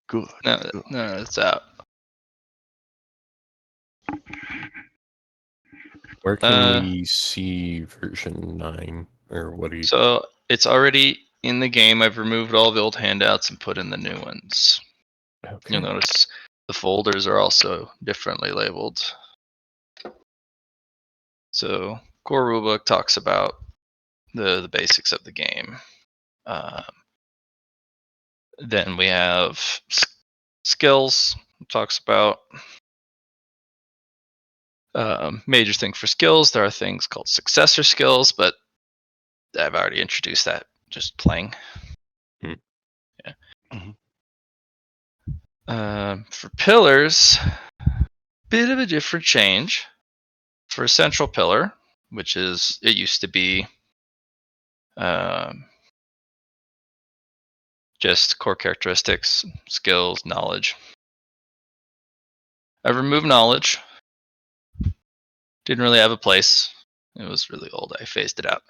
Good. No, it's out. Where can we see version 9? Or what do you... So it's already in the game. I've removed all the old handouts and put in the new ones. Okay. You'll notice the folders are also differently labeled. So core rulebook talks about the basics of the game. Then we have skills. Talks about major thing for skills. There are things called successor skills, but I've already introduced that just playing. Yeah. For pillars, bit of a different change. For a central pillar, which is, it used to be just core characteristics, skills, knowledge. I removed knowledge. Didn't really have a place. It was really old. I phased it out.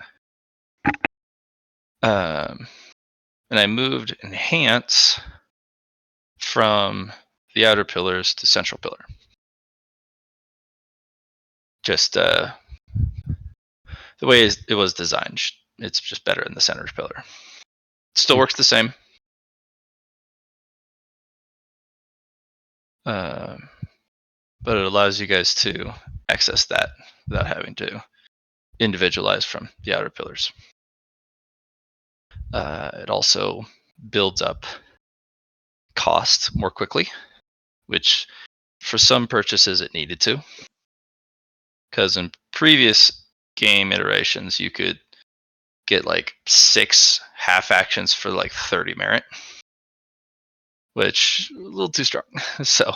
And I moved enhance from the outer pillars to central pillar. Just the way it was designed, it's just better in the center pillar. Still works the same. But it allows you guys to access that without having to individualize from the outer pillars. It also builds up cost more quickly, which for some purchases it needed to. Because in previous game iterations, you could get like 6 half actions for like 30 merit, which a little too strong. So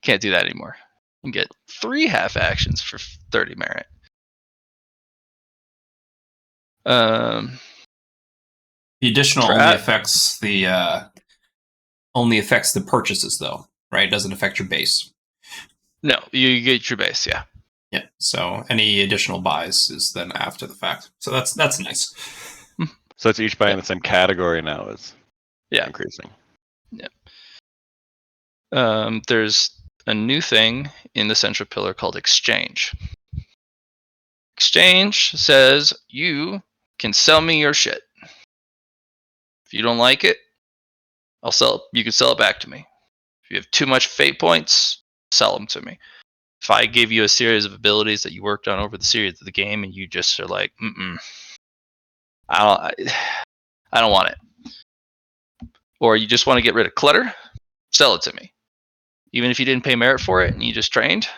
can't do that anymore. You can get 3 half actions for 30 merit. The additional only affects the purchases, though, right? It doesn't affect your base. No, you get your base, yeah. Yeah. So any additional buys is then after the fact. So that's nice. So it's each buy in the same category now is increasing. Yeah. There's a new thing in the central pillar called exchange. Exchange says you can sell me your shit. If you don't like it, I'll sell it. You can sell it back to me. If you have too much fate points, sell them to me. If I give you a series of abilities that you worked on over the series of the game and you just are like, I don't want it. Or you just want to get rid of clutter, sell it to me. Even if you didn't pay merit for it and you just trained,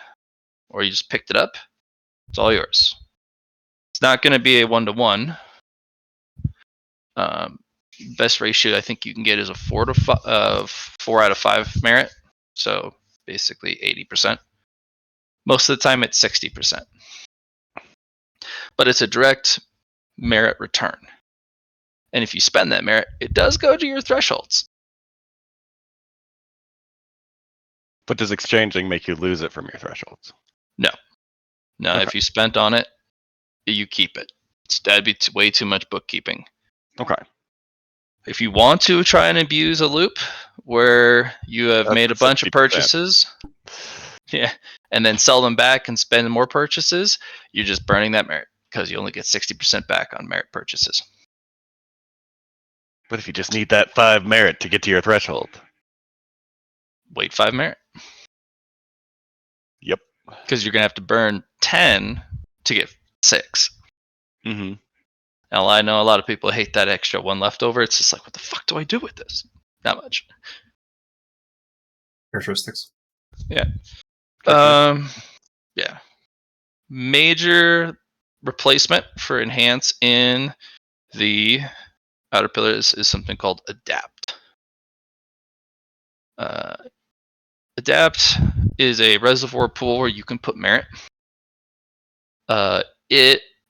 or you just picked it up, it's all yours. It's not going to be a 1-to-1. Best ratio I think you can get is a 4 out of 5 merit. So basically 80%. Most of the time it's 60%. But it's a direct merit return. And if you spend that merit, it does go to your thresholds. But does exchanging make you lose it from your thresholds? No. Okay. If you spent on it, you keep it. That'd be way too much bookkeeping. Okay. If you want to try and abuse a loop where you have made a bunch of purchases, and then sell them back and spend more purchases, you're just burning that merit because you only get 60% back on merit purchases. But if you just need that 5 merit to get to your threshold, wait 5 merit. Yep. Because you're gonna have to burn 10 to get 6. Mm-hmm. Now I know a lot of people hate that extra 1 left over. It's just like, what the fuck do I do with this? Not much. Characteristics. Yeah. Yeah. Major replacement for enhance in the outer pillars is something called adapt. Adapt is a reservoir pool where you can put merit.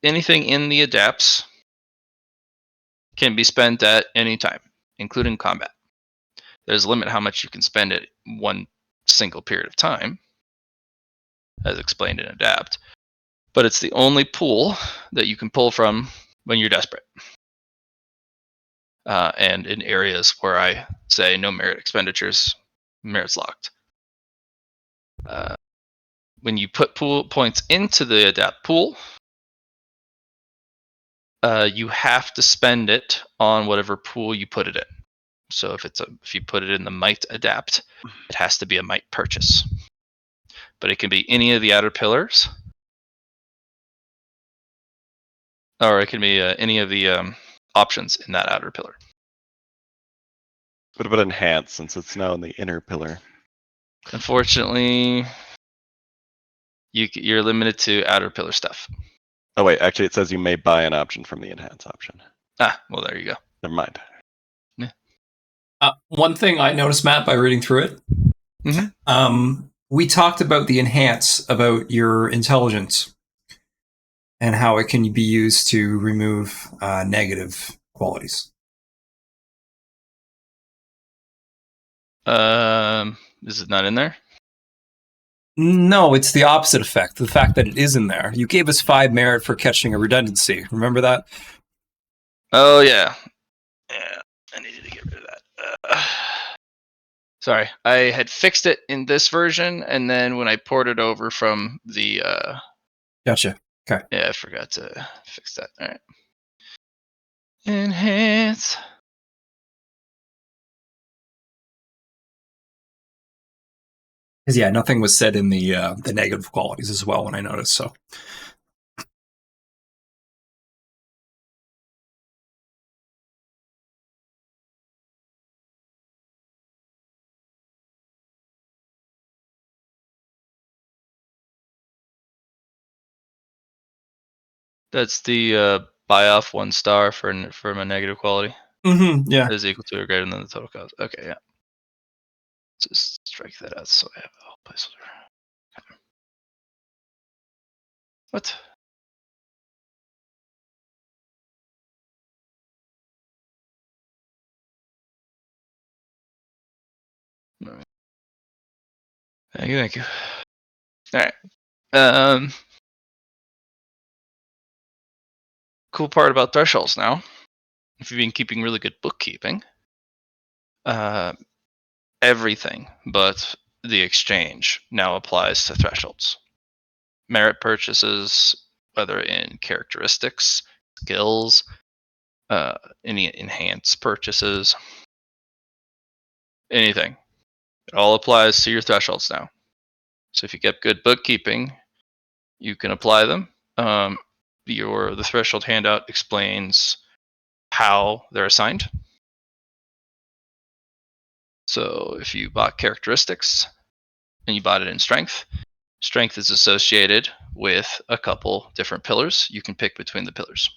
Anything in the adapts can be spent at any time, including combat. There's a limit how much you can spend at one single period of time, as explained in adapt. But it's the only pool that you can pull from when you're desperate. And in areas where I say no merit expenditures, merit's locked. When you put pool points into the adapt pool, you have to spend it on whatever pool you put it in. So if you put it in the might adapt, it has to be a might purchase. But it can be any of the outer pillars, or it can be any of the options in that outer pillar. What about enhance, since it's now in the inner pillar? Unfortunately, you're limited to outer pillar stuff. Oh wait, actually it says you may buy an option from the enhance option. Well, there you go. Never mind. One thing I noticed, Matt, by reading through it, we talked about the enhance, about your intelligence, and how it can be used to remove negative qualities. Is it not in there? No, it's the opposite effect. The fact that it is in there. You gave us 5 merit for catching a redundancy. Remember that? Oh, yeah. Yeah, I needed to get rid of that. Sorry, I had fixed it in this version, and then when I ported it over from the... Gotcha. Okay. Yeah, I forgot to fix that. All right. Enhance. Because yeah, nothing was said in the negative qualities as well when I noticed. So That's the buy off 1 star from a negative quality. yeah. Is equal to or greater than the total cost. Okay, yeah. Just strike that out so I have a whole placeholder. Okay. What? Thank you. All right. Cool part about thresholds now, if you've been keeping really good bookkeeping, everything but the exchange now applies to thresholds. Merit purchases, whether in characteristics, skills, any enhanced purchases, anything. It all applies to your thresholds now. So if you get good bookkeeping, you can apply them. The threshold handout explains how they're assigned. So if you bought characteristics and you bought it in strength, strength is associated with a couple different pillars. You can pick between the pillars.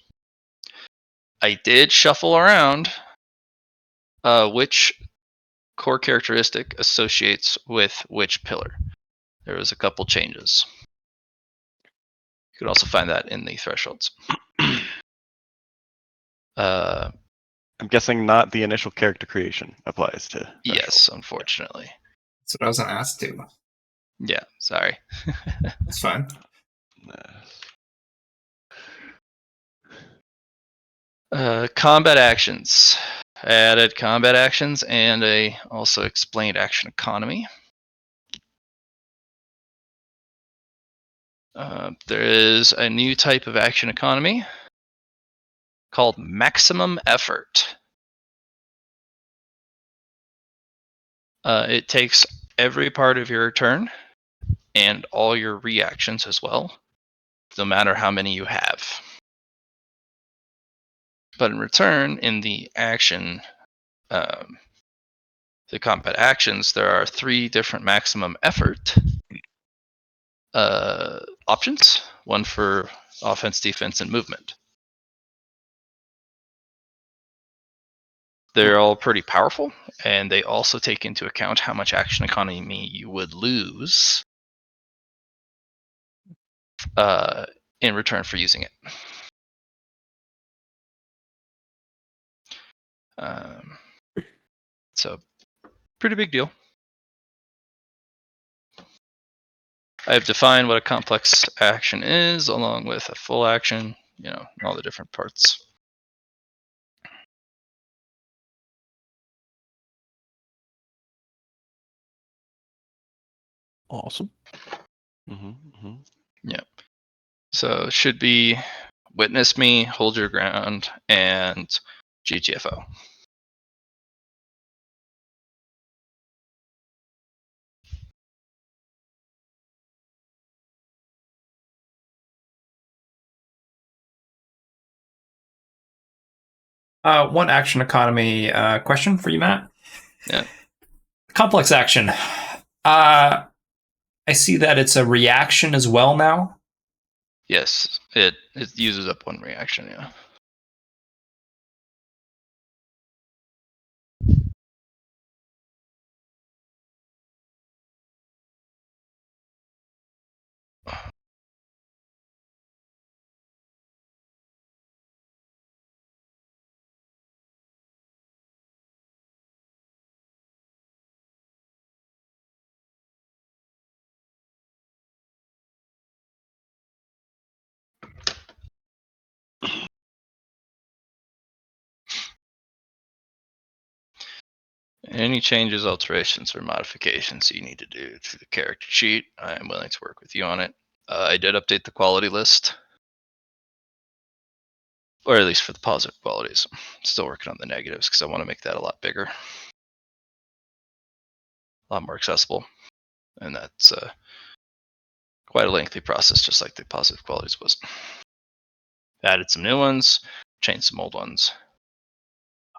I did shuffle around which core characteristic associates with which pillar. There was a couple changes. You could also find that in the thresholds. I'm guessing not the initial character creation applies to. Yes, unfortunately. That's what I was asked to. Yeah, sorry. That's fine. Combat actions. I added combat actions and I also explained action economy. There is a new type of action economy called maximum effort. It takes every part of your turn and all your reactions as well, no matter how many you have. But in return, in the action, the combat actions, there are 3 different maximum effort options, one for offense, defense, and movement. They're all pretty powerful, and they also take into account how much action economy you would lose in return for using it. So, pretty big deal. I've defined what a complex action is, along with a full action, all the different parts. Awesome. Yep. So it should be Witness Me, Hold Your Ground, and GTFO. One action economy question for you, Matt. Yeah. Complex action. I see that it's a reaction as well now. Yes, it uses up one reaction, yeah. Any changes, alterations, or modifications you need to do to the character sheet, I am willing to work with you on it. I did update the quality list, or at least for the positive qualities. I'm still working on the negatives because I want to make that a lot bigger, a lot more accessible, and that's quite a lengthy process, just like the positive qualities was. Added some new ones, changed some old ones.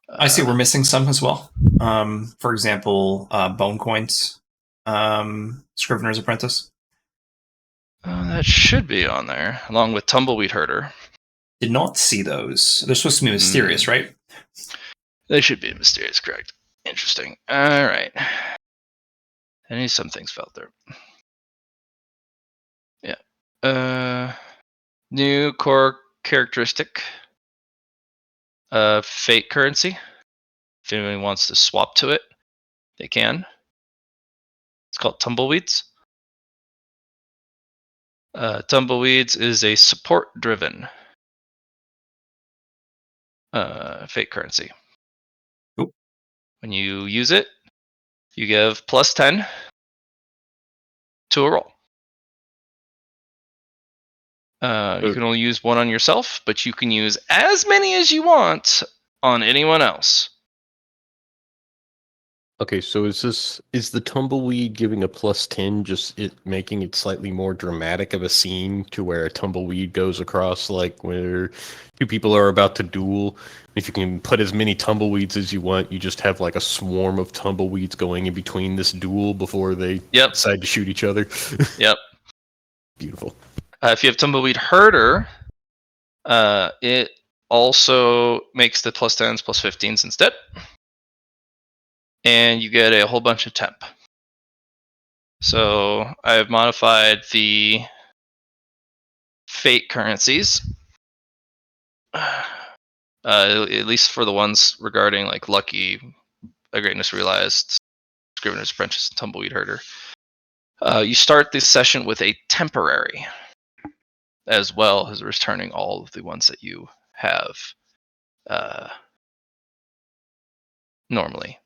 I see we're missing some as well. For example, Bone Coins, Scrivener's Apprentice. That should be on there, along with Tumbleweed Herder. Did not see those. They're supposed to be mysterious, right? They should be mysterious, correct. Interesting. All right. I need some things felt there. Yeah. New core characteristic. Fate currency. If anyone wants to swap to it, they can. It's called Tumbleweeds. Tumbleweeds is a support-driven fate currency. Cool. When you use it, you give +10 to a roll. You can only use one on yourself, but you can use as many as you want on anyone else. Okay, so is the tumbleweed giving a +10 just it making it slightly more dramatic of a scene to where a tumbleweed goes across, like where two people are about to duel? If you can put as many tumbleweeds as you want, you just have like a swarm of tumbleweeds going in between this duel before they decide to shoot each other. Yep. Beautiful. If you have Tumbleweed Herder, it also makes the +10s, +15s instead. And you get a whole bunch of temp. So I've modified the fate currencies, at least for the ones regarding like Lucky, A Greatness Realized, Scrivener's Apprentice, and Tumbleweed Herder. You start this session with a temporary, as well as returning all of the ones that you have normally.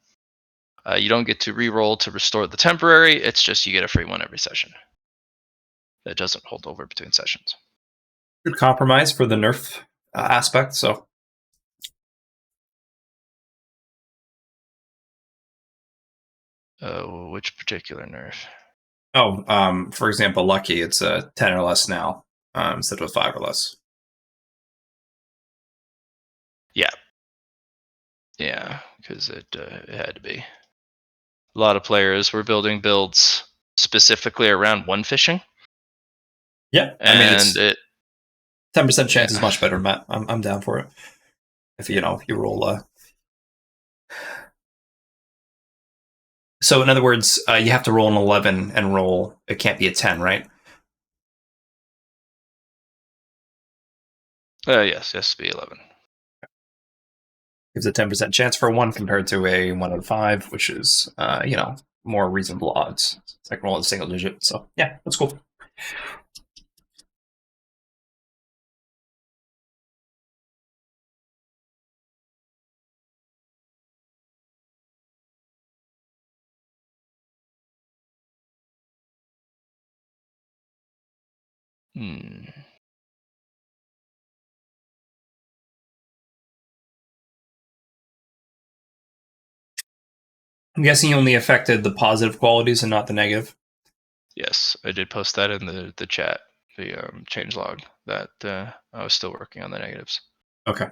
You don't get to re-roll to restore the temporary. It's just you get a free one every session. That doesn't hold over between sessions. Good compromise for the nerf aspect. So, Which particular nerf? for example, Lucky, it's a 10 or less now instead of a 5 or less. Yeah, because it had to be. A lot of players were building builds specifically around one fishing. Yeah, I mean, it's 10% chance is much better, Matt. I'm down for it. If you roll So in other words, you have to roll an 11 and roll. It can't be a 10, right? Yes, it has to be 11. Gives a 10% chance for a 1 compared to a 1 out of 5, which is, more reasonable odds. It's like rolling a single digit. So, yeah, that's cool. I'm guessing you only affected the positive qualities and not the negative. Yes, I did post that in the chat, the change log, that I was still working on the negatives. Okay.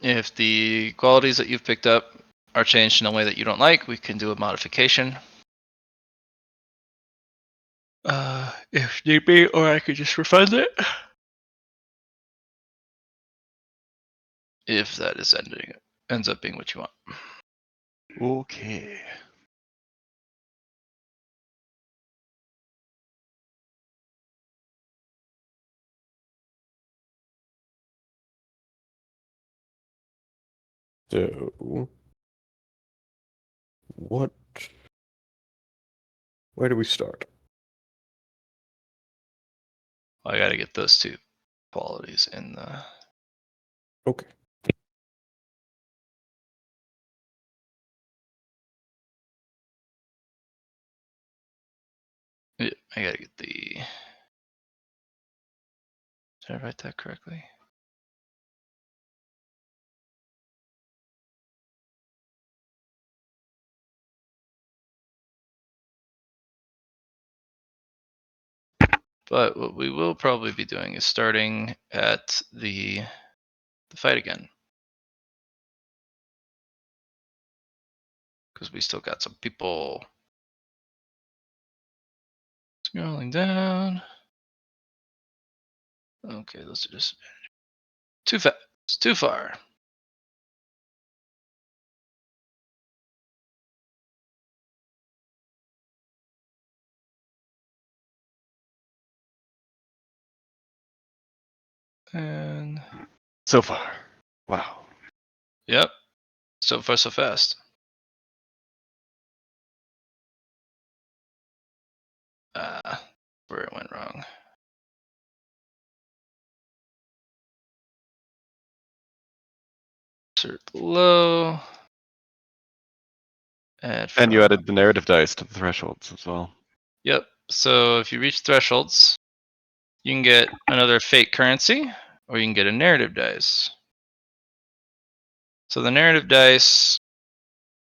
If the qualities that you've picked up are changed in a way that you don't like, we can do a modification. If need be, or I could just refund it. If that is ends up being what you want. Okay. So, what? Where do we start? I got to get those two qualities in the. Okay. Yeah, I got to get the. Did I write that correctly? But what we will probably be doing is starting at the fight again. Because we still got some people scrolling down. Okay, those are just too fast, too far. And So far. Wow. yep, so far so fast. Where it went wrong. Insert below. Add And you from. added the narrative dice to the thresholds as well. Yep. So if you reach thresholds, you can get another fate currency, or you can get a narrative dice. So the narrative dice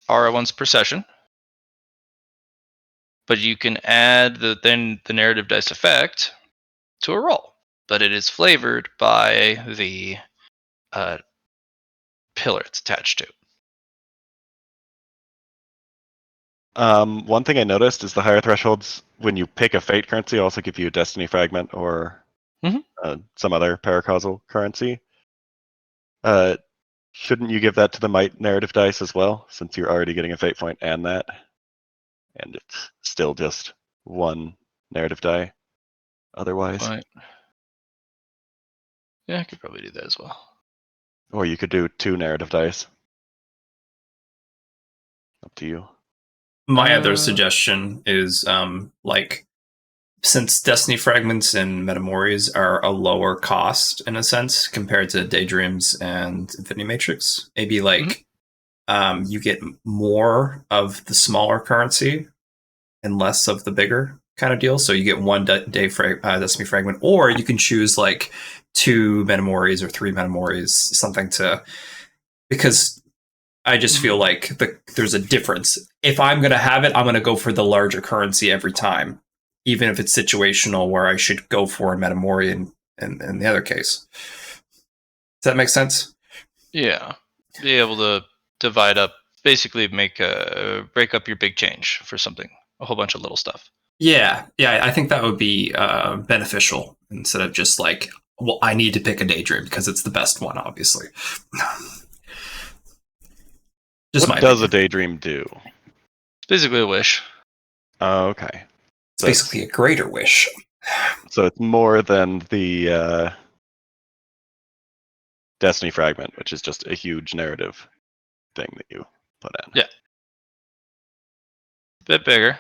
are once per session, but you can add the narrative dice effect to a roll, but it is flavored by the pillar it's attached to. One thing I noticed is the higher thresholds, when you pick a fate currency, also give you a destiny fragment or some other paracausal currency. Shouldn't you give that to the might narrative dice as well, since you're already getting a fate point and that? And it's still just one narrative die otherwise. Point. Yeah, I could probably do that as well. Or you could do 2 narrative dice. Up to you. My other suggestion is like, since Destiny Fragments and Metamories are a lower cost in a sense compared to Daydreams and Infinity Matrix, maybe like you get more of the smaller currency and less of the bigger kind of deal. So you get one Destiny Fragment, or you can choose like 2 Metamories or 3 Metamories, something to, because I just feel like there's a difference. If I'm going to have it, I'm going to go for the larger currency every time, even if it's situational where I should go for a Metamori in the other case. Does that make sense? Yeah. Be able to divide up, basically break up your big change for something, a whole bunch of little stuff. Yeah, I think that would be beneficial instead of just like, well, I need to pick a Daydream because it's the best one, obviously. Just what does a daydream do? It's basically a wish. Oh, okay. It's basically a greater wish. So it's more than the Destiny Fragment, which is just a huge narrative thing that you put in. Yeah. A bit bigger.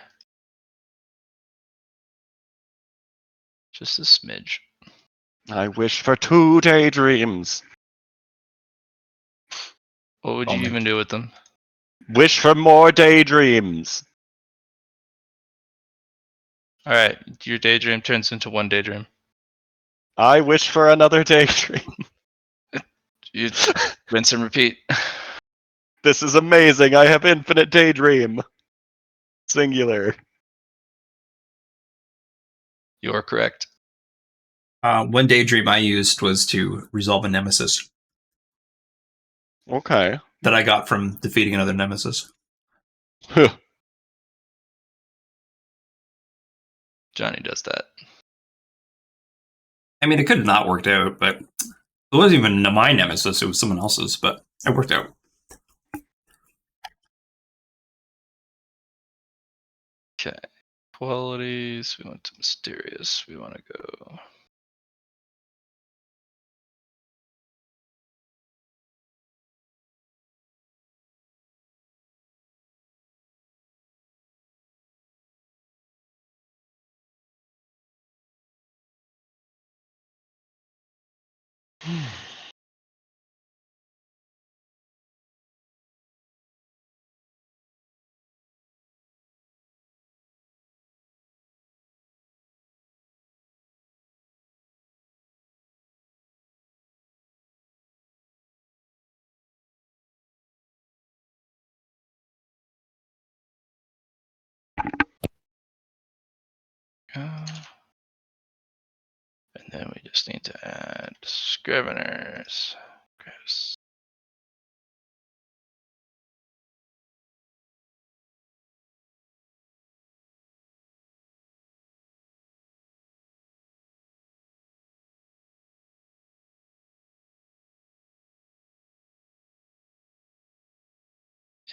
Just a smidge. I wish for 2 daydreams. What would you Only. even do with them? Wish for more daydreams. All right, your daydream turns into one daydream. I wish for another daydream. You rinse and repeat. This is amazing. I have infinite daydream. Singular. You are correct. One daydream I used was to resolve a nemesis Okay. that I got from defeating another nemesis. Johnny does that. I mean, it could have not worked out, but it wasn't even my nemesis; it was someone else's. But it worked out. Okay. Qualities. We went to mysterious. We want to go. And then we just need to add scriveners. Gross.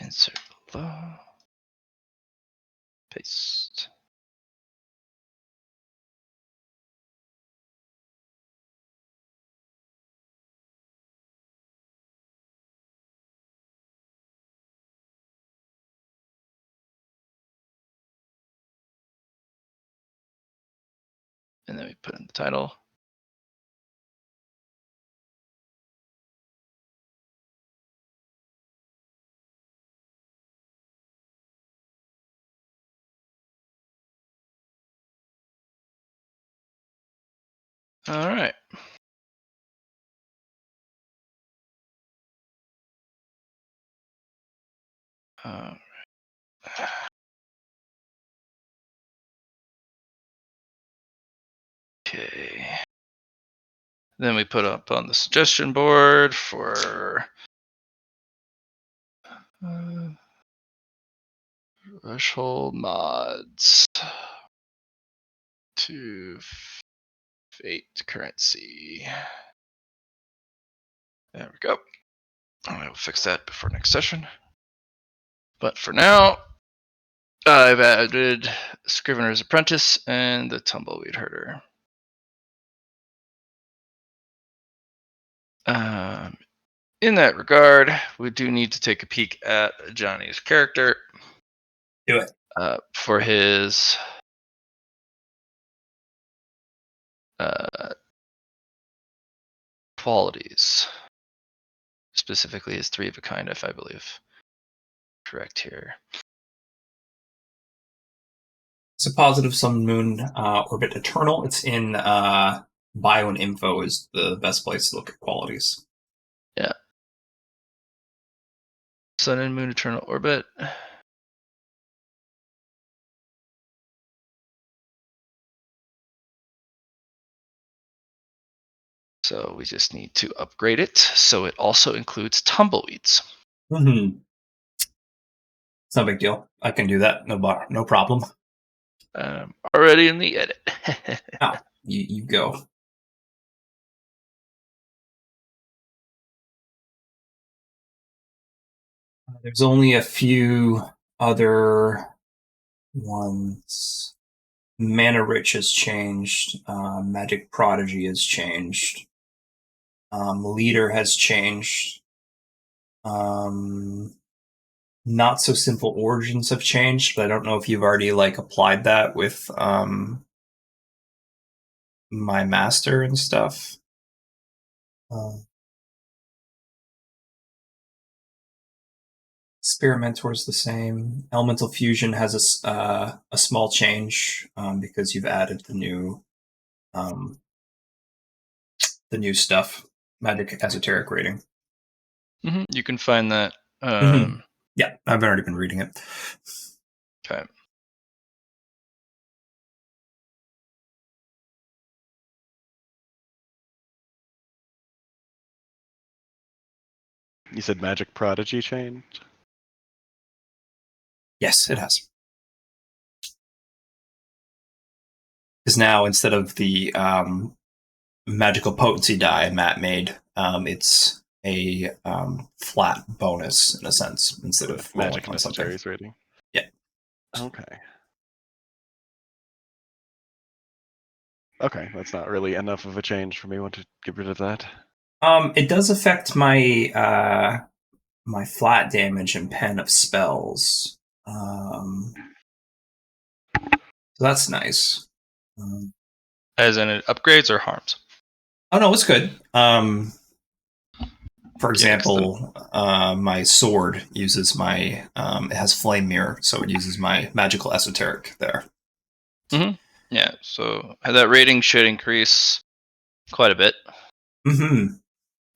Insert below. Paste. And then we put in the title. All right. Um, okay. Then we put up on the suggestion board for threshold mods to fate currency. There we go. I will fix that before next session. But for now, I've added Scrivener's Apprentice and the Tumbleweed Herder. In that regard, we do need to take a peek at Johnny's character. Do it. For his qualities, specifically his 3 of a kind, if I believe correct here. It's a positive sun moon orbit eternal. It's in bio and info is the best place to look at qualities. Yeah. Sun and Moon Eternal Orbit. So we just need to upgrade it so it also includes tumbleweeds. Mm-hmm. It's no big deal. I can do that. No problem. Already in the edit. Oh, you go. There's only a few other ones. Mana Rich has changed. Magic Prodigy has changed. Leader has changed. Not so simple origins have changed, but I don't know if you've already applied that with my master and stuff. Spirit Mentor's the same. Elemental Fusion has a small change because you've added the new stuff, Magic Esoteric rating. You can find that. Yeah, I've already been reading it. Okay. You said Magic Prodigy changed? Yes, it has. Because now instead of the magical potency die Matt made, it's a flat bonus in a sense instead of rolling Magic on something. Necessaries rating? Yeah. Okay. Okay, that's not really enough of a change for me. I want to get rid of that. It does affect my my flat damage and pen of spells. So that's nice. As in it upgrades or harms? Oh no, it's good. For example, my sword uses my it has flame mirror, so it uses my magical esoteric there. Yeah, so that rating should increase quite a bit. Mm-hmm.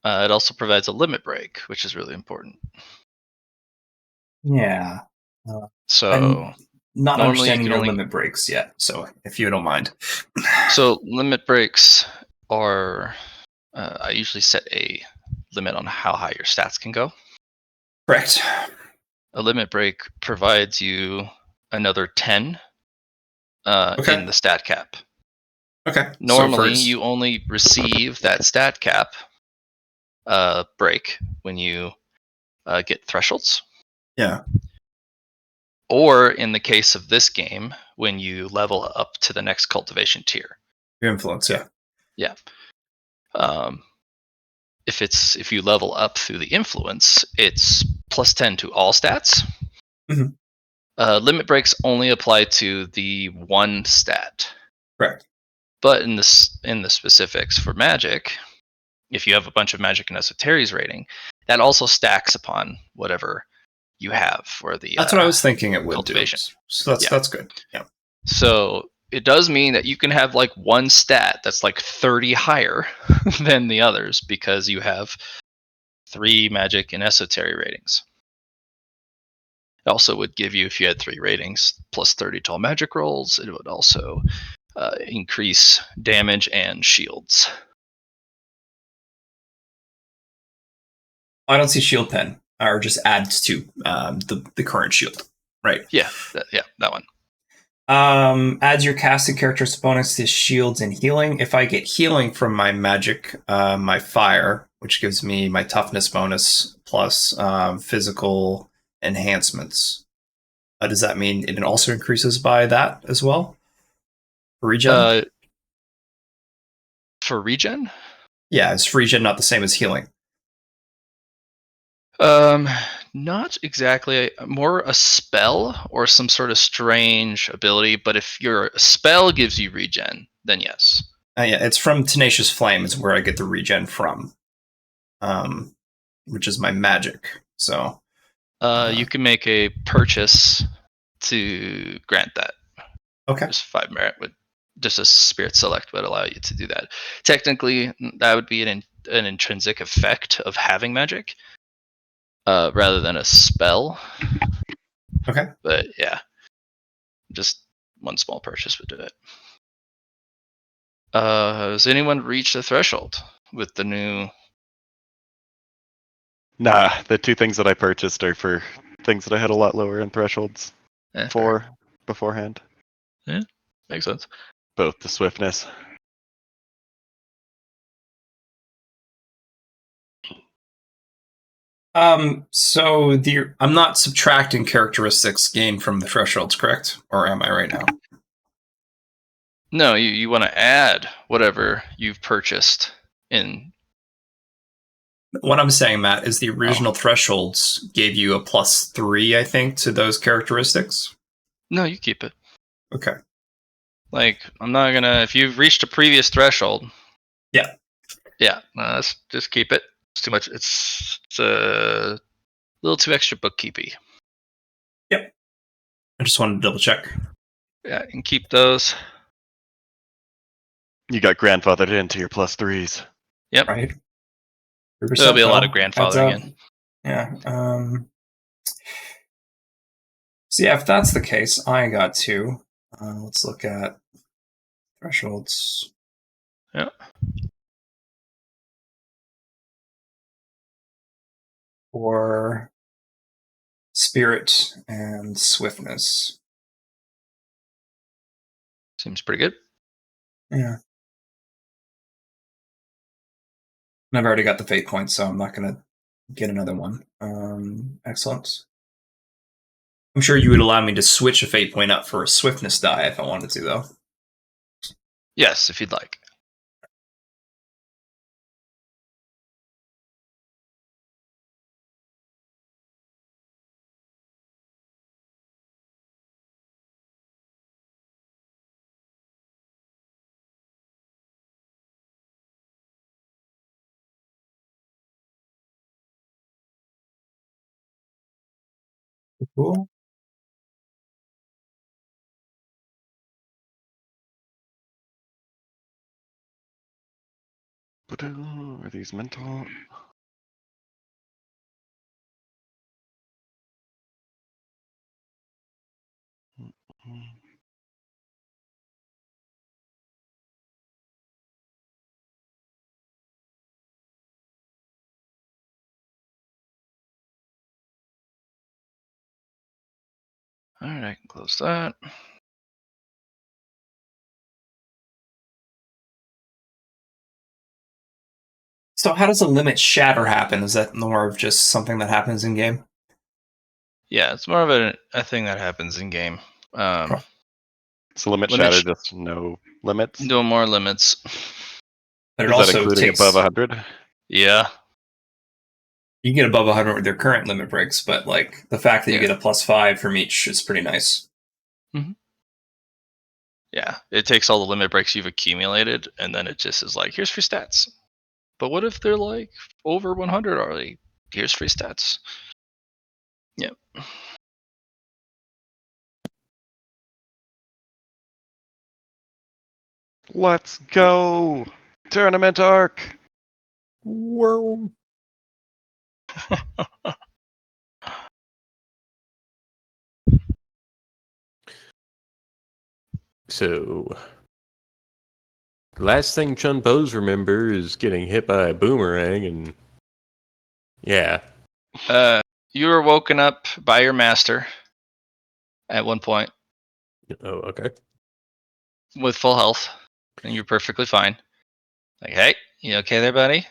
It also provides a limit break, which is really important. Yeah. So I'm not normally understanding you your can only limit breaks yet, so if you don't mind. so limit breaks are I usually set a limit on how high your stats can go. Correct. A limit break provides you another 10 Okay. in the stat cap. Okay. Normally, you only receive that stat cap break when you get thresholds. Yeah. Or in the case of this game, when you level up to the next cultivation tier. Your influence, yeah. Yeah. If you level up through the influence, it's plus 10 to all stats. Mhm. Limit breaks only apply to the one stat. Correct. But in the specifics for magic, if you have a bunch of magic and esoteries rating, that also stacks upon whatever you have for the That's what I was thinking it would cultivation. do. So that's good. Yeah. So it does mean that you can have like one stat that's like 30 higher than the others because you have 3 magic and esoteric ratings. It also would give you, if you had 3 ratings, plus 30 to all magic rolls. It would also increase damage and shields. I don't see shield pen, or just adds to the current shield. Right. Yeah, that one. Adds your casting character's bonus to shields and healing. If I get healing from my magic, my fire, which gives me my toughness bonus plus physical enhancements, does that mean it also increases by that as well? Regen? For regen? Yeah, is regen not the same as healing? Not exactly. More a spell or some sort of strange ability. But if your spell gives you regen, then yes. Yeah, it's from Tenacious Flame is where I get the regen from, which is my magic. So you can make a purchase to grant that. Okay. Just 5 merit would just a spirit select would allow you to do that. Technically, that would be an intrinsic effect of having magic, rather than a spell. Okay. But yeah, just one small purchase would do it. Has anyone reached a threshold with the new? Nah, the 2 things that I purchased are for things that I had a lot lower in thresholds for beforehand. Yeah, makes sense. Both the swiftness. So I'm not subtracting characteristics gained from the thresholds, correct? Or am I right now? No, you want to add whatever you've purchased in. What I'm saying, Matt, is the original thresholds gave you a +3, I think, to those characteristics. No, you keep it. Okay. Like, I'm not gonna. If you've reached a previous threshold. Yeah. Yeah, let's just keep it. It's too much. It's little too extra bookkeepy. Yep. I just wanted to double check. Yeah, and keep those. You got grandfathered into your +3s. Yep. Right. 3%, There'll be a lot of though. Adds grandfathering up. in. Yeah. So yeah, if that's the case, I got 2. Let's look at thresholds. Yeah. For spirit and swiftness. Seems pretty good. Yeah. And I've already got the fate point, so I'm not going to get another one. Excellent. I'm sure you would allow me to switch a fate point up for a swiftness die if I wanted to, though. Yes, if you'd like. Cool. Are these mental? All right, I can close that. So how does a limit shatter happen? Is that more of just something that happens in game? Yeah, it's more of a thing that happens in game. So limit Limit shatter, just no limits. No more limits. But it Is that also including takes, above 100? Yeah. you can get above 100 with your current limit breaks, but like the fact that you Yeah. get a +5 from each is pretty nice. Yeah, it takes all the limit breaks you've accumulated, and then it just is like, here's free stats. But what if they're like over 100 already? Here's free stats. Yep. Let's go! Tournament arc! Worm. So, last thing Chun Pos remember is getting hit by a boomerang, and yeah. You were woken up by your master at one point Oh, okay. with full health, and you're perfectly fine. Like, hey, you okay there, buddy?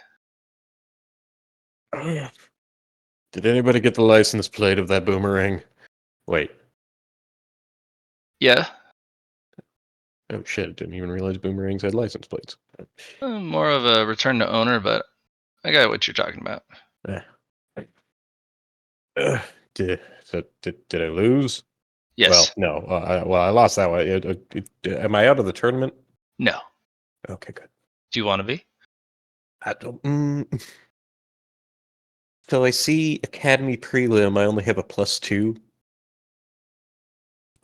Did anybody get the license plate of that boomerang? Wait. Yeah. Oh shit! Didn't even realize boomerangs had license plates. More of a return to owner, but I got what you're talking about. Did I lose? Yes. Well, no. I lost that one. Am I out of the tournament? No. Okay, good. Do you want to be? I don't. So I see Academy Prelim. I only have a +2.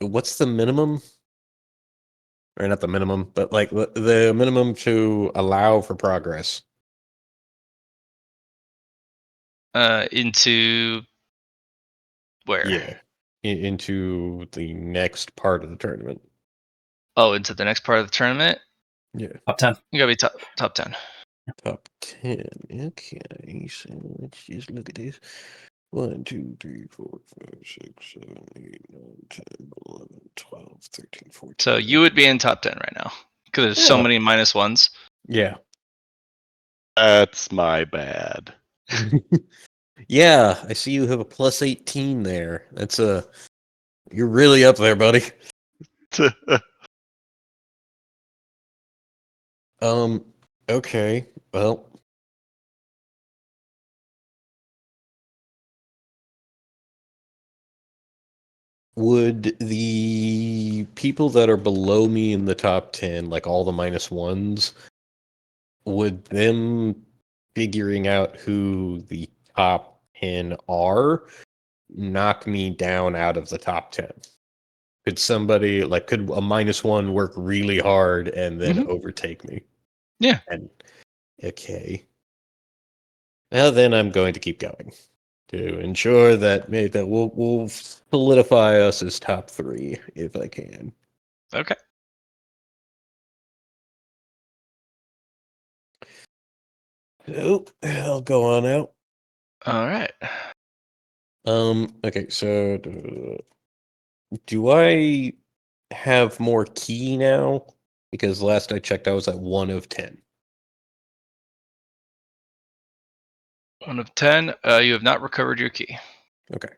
What's the minimum? Or not the minimum, but like the minimum to allow for progress. Into where? Yeah, into the next part of the tournament. Oh, into the next part of the tournament? Yeah, Top 10. You gotta be top 10. top 10. Okay, so let's just look at this. 1, 2, 3, 4, 5, 6, 7, 8, 9, 10, 11, 12, 13, 14. So you would be in top 10 right now because there's so many -1s. Yeah. That's my bad. Yeah, I see you have a +18 there. That's you're really up there, buddy. Okay. Well, would the people that are below me in the top 10, like all the -1s, would them figuring out who the top 10 are knock me down out of the top 10? Could somebody, like, could a -1 work really hard and then overtake me? Yeah. And okay. Well, then I'm going to keep going to ensure that we'll solidify us as top 3 if I can. Okay. So I'll go on out. All right. Okay, so do I have more key now? Because last I checked, I was at 1 of 10. 1 of 10. You have not recovered your key. Okay.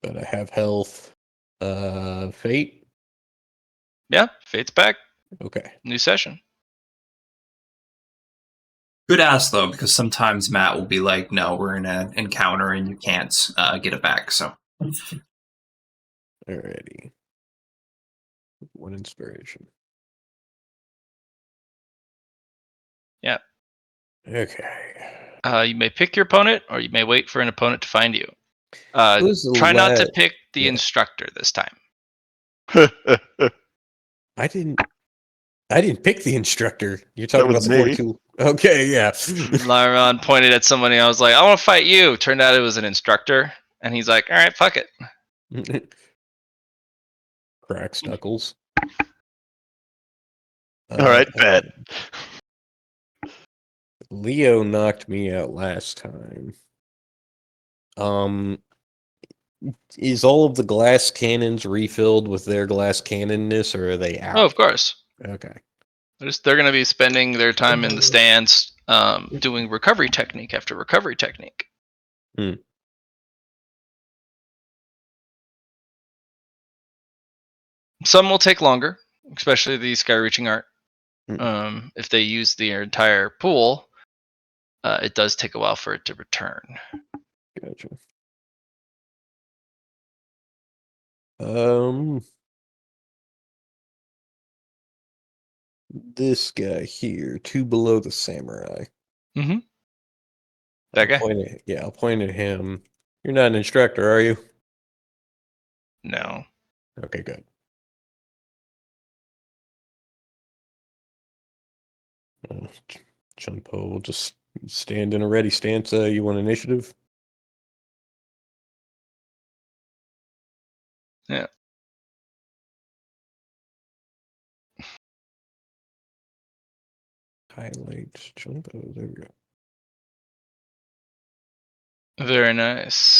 But I have health. Fate? Yeah. Fate's back. Okay. New session. Good ask though, because sometimes Matt will be like, "No, we're in an encounter and you can't get it back." So, Alrighty. 1 inspiration. Yeah. Okay. You may pick your opponent, or you may wait for an opponent to find you. Who's Try not to la- pick the yeah. instructor this time. I didn't pick the instructor. You're talking about was the me. 42. Okay, yeah. Lyron pointed at somebody. I was like, I want to fight you. Turned out it was an instructor. And he's like, all right, fuck it. Crackstuckles. All right, bet. Leo knocked me out last time. Is all of the glass cannons refilled with their glass cannonness, or are they out? Oh, of course. Okay. They're going to be spending their time in the stands doing recovery technique after recovery technique. Some will take longer, especially the sky-reaching art. If they use the entire pool, it does take a while for it to return. Gotcha. This guy here, 2 below the samurai. Mm-hmm. That guy? I'll point at him. You're not an instructor, are you? No. Okay, good. Chunpo will just stand in a ready stance. You want initiative? Yeah. Highlight Chunpo. There we go. Very nice.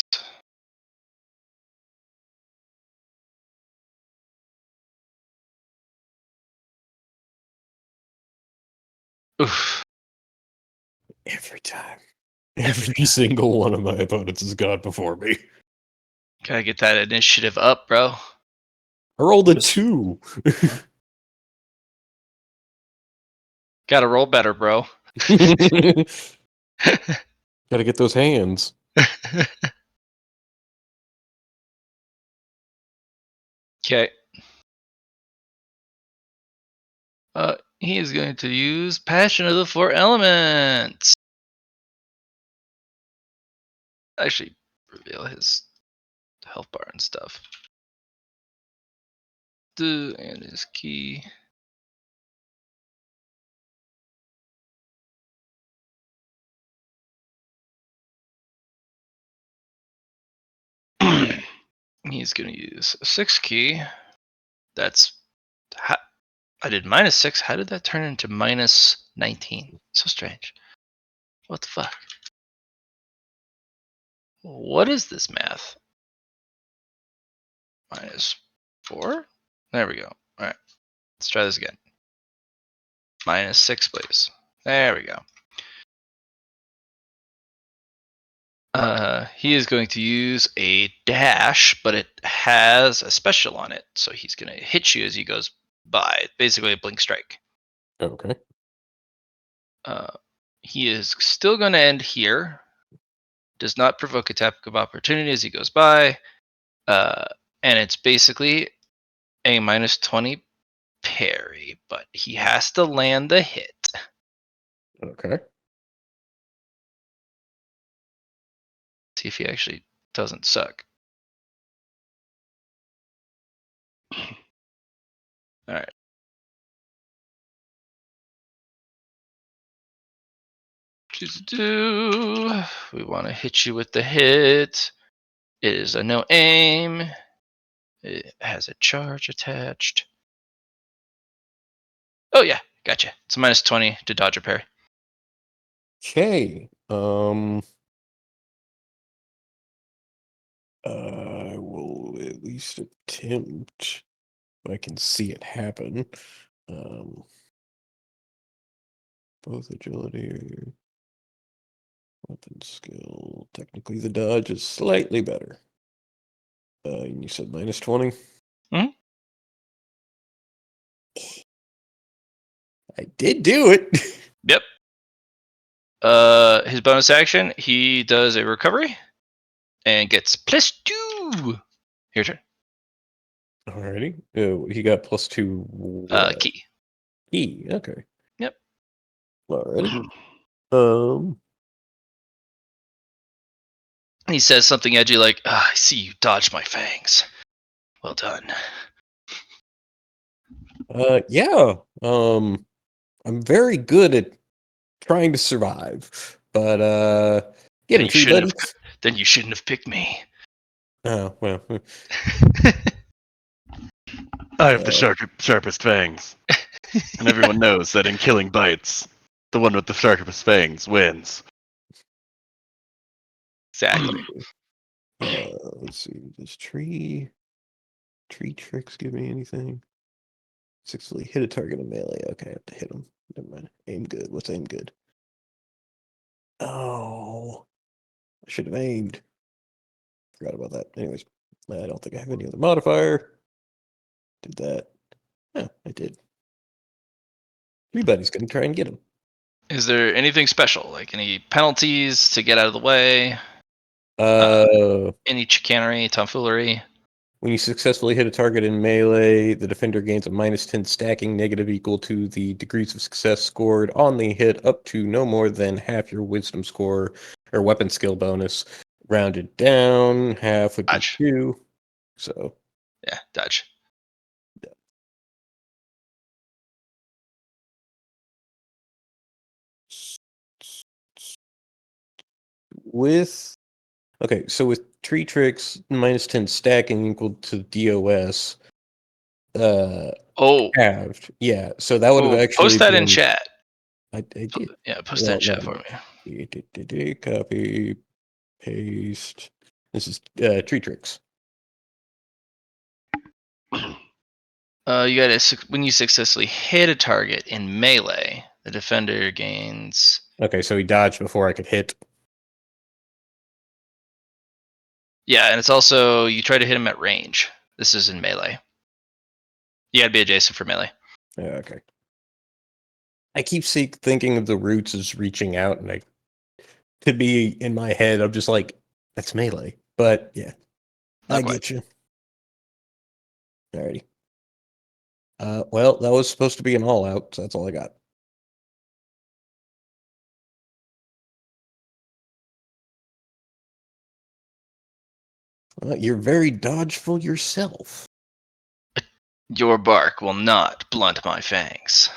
Oof. Every time. Every single one of my opponents has gone before me. Gotta get that initiative up, bro. I rolled a 2. Gotta roll better, bro. Gotta get those hands. Okay. He is going to use Passion of the 4 Elements. Actually, reveal his health bar and stuff. And his key. He's going to use a 6 key. That's... I did -6. How did that turn into -19? So strange. What the fuck? What is this math? -4? There we go. Alright. Let's try this again. -6, please. There we go. He is going to use a dash, but it has a special on it. So he's going to hit you as he goes by. Basically a blink strike. Okay. He is still going to end here. Does not provoke attack of opportunity as he goes by. And it's basically a -20 parry, but he has to land the hit. Okay. See if he actually doesn't suck. All right. We want to hit you with the hit. It is a no aim. It has a charge attached. Oh yeah, gotcha. It's a -20 to dodge or parry. Okay. I will at least attempt if I can see it happen. Both agility, weapon skill. Technically, the dodge is slightly better. And you said -20? Mhm. I did do it. Yep. His bonus action, he does a recovery and gets +2. Your turn. Alrighty. He got +2 what? Key. E. Okay. Yep. Alrighty. He says something edgy like, I see you dodged my fangs. Well done. Yeah. I'm very good at trying to survive. But get Then a you tree, shouldn't buddy. have picked me. Oh, well. I have the sharpest fangs. And everyone knows that in killing bites, the one with the sharpest fangs wins. Exactly. Let's see. Does tree tricks give me anything? Successfully hit a target in melee. Okay, I have to hit him. Never mind. Aim good. What's aim good? Oh, I should have aimed. Forgot about that. Anyways, I don't think I have any other modifier. Did that. Yeah, I did. Everybody's gonna try and get him. Is there anything special, like any penalties to get out of the way? Any chicanery, tomfoolery? When you successfully hit a target in melee, the defender gains a -10 stacking negative equal to the degrees of success scored on the hit up to no more than half your wisdom score or weapon skill bonus. Rounded down, half would be Dodge. 2. So, Yeah, dodge. with so with tree tricks, -10 stacking equal to DOS, Oh, halved. Yeah, so that would have actually post that in been. chat. I did. Yeah, post that in chat for me. Copy, paste. This is tree tricks. You gotta when you successfully hit a target in melee, the defender gains. Okay, so he dodged before I could hit. Yeah, and it's also you try to hit him at range. This is in melee. You gotta be adjacent for melee. Yeah, okay. I keep thinking of the roots as reaching out, and to be in my head, I'm just like, that's melee. But yeah, Not I quite. get you. Alrighty. Well, that was supposed to be an all out, so that's all I got. You're very dodgeful yourself. Your bark will not blunt my fangs.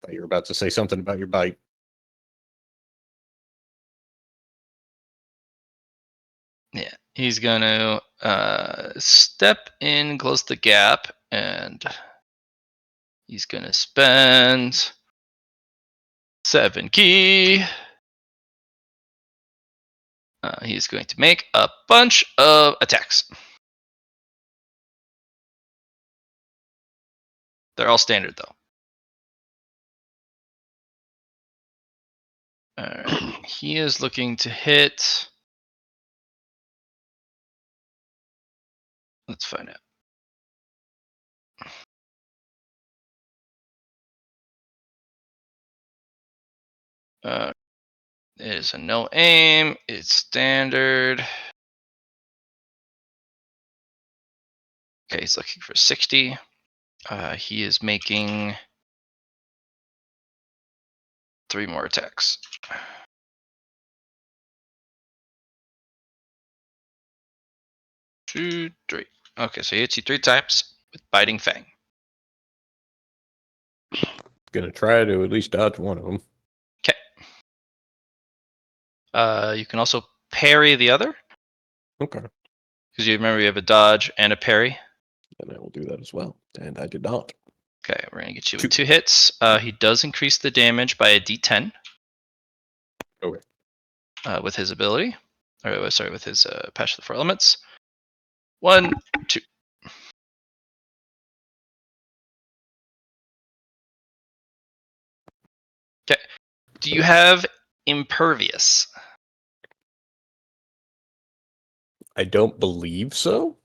Thought you were about to say something about your bite. Yeah, he's gonna step in, close the gap, and he's gonna spend 7 key. He's going to make a bunch of attacks. They're all standard though. Alright, he is looking to hit. Let's find out. It is a no aim. It's standard. Okay, he's looking for 60. He is making 3 more attacks. 2, 3. Okay, so he hits you 3 times with Biting Fang. Gonna try to at least dodge one of them. Okay. You can also parry the other. Okay. Because you remember you have a dodge and a parry. And I will do that as well. And I did not. Okay, we're going to get you 2. with 2 hits. He does increase the damage by a d10. Okay. With his ability. Or, sorry, with his Passion of the Four Elements. 1, 2. Okay. Do you have Impervious? I don't believe so.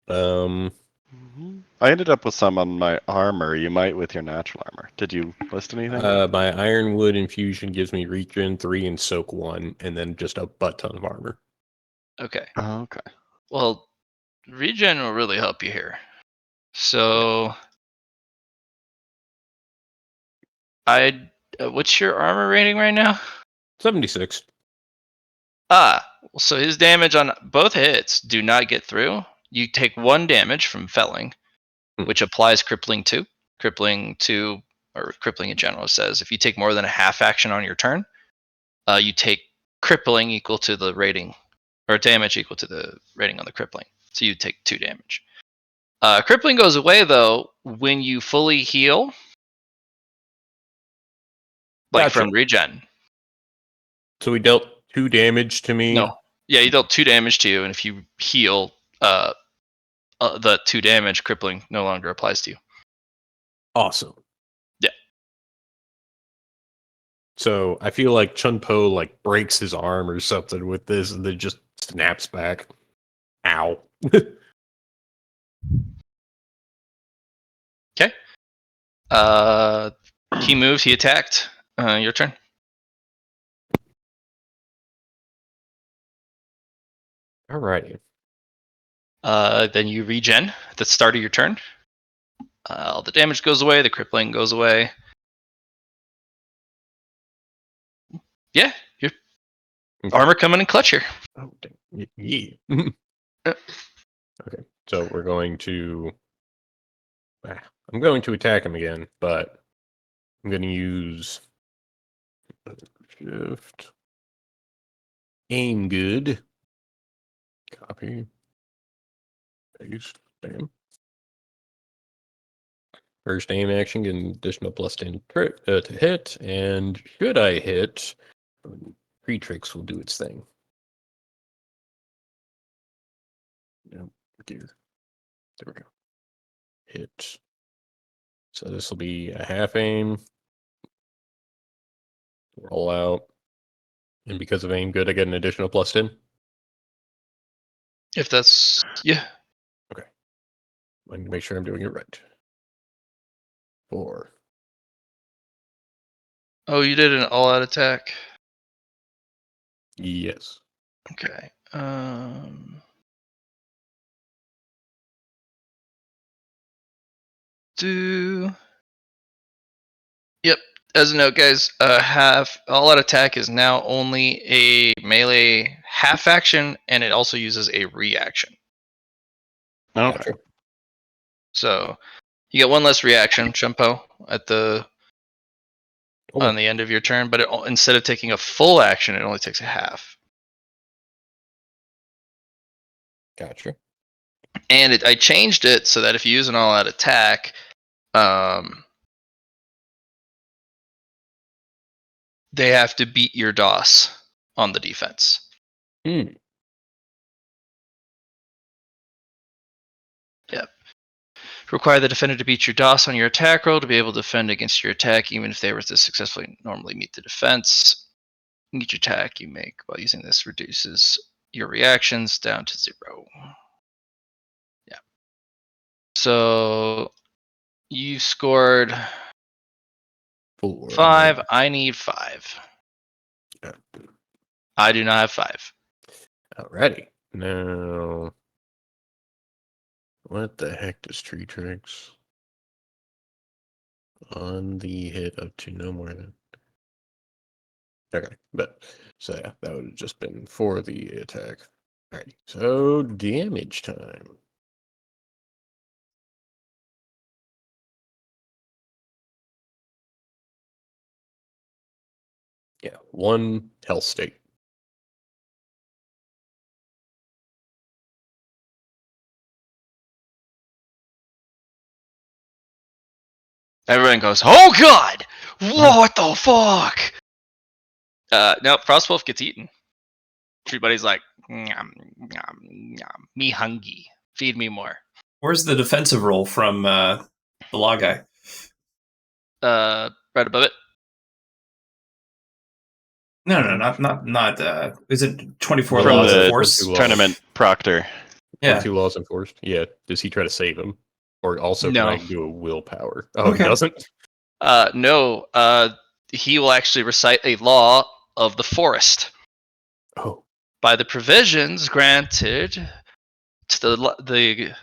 I ended up with some on my armor. You might with your natural armor. Did you list anything? My Ironwood infusion gives me regen 3 and soak 1, and then just a butt ton of armor. Okay. Oh, okay. Well, regen will really help you here. So, what's your armor rating right now? 76. So his damage on both hits do not get through. You take 1 damage from felling, which applies crippling 2. Crippling 2, or crippling in general, says if you take more than a half action on your turn, you take crippling equal to the rating, or damage equal to the rating on the crippling. So you take 2 damage. Crippling goes away though when you fully heal, like Gotcha. from regen. So he dealt 2 damage to me. No, yeah, he dealt 2 damage to you, and if you heal, the 2 damage, crippling no longer applies to you. Awesome. Yeah. So I feel like Chun-Po like breaks his arm or something with this, and then just snaps back. Ow. Okay. He moves. He attacked. Your turn. Alrighty. Then you regen at the start of your turn. All the damage goes away. The crippling goes away. Yeah, your armor coming in clutch here. Oh, dang. Yeah. Okay. So we're going to. I'm going to attack him again, but I'm going to use shift. Aim good. Copy. Paste. Bam. First aim action, get an additional +10 to hit, and should I hit, Pre-Tricks will do its thing. Yep, gear. There we go. Hit. So this will be a half aim. Roll out. And because of aim good, I get an additional +10. If that's yeah. Okay. I need to make sure I'm doing it right. 4. Oh, you did an all-out attack. Yes. Okay. Yep. As a note, guys, half all-out attack is now only a melee half action, and it also uses a reaction. Okay. Gotcha. So you get 1 less reaction, Chun-Po, at the Okay. on the end of your turn, but instead of taking a full action, it only takes a half. Gotcha. And I changed it so that if you use an all-out attack, they have to beat your DOS on the defense. Hmm. Yep. Require the defender to beat your DOS on your attack roll to be able to defend against your attack, even if they were to successfully normally meet the defense. Each attack you make while using this reduces your reactions down to 0. Yeah. So you scored 4. 5. I need 5. Yeah. I do not have 5. Alrighty. Now, what the heck does Tree Tricks? On the hit up to no more than. Okay, but so yeah, that would have just been for the attack. Alrighty. So damage time. Yeah, 1 health state. Everyone goes, "Oh God! What the fuck?" No, Frostwolf gets eaten. Everybody's like, "Nyam, nyam, nyam. Me hungry. Feed me more." Where's the defensive roll from the law guy? Right above it. No, not. Is it 24 From laws of the force? tournament proctor. Yeah. 22 laws enforced. Yeah. Does he try to save him? Or also No. can I do a willpower? Oh, Okay. he doesn't? No. He will actually recite a law of the forest. Oh. By the provisions granted to the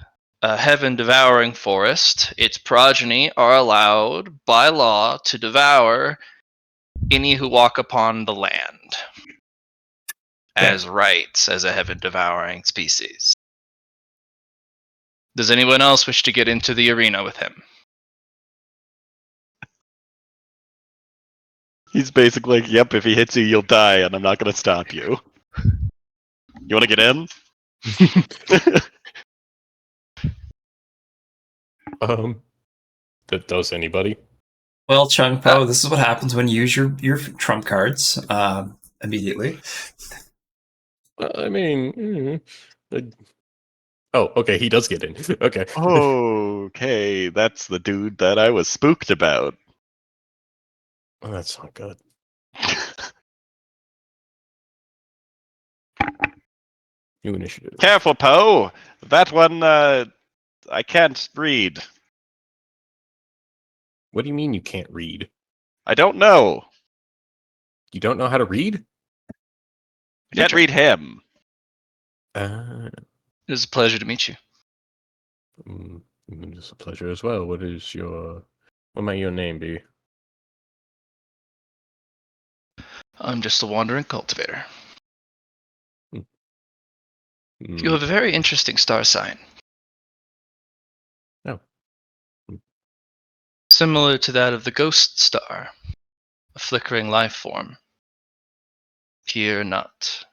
heaven devouring forest, its progeny are allowed by law to devour any who walk upon the land as rights as a heaven devouring species. Does anyone else wish to get into the arena with him? He's basically like, yep, if he hits you, you'll die, and I'm not going to stop you. You want to get in? Does anybody? Well, Chung Po, this is what happens when you use your trump cards immediately. I mean, oh, okay, he does get in. Okay. Okay, that's the dude that I was spooked about. Well, that's not good. New initiative. Careful, Poe! That one, I can't read. What do you mean you can't read? I don't know. You don't know how to read? I can't read him. Uh, It is a pleasure to meet you. it's a pleasure as well. What might your name be? I'm just a wandering cultivator. Hmm. You have a very interesting star sign. Oh. Similar to that of the ghost star, a flickering life form. Fear not.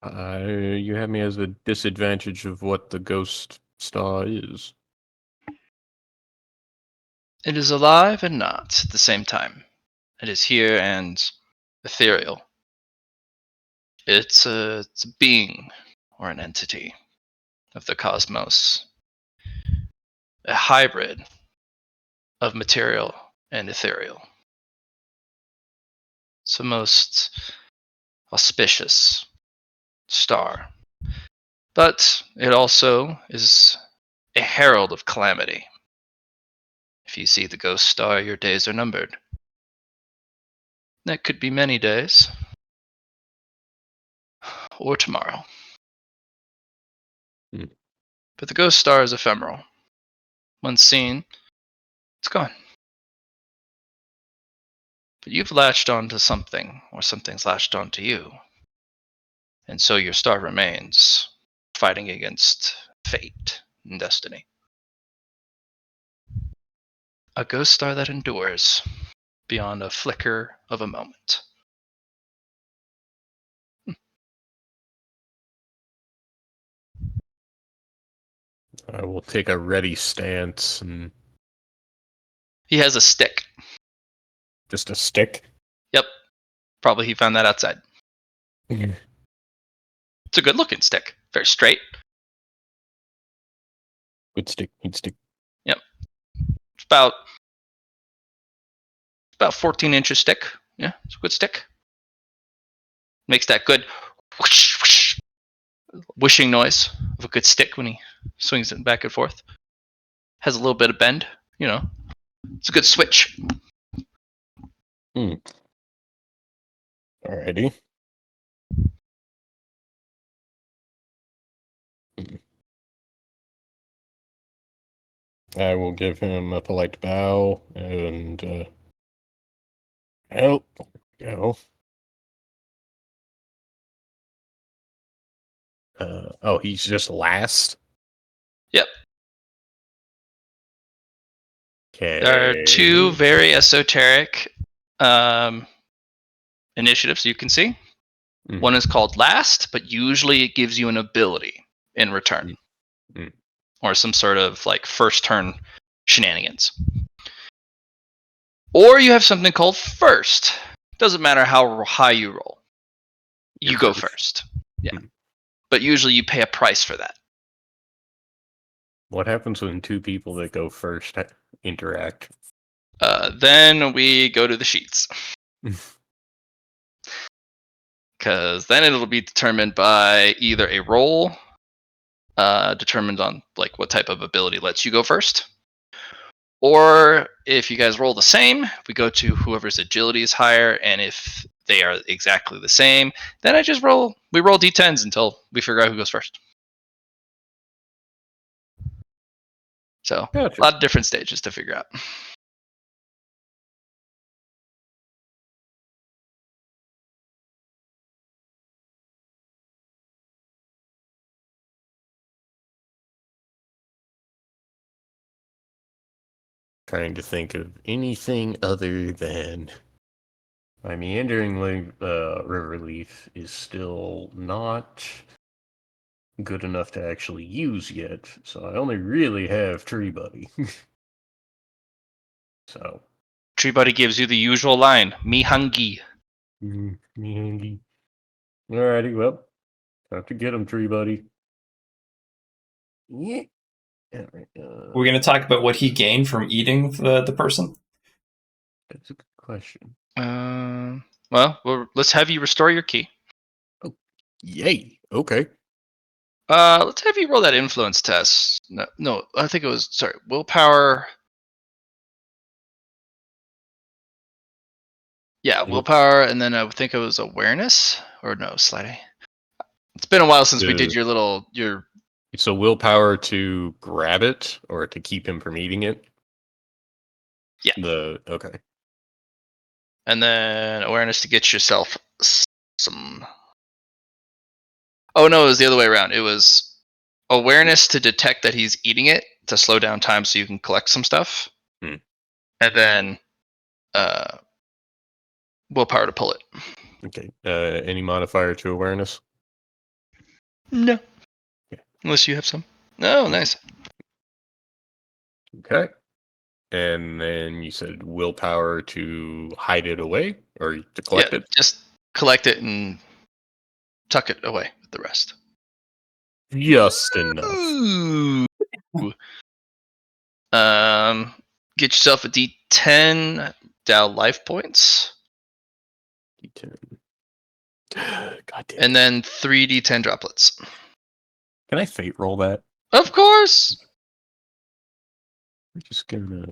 You have me as a disadvantage of what the ghost star is. It is alive and not at the same time. It is here and ethereal. It's a being or an entity of the cosmos, a hybrid of material and ethereal. It's the most auspicious star, but it also is a herald of calamity. If you see the ghost star, your days are numbered. That could be many days, or tomorrow. Hmm. But the ghost star is ephemeral. Once seen, it's gone. But you've latched onto something, or something's latched onto you. And so your star remains, fighting against fate and destiny. A ghost star that endures beyond a flicker of a moment. I will take a ready stance and He has a stick. just a stick. Yep. Probably he found that outside. Good It's a good looking stick. Very straight. stick. Good stick. Yep. It's about 14 inches thick. Yeah, it's a good stick. Makes that good whoosh, whoosh, whooshing noise of a good stick when he swings it back and forth. Has a little bit of bend, you know. It's a good switch. Alrighty. I will give him a polite bow and help. Go. He's just last. Yep. Okay. There are two very esoteric initiatives you can see. Mhm. One is called Last, but usually it gives you an ability in return, Mm. or some sort of like first turn shenanigans. Or you have something called First. Doesn't matter how high you roll, you You're go first. first. Yeah, Mhm. but usually you pay a price for that. What happens when two people that go first interact? Then we go to the sheets. Because then it'll be determined by either a roll, determined on like what type of ability lets you go first, or if you guys roll the same, we go to whoever's agility is higher, and if they are exactly the same, then we roll d10s until we figure out who goes first. So Gotcha. a lot of different stages to figure out. Trying to think of anything other than my meandering river leaf is still not good enough to actually use yet, so I only really have Tree Buddy. So, Tree Buddy gives you the usual line, "Me hungry." me handy. Alrighty, well, have to get him, Tree Buddy. Yeah. Alright, We're going to talk about what he gained from eating the person. that's a good question. Well, let's have you restore your key. Yay! Okay. Let's have you roll that influence test. No, I think it was willpower. Yeah, willpower, and then I think it was awareness, or no, sliding. It's been a while since we did your. It's a willpower to grab it or to keep him from eating it. Yeah. Okay. And then awareness to get yourself some. Oh no, it was the other way around. It was awareness to detect that he's eating it to slow down time so you can collect some stuff, and then willpower to pull it. Okay. Any modifier to awareness? No. Okay. Unless you have some. Oh, nice. Okay. And then you said willpower to hide it away or to collect it? Just collect it and tuck it away with the rest. Just enough. Ooh. Get yourself a D10 Dow life points, D10. God damn. and then 3 D10 droplets. Can I fate roll that? Of course. We're just gonna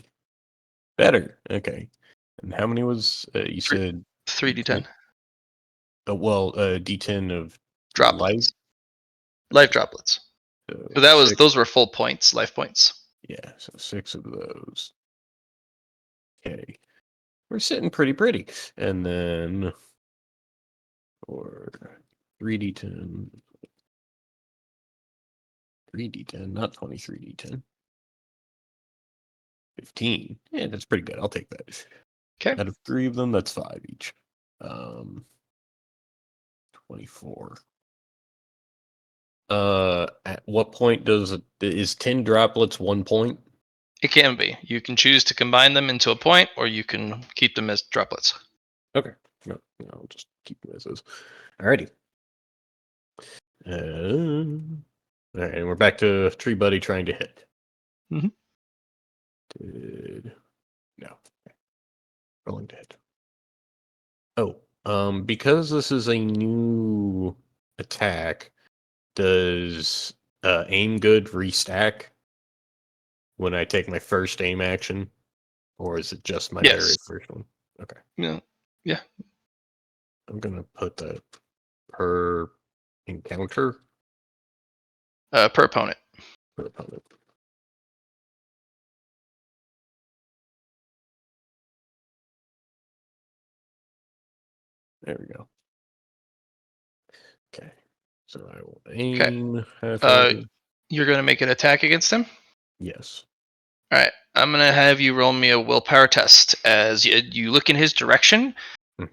better. Okay. And how many was you said 3 D10 D10 of droplets. Life droplets. So those were full points, life points. Yeah, so 6 of those. Okay. We're sitting pretty. And then for 3d10. 3d10, not 23d10. 15. Yeah, that's pretty good. I'll take that. Okay. Out of 3 of them, that's 5 each. 24. At what point is 10 droplets 1 point? It can be. You can choose to combine them into a point, or you can keep them as droplets. Okay. No, I'll just keep them as is. Alrighty. All right, and we're back to Tree Buddy trying to hit. Mhm. No. Rolling to hit. Because this is a new attack, does aim good restack when I take my first aim action? Or is it just my very first one? Okay. Yeah. I'm gonna put that per encounter. Per opponent. Per opponent. There we go. Okay. So I will aim halfway. You're going to make an attack against him? Yes. All right. I'm going to have you roll me a willpower test as you look in his direction,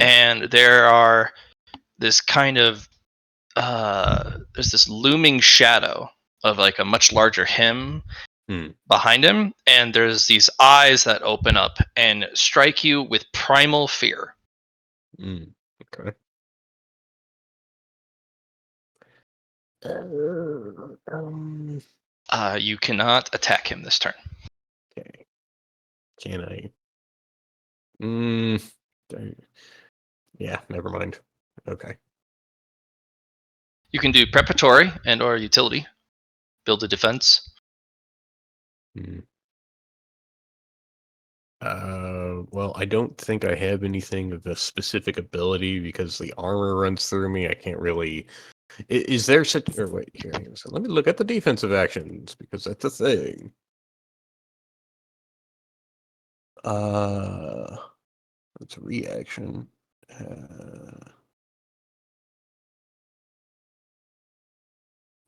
and there are this kind of there's this looming shadow of like a much larger him behind him, and there's these eyes that open up and strike you with primal fear. Okay. You cannot attack him this turn. Okay. Can I? Yeah, never mind. Okay. You can do preparatory and or utility. Build a defense. Well, I don't think I have anything of a specific ability because the armor runs through me. I can't really. Is there such? Or wait, here. So let me look at the defensive actions because that's a thing. That's a reaction.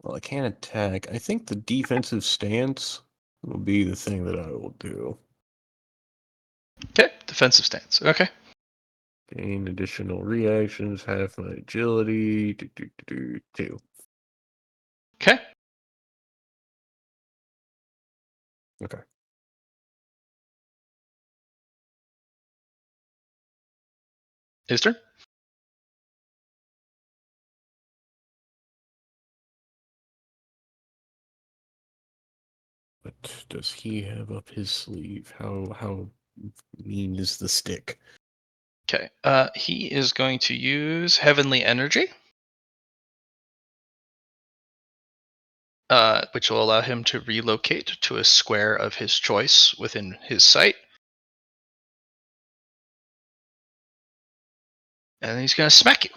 Well, I can't attack. I think the defensive stance will be the thing that I will do. Okay, defensive stance. Okay. Gain additional reactions, half my agility. 2. Okay. Okay. His turn. What does he have up his sleeve? How mean is the stick? Okay. He is going to use Heavenly Energy, which will allow him to relocate to a square of his choice within his sight. And he's going to smack you.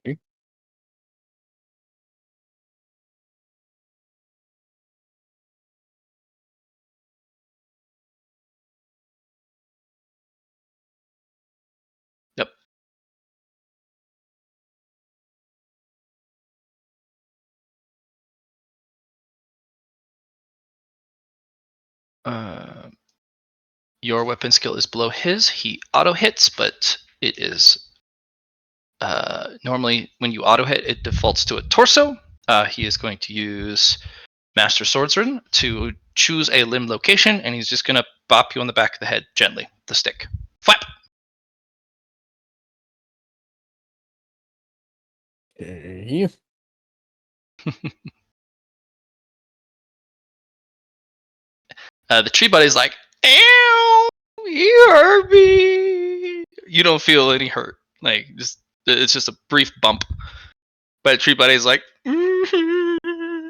Okay. Yep. Your weapon skill is below his. He auto hits, but it is normally when you auto hit, it defaults to a torso. He is going to use Master Swordsman to choose a limb location, and he's just going to bop you on the back of the head gently. The stick. Flap. Okay. The tree buddy's like, "Ow! You hurt me." You don't feel any hurt. Like it's just a brief bump. But tree buddy's like, How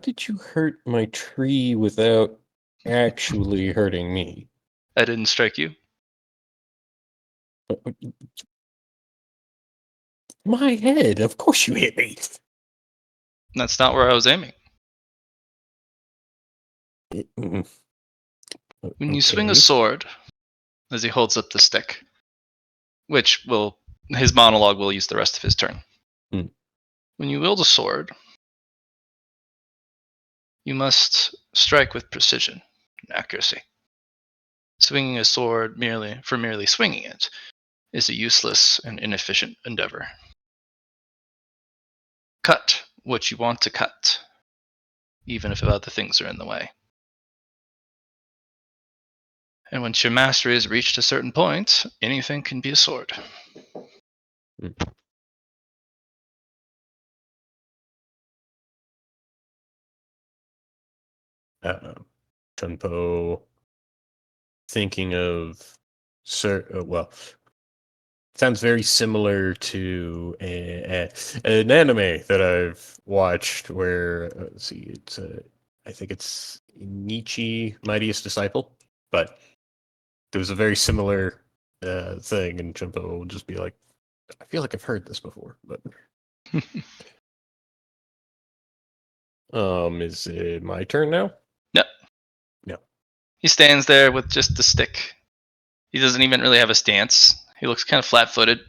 did you hurt my tree without actually hurting me? "I didn't strike you." My head, of course you hit me. That's not where I was aiming. When you swing a sword, as he holds up the stick, which will his monologue will use the rest of his turn. When you wield a sword, you must strike with precision and accuracy. Swinging a sword merely swinging it is a useless and inefficient endeavor. Cut what you want to cut, even if other things are in the way. And once your mastery has reached a certain point, anything can be a sword. Chunpo thinking of sounds very similar to an anime that I've watched where let's see, it's I think it's Nietzsche, Mightiest Disciple, but there was a very similar thing, and Chunpo will just be like, I feel like I've heard this before, but is it my turn now? No. He stands there with just the stick. He doesn't even really have a stance. He looks kind of flat-footed.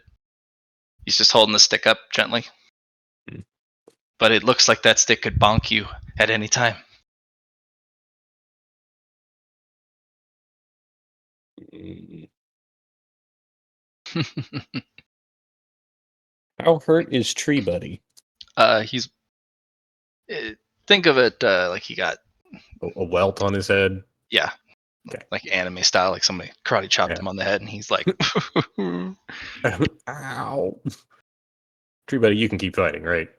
He's just holding the stick up gently. Hmm. But it looks like that stick could bonk you at any time. Mm. How hurt is Tree Buddy? He's think of it like he got A welt on his head? yeah, Okay. like anime style, like somebody karate chopped Yeah. him on the head, and he's like, Ow. Tree Buddy, you can keep fighting, right?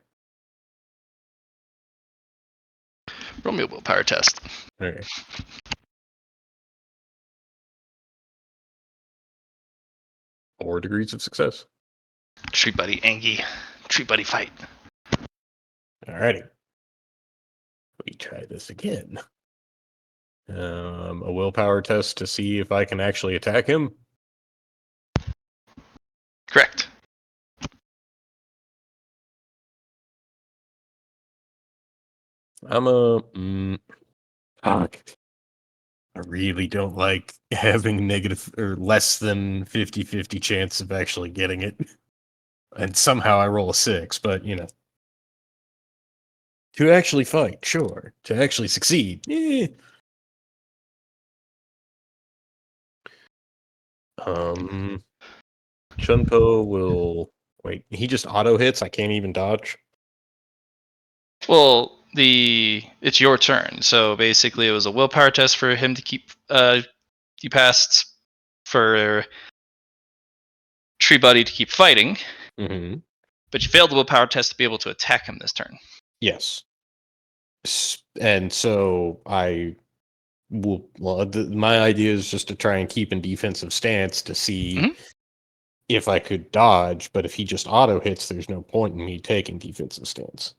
roll me a willpower test. Okay. Four degrees of success. Tree buddy, Angie. Tree buddy fight. Alrighty. We try this again. A willpower test to see if I can actually attack him. Correct. I'm a. Fuck. I really don't like having negative or less than 50-50 chance of actually getting it. And somehow I roll a 6, but you know. To actually fight, sure. To actually succeed, eh. Chunpo will wait. He just auto hits. I can't even dodge. Well, it's your turn. So basically, it was a willpower test for him to keep. You passed for Tree Buddy to keep fighting, Mm-hmm. but you failed the willpower test to be able to attack him this turn. Yes. And so I will. Well, my idea is just to try and keep in defensive stance to see Mhm. if I could dodge. But if he just auto hits, there's no point in me taking defensive stance.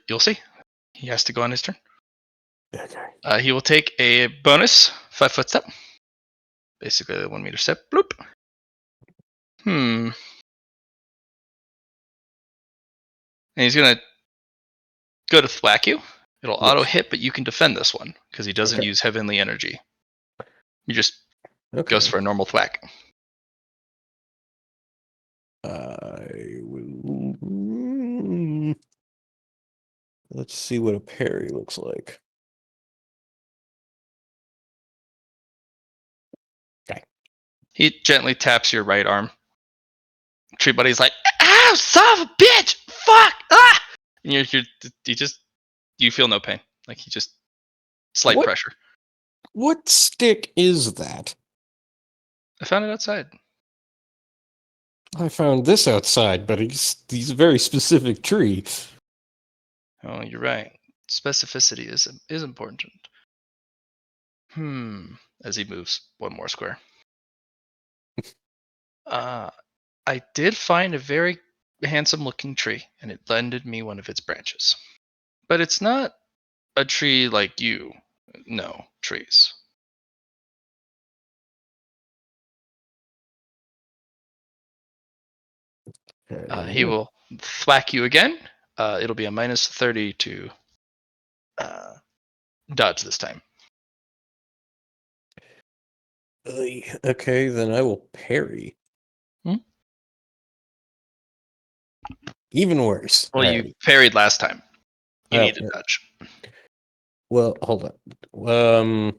You'll see. He has to go on his turn. Okay. He will take a bonus 5-foot step. Basically, a 1 meter step. Bloop. And he's gonna go to thwack you. It'll auto hit, but you can defend this one because he doesn't Okay. use heavenly energy. He just Okay. goes for a normal thwack. I will. Let's see what a parry looks like. Okay. He gently taps your right arm. Tree Buddy's like, "Ow, son of a bitch! Fuck! Ah!" And you feel no pain. Like he just slight What? pressure. What stick is that? I found it outside. I found this outside, but he's a very specific tree. Oh, you're right. Specificity is important. As he moves one more square. I did find a very handsome looking tree, and it lended me one of its branches. But it's not a tree like you know trees. He will thwack you again. It'll be a minus 30 to dodge this time. Okay, then I will parry. Even worse. Well, you parried last time. You need to dodge. Well, hold on.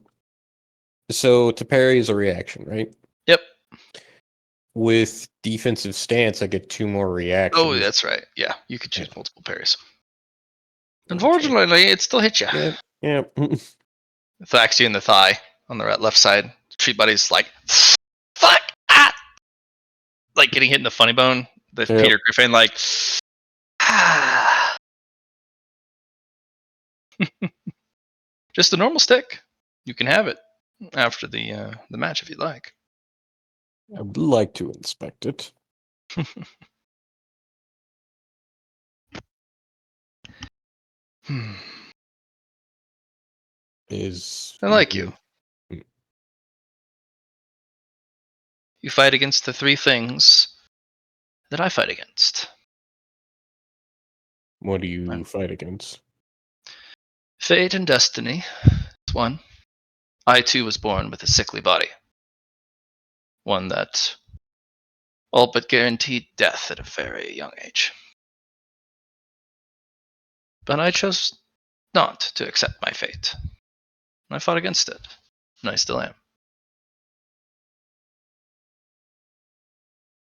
So to parry is a reaction, right? Yep. With defensive stance, I get 2 more reactions. Oh, that's right. Yeah, you could choose multiple parries. Unfortunately, it still hits you. Yeah. It thwacks you in the thigh on the left side. Tree Buddy's like, fuck! Ah! Like getting hit in the funny bone. The Peter Griffin, like, ah! Just a normal stick. You can have it after the match if you'd like. I would like to inspect it. I like you. You fight against the 3 things that I fight against. What do you fight against? Fate and destiny is one. I too was born with a sickly body. one that all but guaranteed death at a very young age. But I chose not to accept my fate. I fought against it, and I still am.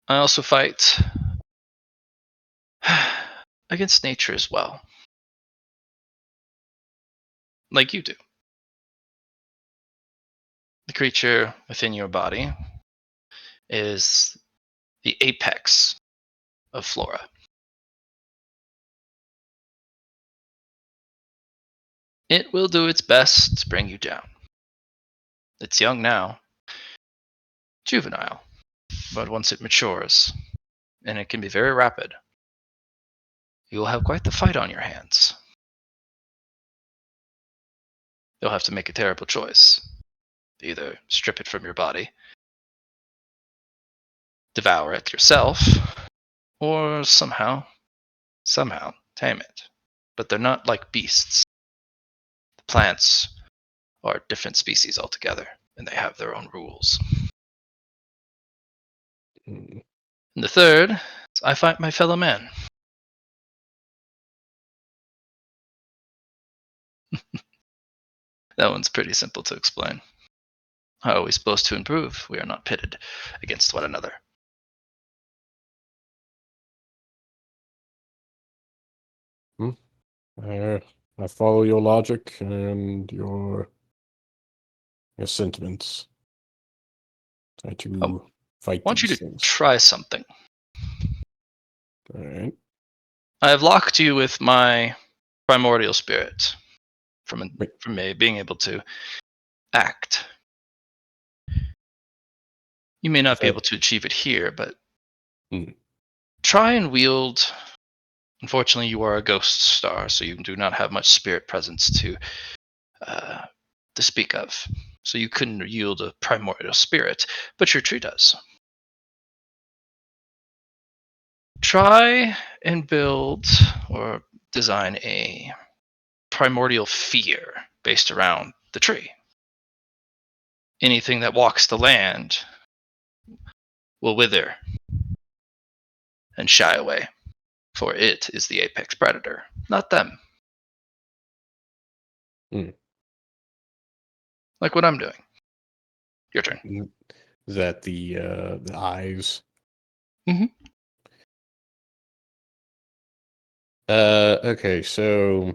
I also fight against nature as well, like you do. The creature within your body is the apex of flora. It will do its best to bring you down. It's young now, juvenile, but once it matures, and it can be very rapid, you will have quite the fight on your hands. You'll have to make a terrible choice. Either strip it from your body, devour it yourself, or somehow tame it. But they're not like beasts. The plants are different species altogether, and they have their own rules. Mm. And the third is I fight my fellow man. That one's pretty simple to explain. How are we supposed to improve? We are not pitted against one another. I follow your logic and your sentiments. Try to fight I want you these to things. try something. All right. I have locked you with my primordial spirit from Wait. me being able to act. You may not be able to achieve it here, but try and wield. Unfortunately, you are a ghost star, so you do not have much spirit presence to speak of. So you couldn't yield a primordial spirit, but your tree does. Try and build or design a primordial fear based around the tree. Anything that walks the land will wither and shy away, for it is the apex predator, not them. Like what I'm doing. Your turn. Is that the eyes? Mm-hmm. Okay, so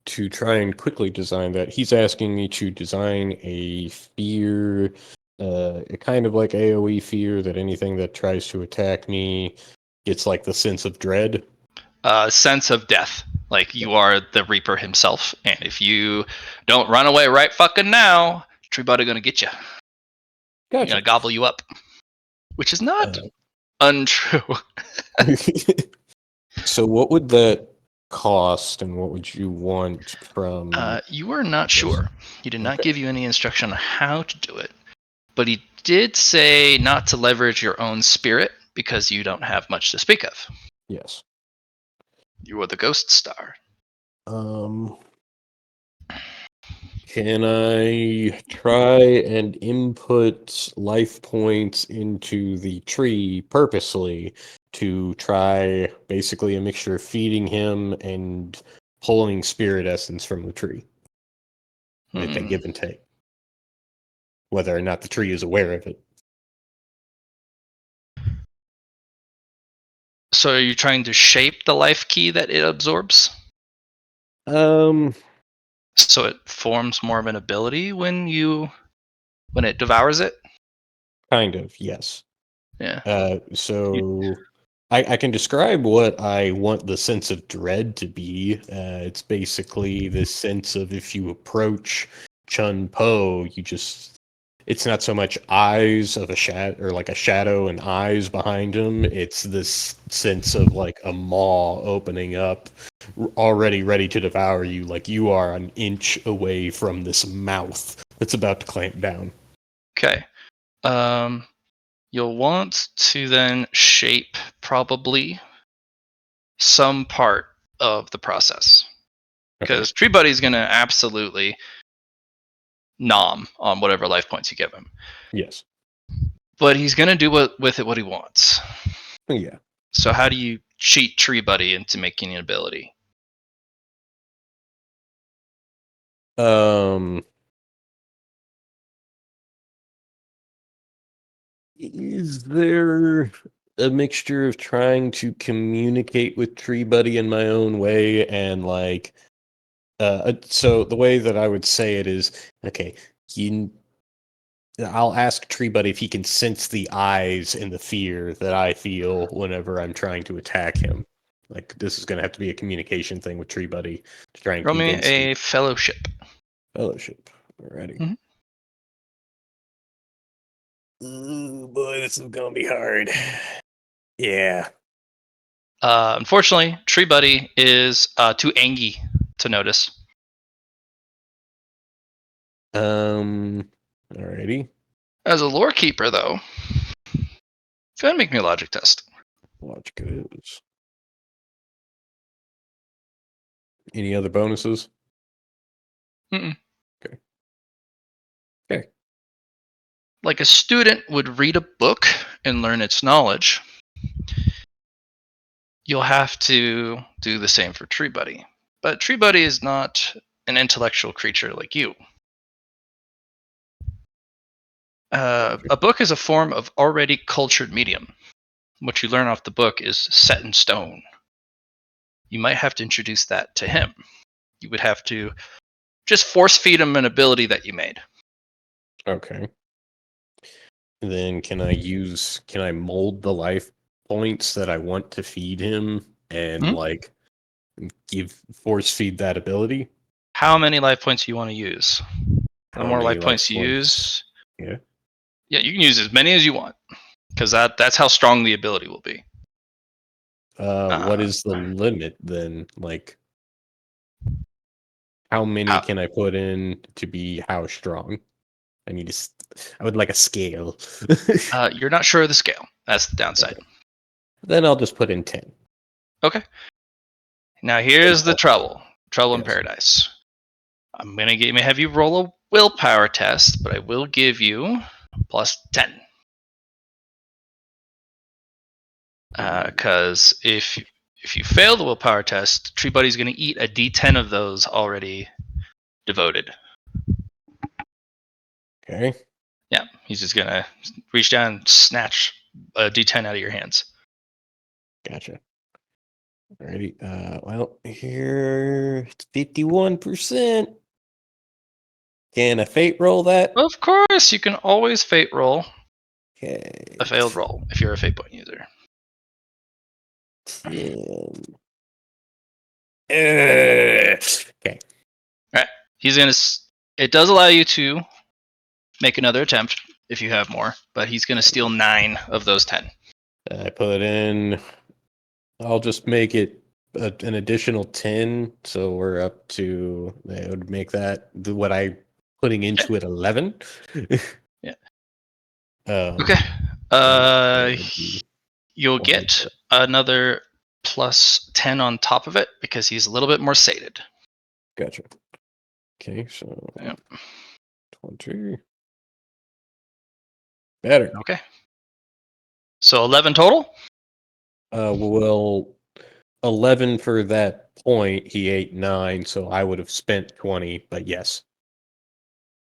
to try and quickly design that, he's asking me to design a fear, kind of like AoE fear, that anything that tries to attack me gets like the sense of dread. Sense of death. Like you are the Reaper himself, and if you don't run away right fucking now, Tree Buddy gonna get you. Gotcha. Gonna gobble you up, which is not untrue. So what would that cost, and what would you want from... You are not sure. He did not give you any instruction on how to do it, but he did say not to leverage your own spirit because you don't have much to speak of. Yes. You are the ghost star. Can I try and input life points into the tree purposely to try basically a mixture of feeding him and pulling spirit essence from the tree? Like they give and take. Whether or not the tree is aware of it. So are you trying to shape the life key that it absorbs? So it forms more of an ability when it devours it? Kind of, yes. Yeah. So I can describe what I want the sense of dread to be. It's basically this sense of if you approach Chun Po, it's not so much eyes of a shadow or like a shadow and eyes behind him. It's this sense of like a maw opening up, already ready to devour you. Like you are an inch away from this mouth that's about to clamp down. Okay. You'll want to then shape probably some part of the process. Because Tree Buddy's going to absolutely nom on whatever life points you give him. Yes. But he's gonna do with it what he wants. Yeah. So how do you cheat Tree Buddy into making an ability? Is there a mixture of trying to communicate with Tree Buddy in my own way and like so the way that I would say it is okay, I'll ask Tree Buddy if he can sense the eyes and the fear that I feel whenever I'm trying to attack him. Like this is going to have to be a communication thing with Tree Buddy to try and Roll me convince a fellowship. fellowship. Alrighty. Mhm. Ooh, boy, this is going to be hard. Yeah. Unfortunately, Tree Buddy is too angry to notice. Alrighty. As a lore keeper, though, go ahead and make me a logic test. Watch goes. Any other bonuses? Mm-mm. Okay. Okay. Like a student would read a book and learn its knowledge, you'll have to do the same for Tree Buddy. But Tree Buddy is not an intellectual creature like you. A book is a form of already cultured medium. What you learn off the book is set in stone. You might have to introduce that to him. You would have to just force feed him an ability that you made. Okay. Then can I mold the life points that I want to feed him and Mhm. like force feed that ability? How many life points do you want to use? The How more many life points you use, Yeah. yeah, you can use as many as you want, because that's how strong the ability will be. What is the limit then? Like how many can I put in to be how strong? I would like a scale. You're not sure of the scale. That's the downside. Okay. Then I'll just put in 10. Okay. Now here's the trouble. Trouble in Yes. paradise. I'm gonna have you roll a willpower test, but I will give you plus 10. Because if you fail the willpower test, Tree Buddy's gonna eat a D10 of those already devoted. Okay. Yeah, he's just gonna reach down and snatch a D10 out of your hands. Gotcha. Alrighty. Well, here it's 51%. Can a fate roll that? Of course, you can always fate roll Okay. a failed roll if you're a fate point user. 10. Okay. He's gonna. It does allow you to make another attempt if you have more, but he's gonna steal 9 of those 10. I put in. I'll just make it an additional 10, so we're up to. That would make that what I putting into it 11. Yeah. Okay. Okay. You'll get another plus 10 on top of it because he's a little bit more sated. Gotcha. Okay, so Yep. 20. Better. Okay. So 11 total? Well, 11 for that point. He ate 9, so I would have spent 20, but yes.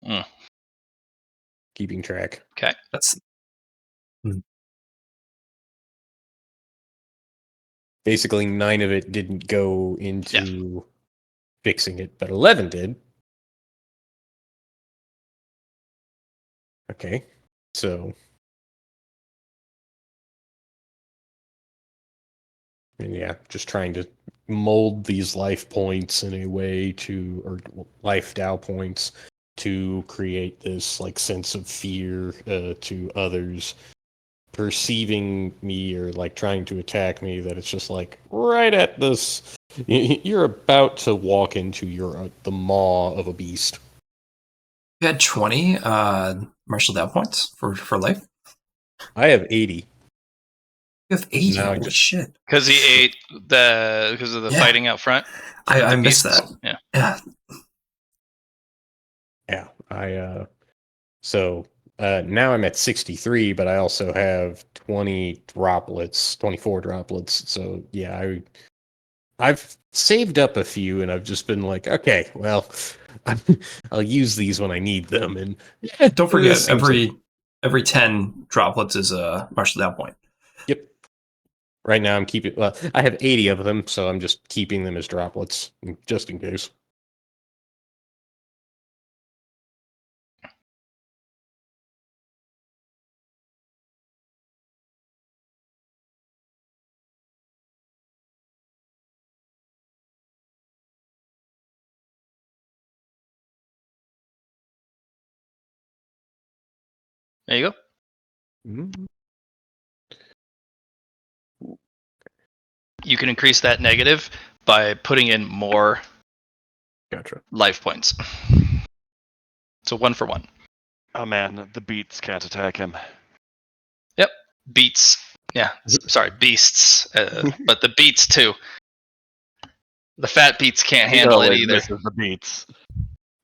Mm. Keeping track. Okay. That's Basically, 9 of it didn't go into fixing it, but 11 did. Okay, so and yeah, just trying to mold these life points in a way to, or life Dow points to create this like sense of fear to others perceiving me or like trying to attack me, that it's just like right at this, you're about to walk into the maw of a beast. you had 20 martial down points for life. I have 80. You have 80. Now Holy shit! Because he ate because of the fighting out front. I missed that. Yeah. Yeah, so Now I'm at 63, but I also have 24 droplets. So yeah, I've saved up a few, and I've just been like, okay, well, I'll use these when I need them. And Don't this forget, seems like- every 10 droplets is a martial down point. Yep. Right now I'm keeping. Well, I have 80 of them, so I'm just keeping them as droplets, just in case. There you go. Mhm. You can increase that negative by putting in more Gotcha. life points. So 1 for 1. Oh man, the beats can't attack him. Yep. Beats. Yeah. Sorry, beasts. But the beats too. The fat beats can't He handle it always either. misses the beats.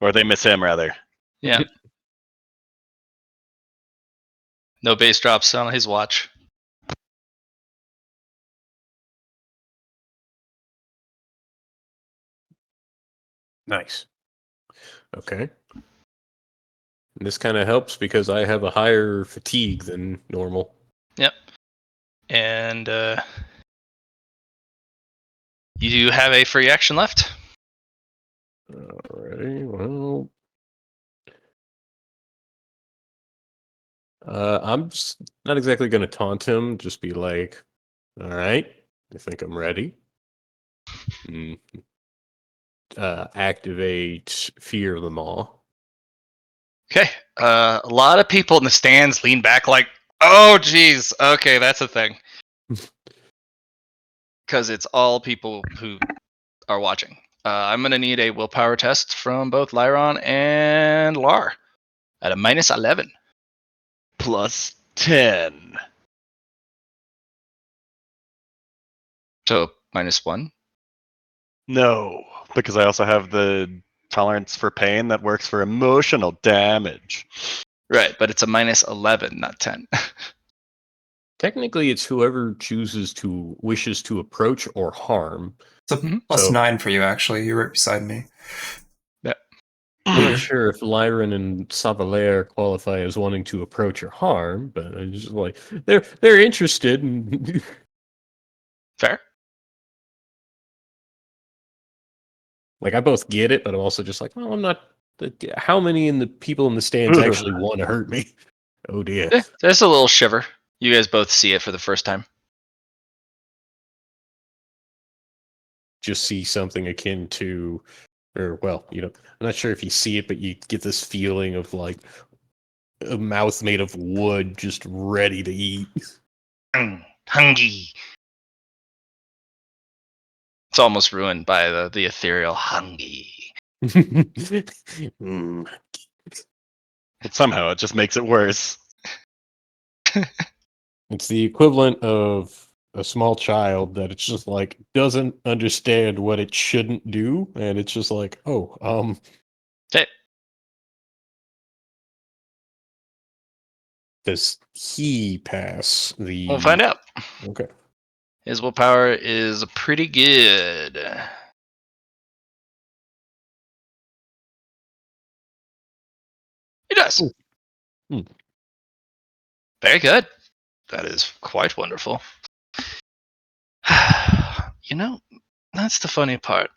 Or they miss him, rather. Yeah. No base drops on his watch. Nice. Okay. And this kind of helps because I have a higher fatigue than normal. Yep. And you do have a free action left. Alrighty, well. I'm just not exactly going to taunt him, just be like, all right, I think I'm ready. Activate Fear of the Maw. Okay. A lot of people in the stands lean back like, oh, geez. Okay, that's a thing. Because it's all people who are watching. I'm going to need a willpower test from both Lyron and Lar at a minus 11. Plus 10. So minus 1. No, because I also have the tolerance for pain that works for emotional damage. Right, but it's a minus 11, not 10. Technically, it's whoever wishes to approach or harm. It's a plus So- 9 for you, actually. You're right beside me. I'm not sure if Lyron and Savalaire qualify as wanting to approach or harm, but I just like they're interested. In Fair. like I both get it, but I'm also just like, well, I'm not. How many in the people in the stands actually want to hurt me? Oh dear. Yeah, there's a little shiver. You guys both see it for the first time. Just see something akin to, or well, I'm not sure if you see it, but you get this feeling of like a mouth made of wood, just ready to eat. Hungry. It's almost ruined by the ethereal hungry. Mm. But somehow it just makes it worse. It's the equivalent of a small child that it's just like doesn't understand what it shouldn't do, and it's just like, Okay. does he pass the? We'll find out. Okay. His willpower is pretty good. He does. Ooh. Hmm. Very good. That is quite wonderful. That's the funny part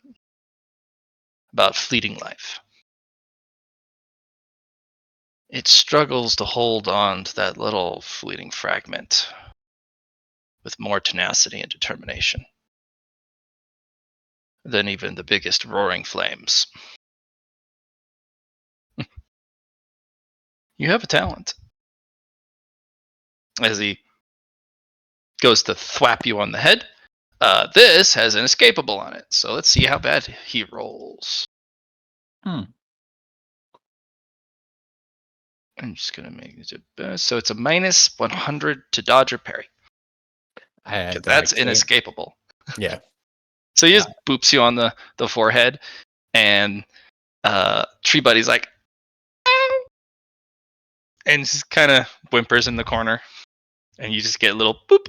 about fleeting life. It struggles to hold on to that little fleeting fragment with more tenacity and determination than even the biggest roaring flames. You have a talent. As he goes to thwap you on the head, this has an escapable on it. So let's see how bad he rolls. I'm just going to make it. So it's a minus 100 to dodge or parry. That's inescapable. Yeah. So he just boops you on the forehead, and Tree Buddy's like, and just kind of whimpers in the corner, and you just get a little boop.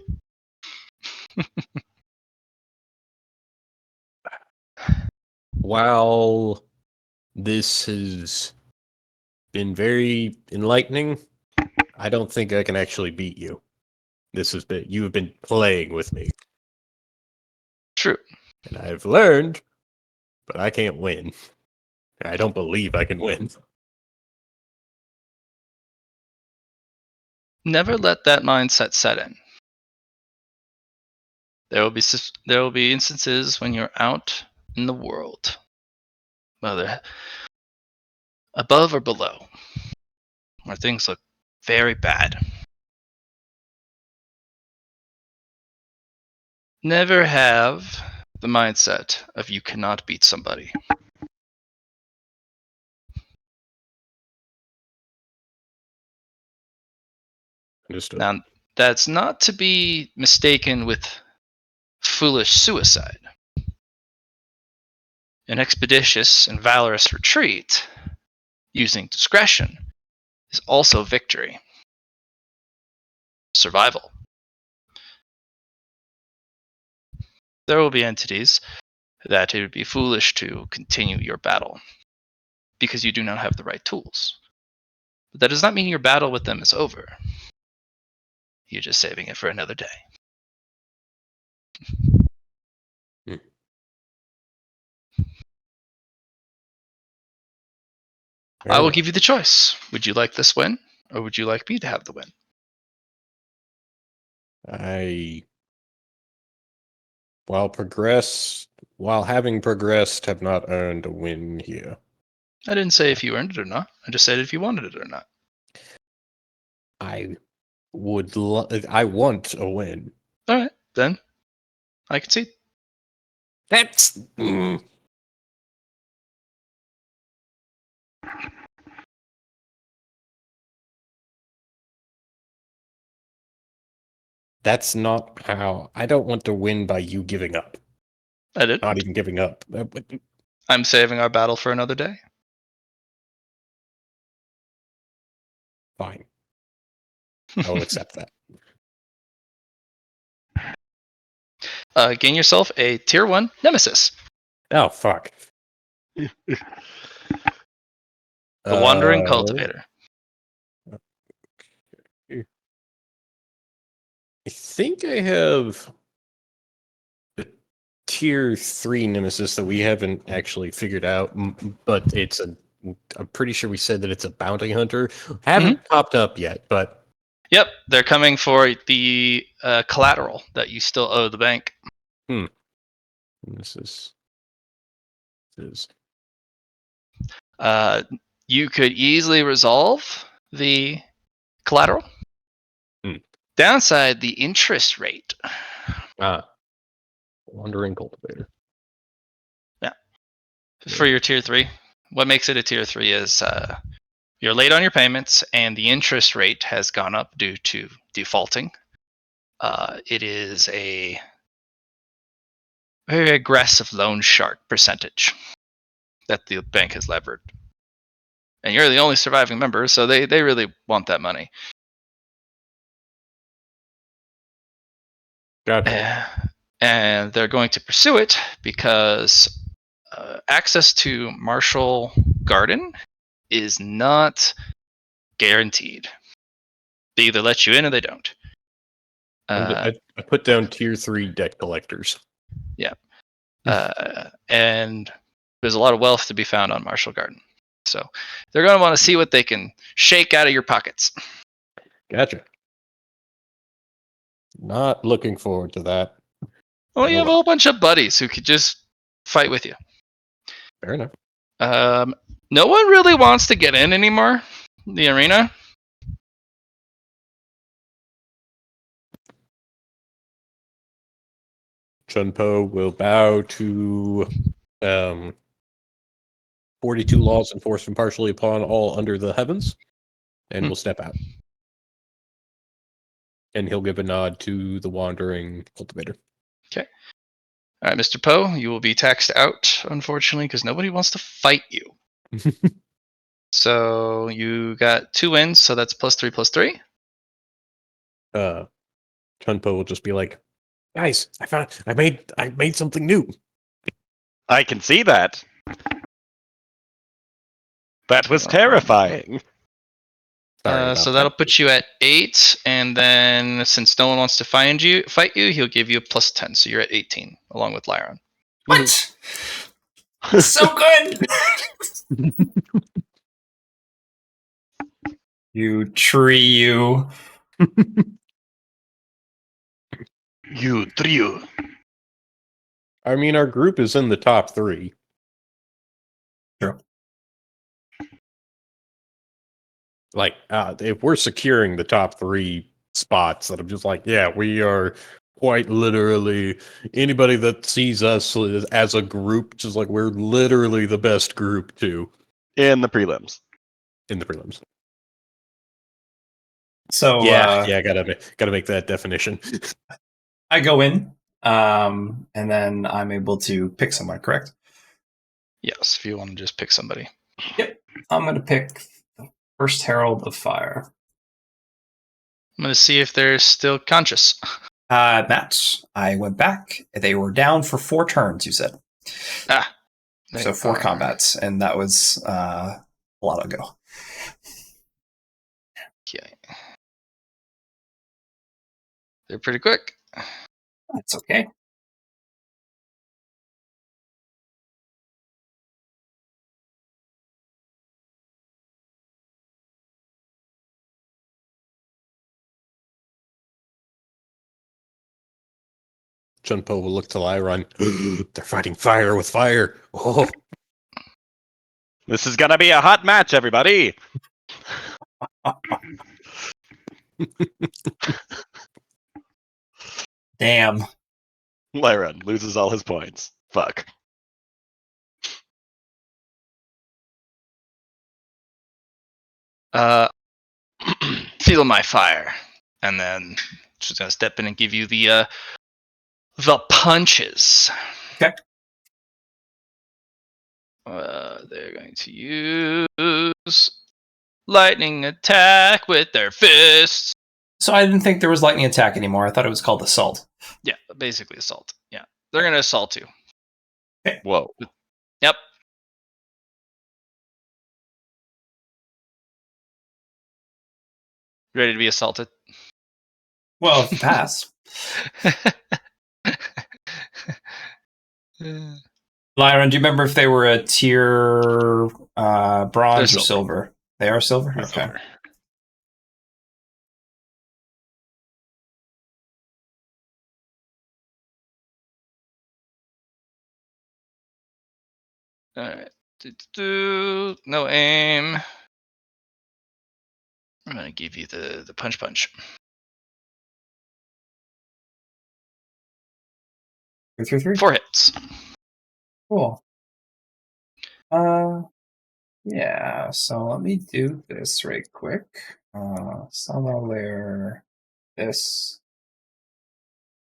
While this has been very enlightening, I don't think I can actually beat you. You have been playing with me, True. and I've learned, but I can't win. I don't believe I can win. Never let that mindset set in. There will be instances when you're out in the world, whether above or below, where things look very bad. Never have the mindset of you cannot beat somebody. Understood. Now, that's not to be mistaken with foolish suicide. An expeditious and valorous retreat, using discretion, is also victory. Survival. There will be entities that it would be foolish to continue your battle because you do not have the right tools. But that does not mean your battle with them is over. You're just saving it for another day. I will give you the choice. Would you like this win, or would you like me to have the win? While having progressed, have not earned a win here. I didn't say if you earned it or not. I just said if you wanted it or not. I want a win. All right, then I concede. That's That's not how. I don't want to win by you giving up. I did. Not even giving up. I'm saving our battle for another day. Fine. I will accept that. Gain yourself a tier 1 nemesis. Oh, fuck. The Wandering Cultivator. I think I have a tier 3 nemesis that we haven't actually figured out, but I'm pretty sure we said that it's a bounty hunter. Haven't popped up yet, but Yep, they're coming for the collateral that you still owe the bank. This is You could easily resolve the collateral. Downside, the interest rate. Wandering Cultivator. Yeah. For your tier 3. What makes it a tier 3 is you're late on your payments and the interest rate has gone up due to defaulting. It is a very aggressive loan shark percentage that the bank has levered. And you're the only surviving member, so they really want that money. Gotcha. And they're going to pursue it because access to Marshall Garden is not guaranteed. They either let you in or they don't. I put down tier 3 debt collectors. Yeah. And there's a lot of wealth to be found on Marshall Garden. So they're going to want to see what they can shake out of your pockets. Gotcha. Not looking forward to that. Well, you have a whole bunch of buddies who could just fight with you. Fair enough. No one really wants to get in anymore. The arena. Chunpo will bow to 42 laws enforced impartially upon all under the heavens, and will step out. And he'll give a nod to the Wandering Cultivator. Okay. All right, Mr. Poe, you will be taxed out, unfortunately, because nobody wants to fight you. So you got 2 wins, so that's +3/+3. Chunpo will just be like, guys, I made something new. I can see that. That was terrifying. Sorry about So that. that'll put you at 8, and then since no one wants to fight you, he'll give you a +10, so you're at 18, along with Lyron. What? So good. You tree, you. You trio. I mean, our group is in the top 3. True. Like, if we're securing the top 3 spots, that I'm just like, yeah, we are quite literally, anybody that sees us as a group, just like, we're literally the best group too In the prelims. in the prelims. So Yeah, gotta make that definition. I go in, and then I'm able to pick someone, correct? Yes, if you want to just pick somebody. Yep. I'm going to pick the first Herald of Fire. I'm going to see if they're still conscious. Matt, I went back. They were down for 4 turns, you said. Ah. So 4 combats, and that was a lot ago. Okay. They're pretty quick. That's okay. Chunpo will look to Lyron. They're fighting fire with fire. Oh. This is gonna be a hot match, everybody. Damn. Lyron loses all his points. Fuck. Feel my fire, and then she's gonna step in and give you the punches. Okay. They're going to use lightning attack with their fists. So I didn't think there was lightning attack anymore. I thought it was called assault. Yeah, basically assault. Yeah, they're gonna assault you. Whoa. Yep. Ready to be assaulted? Well, if you pass. Lyron, do you remember if they were a tier bronze or silver? They are silver? They're Okay. silver. Alright. No aim. I'm gonna give you the punch. 3-3-3. 4 hits. Cool. Yeah, so let me do this right quick. Summo layer, this.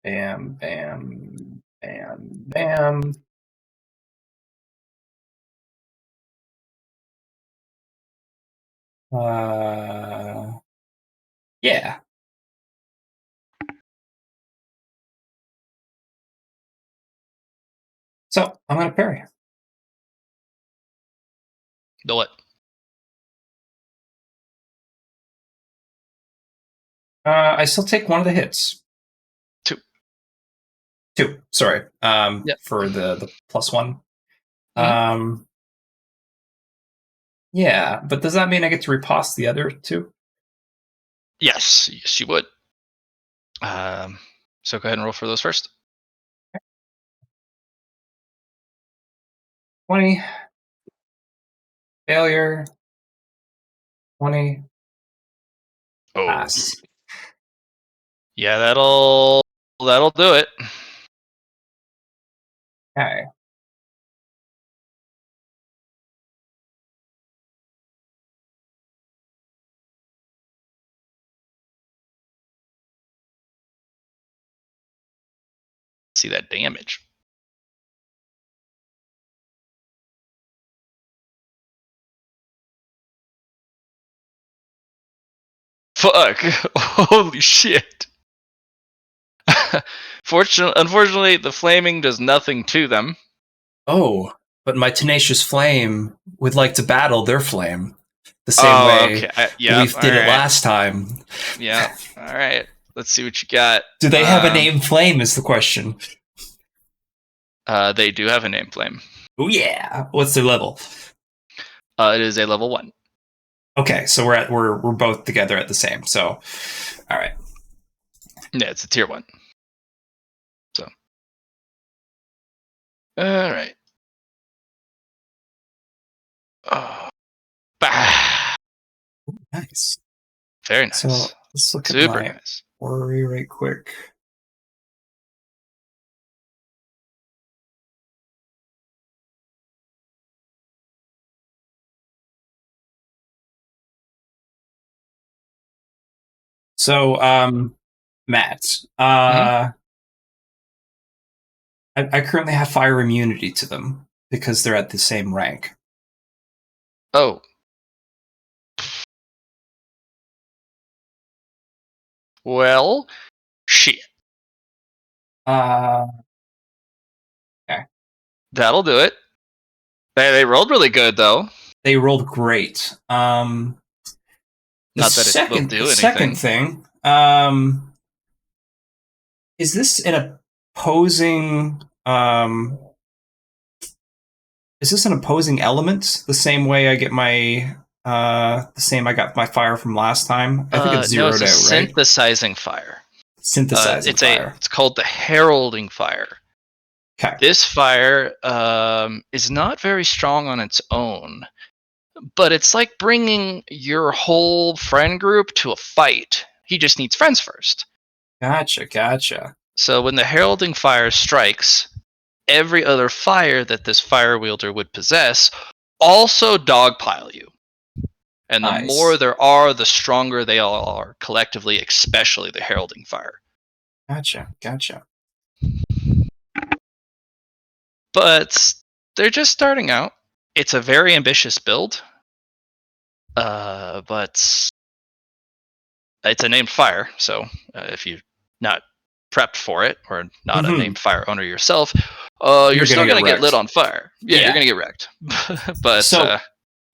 Bam, bam, bam, bam. Yeah. So I'm gonna parry. The what? I still take one of the hits. 2. Sorry. Yep. For the +1. Mhm. Yeah, but does that mean I get to repost the other 2? Yes, you would. So go ahead and roll for those first. 20. Failure. 20. Oh. Pass. Yeah, that'll do it. Okay. See that damage. Fuck! Holy shit! Unfortunately, the flaming does nothing to them. Oh, but my tenacious flame would like to battle their flame the same way Okay. Yeah. we did it last time. Yeah. All right. Let's see what you got. Do they have a name flame is the question. They do have a name flame. Oh yeah. What's their level? It is a level 1. Okay, so we're both together at the same. So, all right. Yeah, it's a tier 1. So, all right. Oh, bah. Nice. Very nice. So let's look Super at my nice. worry right quick. So, Matt, I currently have fire immunity to them because they're at the same rank. Oh. Well, shit. Okay. That'll do it. They rolled really good, though. They rolled great. Not that it will do anything. Second thing, is this an opposing is this an opposing element? The same way I get my the same I got my fire from last time. I think it's no, zeroed it's a out, right? synthesizing fire. Synthesizing fire. It's called the heralding fire. Okay. This fire is not very strong on its own, but it's like bringing your whole friend group to a fight. He just needs friends first. Gotcha. So when the heralding fire strikes, every other fire that this fire wielder would possess also dogpile you. And the Nice. more there are, the stronger they all are collectively, especially the heralding fire. Gotcha. But they're just starting out. It's a very ambitious build. But it's a named fire, so if you're not prepped for it or not a named fire owner yourself, you're still going to get lit on fire. Yeah, you're going to get wrecked. But so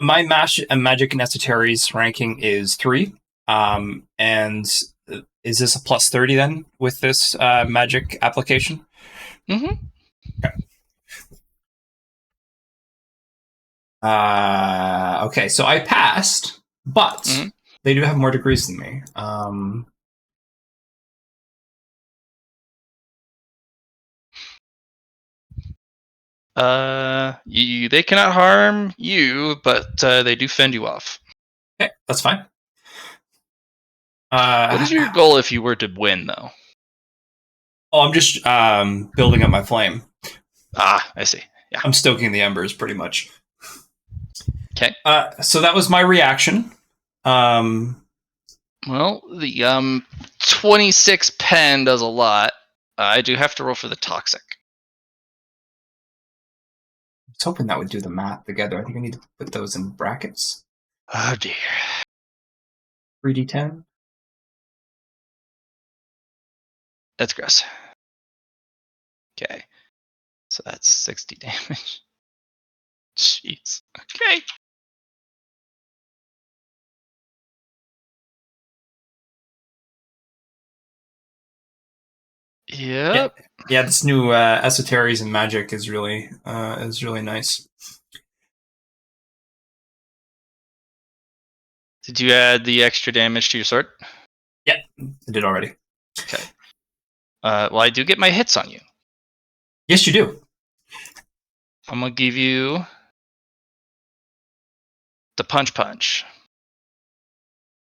my magic and esoteries ranking is 3. And is this a plus 30 then with this magic application? Mm-hmm. Okay. Okay, so I passed, but they do have more degrees than me. They cannot harm you, but they do fend you off. Okay, that's fine. What is your goal if you were to win, though? Oh, I'm just building up my flame. Ah, I see. Yeah. I'm stoking the embers, pretty much. Okay. So that was my reaction. Well, the 26 pen does a lot. I do have to roll for the toxic. I was hoping that would do the math together. I think I need to put those in brackets. Oh, dear. 3d10. That's gross. Okay. So that's 60 damage. Jeez. Okay. Yep. Yeah, this new esoteries and magic is really nice. Did you add the extra damage to your sword? Yeah, I did already. Okay. Well, I do get my hits on you. Yes, you do. I'm gonna give you the punch.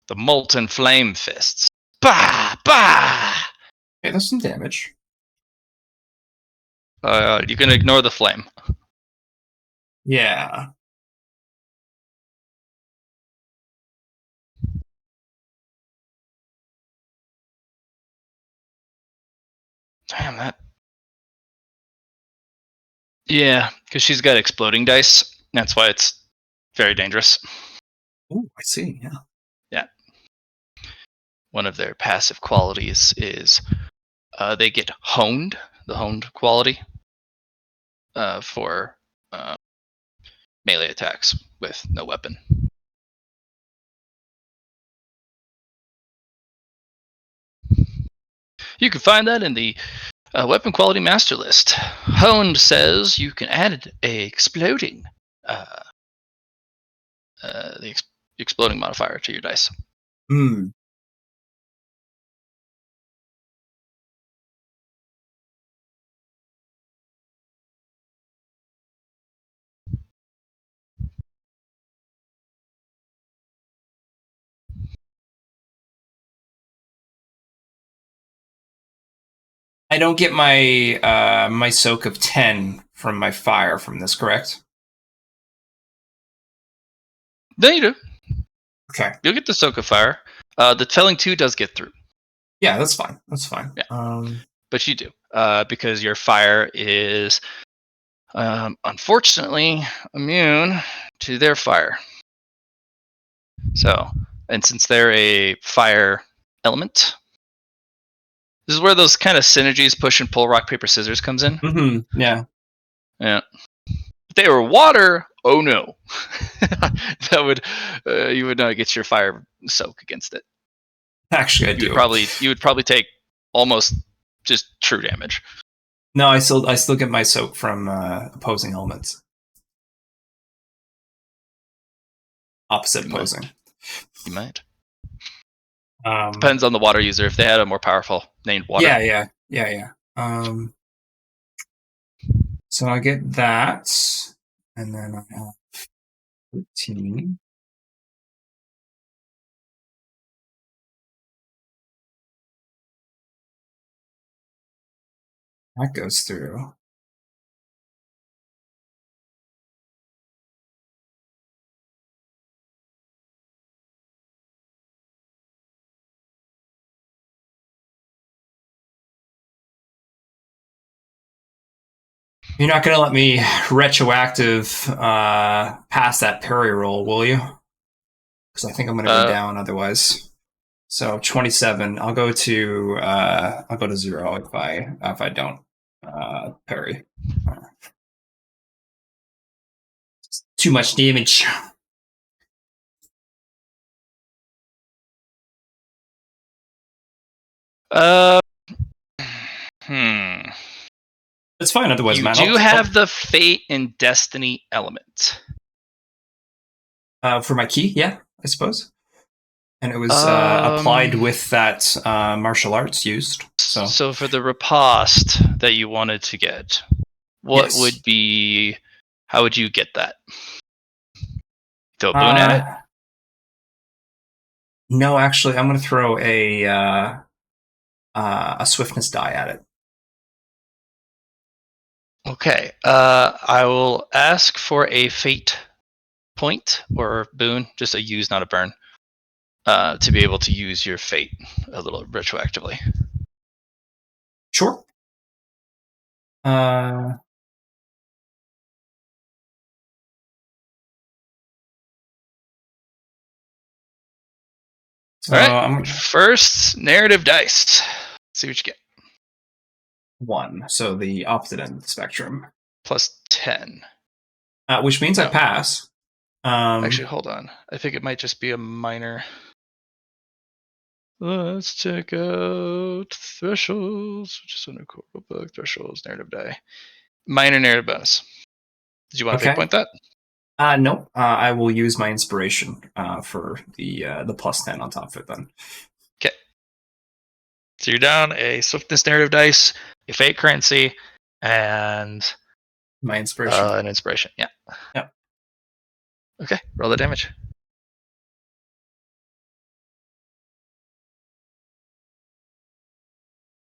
The molten flame fists. Bah! Okay, that's some damage. You can ignore the flame. Yeah. Damn that. Yeah, because she's got exploding dice. That's why it's very dangerous. Oh, I see. Yeah. Yeah. one of their passive qualities is they get honed, the honed quality, for melee attacks with no weapon. You can find that in the weapon quality master list. Honed says you can add a exploding, exploding modifier to your dice. Hmm. I don't get my my soak of 10 from my fire from this, correct? No, you do. Okay. You'll get the soak of fire. The felling 2 does get through. Yeah, that's fine. That's fine. Yeah. But you do, because your fire is unfortunately immune to their fire. So, and since they're a fire element, this is where those kind of synergies, push and pull, rock paper scissors comes in. Mm-hmm. Yeah. Yeah. If they were water, oh no, that would you would not get your fire soak against it. Actually, I You do. would probably take almost just true damage. No, I still get my soak from opposing elements. Opposite You opposing. You might. Depends on the water user. If they had a more powerful named water. Yeah. So I get that, and then I have 13. That goes through. You're not going to let me retroactive pass that parry roll, will you? Because I think I'm going to go down otherwise. So 27. I'll go to 0 if I don't parry. Too much damage. It's fine otherwise, you man. do have the fate and destiny element. For my key, yeah, I suppose. And it was applied with that martial arts used. So for the riposte that you wanted to get, what would be? How would you get that? Throw a boon at it? No, actually, I'm going to throw a swiftness die at it. Okay. I will ask for a fate point or boon, just a use, not a burn, to be able to use your fate a little retroactively. Sure. All right. First narrative dice. Let's see what you get. 1. So the opposite end of the spectrum. Plus 10. Which means I pass. Actually, hold on. I think it might just be a minor. Let's check out thresholds, which is under core book. Thresholds, narrative die. Minor narrative bonus. Did you want to fate point that? No. I will use my inspiration for the plus 10 on top of it then. Okay. So you're down a swiftness narrative dice, a fate currency, and my inspiration. An inspiration. Yeah. Yep. Okay. Roll the damage.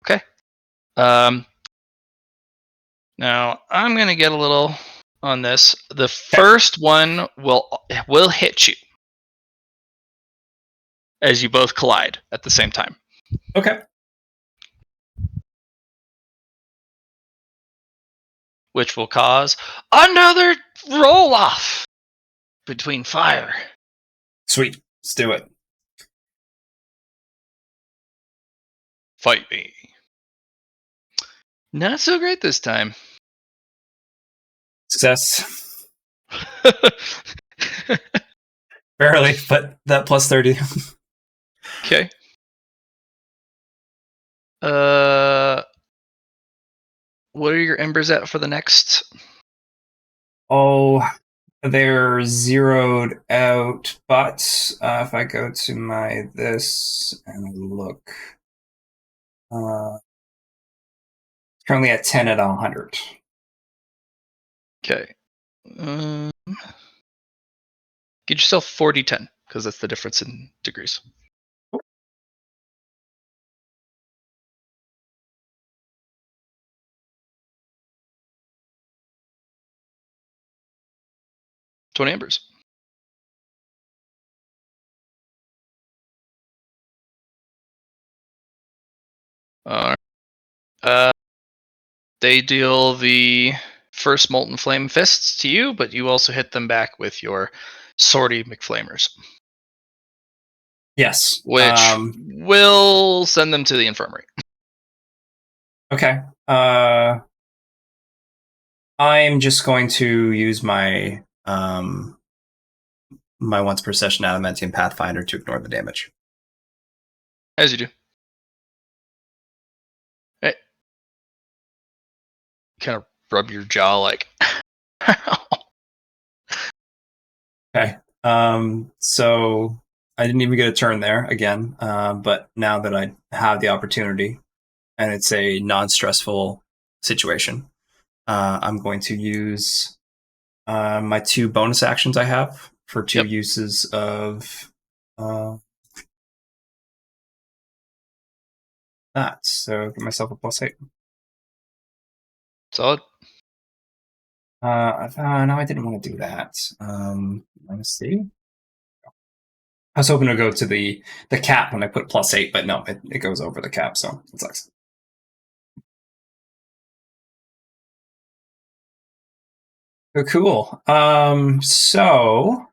Okay. Now I'm gonna get a little on this. The first one will hit you as you both collide at the same time. Okay. Which will cause another roll off between fire. Sweet. Let's do it. Fight me. Not so great this time. Success. Barely, but that plus 30. Okay. What are your embers at for the next? Oh, they're zeroed out, but if I go to my this and look, currently at 10 out of 100. Okay. Get yourself 40-10, because that's the difference in degrees. $20 embers. They deal the first molten flame fists to you, but you also hit them back with your sortie McFlamers, Yes. which will send them to the infirmary. Okay. I'm just going to use my my once per session adamantium pathfinder to ignore the damage. As you do. Hey. Kind of rub your jaw like. Okay. So I didn't even get a turn there again, but now that I have the opportunity and it's a non-stressful situation, I'm going to use my 2 bonus actions I have for 2 uses of that. So give myself a +8. Solid. No, I didn't want to do that. Let's see. I was hoping to go to the cap when I put +8, but no, it goes over the cap, so it sucks. Oh, cool. So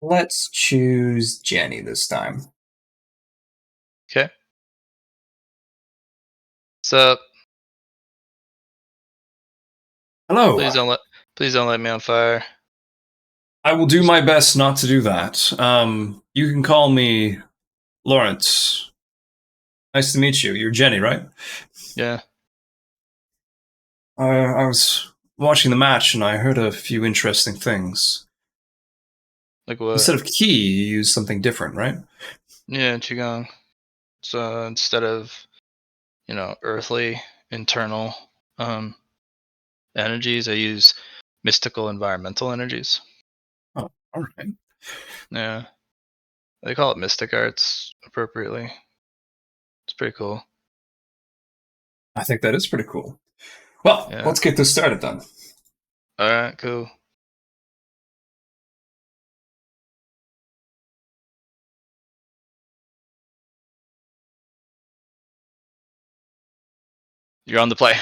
let's choose Jenny this time. Okay. So Hello. please don't let me on fire. I will do my best not to do that. You can call me Lawrence. Nice to meet you. You're Jenny, right? Yeah. I was watching the match and I heard a few interesting things. Like what? Instead of key, you use something different, right? Yeah, Qigong. So instead of, earthly internal energies, I use mystical environmental energies. Oh, all right. Yeah. They call it mystic arts appropriately. It's pretty cool. I think that is pretty cool. Well, Yeah. let's get this started then. Alright, cool. You're on the play.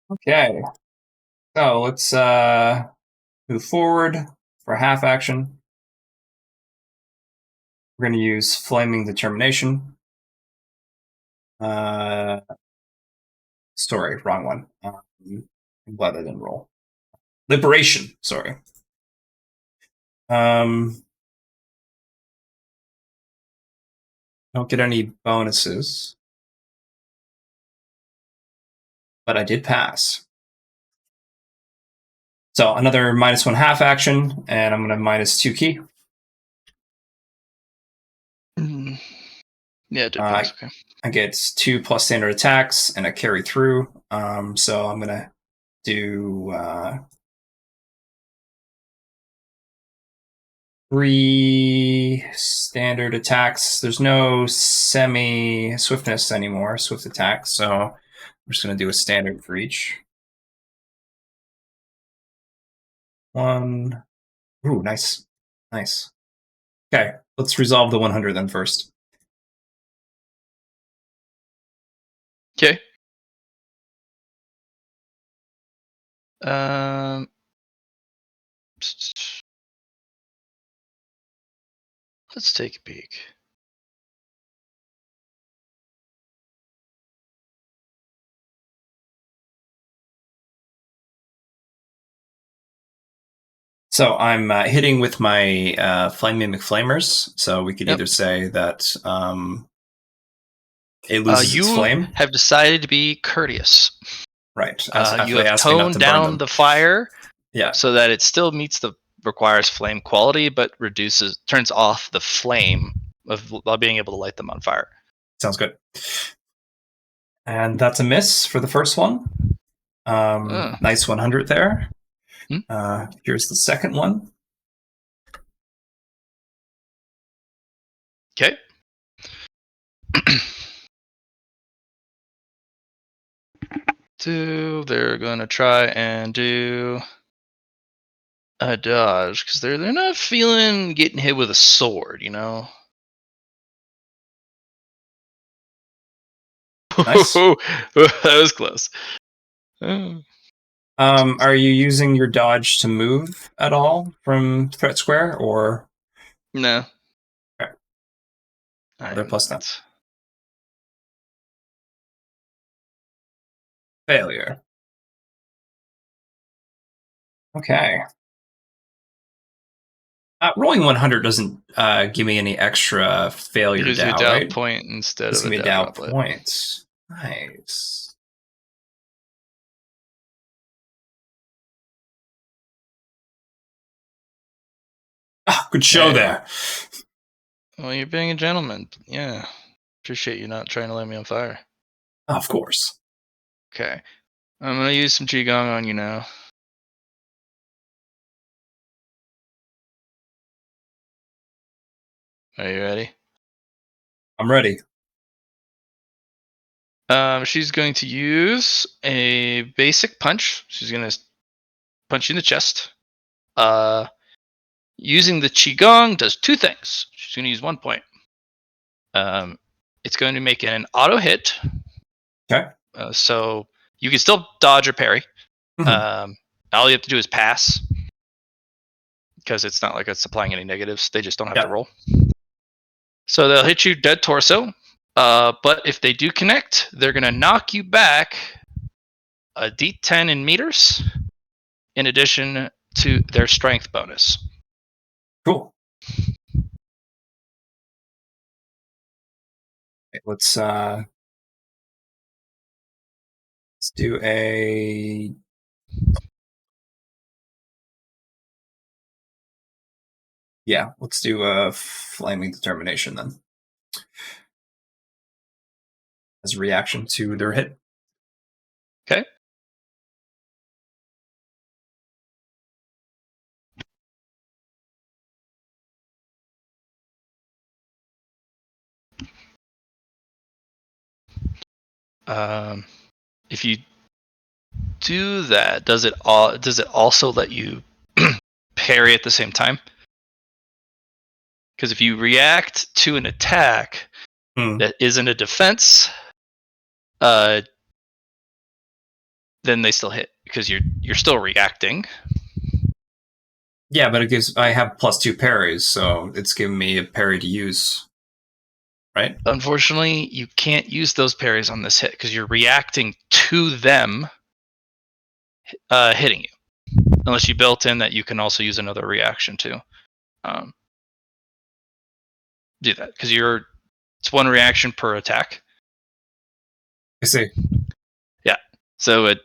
Okay. So let's move forward for half action. We're going to use Flaming Determination. Sorry, wrong one. I'm glad I didn't roll. Liberation, sorry. Don't get any bonuses. But I did pass. So another -1 half action, and I'm going to -2 key. Yeah, it did pass. Okay. I get 2 plus standard attacks, and I carry through. So I'm going to do 3 standard attacks. There's no semi-swiftness anymore, swift attack, so I'm just going to do a standard for each. 1. Ooh, nice. Nice. Okay, let's resolve the 100 then first. Okay. Um, let's take a peek. So I'm hitting with my Flame Mimic Flamers. So we could Yep. either say that it loses its You flame. have decided to be courteous. Right. You Actually have asking not toned to burn down them. the fire Yeah. so that it still requires flame quality, but turns off the flame of being able to light them on fire. Sounds good. And that's a miss for the first one. Nice 100 there. Here's the second one. Okay. They're gonna try and do a dodge because they're not feeling getting hit with a sword, you know. Nice. That was close. Are you using your dodge to move at all from threat square, or No. Okay. I'm They're plus not. 10. Failure? Okay. Rolling 100 doesn't give me any extra failure Gives you a Dow, doubt right? point instead Gives of me a a Dow Dow gauntlet. point. Nice. Good show Hey. there. Well, you're being a gentleman. Yeah. Appreciate you not trying to light me on fire. Of course. Okay. I'm gonna use some Qigong on you now. Are you ready? I'm ready. She's going to use a basic punch. She's gonna punch you in the chest. Using the Qigong does two things. She's gonna use 1 point. It's going to make an auto hit. Okay. So you can still dodge or parry. Mhm. All you have to do is pass because it's not like it's applying any negatives. They just don't have to Yeah. roll. So they'll hit you dead torso. But if they do connect, they're going to knock you back a d10 in meters in addition to their strength bonus. Cool. Okay, let's do a let's do a flaming determination then. As a reaction to their hit. Okay. If you do that, does it also let you parry at the same time? Because if you react to an attack that isn't a defense, then they still hit because you're still reacting. Yeah, but I have +2 parries, so it's giving me a parry to use. Right? Unfortunately, you can't use those parries on this hit because you're reacting to them hitting you. Unless you built in that you can also use another reaction to do that because it's one reaction per attack. I see. Yeah, so it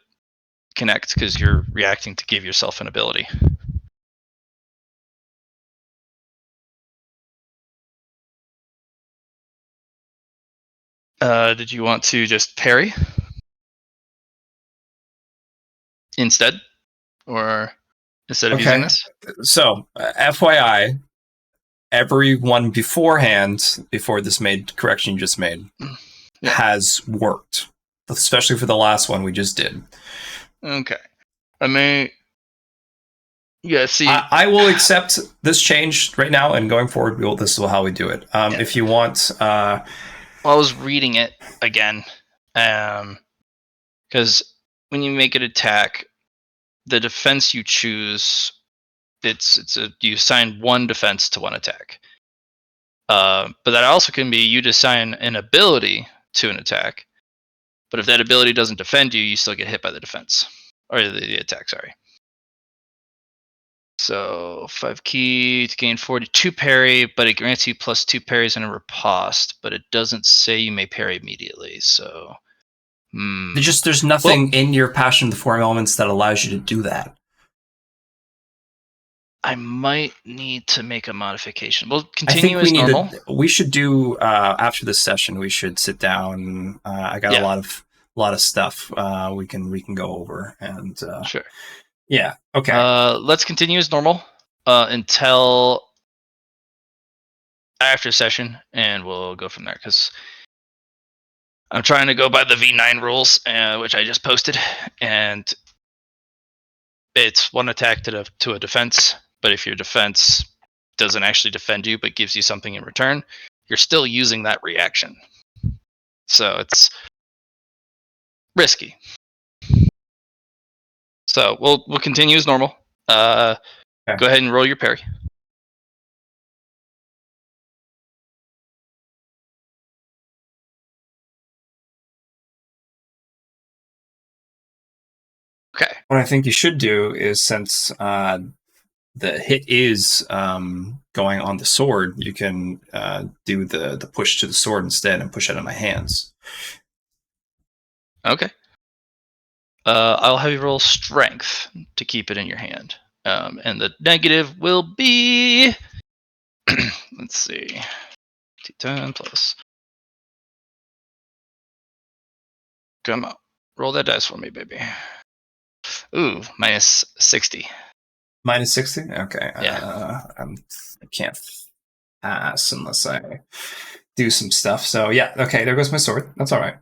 connects because you're reacting to give yourself an ability. Did you want to just parry instead, or instead of using this? So, FYI, everyone beforehand, before this correction you just made, has worked, especially for the last one we just did. Okay, I may. Yeah, see, I will accept this change right now, and going forward, this is how we do it. If you want, well, I was reading it again, because when you make an attack, the defense you choose, you assign 1 defense to 1 attack. But that also can be you assign an ability to an attack. But if that ability doesn't defend you, you still get hit by the defense or the attack. Sorry. So 5 key to gain 42 parry, but it grants you +2 parries and a riposte, but it doesn't say you may parry immediately. So There's nothing in your Passion of the Four Elements that allows you to do that. I might need to make a modification. We'll I continue think we as need normal. we should do after this session. We should sit down. I got a lot of stuff we can go over and Sure. Yeah. Okay. Let's continue as normal until after session, and we'll go from there. Because I'm trying to go by the V9 rules, which I just posted, and it's 1 attack to a defense. But if your defense doesn't actually defend you, but gives you something in return, you're still using that reaction. So it's risky. So we'll continue as normal. Okay. Go ahead and roll your parry. Okay. What I think you should do is, since the hit is going on the sword, you can do the push to the sword instead and push it in my hands. Okay. I'll have you roll strength to keep it in your hand. And the negative will be... let's see. T10 plus... Come on. Roll that dice for me, baby. Ooh, minus 60. Minus 60? Okay. Yeah. I can't pass unless I do some stuff. So yeah, okay, there goes my sword. That's all right.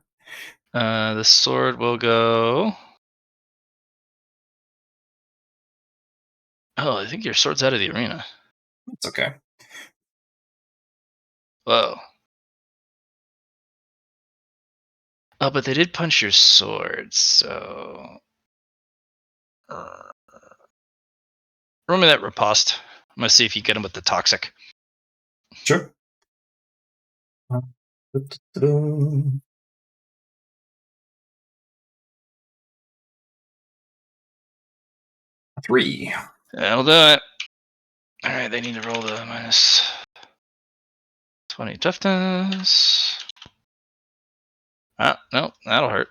The sword will go... Oh, I think your sword's out of the arena. It's okay. Whoa. Oh, but they did punch your sword, so... roll me that riposte. I'm going to see if you get him with the toxic. Sure. 3. That'll do it. Alright, they need to roll the minus 20 toughness. No, that'll hurt.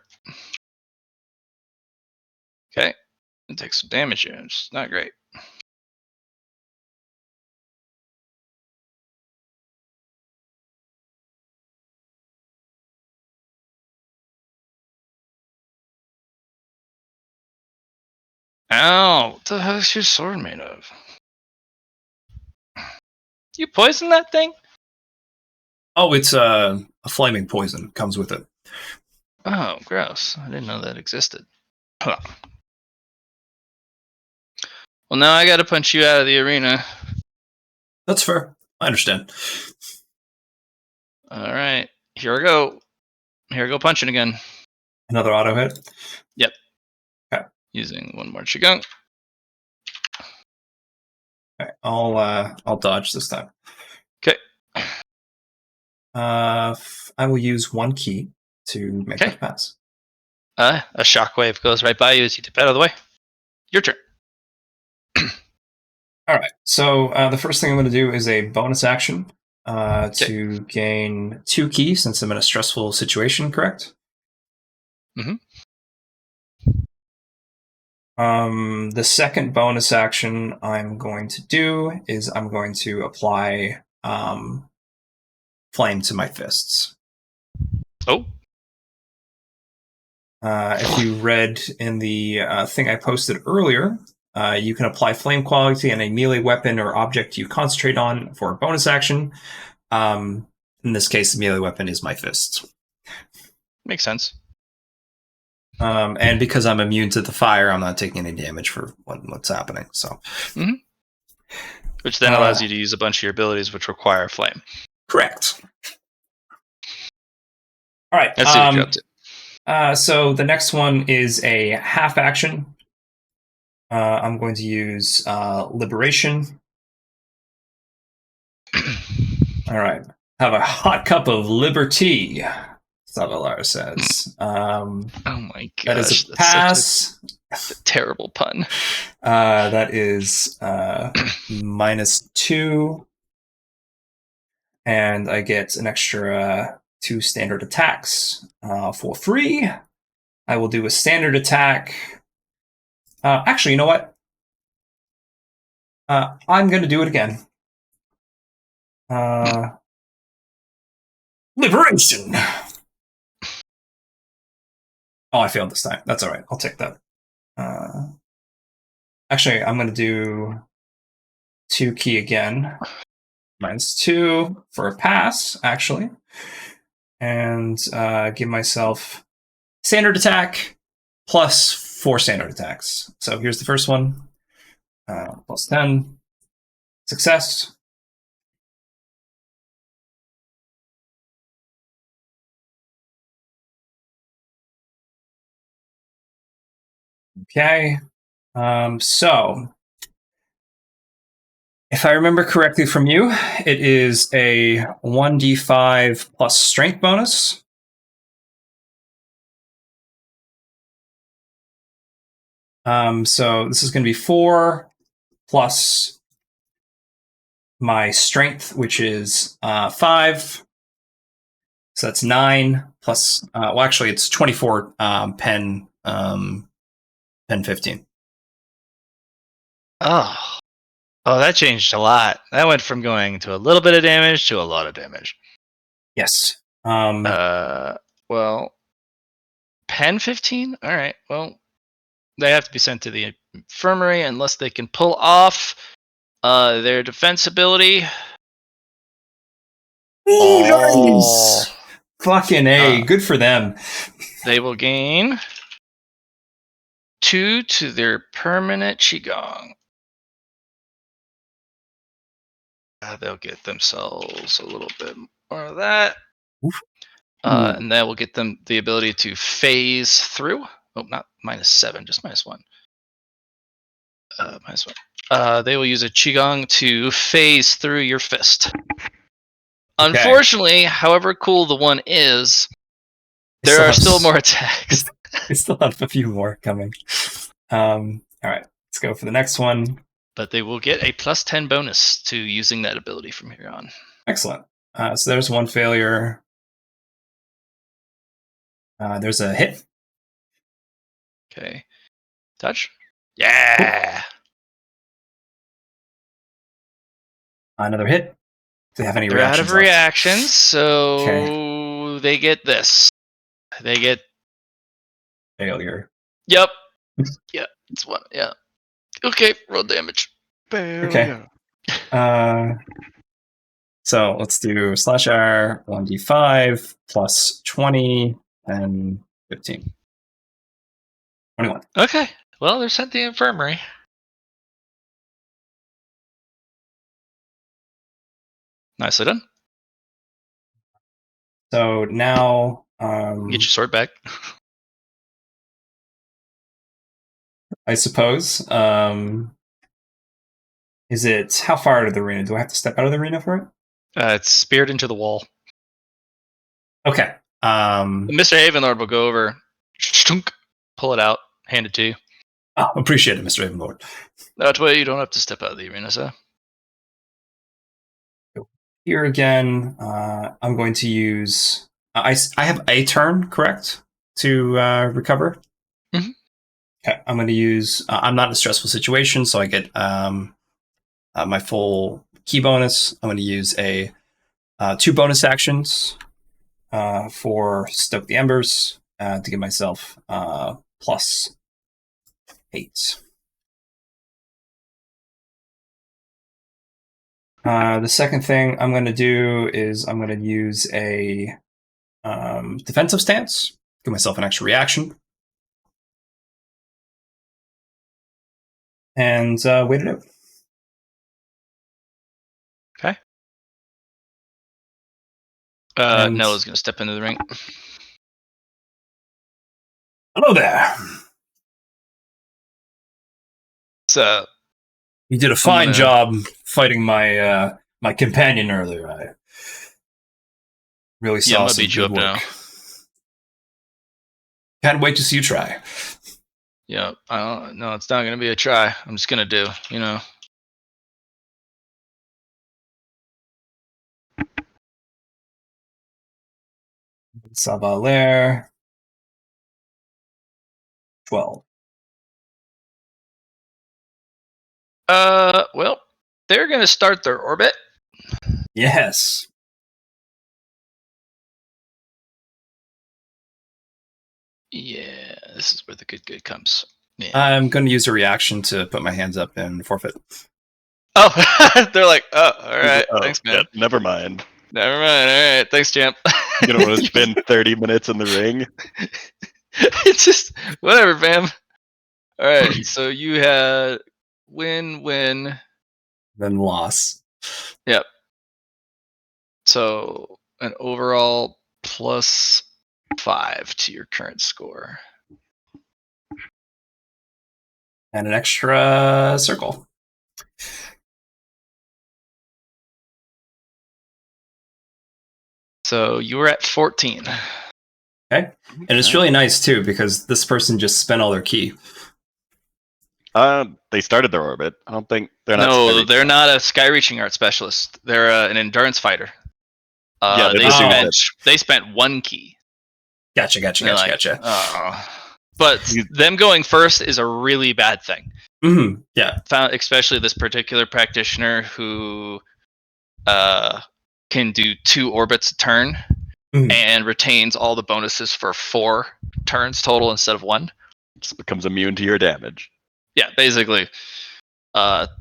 Okay. It takes some damage here. It's not great. Ow! What the hell is your sword made of? You poisoned that thing? Oh, it's a flaming poison. Comes with it. Oh, gross. I didn't know that existed. Huh. Well, now I gotta punch you out of the arena. That's fair. I understand. Alright. Here I go. Here I go punching again. Another auto hit? Yep. Okay. Using 1 more Qigong. Okay. I'll dodge this time. Okay. I will use 1 key to make that pass. A shockwave goes right by you as you dip out of the way. Your turn. All right. So the first thing I'm going to do is a bonus action to gain 2 key since I'm in a stressful situation. Correct. Mm-hmm. The second bonus action I'm going to do is I'm going to apply flame to my fists. Oh. If you read in the thing I posted earlier, you can apply flame quality on a melee weapon or object you concentrate on for a bonus action. In this case, the melee weapon is my fists. Makes sense. And because I'm immune to the fire, I'm not taking any damage for what's happening. So, Which then allows you to use a bunch of your abilities which require flame. Correct. All right. Let's see what you're up to. So the next one is a half action. I'm going to use Liberation. All right. Have a hot cup of liberty, Savalar says. Oh my gosh, That is a that's pass. such a terrible pun. That is -2. And I get an extra 2 standard attacks for free. I will do a standard attack. Actually, you know what? I'm going to do it again. Liberation! Oh, I failed this time. That's all right. I'll take that. Actually, I'm going to do 2 key again. -2 for a pass, actually. And give myself standard attack plus 4 standard attacks. So here's the first one. +10. Success. Okay. So, if I remember correctly from you, it is a 1d5 plus strength bonus. So this is going to be 4 plus my strength, which is 5. So that's 9 plus. Well, actually, it's 24 pen 15. Oh, that changed a lot. That went from going to a little bit of damage to a lot of damage. Yes. Well, pen 15. All right. Well, they have to be sent to the infirmary unless they can pull off their defense ability. Ooh, nice! Fucking A. Good for them. They will gain 2 to their permanent Qigong. They'll get themselves a little bit more of that. And that will get them the ability to phase through. Oh, not -7, just -1. -1. They will use a Qigong to phase through your fist. Okay. Unfortunately, however cool the one is, there are still more attacks. We still have a few more coming. All right, let's go for the next one. But they will get a +10 bonus to using that ability from here on. Excellent. So there's one failure. There's a hit. Okay. Touch. Yeah. Another hit. Do they have any They're reactions? They're out of reactions, so they get this. They get failure. Yep. Yeah, it's one. Yeah. Okay, roll damage. Failure. Okay. So let's do /R 1d5 plus 20 and 15. 21. Okay. Well, they're sent to the infirmary. Nicely done. So now get your sword back. I suppose. Is it how far out of the arena? Do I have to step out of the arena for it? It's speared into the wall. Okay. Mr. Havenlord will go over, pull it out, hand it to you. Oh, appreciate it, Mr. Havenlord. That way you don't have to step out of the arena, sir. Here again, I'm going to use... I have a turn, correct? To recover? Mm-hmm. Okay, I'm going to use... I'm not in a stressful situation, so I get my full key bonus. I'm going to use a 2 bonus actions for Stoke the Embers to give myself +8. The second thing I'm going to do is I'm going to use a defensive stance, give myself an extra reaction, and wait it out. Okay. Noah's going to step into the ring. Hello there. So You did a fine gonna- job fighting my my companion earlier. I really yeah, I'm saw gonna some beat you good up now. work. Can't wait to see you try. Yeah, I don't. No, it's not gonna be a try. I'm just gonna do. You know. Savalaire. 12. Well, they're gonna start their orbit. Yes. Yeah, this is where the good comes. Yeah. I'm going to use a reaction to put my hands up and forfeit. Oh, they're like, oh, all right, Oh, thanks, man. yeah, never mind. Never mind. All right, thanks, champ. You don't want to spend 30 minutes in the ring. It's just whatever, fam. All right, so you had win. Then loss. Yep. So an overall +5 to your current score. And an extra circle. So you were at 14. Okay. And it's really nice, too, because this person just spent all their key. They started their orbit. I don't think they're not. No, Skyreaching. they're not a sky reaching art specialist. They're an endurance fighter. Yeah, they they just use spent it. they spent 1 key. Gotcha. But them going first is a really bad thing. Mm-hmm. Yeah. Found especially this particular practitioner who can do 2 orbits a turn and retains all the bonuses for 4 turns total instead of 1. Just becomes immune to your damage. Yeah, basically.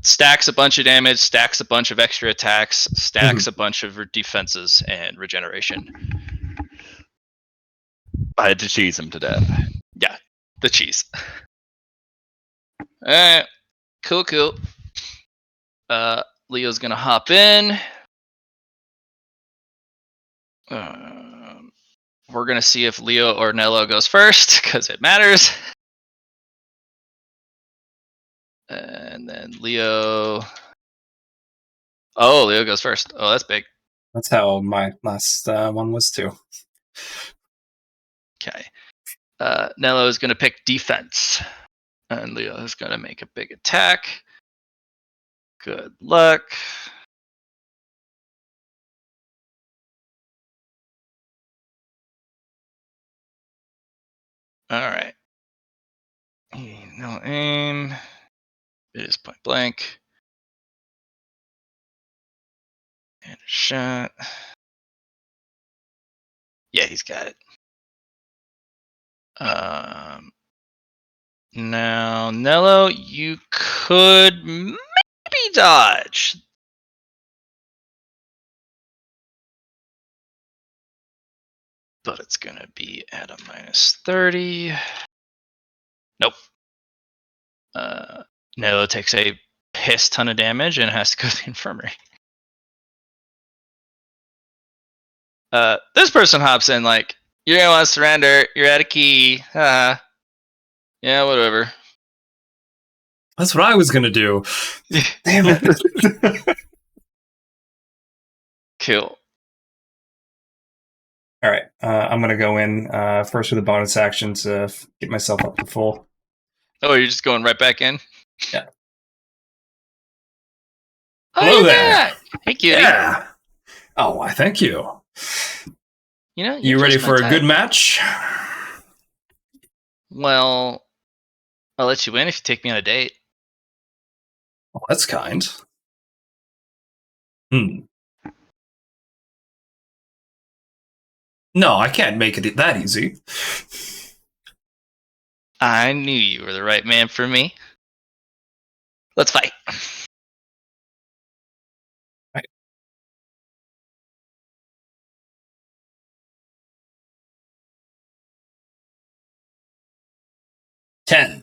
Stacks a bunch of damage, stacks a bunch of extra attacks, stacks a bunch of defenses and regeneration. I had to cheese him to death. Yeah, the cheese. Alright, cool. Leo's gonna hop in. We're gonna see if Leo or Nello goes first, because it matters. And then Leo... Oh, Leo goes first. Oh, that's big. That's how my last one was, too. Okay. Nello is gonna pick defense. And Leo is gonna make a big attack. Good luck. Alright. No aim. It is point blank. And a shot. Yeah, he's got it. Now, Nello, you could maybe dodge. But it's going to be at a -30. Nope. Nello takes a piss ton of damage and has to go to the infirmary. This person hops in like, you're going to want to surrender. You're at a key. Yeah, whatever. That's what I was going to do. Damn it. Cool. All right. I'm going to go in first with a bonus action to get myself up to full. Oh, you're just going right back in? Yeah. Oh, Hello there. back. Hey, cutie. Yeah. Oh, why, thank you. You know, You ready for a good match? Well, I'll let you in if you take me on a date. Oh, that's kind. No, I can't make it that easy. I knew you were the right man for me. Let's fight. Right. Ten.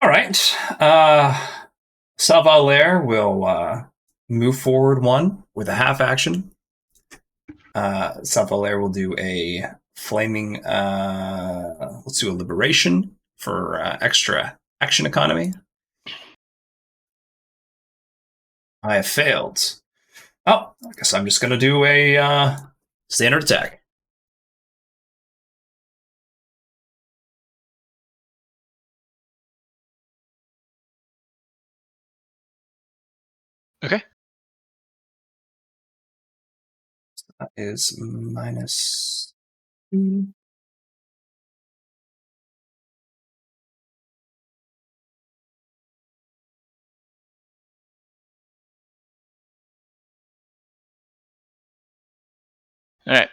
All right. Savalair will move forward one with a half action. Savalair will do a flaming. Let's do a liberation for extra action economy. I have failed. Oh, I guess I'm just going to do a standard attack. Okay. That is minus 2. All right.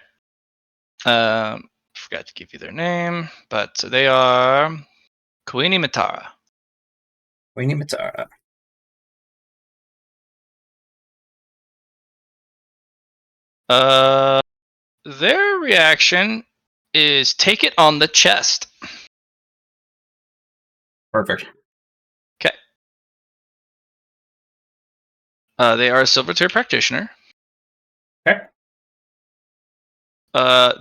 Forgot to give you their name, but they are Queenie Matara. Queenie Matara. Their reaction is take it on the chest. Perfect. Okay. They are a silver tier practitioner. Okay.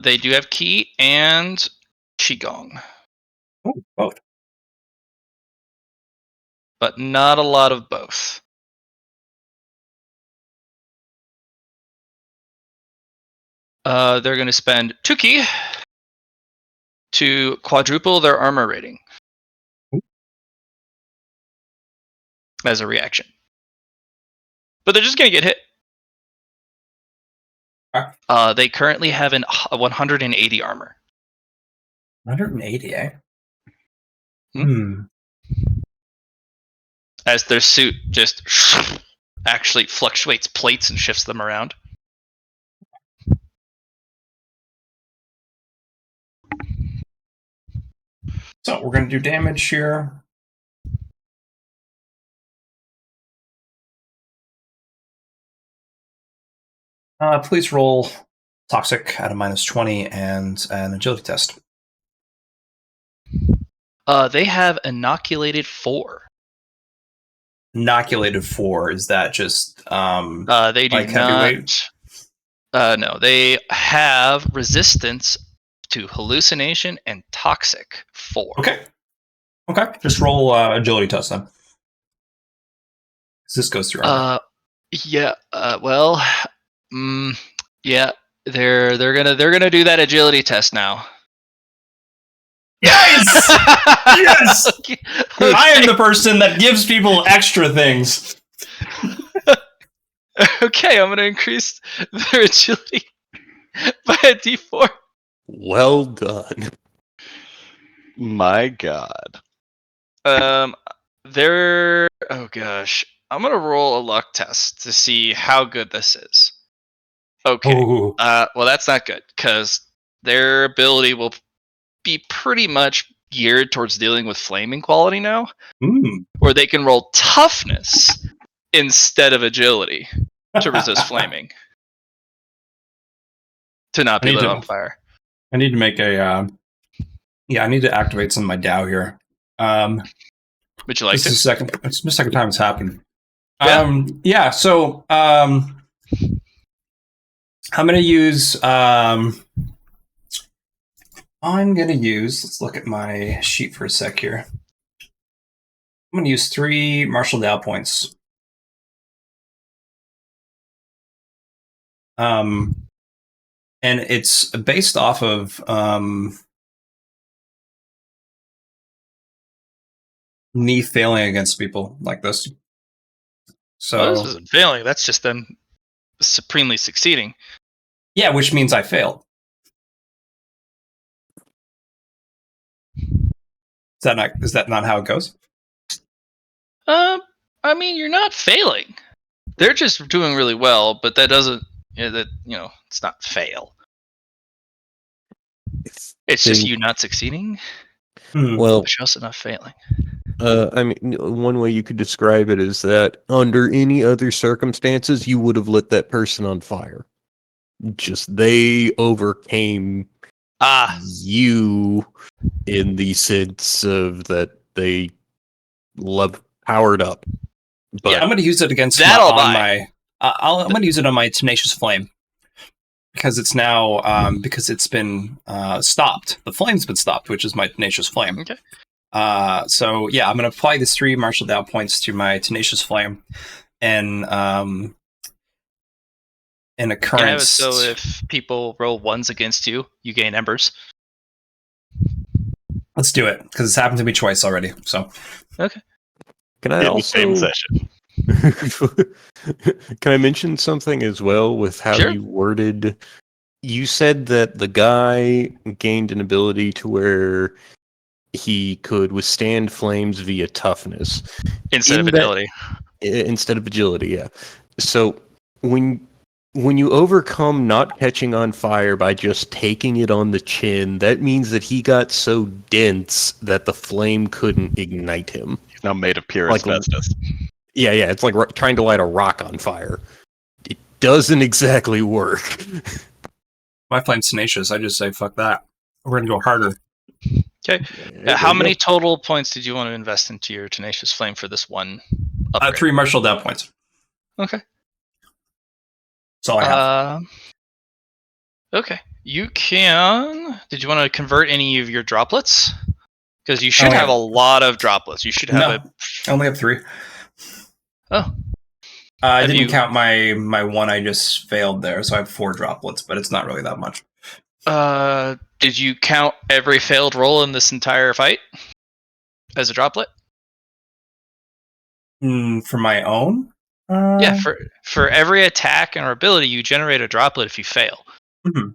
They do have Ki and Qigong, Oh, both. but not a lot of both. They're going to spend 2 Ki to quadruple their armor rating as a reaction. But they're just going to get hit. They currently have a 180 armor. 180, eh? As their suit just actually fluctuates plates and shifts them around. So we're going to do damage here. Please roll toxic at a minus 20 and an agility test. They have inoculated 4. Inoculated 4, is that just They do like not. heavyweight? No, they have resistance to hallucination and toxic 4. Okay. Just roll agility test then. 'Cause this goes through armor. Yeah. Well. Yeah. They're gonna do that agility test now. Yes! Yes! Okay. I am the person that gives people extra things. Okay, I'm gonna increase their agility by a d4. Well done. My God. They're. Oh gosh. I'm gonna roll a luck test to see how good this is. Okay. Ooh. Well, that's not good because their ability will be pretty much geared towards dealing with flaming quality now, where they can roll toughness instead of agility to resist flaming, to not be lit on fire. I need to make a. I need to activate some of my Dow here. Would you like this to? is it's the second time it's happened. Yeah. So I'm gonna use. I'm gonna use. Let's look at my sheet for a sec here. I'm gonna use 3 Martial Dow points. And it's based off of me failing against people like this. So this isn't failing. That's just them supremely succeeding. Yeah, which means I failed. Is that not how it goes? I mean, you're not failing. They're just doing really well, but that doesn't. It's not fail. It's just you not succeeding. Well, but you're also not failing. I mean, one way you could describe it is that under any other circumstances, you would have lit that person on fire. Just they overcame you in the sense of that they powered up. But yeah, I'm going to use it against That I'll buy. my. I'm going to use it on my Tenacious Flame because it's now because it's been stopped. The flame's been stopped, which is my Tenacious Flame. Okay. So yeah, I'm going to apply these 3 Martial Dow points to my Tenacious Flame, and in You occurrence. can have it so if people roll 1s against you, you gain embers. Let's do it because it's happened to me twice already. So Okay. can I In the also same session. can I mention something as well with how Sure. you worded? You said that the guy gained an ability to where he could withstand flames via toughness Instead of In that- agility. instead of agility. Yeah. So when you overcome not catching on fire by just taking it on the chin, that means that he got so dense that the flame couldn't ignite him. He's now made of pure Like- asbestos. Yeah, it's like trying to light a rock on fire. It doesn't exactly work. my flame's tenacious. I just say fuck that. We're going to go harder. Okay. How many total points did you want to invest into your Tenacious Flame for this one upgrade? 3 Martial Dow points. Okay. That's all I have. Okay. You can. Did you want to convert any of your droplets? Because you should yeah. have a lot of droplets. You should have No. I only have 3. Oh. I Have didn't you- count my one I just failed there, so I have 4 droplets, but it's not really that much. Did you count every failed roll in this entire fight as a droplet? For my own? Yeah, for every attack and or ability, you generate a droplet if you fail. Mhm.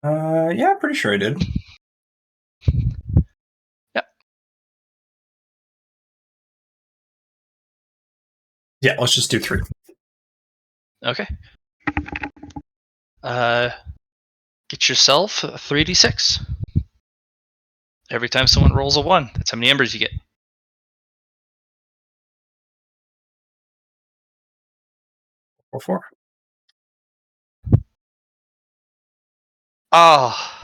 Yeah, pretty sure I did. Yep. Yeah, let's just do 3. Okay. Get yourself a 3d6. Every time someone rolls a 1, that's how many embers you get. Or 4. Oh.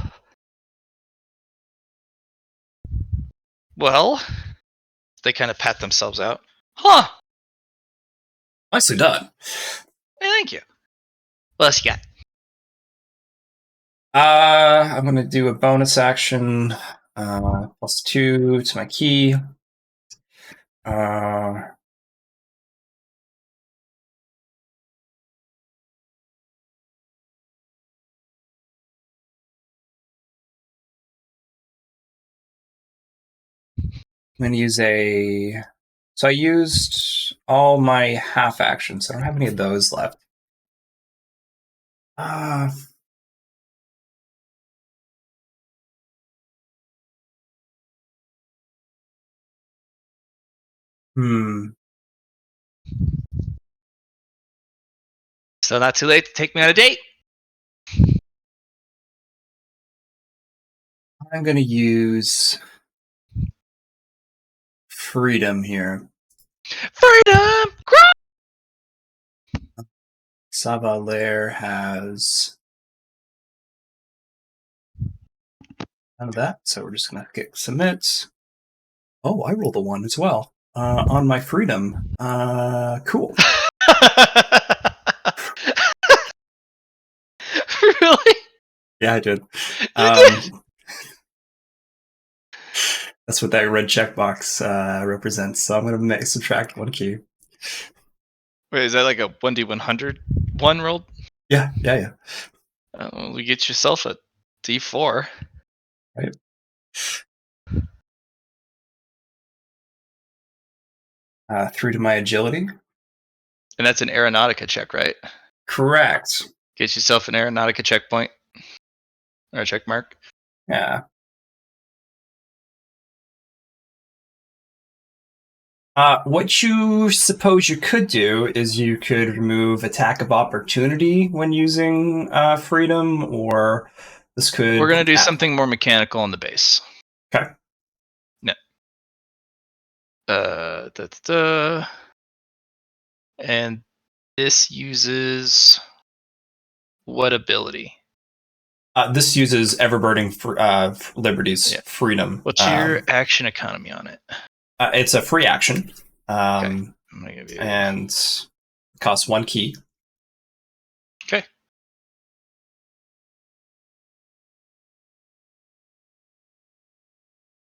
Well, they kind of pat themselves out. Huh. Nicely done. Hey, thank you. What else you got? I'm gonna do a bonus action. +2 to my key. I'm gonna use a. So I used all my half actions. I don't have any of those left. So not too late to take me on a date. I'm gonna use freedom here. Freedom! Savalair has none of that, so we're just gonna get submit. Oh, I rolled a 1 as well. On my freedom. Cool. Really? Yeah, I did. That's what that red checkbox represents. So I'm gonna subtract 1 key. Wait, is that like a 1d100 one rolled? Yeah. You get yourself a d4. Right. Through to my agility. And that's an Aeronautica check, right? Correct. Get yourself an Aeronautica checkpoint. Or a check mark. Yeah. What you suppose you could do is you could remove attack of opportunity when using freedom, or this could. We're going to do something more mechanical on the base. Okay. No. And this uses what ability? This uses Everburning Liberties Yeah. freedom. What's your action economy on it? It's a free action. I'm gonna give you. And costs 1 key. Okay.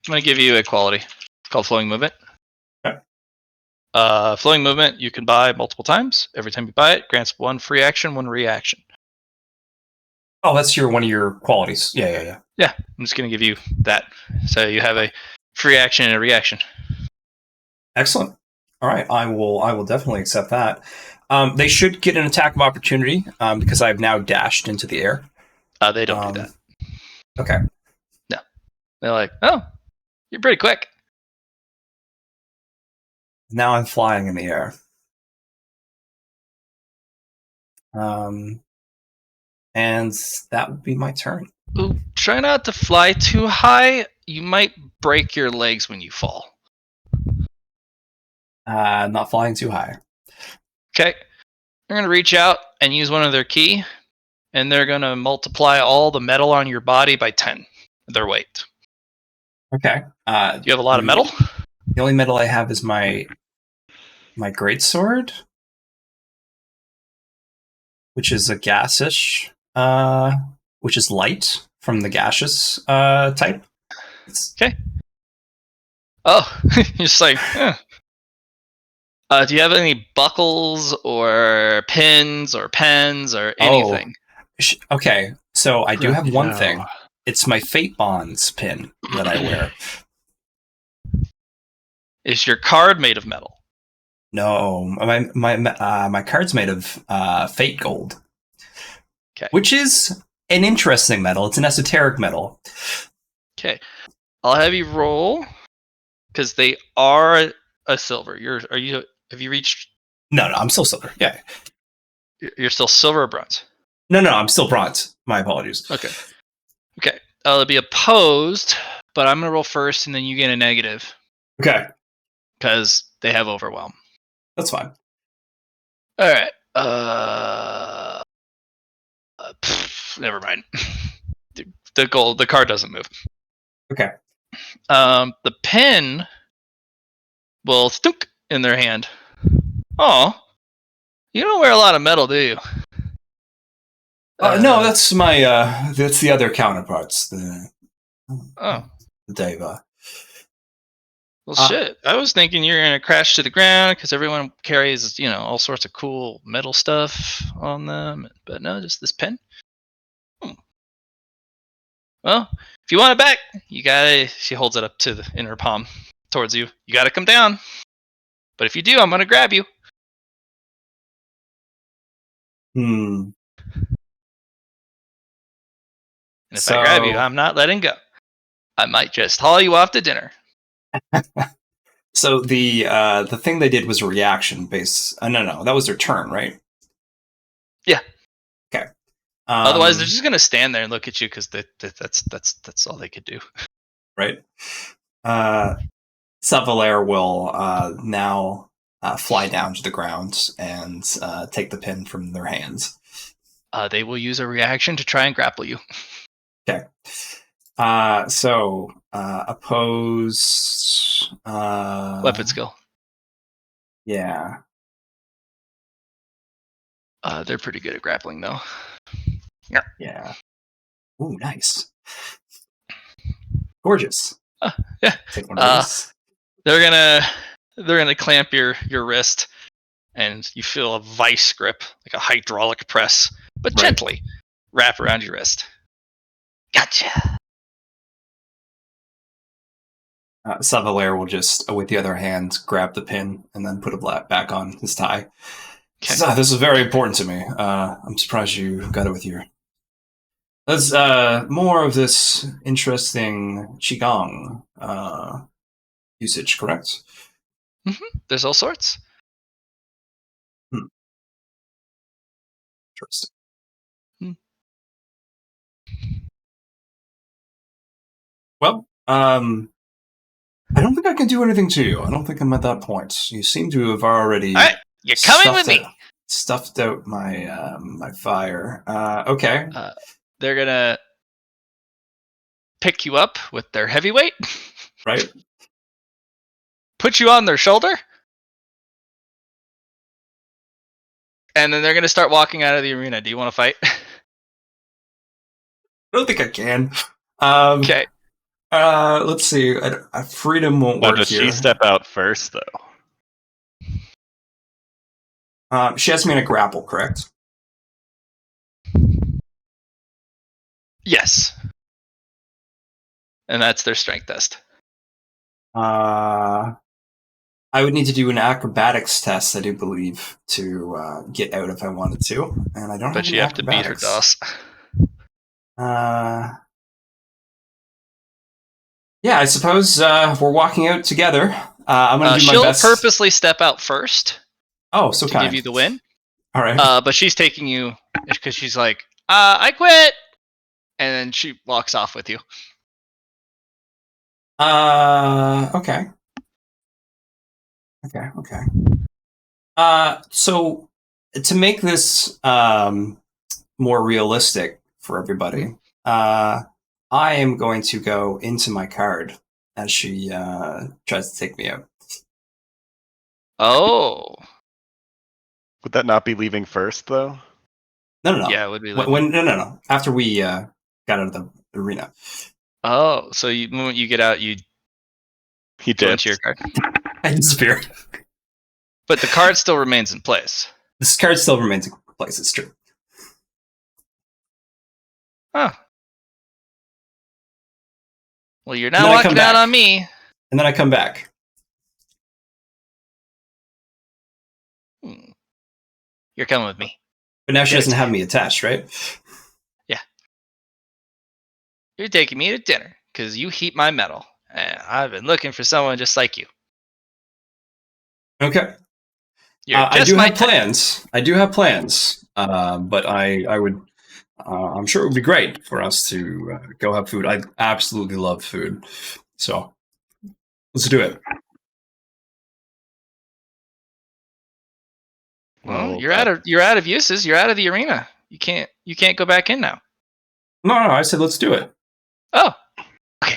I'm gonna give you a quality. It's called flowing movement. Okay. Flowing movement you can buy multiple times. Every time you buy it, grants 1 free action, 1 reaction. Oh, that's one of your qualities. Yeah. Yeah, I'm just gonna give you that. So you have a free action and a reaction. Excellent. All right, I will definitely accept that. They should get an attack of opportunity because I've now dashed into the air. They don't do that. Okay. No. They're like, oh, you're pretty quick. Now I'm flying in the air. And that would be my turn. Ooh, try not to fly too high. You might break your legs when you fall. Not flying too high. Okay. They're going to reach out and use one of their key, and they're going to multiply all the metal on your body by 10, their weight. Okay. Do you have a lot of metal? The only metal I have is my greatsword, which is a gaseous, which is light from the gaseous type. Okay. Oh, you're just like, do you have any buckles or pins or pens or anything? Okay, so I do have one No. thing. It's my Fate Bonds pin that I wear. Is your card made of metal? No, my card's made of Fate Gold. Okay. Which is an interesting metal. It's an esoteric metal. Okay. I'll have you roll because they are a silver. Have you reached? No, I'm still silver. Yeah. You're still silver or bronze? No, I'm still bronze. My apologies. Okay. It'll be opposed, but I'm gonna roll first, and then you get a negative Okay, because they have overwhelm. that's fine. All right. Never mind. The card doesn't move. Okay. The pin will stunk in their hand. Oh, you don't wear a lot of metal, do you? No, that's my that's the other counterparts. The Deva. Well, shit. I was thinking you're gonna crash to the ground because everyone carries, all sorts of cool metal stuff on them, but no, just this pen. Well, if you want it back, you gotta. She holds it up to the in her palm towards you. You gotta come down. But if you do, I'm gonna grab you. Hmm. And if I grab you, I'm not letting go. I might just haul you off to dinner. So the thing they did was a reaction based. No, that was their turn, right? Yeah. Okay. Otherwise, they're just gonna stand there and look at you because that's all they could do. Right. Savalair will now fly down to the ground and take the pin from their hands. They will use a reaction to try and grapple you. Okay. So oppose Weapon skill. Yeah. They're pretty good at grappling, though. Yeah. Ooh, nice. Gorgeous. Yeah. Take one of these. They're gonna clamp your wrist, and you feel a vice grip, like a hydraulic press, but gently wrap around your wrist. Gotcha. Savalair will just, with the other hand, grab the pin and then put it back on his tie. Okay. So, this is very important to me. I'm surprised you got it with you. There's more of this interesting qigong usage, correct? Mm-hmm. There's all sorts. Interesting. Well, I don't think I can do anything to you. I don't think I'm at that point. You seem to have already. All right, you're coming with me. Stuffed out my my fire. Okay. They're gonna pick you up with their heavyweight. Right. put you on their shoulder, and then they're going to start walking out of the arena. Do you want to fight? I don't think I can. Okay. Let's see. Freedom won't Now, work does here. she step out first, though? She has me in a grapple, correct? Yes. And that's their strength test. I would need to do an acrobatics test, I do believe, to get out if I wanted to, and I don't. But have you have to beat her DOS. Yeah, I suppose we're walking out together. I'm going to do my she'll best. purposely step out first Oh, so to kind. give you the win. All right. But she's taking you because she's like, I quit, and then she walks off with you. Okay. So to make this more realistic for everybody, I am going to go into my card as she tries to take me out. Oh. Would that not be leaving first, though? No. Yeah, it would be. No. After we got out of the arena. Oh, so the moment you get out, you He go did. into your card. I disappear. But the card still remains in place. This card still remains in place. It's true. Huh. Well, you're now walking out on me. And then I come back. You're coming with me. But now she doesn't have me attached, right? Yeah. You're taking me to dinner because you heat my metal. And I've been looking for someone just like you. Okay. I do have plans. I do have plans. But I would. I'm sure it would be great for us to go have food. I absolutely love food, so let's do it. Well, you're out of uses. You're out of the arena. You can't go back in now. No. I said let's do it. Oh, okay.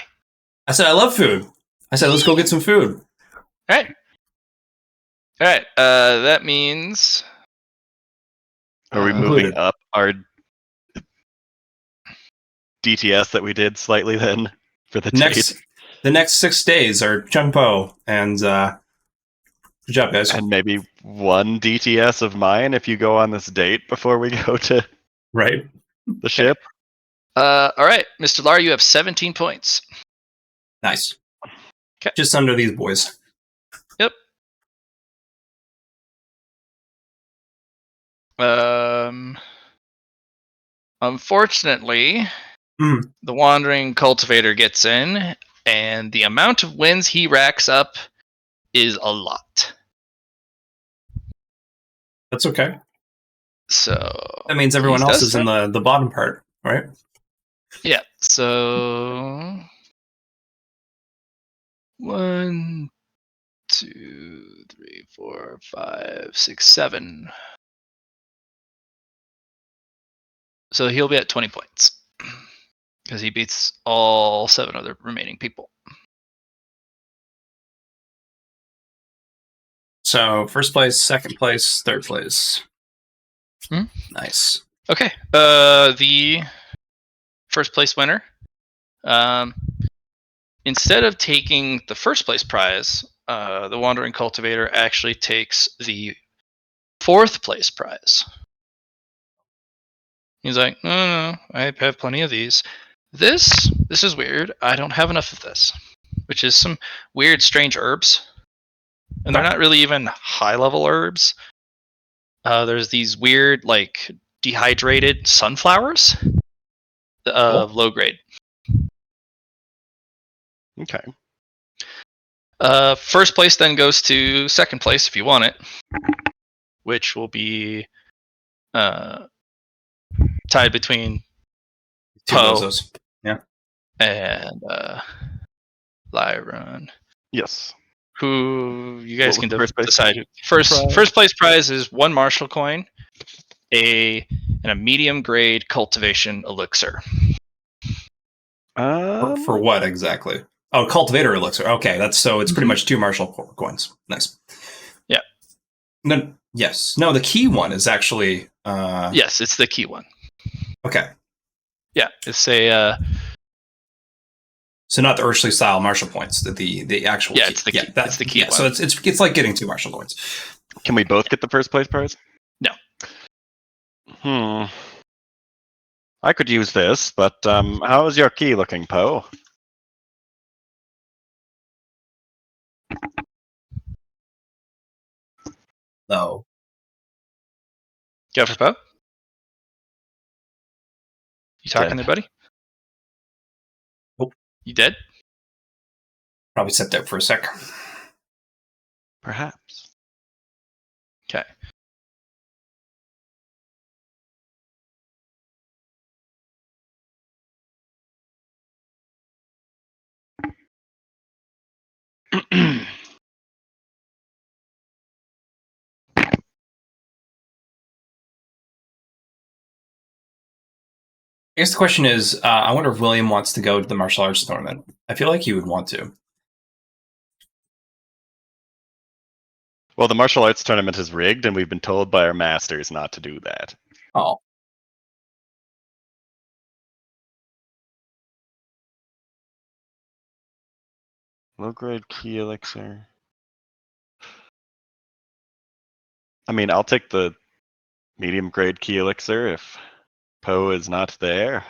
I said I love food. I said let's go get some food. All right. That means. Are we moving up our DTS that we did slightly then for the date? The next 6 days are Chungpo and good job, guys. And maybe one DTS of mine if you go on this date before we go to the ship. All right, Mr. Lar, you have 17 points. Nice. Okay. Just under these boys. Yep. Unfortunately, the Wandering Cultivator gets in, and the amount of wins he racks up is a lot. That's okay. So that means everyone else is in the bottom part, right? Yeah. So 1, 2, 3, 4, 5, 6, 7. So he'll be at 20 points because he beats all 7 other remaining people. So first place, second place, third place. Nice. Okay. The first place winner. Instead of taking the first place prize, the Wandering Cultivator actually takes the 4th place prize. He's like, no, I have plenty of these. This is weird. I don't have enough of this, which is some weird, strange herbs. And they're not really even high-level herbs. There's these weird, like, dehydrated sunflowers of low grade. Okay. First place then goes to second place if you want it, which will be tied between Poe and Lyron. Yes. Who you guys can decide. First place prize is 1 Marshall coin, and a medium grade cultivation elixir. For what exactly? Oh, cultivator elixir. Okay, that's so it's pretty much 2 martial coins. Nice. Yeah. No, yes. No, the key one is actually. Yes, it's the key one. Okay. Yeah, it's a. So not the Urshly style martial points. The actual. Yeah, key. it's the key. It's the key Yeah, one. so it's like getting 2 martial coins. Can we both get the first place prize? No. I could use this, but how is your key looking, Poe? No. Go for Poe. You talking Dead. there, buddy? Nope. You dead? Probably stepped out for a sec. Perhaps. Okay. I guess the question is, I wonder if William wants to go to the martial arts tournament. I feel like he would want to. Well, the martial arts tournament is rigged, and we've been told by our masters not to do that. Oh. Low-grade key elixir. I mean, I'll take the medium-grade key elixir if Poe is not there.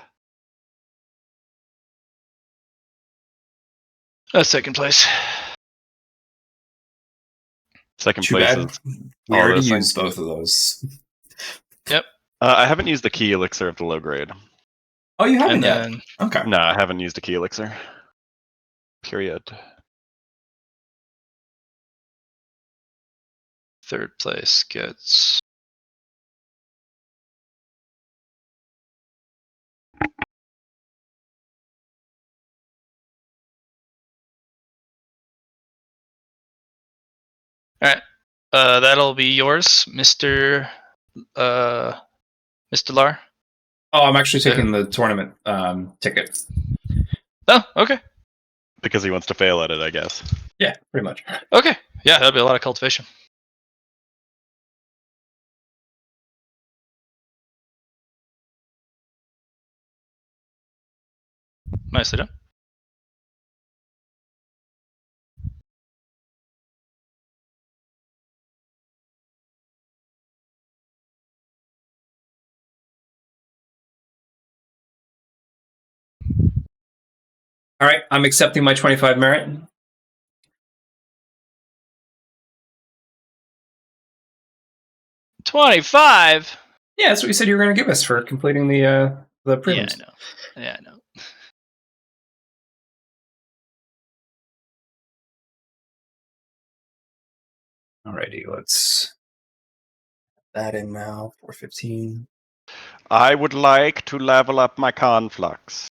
Second place. Second Too place bad. is We all already those used things. both of those. I haven't used the key elixir of the low grade. Oh, you haven't And yet? then Okay. No, I haven't used a key elixir. Period. third place gets. All right. That'll be yours, Mr. Mr. Lar. Oh, I'm actually taking the tournament ticket. Oh, okay. Because he wants to fail at it, I guess. Yeah, pretty much. Okay. Yeah, that'll be a lot of cultivation. Nicely done. All right, I'm accepting my 25 merit. $25. Yeah, that's what you said you were going to give us for completing the Yeah, prelims. I know. Yeah, I know. Alrighty, let's that in now. 415. I would like to level up my conflux.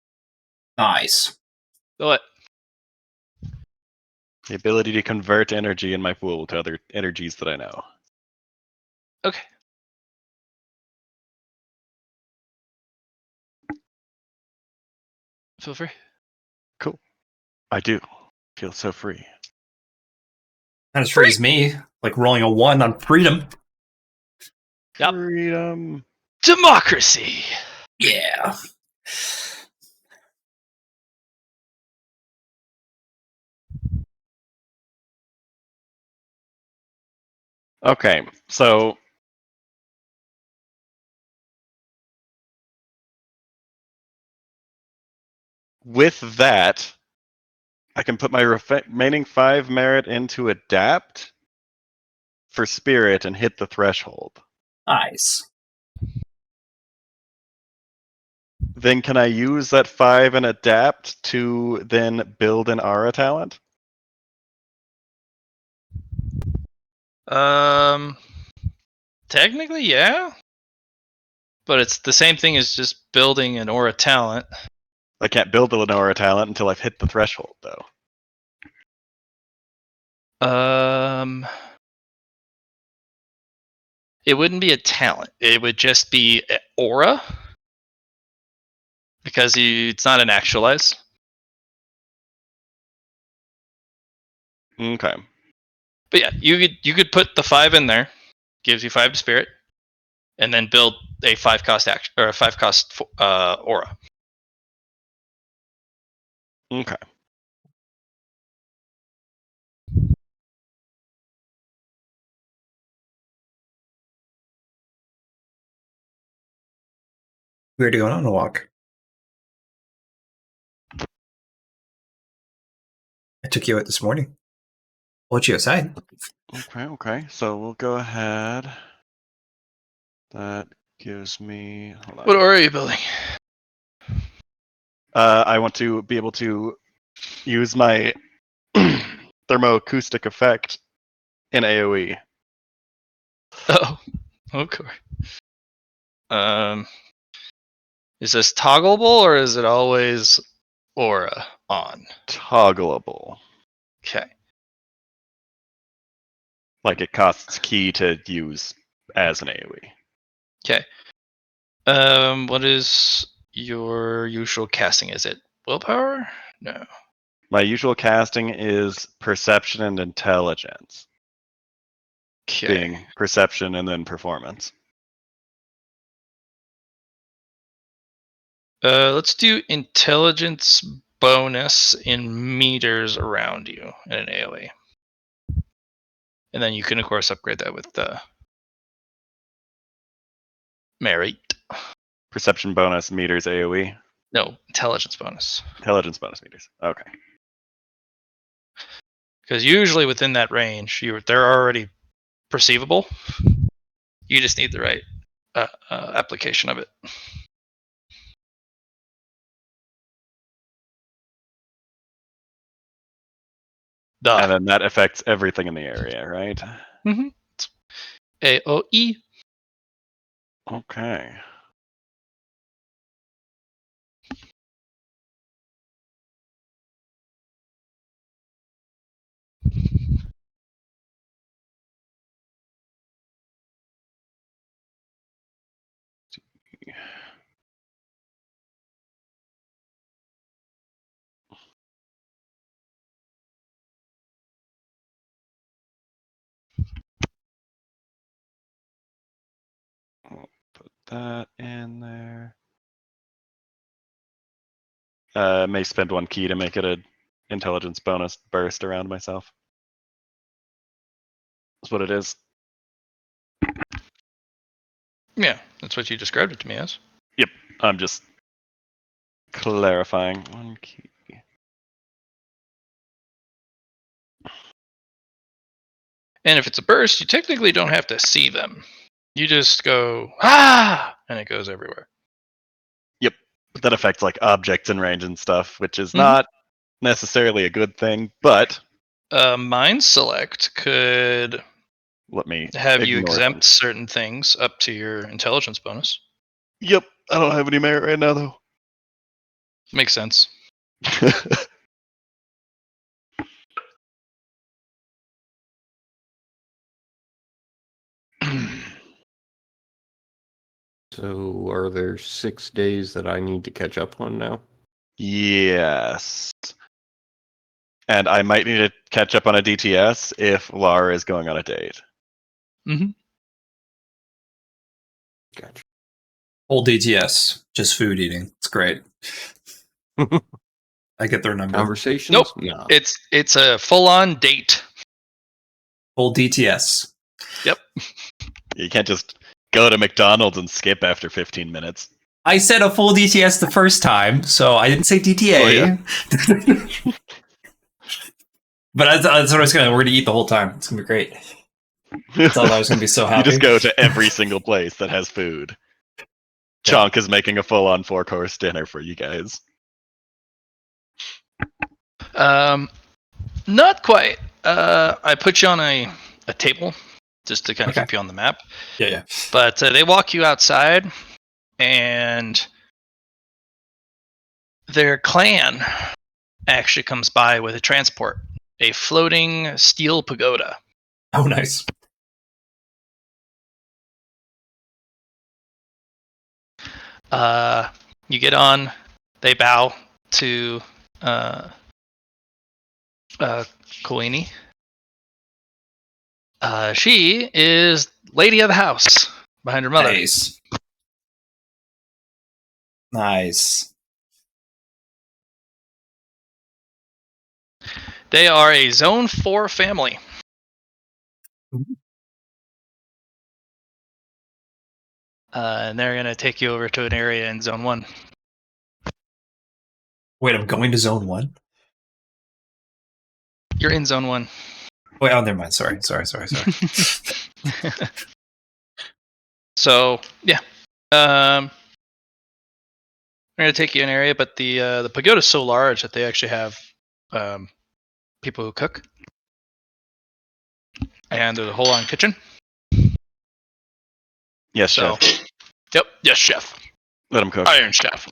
Nice. What? The ability to convert energy in my pool to other energies that I know. Okay. Feel free. Cool. I do. Feel so free. Not as free as me, like rolling a 1 on freedom. Yep. Freedom. Democracy. Yeah. Okay, so with that, I can put my remaining 5 merit into adapt for spirit and hit the threshold. Nice. Then can I use that 5 and adapt to then build an aura talent? Technically, yeah. But it's the same thing as just building an aura talent. I can't build an aura talent until I've hit the threshold, though. It wouldn't be a talent. It would just be an aura. Because it's not an actualize. Okay. But yeah, you could put the 5 in there, gives you 5 to spirit, and then build a 5 cost action or a 5 cost aura. Okay. We already went on a walk. I took you out this morning. I'll let you outside. Okay. So we'll go ahead. That gives me. Hold on. What aura are you building? I want to be able to use my thermoacoustic effect in AoE. Oh, okay. Is this toggleable or is it always aura on? Toggleable. Okay. Like it costs key to use as an AoE. Okay. What is your usual casting? Is it willpower? No. My usual casting is perception and intelligence, Okay. being perception and then performance. Let's do intelligence bonus in meters around you in an AoE. And then you can, of course, upgrade that with merit. Perception bonus meters AoE. No, intelligence bonus. Intelligence bonus meters. Okay. Because usually within that range, they're already perceivable. You just need the right application of it. Duh. And then that affects everything in the area, right? Mm-hmm. AoE. Okay. I'll put that in there. May spend 1 key to make it a intelligence bonus burst around myself. That's what it is. Yeah, that's what you described it to me as. Yep. I'm just clarifying. 1 key. And if it's a burst, you technically don't have to see them. You just go, ah, and it goes everywhere. Yep. But that affects like objects in range and stuff, which is Mhm. not necessarily a good thing, but Mind Select could let me have you ignore exempt them. certain things up to your intelligence bonus. Yep. I don't have any merit right now, though. Makes sense. So are there 6 days that I need to catch up on now? Yes. And I might need to catch up on a DTS if Lara is going on a date. Mm-hmm. Gotcha. Old DTS, just food eating. It's great. I get their number. Conversations? Nope. No. It's a full-on date. Old DTS. Yep. You can't just go to McDonald's and skip after 15 minutes. I said a full DTS the first time, so I didn't say DTA. Oh, But that's what I was gonna. We're gonna eat the whole time. It's gonna be great. I thought I was gonna be so You happy. just go to every single place that has food. Yeah. Chonk is making a full-on 4-course dinner for you guys. Not quite. I put you on a table just to kind of Okay. keep you on the map. Yeah. But they walk you outside, and their clan actually comes by with a transport, a floating steel pagoda. Oh, nice. You get on, they bow to Koini, She is lady of the house behind her mother. Nice. Nice. They are a Zone 4 family. And they're going to take you over to an area in Zone 1. Wait, I'm going to Zone 1? You're in Zone 1. Wait, oh, never mind. Sorry. So, yeah. I'm going to take you in an area, but the pagoda is so large that they actually have people who cook. And there's a whole-on kitchen. Yes, So, chef. yep, yes, chef. Let him cook. Iron chef.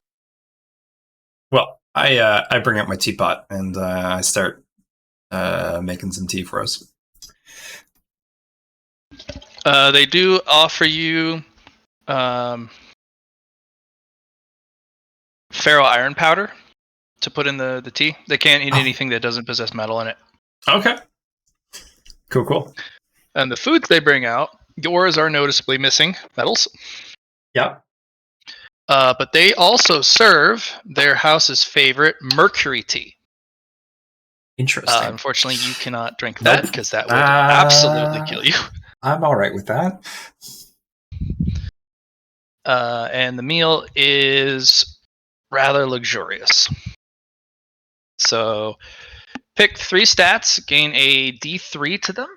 Well, I bring out my teapot and I start making some tea for us. They do offer you ferro iron powder to put in the tea. They can't eat anything that doesn't possess metal in it. Okay. Cool. And the foods they bring out, yours are noticeably missing metals. Yep. But they also serve their house's favorite mercury tea. Interesting. Unfortunately, you cannot drink that Nope. because that would absolutely kill you. I'm all right with that. And the meal is rather luxurious. So pick 3 stats, gain a D3 to them.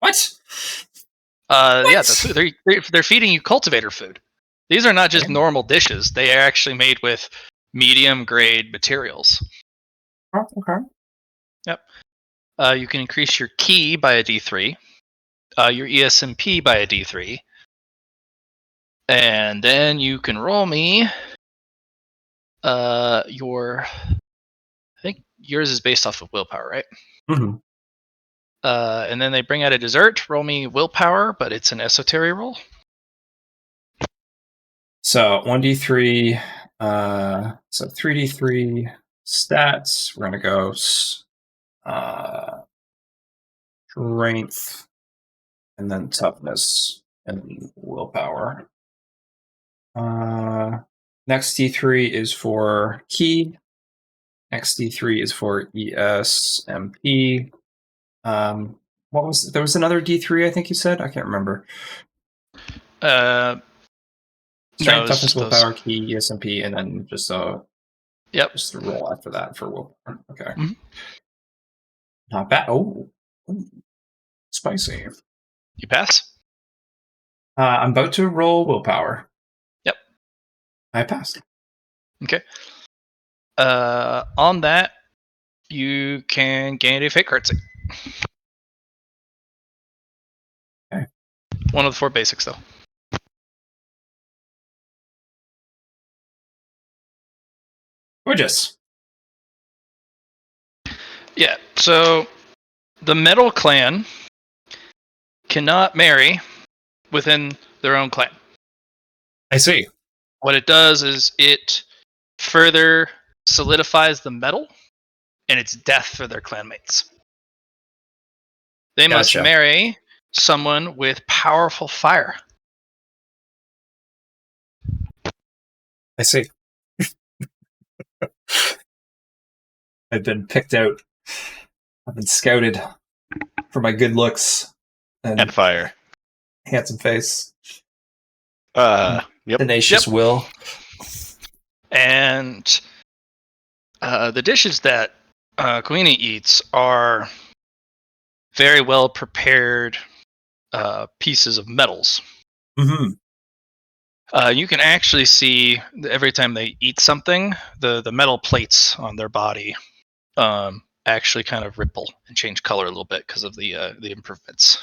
What? Yeah, they're feeding you cultivator food. These are not just normal dishes. They are actually made with medium grade materials. Oh, okay. Yep. You can increase your key by a D3, your ESMP by a D3, and then you can roll me your. I think yours is based off of willpower, right? Mm-hmm. And then they bring out a dessert. Roll me willpower, but it's an esoteric roll. So 1d3, so 3d3 stats. We're gonna go strength, and then toughness and willpower. Next D3 is for key. Next D3 is for ESMP. What was there was another D3? I think you said. I can't remember. Strength, toughness, willpower, key, ESMP, and then just just the roll after that for willpower. Okay. Mm-hmm. Not bad. Oh, spicy. You pass? I'm about to roll willpower. Yep. I passed. Okay. On that, you can gain a fate currency. Okay. One of the 4 basics, though. Gorgeous. Yeah, so the Metal Clan cannot marry within their own clan. I see. What it does is it further solidifies the metal, and it's death for their clanmates. They must marry someone with powerful fire. I see. I've been picked out. I've been scouted for my good looks And fire. handsome face. Yep. Tenacious will. And the dishes that Queenie eats are very well prepared pieces of metals. Mm-hmm. You can actually see every time they eat something, the metal plates on their body actually kind of ripple and change color a little bit because of the improvements.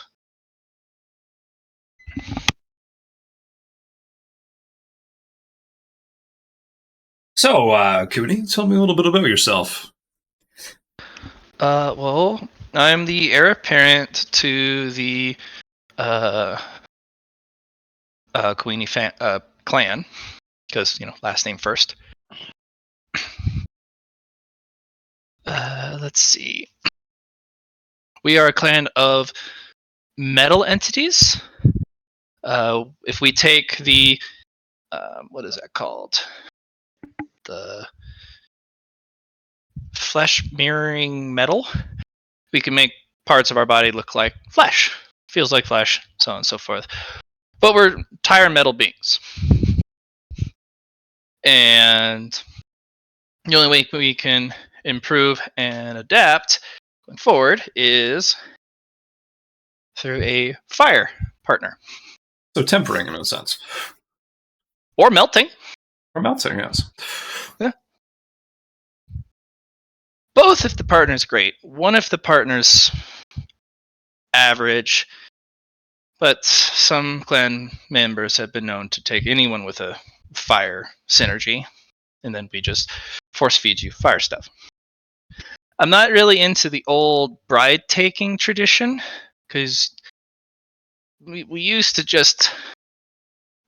So, Cooney, tell me a little bit about yourself. Well, I'm the heir apparent to the Queenie clan, because last name first. Let's see. We are a clan of metal entities. If we take the what is that called? The flesh mirroring metal. We can make parts of our body look like flesh, feels like flesh, so on and so forth. But we're entire metal beings. And the only way we can improve and adapt going forward is through a fire partner. So tempering in a sense. Or melting. Or melting, yes. Yeah. Both if the partner's great. One if the partner's average. But some clan members have been known to take anyone with a fire synergy, and then we just force feed you fire stuff. I'm not really into the old bride taking tradition, because we used to just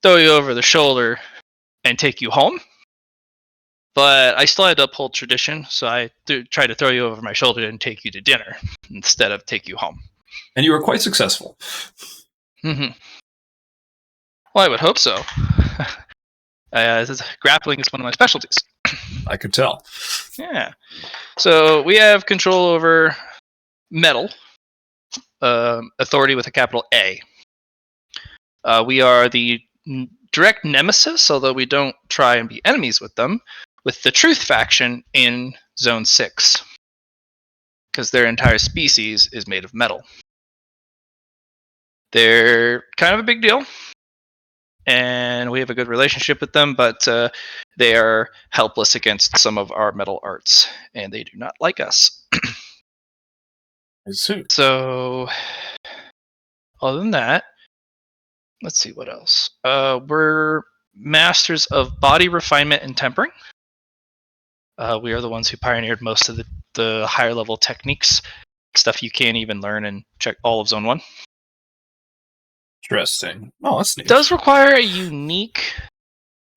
throw you over the shoulder and take you home. But I still had to uphold tradition, so I tried to throw you over my shoulder and take you to dinner instead of take you home. And you were quite successful. Mm-hmm. Well, I would hope so. Grappling is one of my specialties. I could tell. Yeah. So we have control over metal, authority with a capital A. We are the direct nemesis, although we don't try and be enemies with them, with the Truth faction in Zone 6. Because their entire species is made of metal. They're kind of a big deal. And we have a good relationship with them, but they are helpless against some of our metal arts, and they do not like us. I see. So, other than that, let's see what else. We're masters of body refinement and tempering. We are the ones who pioneered most of the higher level techniques, stuff you can't even learn in check all of Zone 1. Interesting. Oh, that's neat. It does require a unique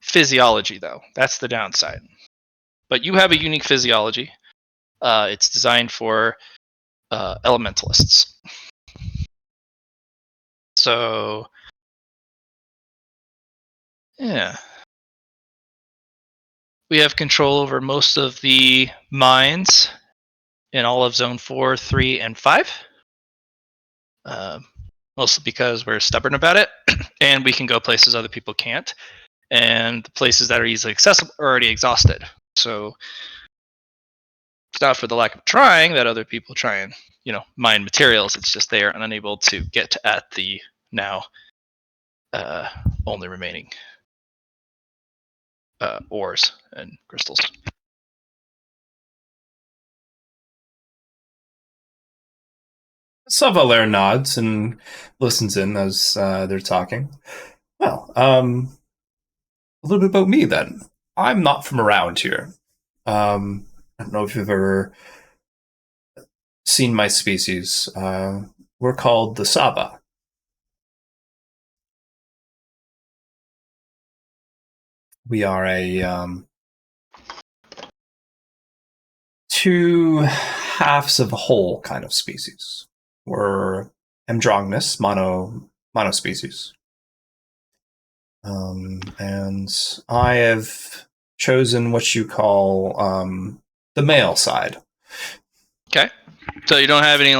physiology, though. That's the downside. But you have a unique physiology. It's designed for elementalists. So, yeah. We have control over most of the mines in all of Zone 4, 3, and 5. Mostly because we're stubborn about it, and we can go places other people can't. And the places that are easily accessible are already exhausted. So it's not for the lack of trying that other people try and, mine materials. It's just they are unable to get at the now only remaining ores and crystals. Savaler nods and listens in as they're talking. Well, a little bit about me then. I'm not from around here. I don't know if you've ever seen my species. We're called the Saba. We are a two halves of a whole kind of species. We're androgynous, mono species. And I have chosen what you call the male side. Okay. So you don't have any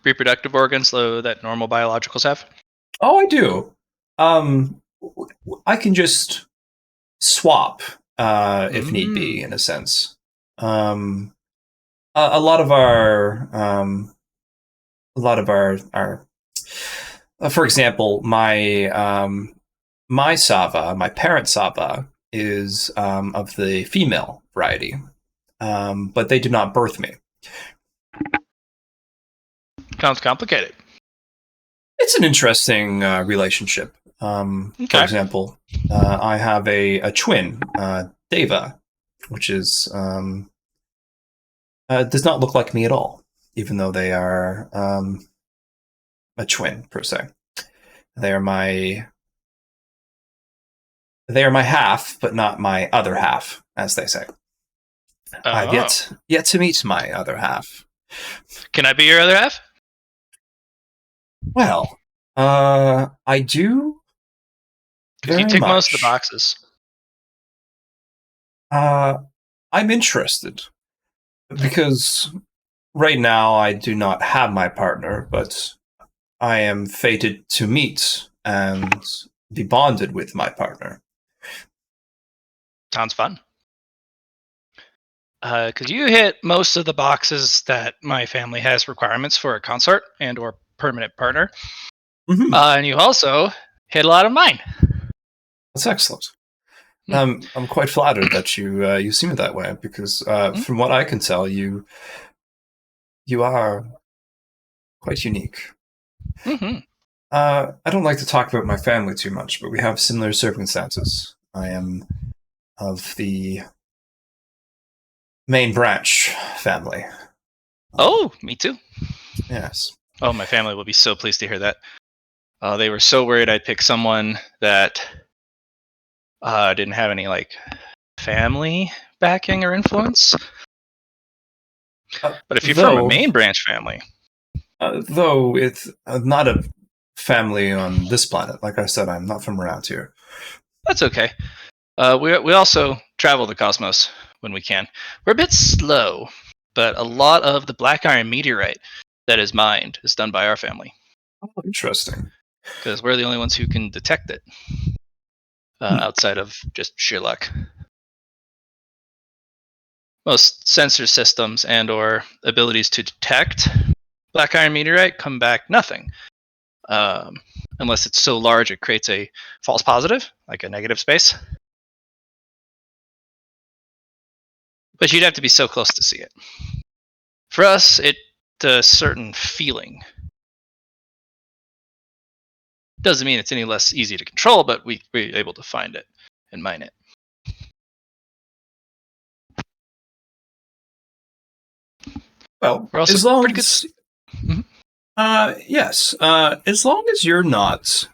reproductive organs that normal biologicals have? Oh, I do. I can just swap if need be, in a sense. A lot of our for example, my Sava, my parent Sava, is of the female variety, but they did not birth me. Sounds complicated. It's an interesting relationship. Okay. For example, I have a twin, Deva, which is does not look like me at all, even though they are a twin per se. They are my half, but not my other half, as they say. I've yet to meet my other half. Can I be your other half? Well, I do Because you very tick most of the much. boxes. I'm interested because right now I do not have my partner, but I am fated to meet and be bonded with my partner. Sounds fun. Because you hit most of the boxes that my family has requirements for a consort and or permanent partner. Mm-hmm. And you also hit a lot of mine. That's excellent. Hmm. I'm quite flattered that you see me that way because from what I can tell, you are quite unique. Mm-hmm. I don't like to talk about my family too much, but we have similar circumstances. I am of the main branch family. Oh, me too. Yes. Oh, my family will be so pleased to hear that. They were so worried I'd pick someone that didn't have any like family backing or influence. But if you're from a main branch family, Though it's not a family on this planet. Like I said, I'm not from around here. that's okay. We also travel the cosmos when we can. We're a bit slow, but a lot of the black iron meteorite that is mined is done by our family Oh, interesting. because we're the only ones who can detect it outside of just sheer luck. Most sensor systems and or abilities to detect black iron meteorite come back nothing. Unless it's so large it creates a false positive, like a negative space. But you'd have to be so close to see it. For us, it's a certain feeling. Doesn't mean it's any less easy to control, but we're able to find it and mine it. Well, We're also as long pretty good. as Mhm. yes, as long as you're not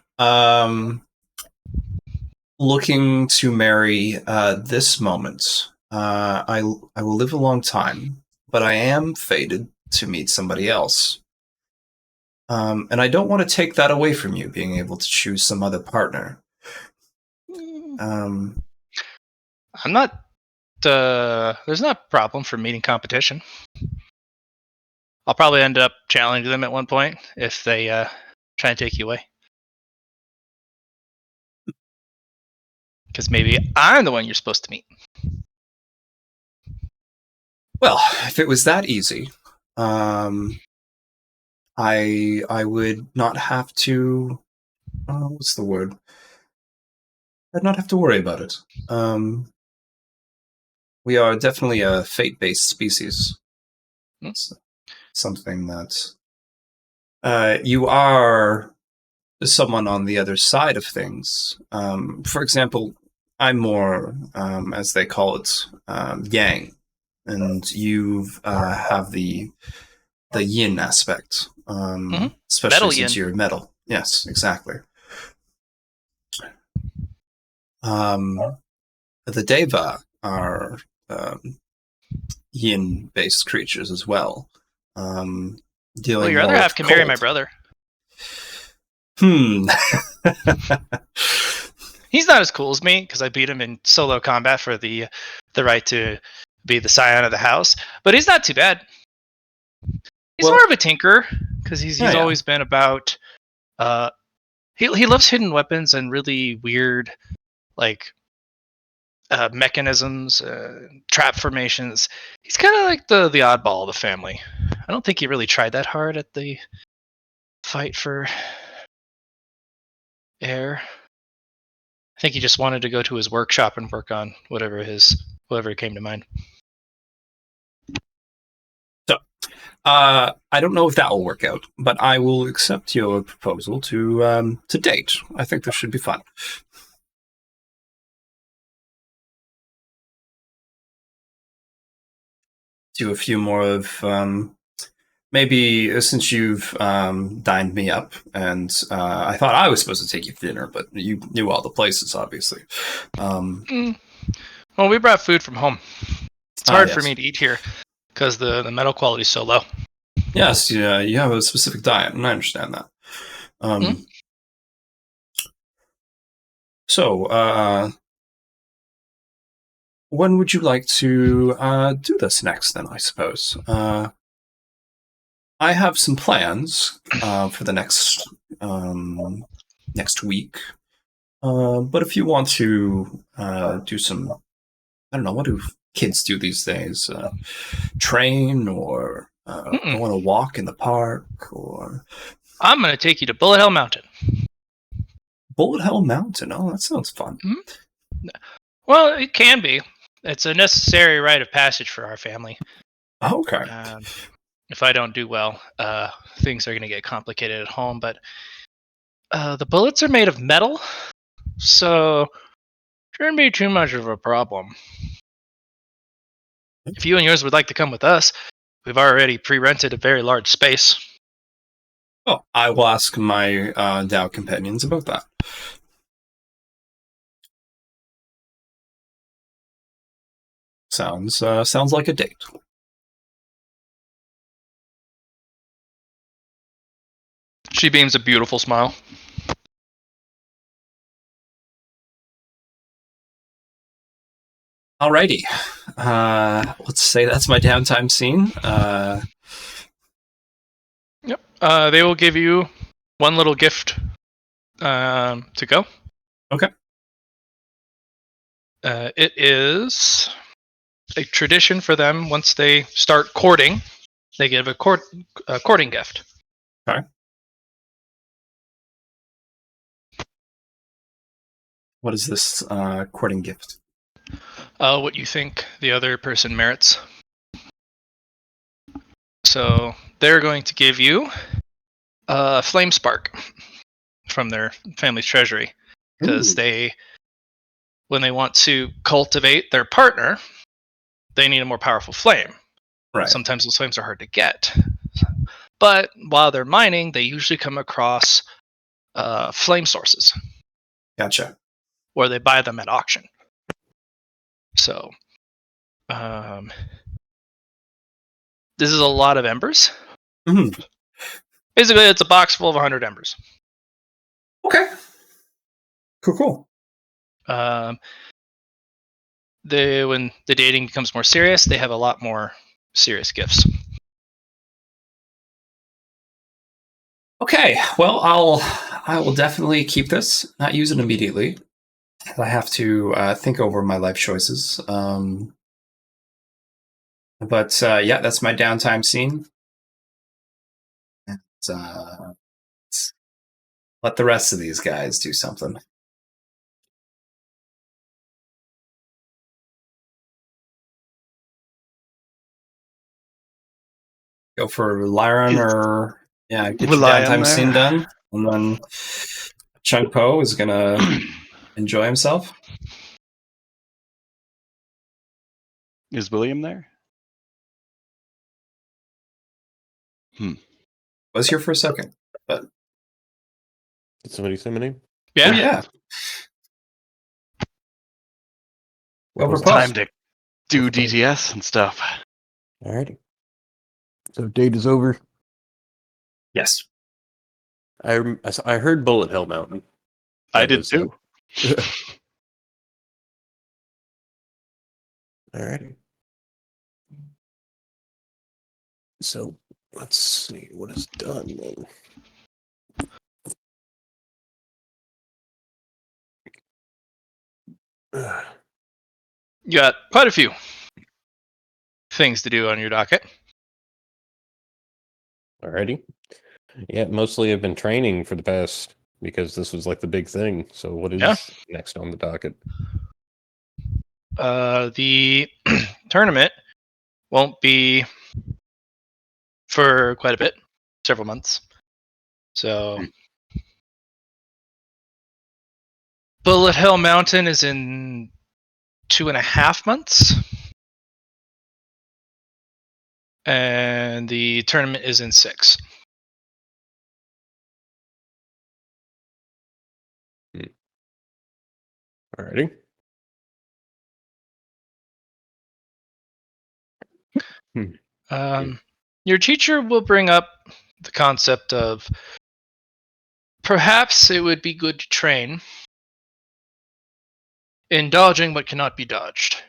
looking to marry this moment, I will live a long time, but I am fated to meet somebody else. And I don't want to take that away from you, being able to choose some other partner. I'm not. There's not a problem for meeting competition. I'll probably end up challenging them at one point if they try and take you away. Because maybe I'm the one you're supposed to meet. Well, if it was that easy, I would not have to. What's the word? I'd not have to worry about it. We are definitely a fate-based species. It's something that you are someone on the other side of things. For example, I'm more, as they call it, yang, and you have the yin aspect, especially Metal since yin. you're metal. Yes, exactly. The Deva are yin-based creatures as well. Well, Dealing your other more half with can cold. marry my brother. He's not as cool as me because I beat him in solo combat for the right to be the scion of the house. But he's not too bad. He's Well, more of a tinker because he's yeah. always been about. He loves hidden weapons and really weird like mechanisms, trap formations. He's kind of like the oddball of the family. I don't think he really tried that hard at the fight for air. I think he just wanted to go to his workshop and work on whatever came to mind. So, I don't know if that will work out, but I will accept your proposal to date. I think this should be fun. Do a few more of maybe since you've dined me up, and I thought I was supposed to take you to dinner, but you knew all the places, obviously. Well, we brought food from home. It's hard for Yes. me to eat here because the metal quality is so low. Yes, yeah, you have a specific diet, and I understand that. So, when would you like to do this next, then, I suppose? I have some plans for the next week. But if you want to do some, I don't know, what do kids do these days? Train or go on a walk in the park or... I'm going to take you to Bullet Hell Mountain. Bullet Hell Mountain? Oh, that sounds fun. Well, it can be. It's a necessary rite of passage for our family. Okay. If I don't do well, things are going to get complicated at home. But the bullets are made of metal, so shouldn't be too much of a problem. If you and yours would like to come with us, we've already pre-rented a very large space. Oh, I will ask my Dow companions about that. Sounds like a date. She beams a beautiful smile. Alrighty. Let's say that's my downtime scene. Yep. They will give you one little gift to go. Okay. It is a tradition for them. Once they start courting, they give a courting gift. Okay. What is this courting gift? What you think the other person merits. So they're going to give you a flame spark from their family's treasury, because when they want to cultivate their partner, they need a more powerful flame. Right. Sometimes those flames are hard to get, but while they're mining, they usually come across flame sources. Gotcha. Or they buy them at auction. So, this is a lot of embers. Mm-hmm. Basically, it's a box full of 100 embers. Okay. Cool. When the dating becomes more serious, they have a lot more serious gifts. Okay. Well, I will definitely keep this. Not use it immediately. I have to think over my life choices. But yeah, that's my downtime scene. And, let's let the rest of these guys do something. Go for Lyron or get your downtime scene done, and then Chung Po is gonna enjoy himself. Is William there? Was here for a second, but Did somebody say my name? Yeah. Oh, yeah. What was Time to do What's the name? DTS and stuff. Alrighty. So date is over. Yes. I heard Bullet Hell Mountain. I did too. Alrighty. So let's see what is done then. You got quite a few things to do on your docket. Alrighty. Yeah, mostly I've been training for the past, because this was like the big thing. So what is next on the docket? The tournament won't be for quite a bit, several months. So Bullet Hell Mountain is in 2.5 months. And the tournament is in 6. Alrighty. Your teacher will bring up the concept of Perhaps it would be good to train in dodging what cannot be dodged.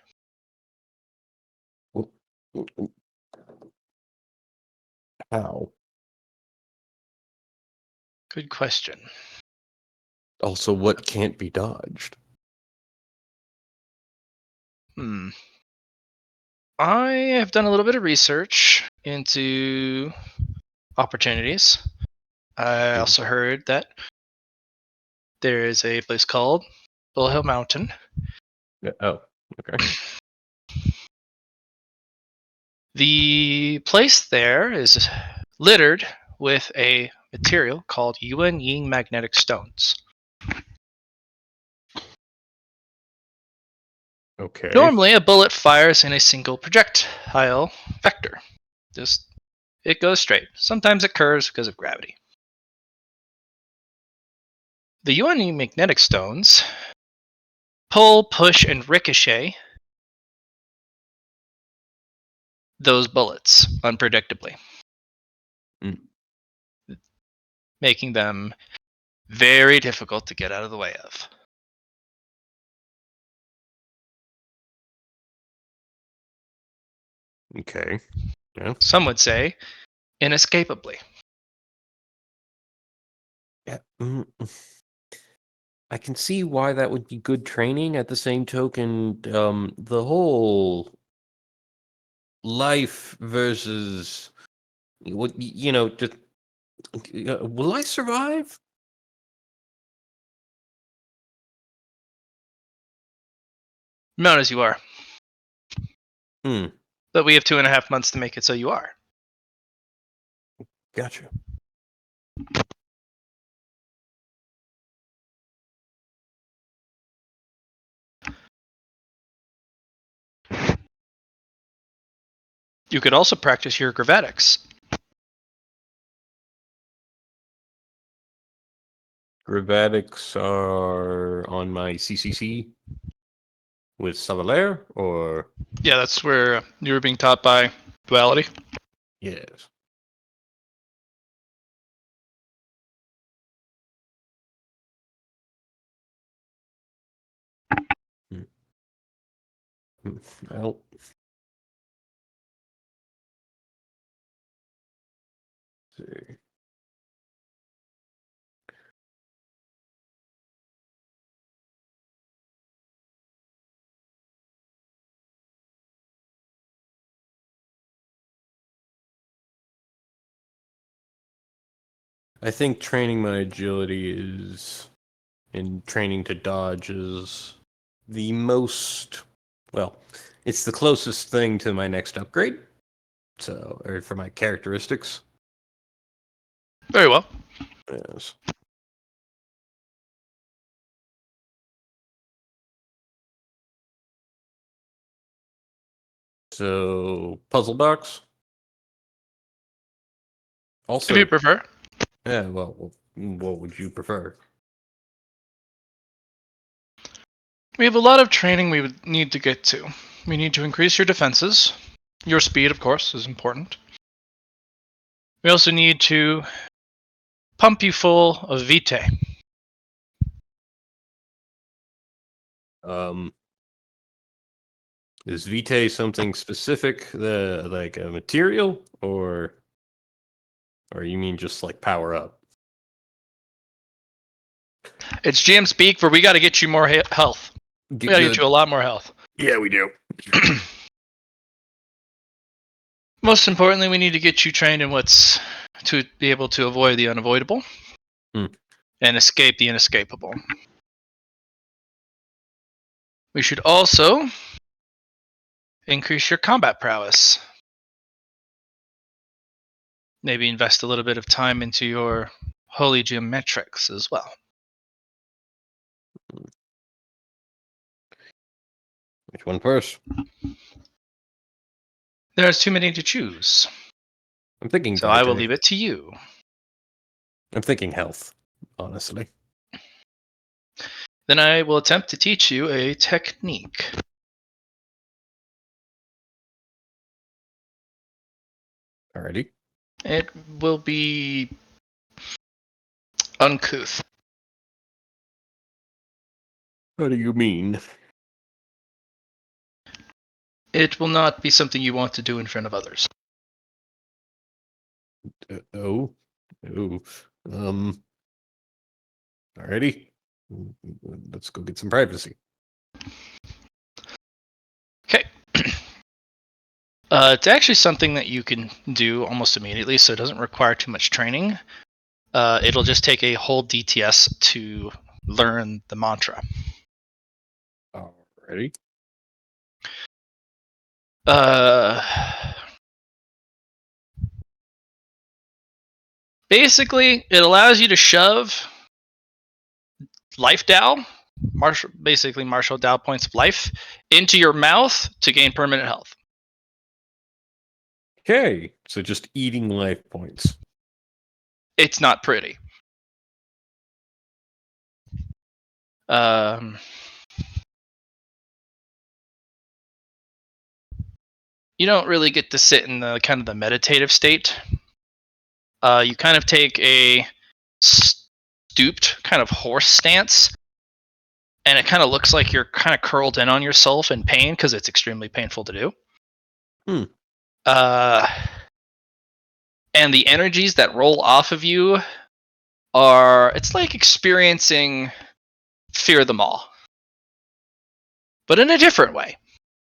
How? Good question. Also, what can't be dodged? I have done a little bit of research into opportunities. I also heard that there is a place called Bull Hill Mountain. Yeah, oh, okay. The place there is littered with a material called Yuan Ying magnetic stones. Okay. Normally, a bullet fires in a single projectile vector. Just it goes straight. Sometimes it curves because of gravity. The Yuan Ying magnetic stones pull, push, and ricochet those bullets unpredictably, making them very difficult to get out of the way of. Okay. Yeah. Some would say inescapably. Yeah. I can see why that would be good training. At the same token, the whole life versus what just will I survive? Not as you are. Hmm. But we have 2.5 months to make it so you are. Gotcha. You could also practice your gravatics. Gravatics are on my CCC with Savalaire, or Yeah, that's where you were being taught by duality. yes. Well, see. I think training my agility is and training to dodge is the most well, it's the closest thing to my next upgrade. So, or for my characteristics. Very well. Yes. So, puzzle box. Also, If you prefer. yeah, well, what would you prefer? We have a lot of training we would need to get to. We need to increase your defenses. Your speed, of course, is important. We also need to pump you full of vitae. Is Vitae something specific, like a material, or you mean just like power up? It's GM speak where we got to get you more health. We got to get you a lot more health. Yeah, we do. Most importantly, we need to get you trained in what's to be able to avoid the unavoidable and escape the inescapable. We should also increase your combat prowess. Maybe invest a little bit of time into your holy geometrics as well. Which one first? There's too many to choose. I'm thinking So Vitae. I will leave it to you. I'm thinking health, honestly. Then I will attempt to teach you a technique. Alrighty. It will be uncouth. What do you mean? It will not be something you want to do in front of others. Oh. Alrighty. Let's go get some privacy. Okay. It's actually something that you can do almost immediately, so it doesn't require too much training. It'll just take a whole DTS to learn the mantra. Alrighty. Basically, it allows you to shove life Dow, basically martial Dow points of life, into your mouth to gain permanent health. Okay, so just eating life points. It's not pretty. You don't really get to sit in the kind of the meditative state. You kind of take a stooped kind of horse stance, and it kind of looks like you're kind of curled in on yourself in pain because it's extremely painful to do. And the energies that roll off of you it's like experiencing Fear of the Maw, but in a different way.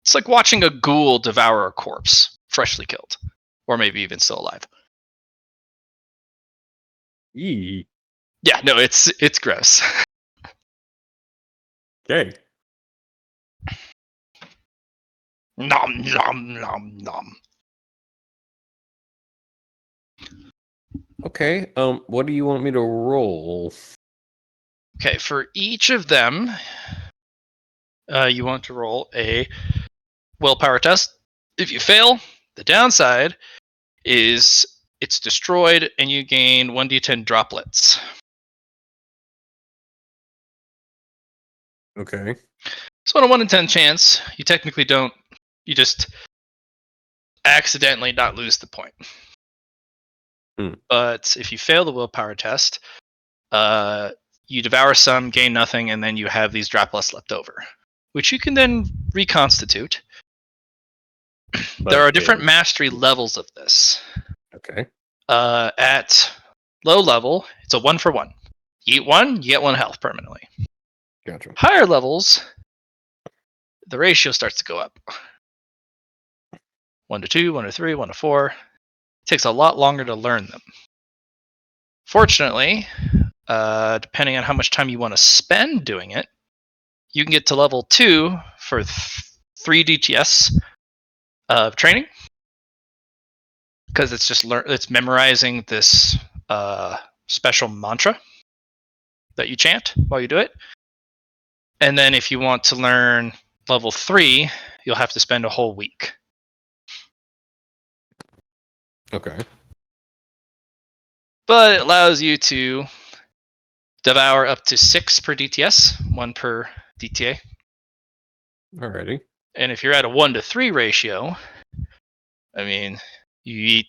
It's like watching a ghoul devour a corpse, freshly killed, or maybe even still alive. Eee. Yeah, no, it's gross. Okay. Nom nom nom nom. Okay. What do you want me to roll? Okay, for each of them, you want to roll a willpower test. If you fail, the downside is it's destroyed and you gain 1d10 droplets. Okay. So on a 1 in 10 chance, you technically don't, you just accidentally not lose the point. But if you fail the willpower test, you devour some, gain nothing, and then you have these droplets left over, which you can then reconstitute. There are different mastery levels of this. Okay. At low level, it's a 1 for 1. You eat 1, you get 1 health permanently. Gotcha. Higher levels, the ratio starts to go up. 1 to 2, 1 to 3, 1 to 4. It takes a lot longer to learn them. Fortunately, depending on how much time you want to spend doing it, you can get to level 2 for 3 DTS of training, because it's just it's memorizing this special mantra that you chant while you do it. And then if you want to learn level 3, you'll have to spend a whole week. Okay. But it allows you to devour up to 6 per DTS, 1 per DTA. Alrighty. And if you're at a 1 to 3 ratio, I mean, you eat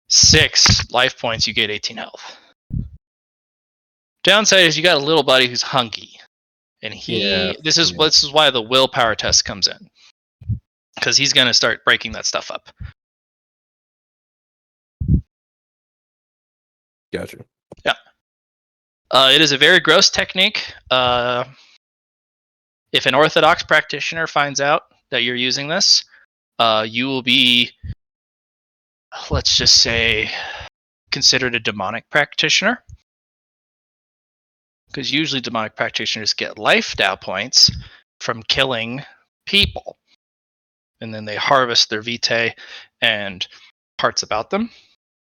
6 life points, you get 18 health. Downside is you got a little buddy who's hungry, and this is why the willpower test comes in, because he's going to start breaking that stuff up. Gotcha. Yeah. It is a very gross technique. If an orthodox practitioner finds out that you're using this, you will be, let's just say, considered a demonic practitioner. Because usually demonic practitioners get life Dow points from killing people. And then they harvest their vitae and parts about them,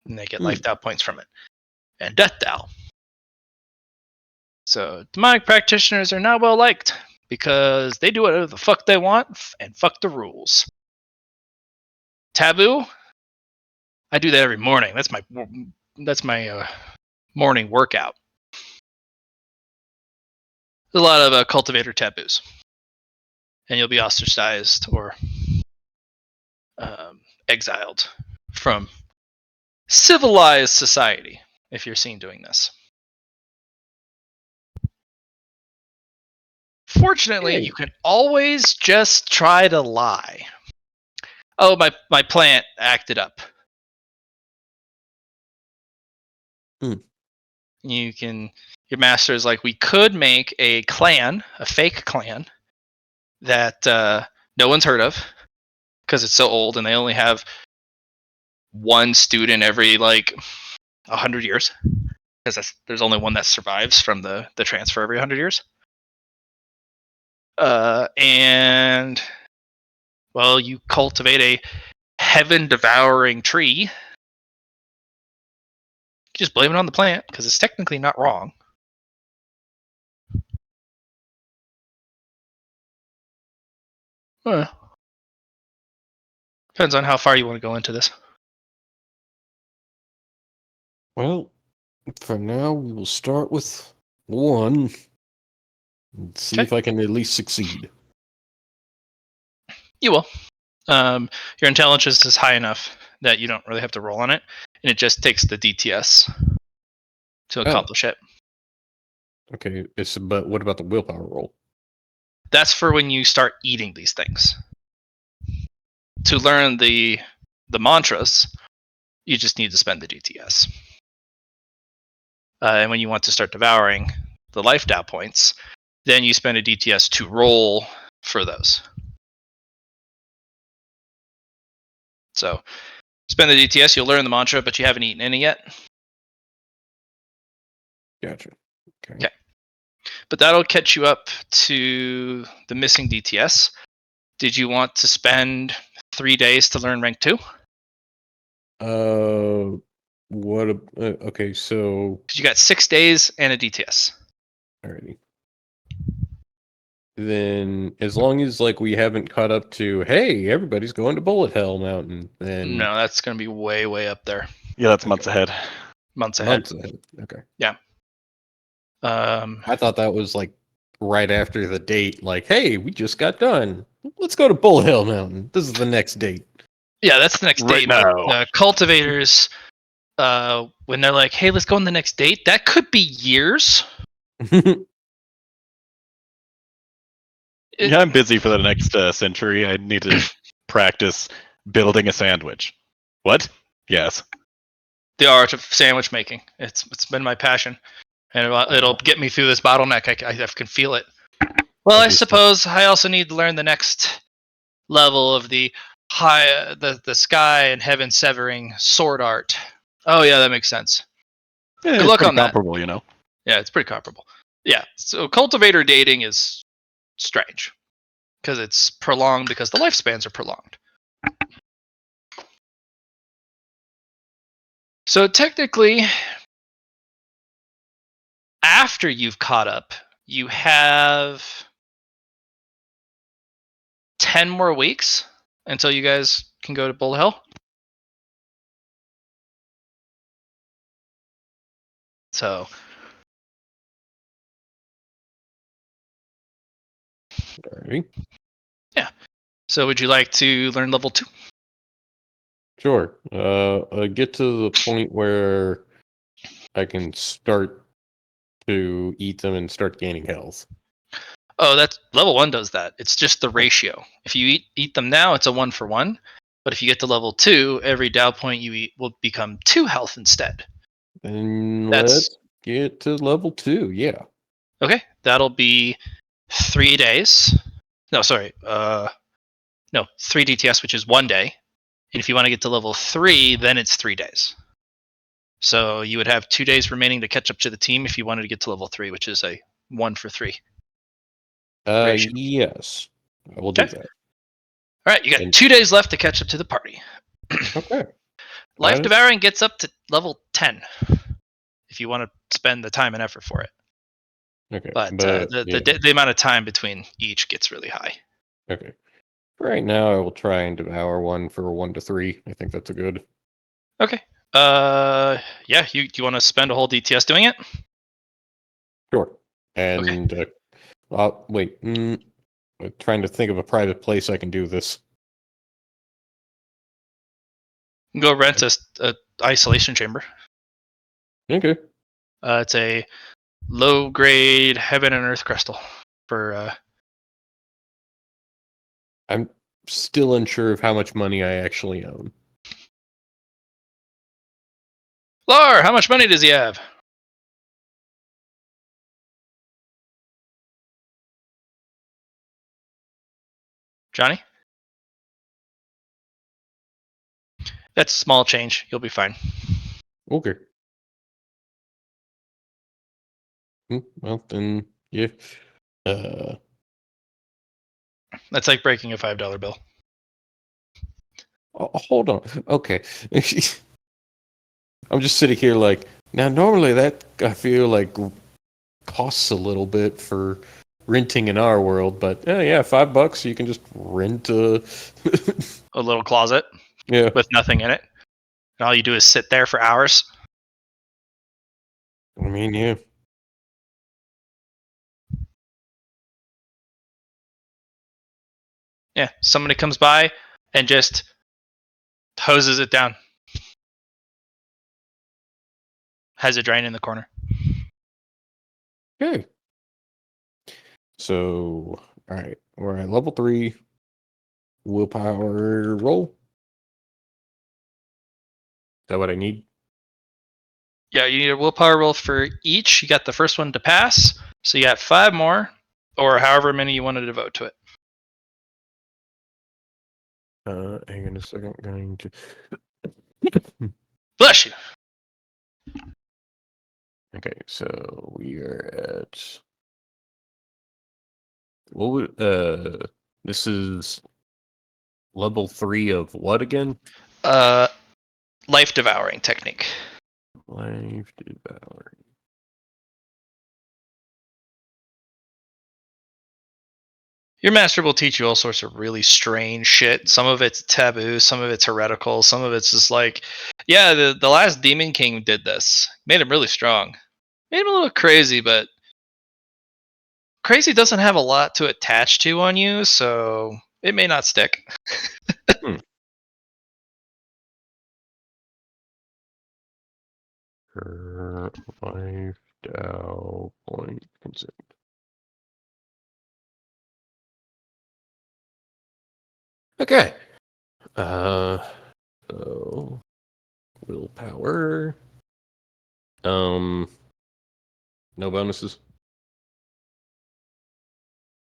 and they get life Dow points from it. And death Dow. So demonic practitioners are not well liked, because they do whatever the fuck they want and fuck the rules. Taboo? I do that every morning. That's my morning workout. There's a lot of cultivator taboos, and you'll be ostracized or exiled from civilized society if you're seen doing this. Fortunately, you can always just try to lie. Oh, my plant acted up. Your master is like, we could make a clan, a fake clan, that no one's heard of because it's so old and they only have one student every like 100 years because there's only one that survives from the transfer every 100 years. And well, you cultivate a heaven devouring tree. You just blame it on the plant because it's technically not wrong. Depends on how far you want to go into this. Well, for now, we will start with 1 and see if I can at least succeed. You will. Your intelligence is high enough that you don't really have to roll on it, and it just takes the DTS to accomplish it. Okay, but what about the willpower roll? That's for when you start eating these things. To learn the mantras, you just need to spend the DTS. And when you want to start devouring the life Dow points, then you spend a DTS to roll for those. So spend the DTS, you'll learn the mantra, but you haven't eaten any yet. Gotcha. Okay. But that'll catch you up to the missing DTS. Did you want to spend 3 days to learn rank 2? Okay, so... Because you got 6 days and a DTS. Alrighty. Then, as long as like we haven't caught up to, hey, everybody's going to Bullet Hell Mountain, then... No, that's going to be way, way up there. Yeah, that's months ahead. Months ahead. Okay. Yeah. I thought that was like right after the date, like, hey, we just got done. Let's go to Bullet Hell Mountain. This is the next date. Yeah, that's the next Right date. now. But cultivators, when they're like, hey, let's go on the next date, that could be years. Yeah, I'm busy for the next century. I need to practice building a sandwich. What? Yes. The art of sandwich making. It's been my passion, and it'll get me through this bottleneck. I can feel it. Well, I suppose I also need to learn the next level of the the sky and heaven severing sword art. Oh yeah, that makes sense. Yeah, Good luck pretty on that. comparable, you know. Yeah, it's pretty comparable. Yeah, so cultivator dating is strange because it's prolonged because the lifespans are prolonged. So technically, after you've caught up, you have 10 more weeks until you guys can go to Bull Hill. So Alrighty. yeah. So would you like to learn level 2? Sure. Get to the point where I can start to eat them and start gaining health. Oh, that's level 1 does that. It's just the ratio. If you eat them now, it's a 1-for-1. But if you get to level 2, every Dow point you eat will become 2 health instead. Then let's get to level 2. Yeah. Okay, that'll be 3 days. No, sorry. No, 3 DTS, which is 1 day. And if you want to get to level 3, then it's 3 days. So you would have 2 days remaining to catch up to the team if you wanted to get to level 3, which is a 1-for-3. ratio. Yes. I will do that. All right, you got 2 days left to catch up to the party. Okay. Life Devouring gets up to level 10 if you want to spend the time and effort for it. Okay. But the amount of time between each gets really high. Okay. Right now, I will try and devour one for 1 to 3. I think that's a good. Okay. Yeah. You want to spend a whole DTS doing it? Sure. And wait. I'm trying to think of a private place I can do this. Go rent a isolation chamber. Okay. It's a low grade heaven and earth crystal for I'm still unsure of how much money I actually own. Lar, how much money does he have? Johnny? That's small change. You'll be fine. Okay. Well, then, yeah. That's like breaking a $5 bill. Hold on. Okay. I'm just sitting here like, now normally that I feel like costs a little bit for renting in our world, but yeah, $5 you can just rent a A little closet yeah. with nothing in it. And all you do is sit there for hours. I mean, yeah. Yeah, somebody comes by and just hoses it down. Has a drain in the corner. Okay. So, all right, we're at level 3. Willpower roll. Is that what I need? Yeah, you need a willpower roll for each. You got the first one to pass, so you got 5 more, or however many you want to devote to it. Hang on a second. Going to. Bless you. Okay, so we are at. What would this is level 3 of what again? Life devouring technique. Life devouring. Your master will teach you all sorts of really strange shit. Some of it's taboo, some of it's heretical, some of it's just like, yeah, the last Demon King did this. Made him really strong. Made him a little crazy, but crazy doesn't have a lot to attach to on you, so it may not stick. Life Dow point consumed. Okay. So willpower. No bonuses.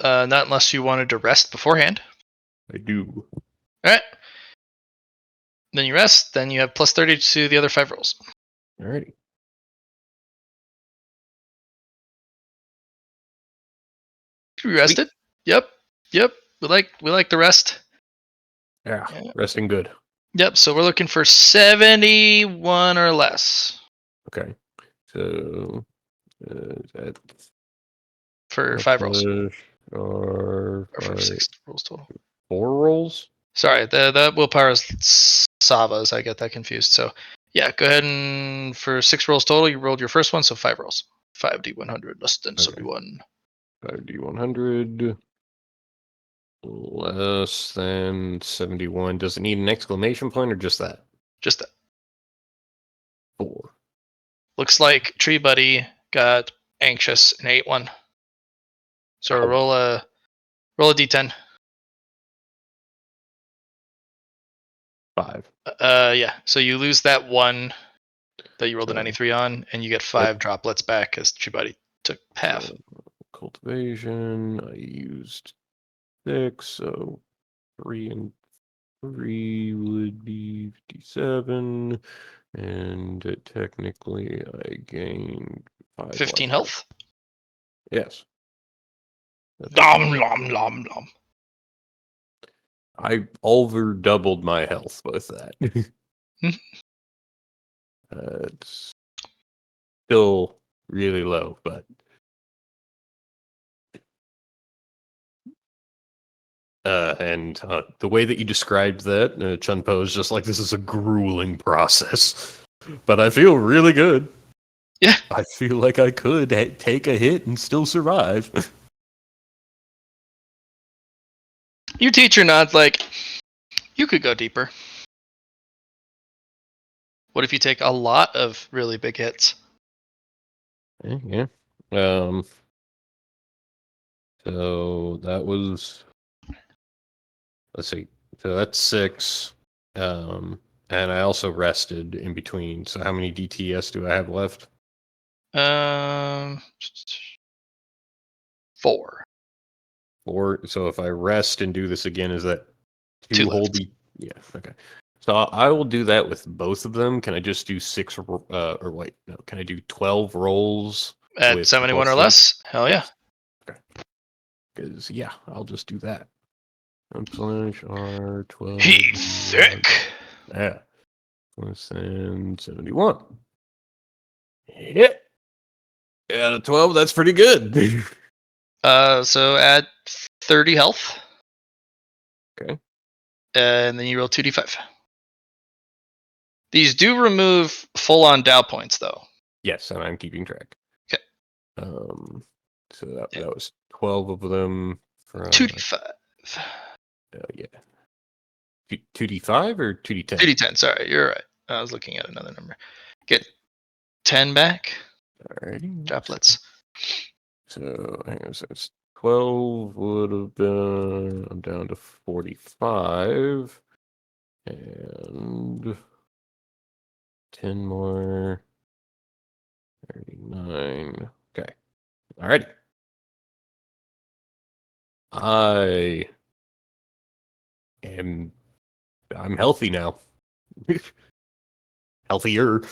Not unless you wanted to rest beforehand. I do. All right. Then you rest. Then you have plus 30 to the other 5 rolls. Alrighty. You rested. Yep. Yep. We like the rest. Yeah, Yeah. resting good. Yep. So we're looking for 71 or less Okay. So that for 5 rolls. or Or for 6 rolls total. 4 rolls. Sorry, the willpower is Sava's. I get that confused. So yeah, go ahead and for 6 rolls total, you rolled your first one, so 5 rolls. 5d100 less than Okay. 71. 5d100 less than 71. Does it need an exclamation point or just that? Just that. 4. Looks like Tree Buddy got anxious and ate one. So Oh. roll a d10. 5. Yeah. So you lose that one that you rolled a So- 93 on, and you get 5 droplets back as Tree Buddy took half. So, cultivation. I used 6, so 3 and 3 would be 57, and technically I gained 5 15 life. health. Yes. Nom nom nom nom. I over doubled my health with that. It's still really low, but and the way that you described that, Chunpo is just like, this is a grueling process, but I feel really good. Yeah. I feel like I could take a hit and still survive. Your teacher nods like, you could go deeper. What if you take a lot of really big hits? Yeah. So that was let's see. So that's 6. And I also rested in between. So how many DTS do I have left? 4. 4. So if I rest and do this again, is that 2 2 whole left. D? Yeah. Okay. So I will do that with both of them. Can I just do 6? Or wait, no. Can I do 12 rolls At with 71 or +3? less? Hell yeah. Okay. Because yeah, I'll just do that. Slash R12. He's sick. Yeah. Plus and 71. Hit. Out of 12, that's pretty good. So add 30 health. Okay. And then you roll 2d5. These do remove full-on Dow points, though. Yes, and I'm keeping track. Okay. So that was 12 of them. For 2d5. yeah. 2d5 or 2d10? 2d10, sorry, you're right. I was looking at another number. Get 10 back. Alrighty. Droplets. So hang on, so it's 12 would have been. I'm down to 45. And 10 more. 39. Okay. Alrighty. I'm healthy now. Healthier.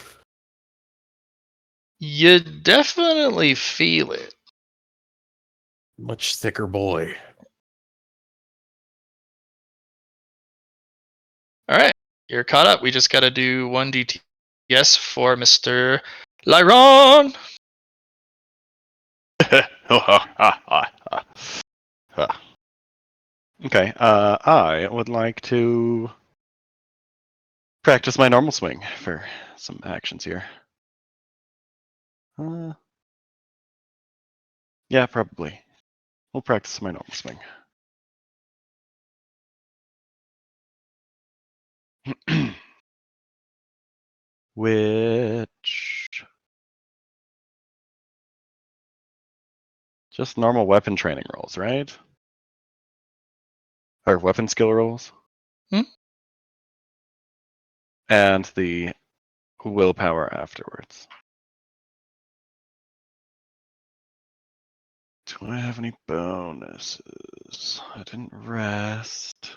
You definitely feel it. Much thicker boy. All right, you're caught up. We just got to do 1 DTS for Mr. Lyron. Okay, I would like to practice my normal swing for some actions here. Yeah, probably. We'll practice my normal swing. Which just normal weapon training rolls, right? Or weapon skill rolls. Hmm? And the willpower afterwards. Do I have any bonuses? I didn't rest.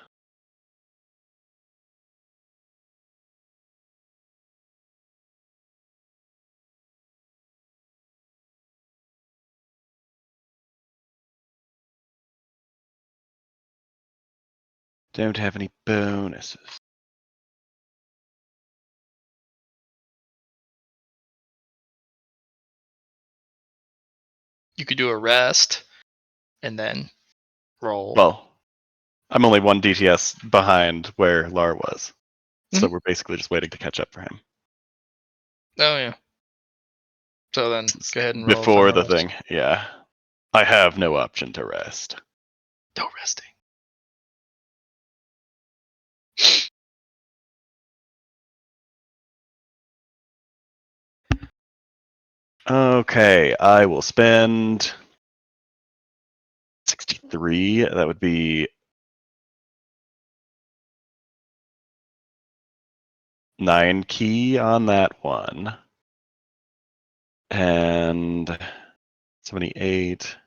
Don't have any bonuses. You could do a rest and then roll. Well, I'm only 1 DTS behind where Lar was. So we're basically just waiting to catch up for him. Oh, yeah. So then go ahead and roll. Before the thing, yeah. I have no option to rest. No resting. Okay, I will spend 63. That would be 9 key on that one. And 78.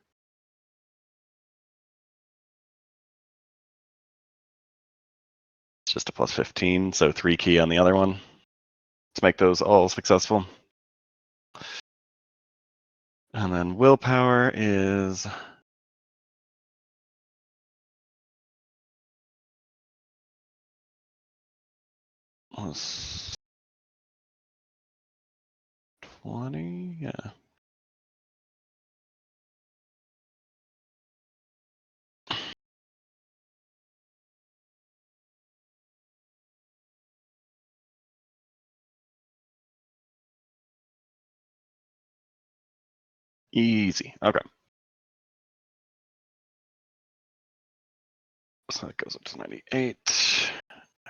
It's just a plus 15, so 3 key on the other one to make those all successful. And then willpower is plus 20, yeah. Easy. Okay. So that goes up to 98.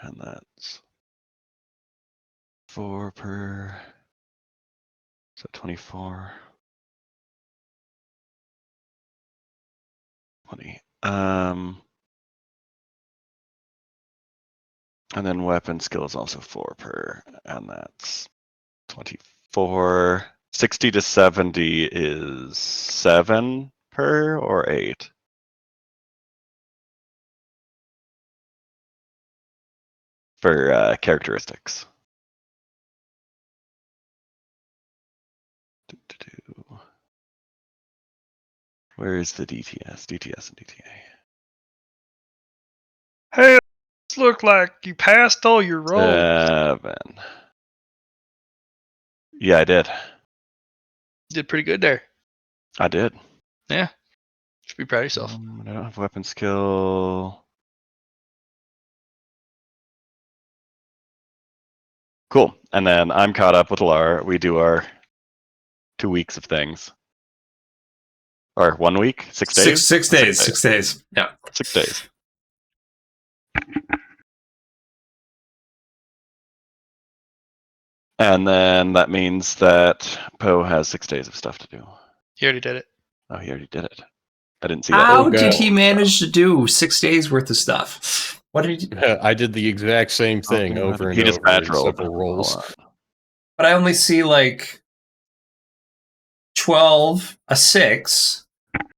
And that's 4 per. So 24. 20. And then weapon skill is also 4 per, and that's 24. 60 to 70 is 7 per or 8? For characteristics. Where is the DTS? DTS and DTA. Hey, this look like you passed all your rolls. 7. Yeah, I did. You did pretty good there. I did. Yeah. Should be proud of yourself. I don't have weapon skill. Cool. And then I'm caught up with Lar. We do our 2 weeks of things. Or 1 week? 6 days? 6 days. 6 days. Yeah. 6 days. And then that means that Poe has 6 days of stuff to do. He already did it. Oh, he already did it. I didn't see that. How go. did he manage to do 6 days worth of stuff? What did he do? I did the exact same thing over and He just over in batch rolled several a rolls. lot. But I only see like 12, a 6.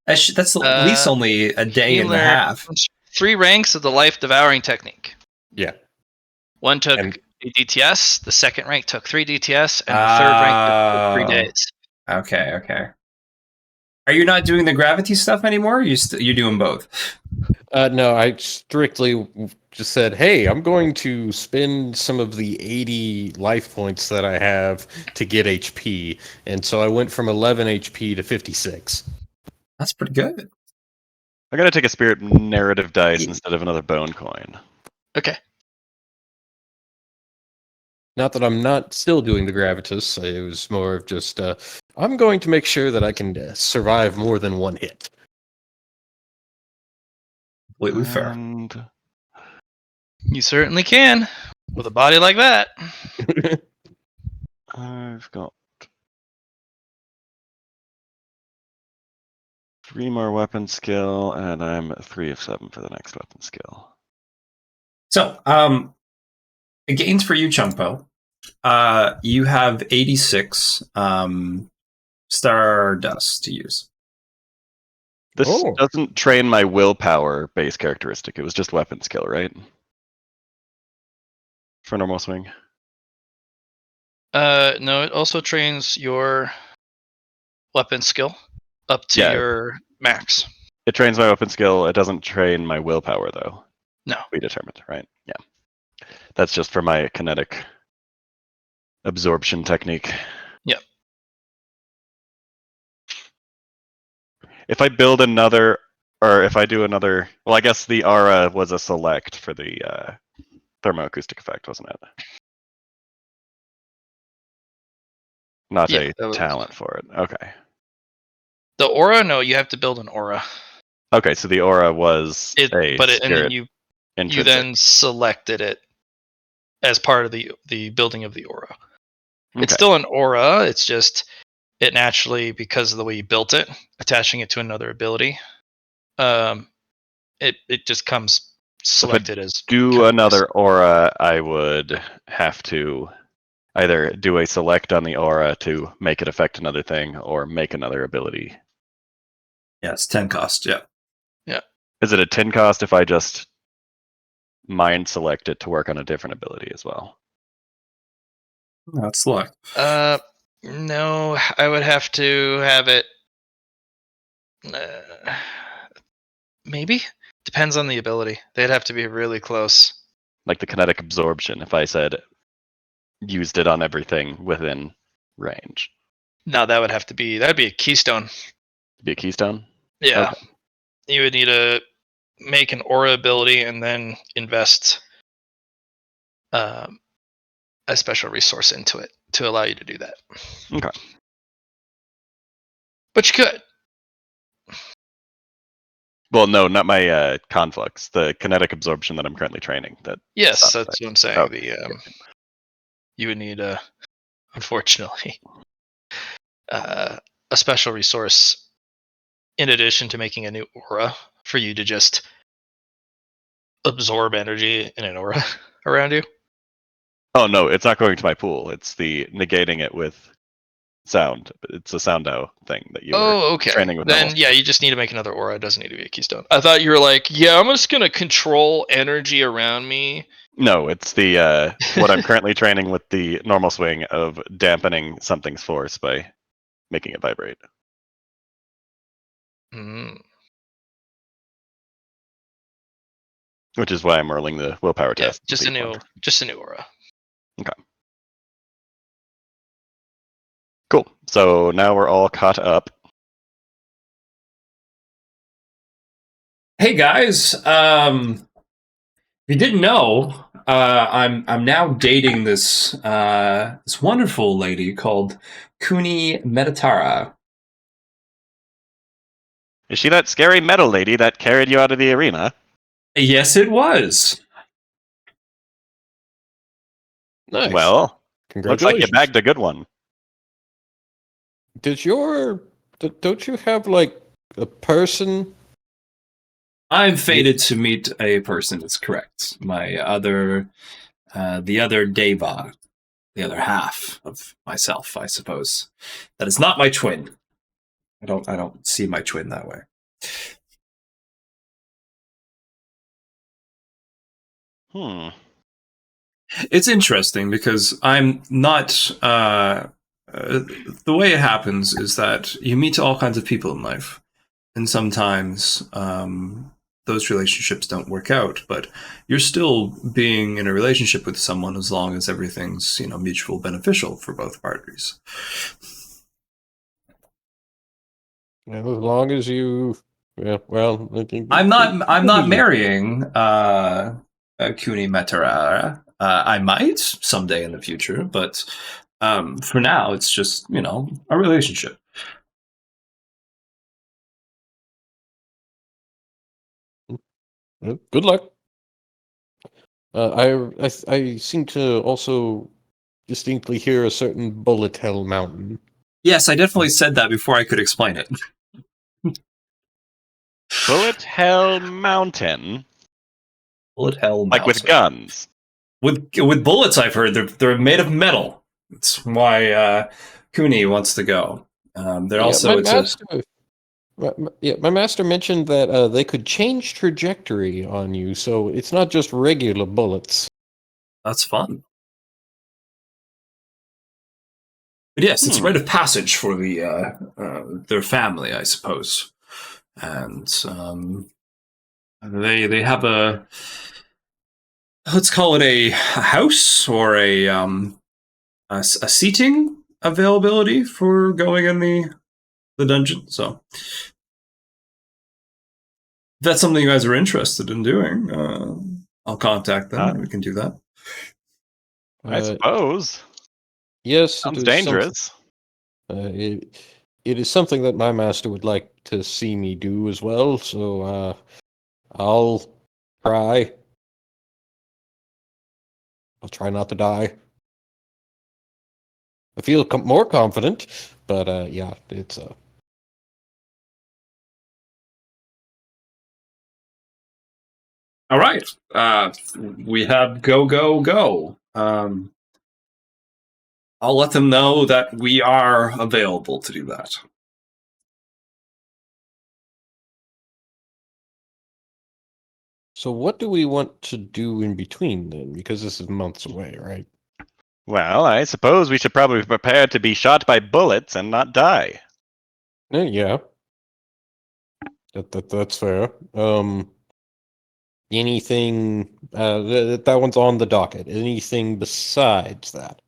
That's at least only a day He and a learned half. 3 ranks of the life devouring technique. Yeah. One took And- a DTS, the second rank took 3 DTS, and the third rank took 3 days. Okay. Are you not doing the gravity stuff anymore? Or you're doing both? No, I strictly just said, hey, I'm going to spend some of the 80 life points that I have to get HP. And so I went from 11 HP to 56. That's pretty good. I'm going to take a spirit narrative dice Ye- instead of another bone coin. Okay. Not that I'm not still doing the gravitas. It was more of just, I'm going to make sure that I can survive more than one hit. Completely fair. And You certainly can. With a body like that. I've got 3 more weapon skill, and I'm 3 of 7 for the next weapon skill. So, gains for you, Chumpo. You have 86 Stardust to use. This Oh. doesn't train my willpower base characteristic. It was just weapon skill, right? For normal swing. No, it also trains your weapon skill up to Yeah. your max. It trains my weapon skill. It doesn't train my willpower, though. No. We determined, right? Yeah. That's just for my kinetic absorption technique. Yep. If I build another, or if I do another, well, I guess the aura was a select for the thermoacoustic effect, wasn't it? Not Yeah, a that was- talent for it. Okay. The aura, no, you have to build an aura. Okay, so the aura was And then spirit you intrinsic. then selected it as part of the building of the aura. It's Okay. still an aura. It's just it naturally, because of the way you built it, attaching it to another ability, it just comes selected as do kind of another aura, I would have to either do a select on the aura to make it affect another thing, or make another ability. Yeah, it's 10 cost. Yeah. Is it a 10 cost if I just mind select it to work on a different ability as well? That's luck. No, I would have to have it. Maybe depends on the ability. They'd have to be really close. Like the kinetic absorption, if I said used it on everything within range. No, that'd be a keystone. Be a keystone? Yeah, Okay. you would need to make an aura ability and then invest a special resource into it to allow you to do that. Okay. But you could. Well, no, not my conflux. The kinetic absorption that I'm currently training. Yes, Sounds that's what I'm saying. Okay. You would need unfortunately, a special resource in addition to making a new aura for you to just absorb energy in an aura. around you? Oh no, it's not going to my pool. It's the negating it with sound. It's a soundo thing that you were Oh, okay. training with. Then yeah, you just need to make another aura. It doesn't need to be a keystone. I thought you were like, yeah, I'm just gonna control energy around me. No, it's the what I'm currently training with the normal swing of dampening something's force by making it vibrate. Mm. Which is why I'm rolling the willpower Yeah, test. just a new aura. Cool. So now we're all caught up. Hey guys, if you didn't know, I'm now dating this this wonderful lady called Kuni Metatara. Is she that scary metal lady that carried you out of the arena? Yes, it was. Nice. Well, looks like you Congratulations. bagged a good one. Don't you have like a person? I'm fated to meet a person. That's correct. My other, the other Deva, the other half of myself, I suppose. That is not my twin. I don't see my twin that way. It's interesting because I'm not. The way it happens is that you meet all kinds of people in life, and sometimes those relationships don't work out. But you're still being in a relationship with someone as long as everything's mutual beneficial for both parties. As long as you, well, I think I'm not marrying Kuni Metarara. I might someday in the future, but for now, it's just a relationship. Good luck. I seem to also distinctly hear a certain bullet hell mountain. Yes, I definitely said that before I could explain it. Bullet Hell Mountain? Bullet hell Like with mountain. guns? With bullets, I've heard they're made of metal. That's why Kuni wants to go. They're also my master mentioned that they could change trajectory on you, so it's not just regular bullets. that's fun. But yes, it's a rite of passage for their family, I suppose. And they have a, let's call it a house or a seating availability for going in the dungeon. So if that's something you guys are interested in doing, I'll contact them and we can do that. I suppose. Yes, Sounds dangerous. It is something that my master would like to see me do as well, so I'll try. I'll try not to die. I feel more confident, but yeah, it's All right. We have go. I'll let them know that we are available to do that. So what do we want to do in between then? Because this is months away, right? Well, I suppose we should probably be prepared to be shot by bullets and not die. Yeah. That's fair. Anything that one's on the docket. Anything besides that?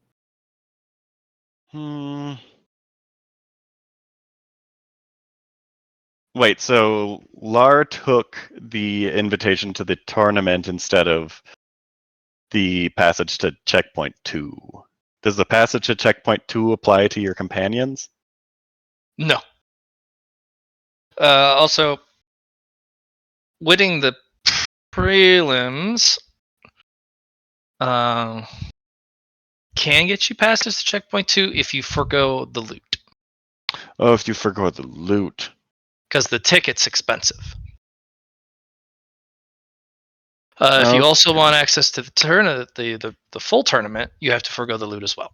Wait, so Lar took the invitation to the tournament instead of the passage to checkpoint 2. Does the passage to checkpoint 2 apply to your companions? No. Also, winning the prelims can get you past this checkpoint 2 if you forgo the loot. Oh, if you forgo the loot. Because the ticket's expensive. If you also want access to the full tournament, you have to forego the loot as well.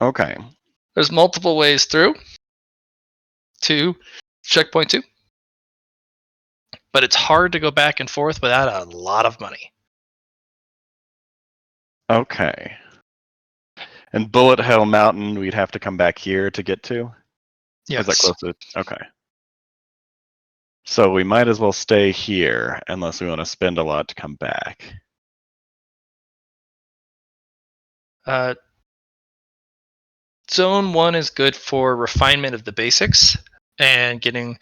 Okay. There's multiple ways through to checkpoint 2, but it's hard to go back and forth without a lot of money. Okay. And Bullet Hell Mountain, we'd have to come back here to get to? Yes. Is that close to? Okay. So we might as well stay here unless we want to spend a lot to come back. Zone 1 is good for refinement of the basics and getting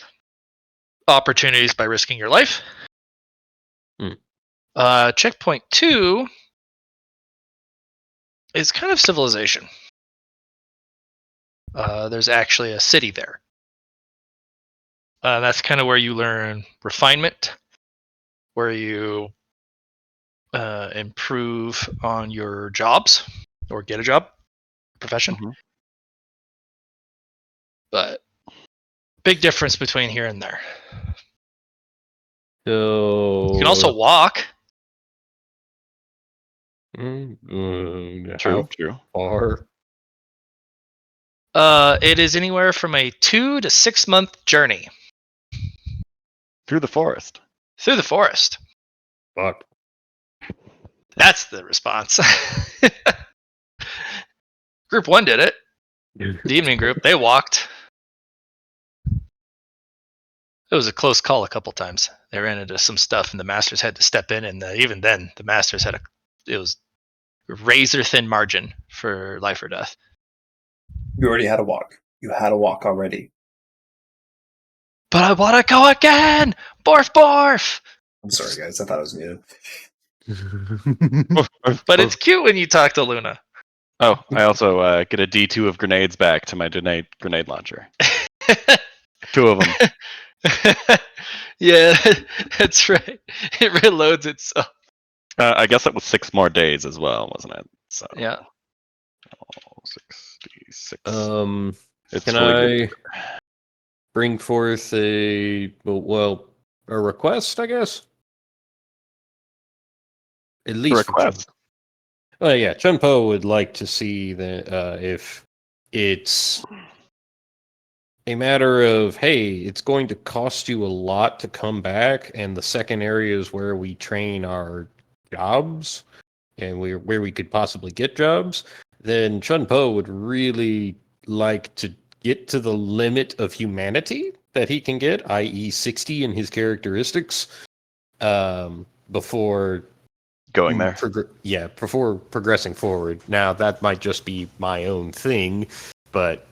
opportunities by risking your life. Checkpoint 2 is kind of civilization. There's actually a city there. That's kind of where you learn refinement, where you improve on your jobs or get a job, profession. Mhm. But big difference between here and there. So You can also walk. how True. far? It is anywhere from a 2 to 6 month journey Through the forest. through the forest. Fuck. That's the response. Group 1 did it. The evening group, they walked. It was a close call a couple times. They ran into some stuff, and the masters had to step in. And even then, the masters had it was razor thin margin for life or death. You already had a walk. You had a walk already. But I want to go again. Barf, barf. I'm sorry, guys. I thought it was muted. But it's cute when you talk to Luna. Oh, I also get a D2 of grenades back to my grenade launcher. 2 of them. Yeah, that's right. It reloads itself. I guess it was 6 more days as well, wasn't it? So Yeah. 66. It's can fully I bring forth a request, I guess? At least for request. Chun. Well, yeah, Chun-Po would like to see that if it's a matter of, hey, it's going to cost you a lot to come back, and the second area is where we train our jobs and where we could possibly get jobs, then Chun-Po would really like to get to the limit of humanity that he can get, i.e. 60 in his characteristics, before going there. before progressing forward. Now, that might just be my own thing, but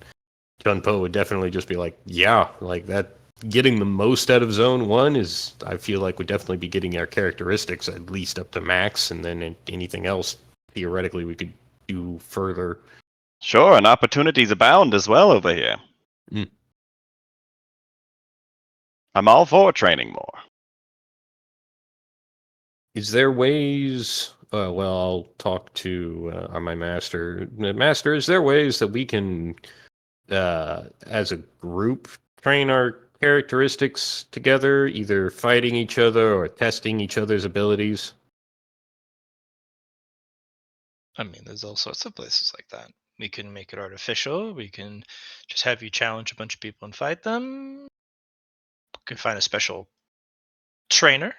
Chun-Po would definitely just be like, yeah, like that. Getting the most out of Zone 1 is, I feel like, would definitely be getting our characteristics at least up to max, and then anything else, theoretically, we could do further. Sure, and opportunities abound as well over here. Mm. I'm all for training more. Is there ways... well, I'll talk to my master. Master, is there ways that we can, as a group, train our characteristics together, either fighting each other or testing each other's abilities? I mean, there's all sorts of places like that. We can make it artificial. We can just have you challenge a bunch of people and fight them. We can find a special trainer.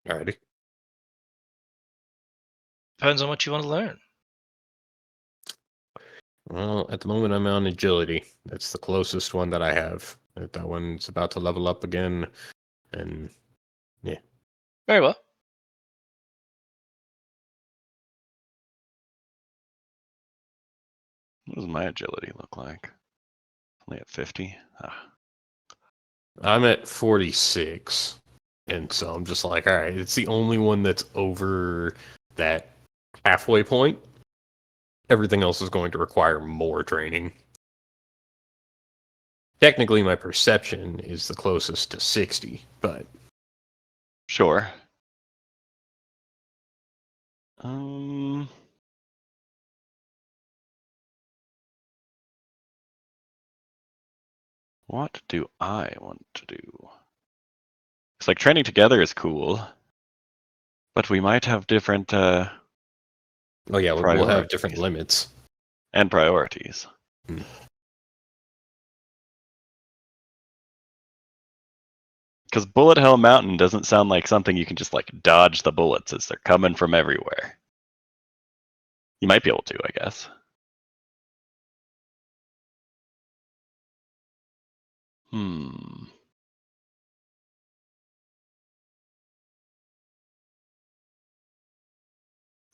Alrighty. Depends on what you want to learn. Well, at the moment I'm on agility. That's the closest one that I have. That one's about to level up again, and yeah. Very well. What does my agility look like? Only at 50. I'm at 46, and so I'm just like, all right, it's the only one that's over that halfway point. Everything else is going to require more training. Technically, my perception is the closest to 60, but Sure. What do I want to do? It's like training together is cool, but we might have different Oh yeah, we'll have different priorities. limits. And priorities. Hmm. Because Bullet Hell Mountain doesn't sound like something you can just like dodge the bullets as they're coming from everywhere. You might be able to, I guess.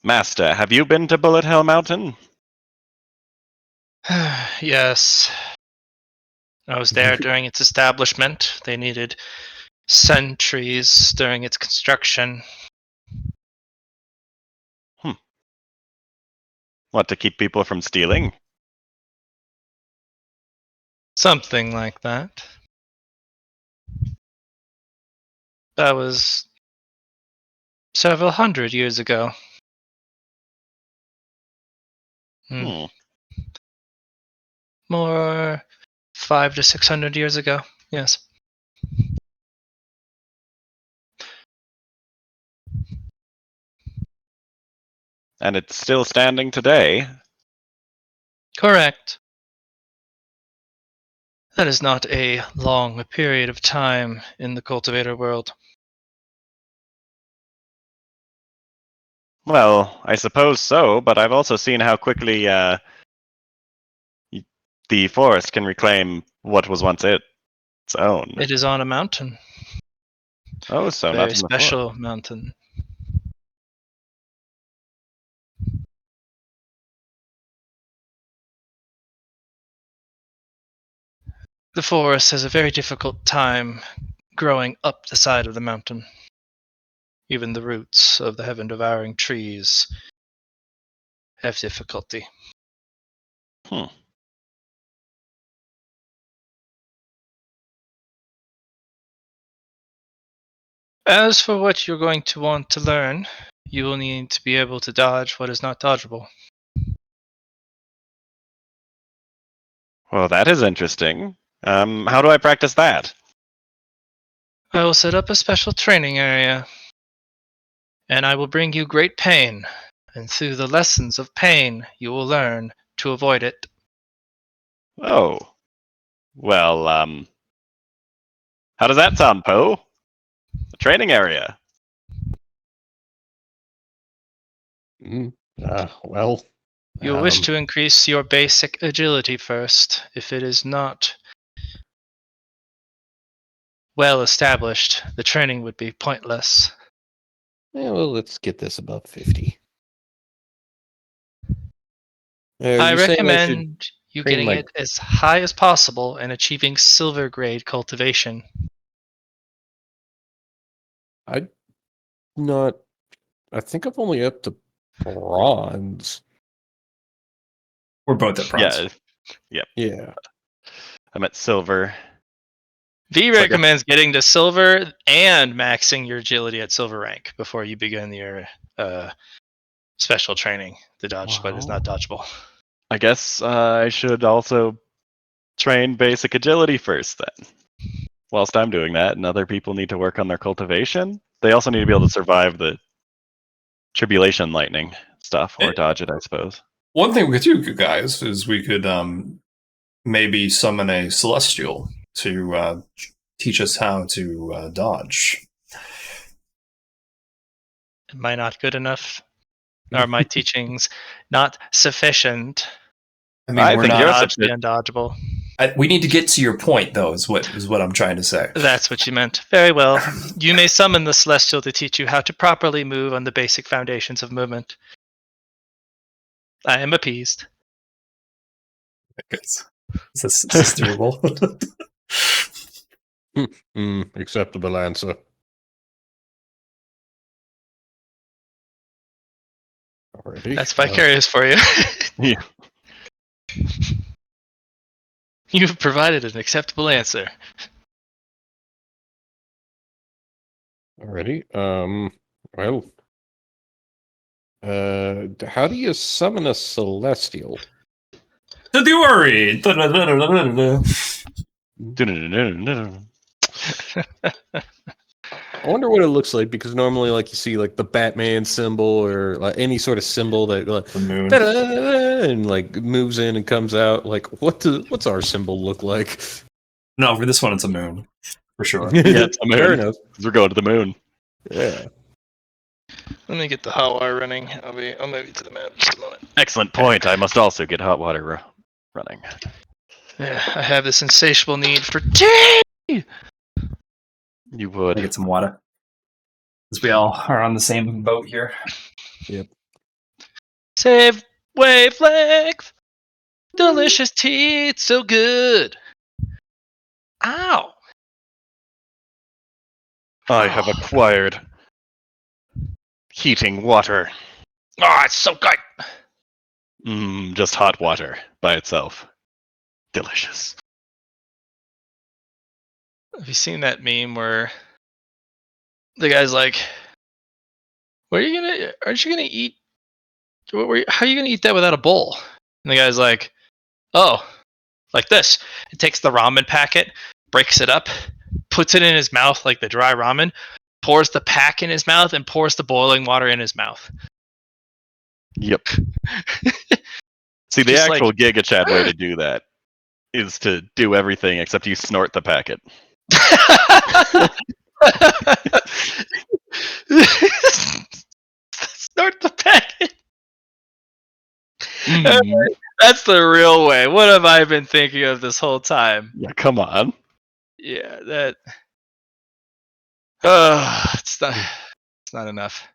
Master, have you been to Bullet Hell Mountain? Yes. I was there during its establishment. They needed sentries during its construction. What, to keep people from stealing? Something like that. That was several hundred years ago. Hmm. More 500 to 600 years ago. Yes. And it's still standing today. Correct. That is not a long period of time in the cultivator world. Well, I suppose so, but I've also seen how quickly the forest can reclaim what was once its own. It is on a mountain. Oh, so not Very in the forest. special mountain. The forest has a very difficult time growing up the side of the mountain. Even the roots of the heaven-devouring trees have difficulty. As for what you're going to want to learn, you will need to be able to dodge what is not dodgeable. Well, that is interesting. How do I practice that? I will set up a special training area, and I will bring you great pain, and through the lessons of pain, you will learn to avoid it. Oh. Well, how does that sound, Poe? A training area. Well, You'll wish to increase your basic agility first. If it is not well established, the training would be pointless. yeah, well, let's get this above 50. I You're saying I should recommend you train getting my- it as high as possible and achieving silver grade cultivation. I think I'm only up to bronze. We're both at bronze. Yeah. I'm at silver. V like a- recommends getting to silver and maxing your agility at silver rank before you begin your special training to dodge what is not dodgeable. I guess I should also train basic agility first then. Whilst I'm doing that, and other people need to work on their cultivation, they also need to be able to survive the tribulation lightning stuff, or dodge it, I suppose. One thing we could do, guys, is we could maybe summon a celestial to teach us how to dodge. Am I not good enough? Are my teachings not sufficient? I mean, I we're think not. you're Dodge the undodgeable. We need to get to your point, though. Is what I'm trying to say. That's what you meant. Very well. You may summon the Celestial to teach you how to properly move on the basic foundations of movement. I am appeased. Is this doable? Acceptable answer. Alrighty. That's vicarious for you. Yeah. You've provided an acceptable answer. Alrighty. Well. How do you summon a celestial? Don't you worry. I wonder what it looks like because normally, like you see, like the Batman symbol or like any sort of symbol that like, The moon. and like moves in and comes out. Like, what's our symbol look like? No, for this one, it's a moon for sure. Yeah, it's a moon. Fair enough. We're going to the moon. Yeah. Let me get the hot wire running. I'll move you to the map just a moment. Excellent point. I must also get hot water running. Yeah, I have this insatiable need for tea. You I would. get some water. Because we all are on the same boat here. Save wavelength. Delicious tea. It's so good. Ow. I have acquired heating water. Oh, it's so good. Just hot water by itself. Delicious. Have you seen that meme where the guy's like, aren't you gonna eat, how are you gonna eat that without a bowl? And the guy's like, oh, like this. It takes the ramen packet, breaks it up, puts it in his mouth like the dry ramen, pours the pack in his mouth, and pours the boiling water in his mouth. Yep. See, the Just actual Giga Chad way to do that is to do everything except you snort the packet. Snort the packet. Mm. That's the real way. What have I been thinking of this whole time? Yeah, come on. Yeah, that. It's not enough.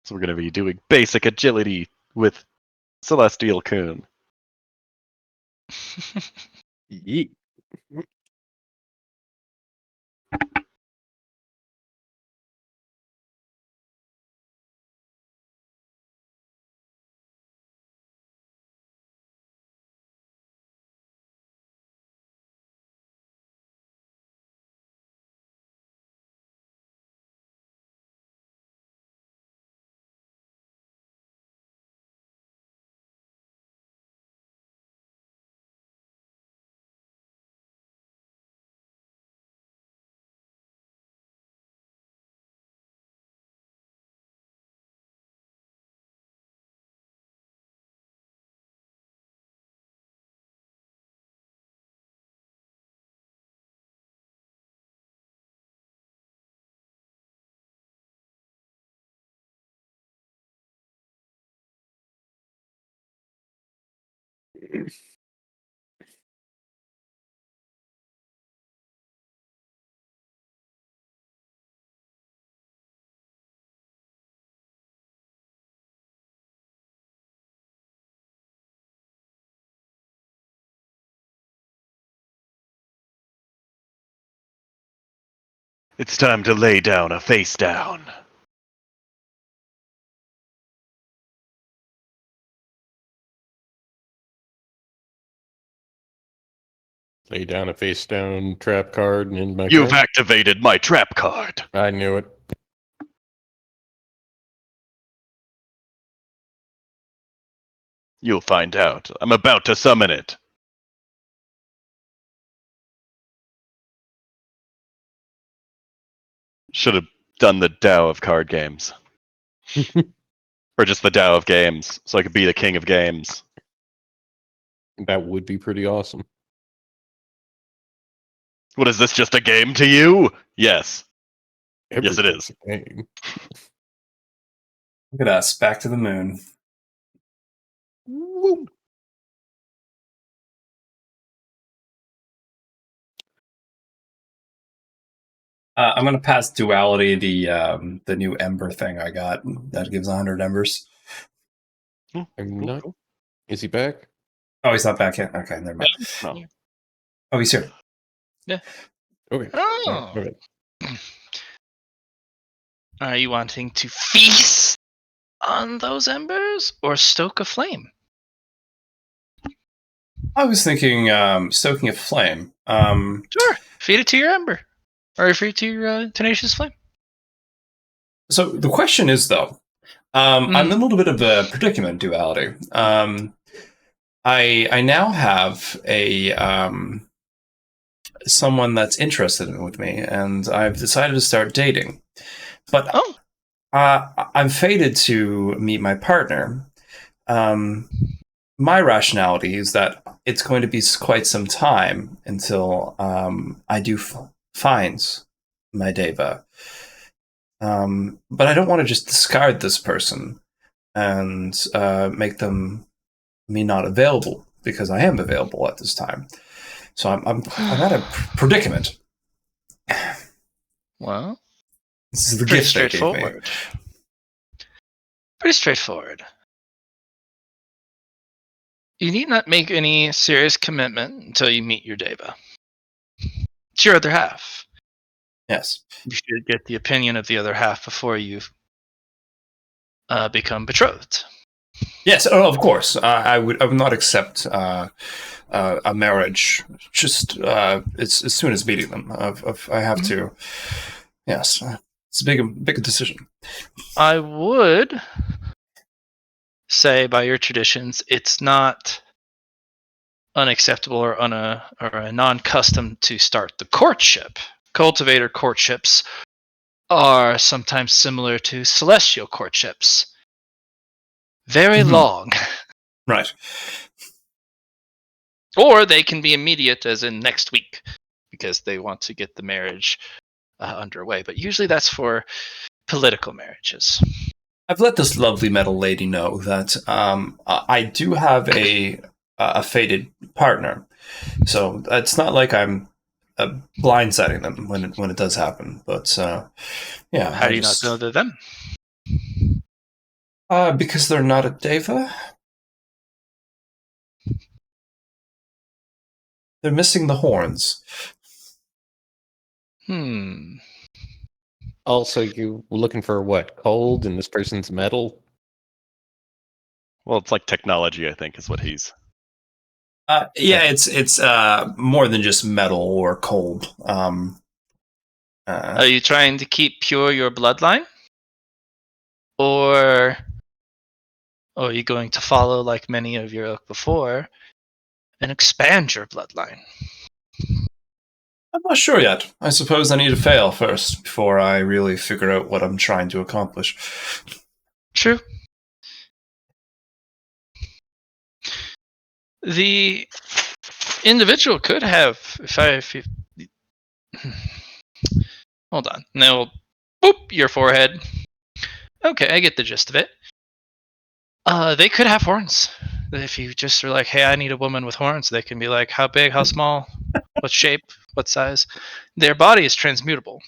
So we're going to be doing basic agility with Celestial Coon. Yeet. It's time to lay down a face down. Lay down a face down trap card and end my You've turn. activated my trap card. I knew it. You'll find out. I'm about to summon it. Should have done the Tao of card games. Or just the Tao of games, so I could be the king of games. That would be pretty awesome. What is this, just a game to you? Yes. Yes, it is. Everything's a game. Look at us, back to the moon. Woo. I'm gonna pass duality the new ember thing I got that gives 100 embers. I'm Cool, not. cool. Is he back? Oh, he's not back yet. Okay, never mind. No. Oh, he's here. Okay. Oh. Okay. Are you wanting to feast on those embers or stoke a flame? I was thinking stoking a flame. Sure. Feed it to your ember. Or feed it to your tenacious flame. So the question is, though, I'm in a little bit of a predicament, duality. I now have a someone that's interested with me, and I've decided to start dating. But I'm fated to meet my partner. My rationality is that it's going to be quite some time until I do find my deva. But I don't want to just discard this person and make them me not available, because I am available at this time. So I'm at a predicament. Well, This is the pretty gift they gave me. straightforward. Pretty straightforward. You need not make any serious commitment until you meet your deva. It's your other half. Yes. You should get the opinion of the other half before you become betrothed. Yes. Oh, of course. I would not accept a marriage just as soon as meeting them. I have to. Yes. It's a big decision. I would say, by your traditions, it's not unacceptable or a non-custom to start the courtship. Cultivator courtships are sometimes similar to celestial courtships. Very long. Right. Or they can be immediate, as in next week, because they want to get the marriage underway. But usually that's for political marriages. I've let this lovely metal lady know that I do have a fated partner, so it's not like I'm blindsiding them when it does happen. But yeah, How do you not know they're them? Because they're not a deva. They're missing the horns. Also, you were looking for what? Cold, and this person's metal? Well, it's like technology, I think, is what he's. Yeah, it's more than just metal or cold. Are you trying to keep pure your bloodline? Or are you going to follow, like many of your ilk before, and expand your bloodline? I'm not sure yet. I suppose I need to fail first before I really figure out what I'm trying to accomplish. True. The individual could have, if you hold on, now boop your forehead. Okay, I get the gist of it. They could have horns. If you just are like, hey, I need a woman with horns, they can be like, how big, how small, what shape, what size. Their body is transmutable.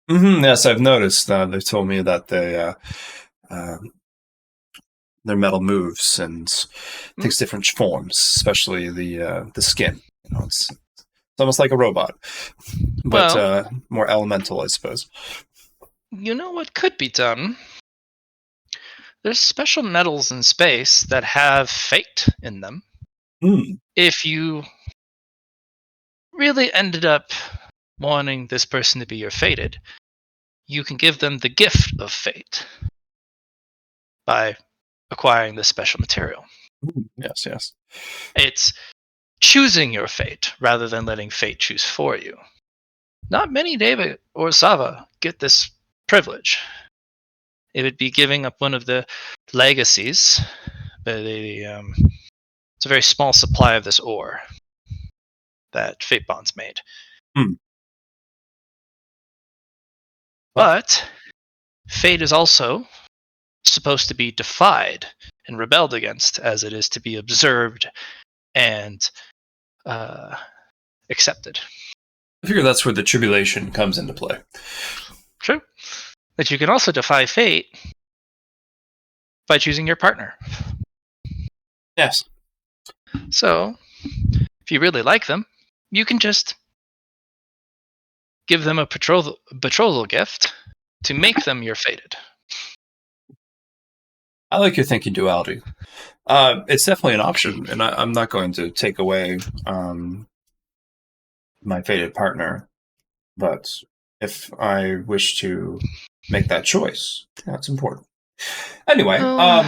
Yes, I've noticed. They've told me that their metal moves and takes different forms, especially the skin. You know, it's almost like a robot, but more elemental, I suppose. You know what could be done? There's special metals in space that have fate in them. If you really ended up wanting this person to be your fated, you can give them the gift of fate by acquiring this special material. Yes, yes. It's choosing your fate rather than letting fate choose for you. Not many Deva or Sava get this privilege. It would be giving up one of the legacies, but it's a very small supply of this ore that Fate Bond's made. But fate is also supposed to be defied and rebelled against, as it is to be observed and accepted. I figure that's where the tribulation comes into play. True. But you can also defy fate by choosing your partner. Yes. So, if you really like them, you can just give them a betrothal gift to make them your fated. I like your thinking duality. It's definitely an option, and I'm not going to take away my fated partner. But if I wish to make that choice, that's important. Anyway, a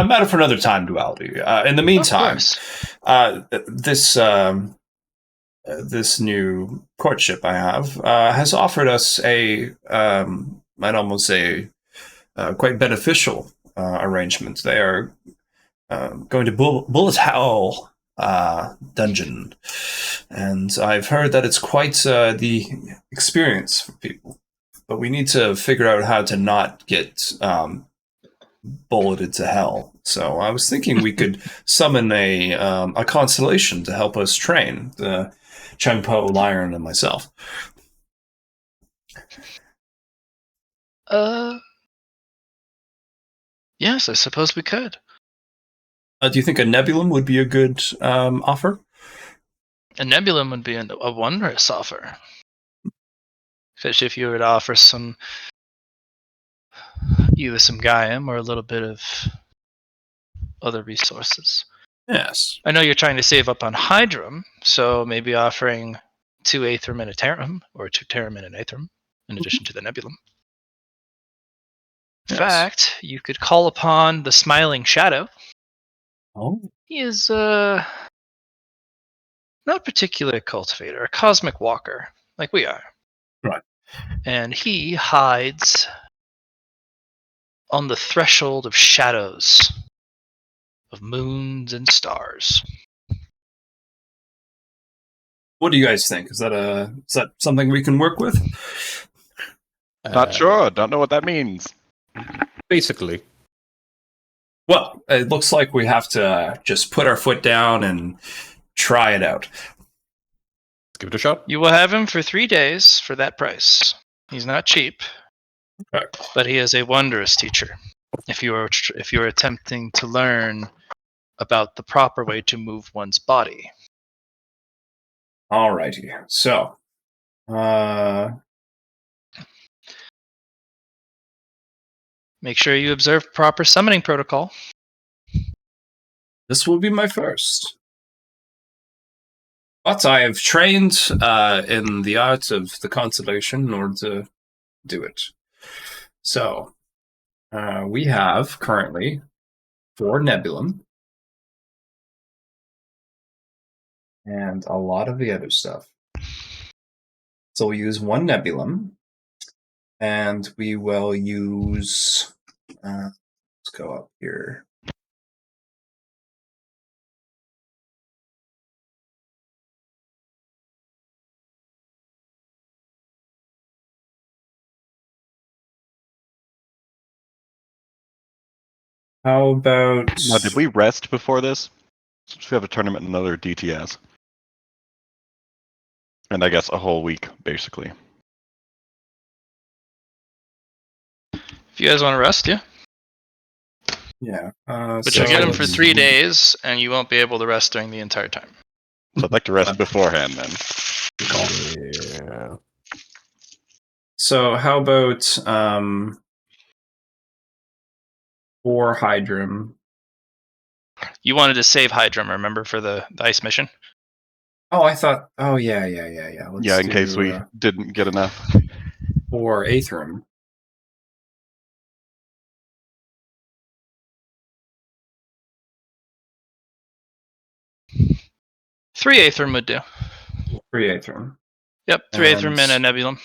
matter for another time, duality. In the meantime, this new courtship I have has offered us I'd almost say, quite beneficial arrangement. They are going to Bullet Hell dungeon, and I've heard that it's quite the experience for people. But we need to figure out how to not get bulleted to hell. So I was thinking we could summon a constellation to help us train the Chengpo, Lyron, and myself. Yes, I suppose we could. Do you think a nebulum would be a good offer? A nebulum would be a wondrous offer. Especially if you were to offer either some Gaiam or a little bit of other resources. Yes. I know you're trying to save up on Hydrum, so maybe offering 2 Aethrum and a Terram, or 2 Terram and an Aethrum, in addition to the Nebulum. In fact, you could call upon the Smiling Shadow. Oh. He is not particularly a cultivator, a cosmic walker, like we are. Right. And he hides on the threshold of shadows, of moons and stars. What do you guys think? Is that something we can work with? Not sure. Don't know what that means. Basically. Well, it looks like we have to just put our foot down and try it out. Let's give it a shot. You will have him for 3 days for that price. He's not cheap, Okay. but he is a wondrous teacher. If you are attempting to learn about the proper way to move one's body. Alrighty. So, make sure you observe proper summoning protocol. this will be my first. But I have trained in the art of the constellation in order to do it. So, we have currently 4 Nebulum and a lot of the other stuff. So we'll use 1 Nebulum, and we will use... let's go up here. How about... Now, did we rest before this? Since we have a tournament and another DTS. And I guess a whole week, basically. If you guys want to rest, yeah. Yeah. But you'll get him for 3 days, and you won't be able to rest during the entire time. So I'd like to rest beforehand then. Yeah. So how about 4 Hydrum? You wanted to save Hydrum, remember, for the ice mission? Oh, I thought... Oh, yeah. Let's Yeah, in do, case we didn't get enough. 4 Aethrum. Three Aethrum would do. 3 Aethrum. Yep, 3 And- Aethrum and a Nebulum.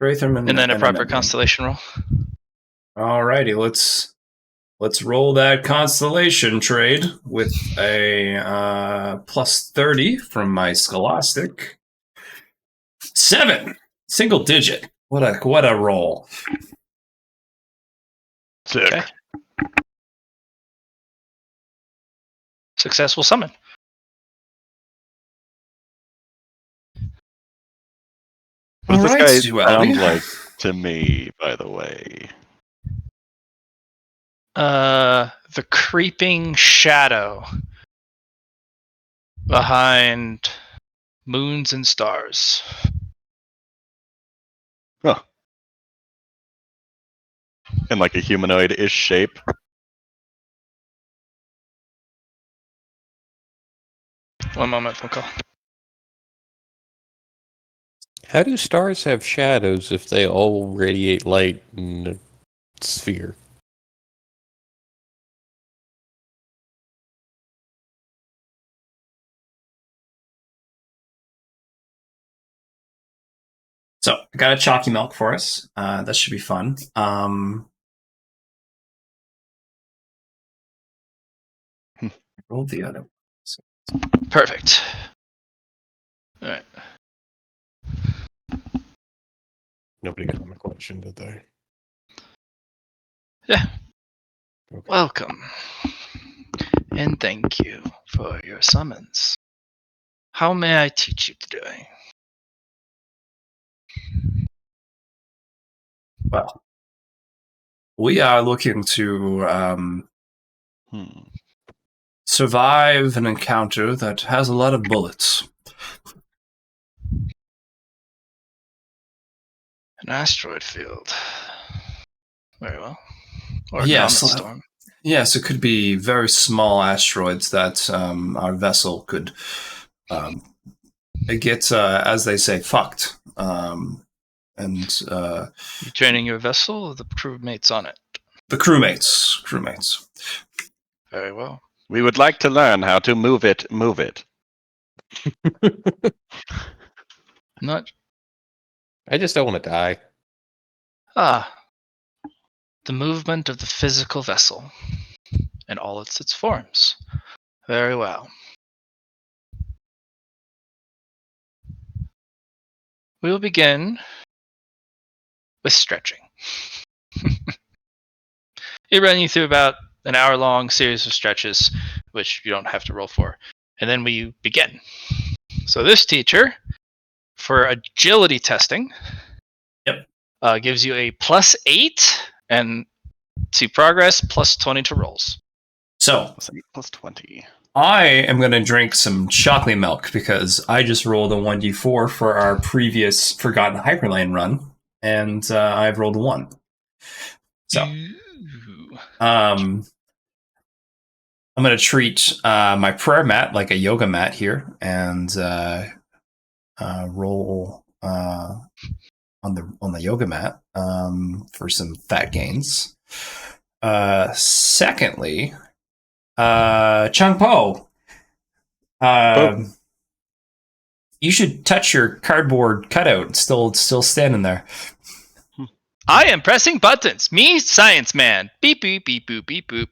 3 Aethrum And then a proper Nebulum. constellation roll. Alrighty, let's let's roll that constellation trade with a plus 30 from my Scholastic. 7, single digit. What a roll. Sick. Okay. Successful summon. What does All right, this guy Duality. sound like to me, by the way? The creeping shadow behind moons and stars. Oh. In like a humanoid-ish shape. One moment, phone call. How do stars have shadows if they all radiate light in a sphere? So I got a chalky milk for us. That should be fun. Roll the other. Perfect. All right. Nobody got my question, did they? Yeah. Okay. Welcome. And thank you for your summons. How may I teach you today? Well, we are looking to survive an encounter that has a lot of bullets. An asteroid field. Very well. Or a Yes, comet storm. Yes, it could be very small asteroids that our vessel could get, as they say, fucked. You training your vessel or the crewmates on it? The crewmates. Very well. We would like to learn how to move it. Not I just don't want to die. the movement of the physical vessel in all its forms. Very well. We will begin with stretching. It run you through about an hour-long series of stretches, which you don't have to roll for. And then we begin. So this teacher, for agility testing, gives you a +8 and to progress, +20 to rolls. So, +20. I am going to drink some chocolate milk because I just rolled a 1d4 for our previous Forgotten Hyperlane run, and I've rolled a 1. So, I'm going to treat my prayer mat like a yoga mat here, and roll on the yoga mat for some fat gains. Secondly, Chung Po, you should touch your cardboard cutout. It's still standing there. I am pressing buttons. Me, science man. Beep boop beep boop beep boop.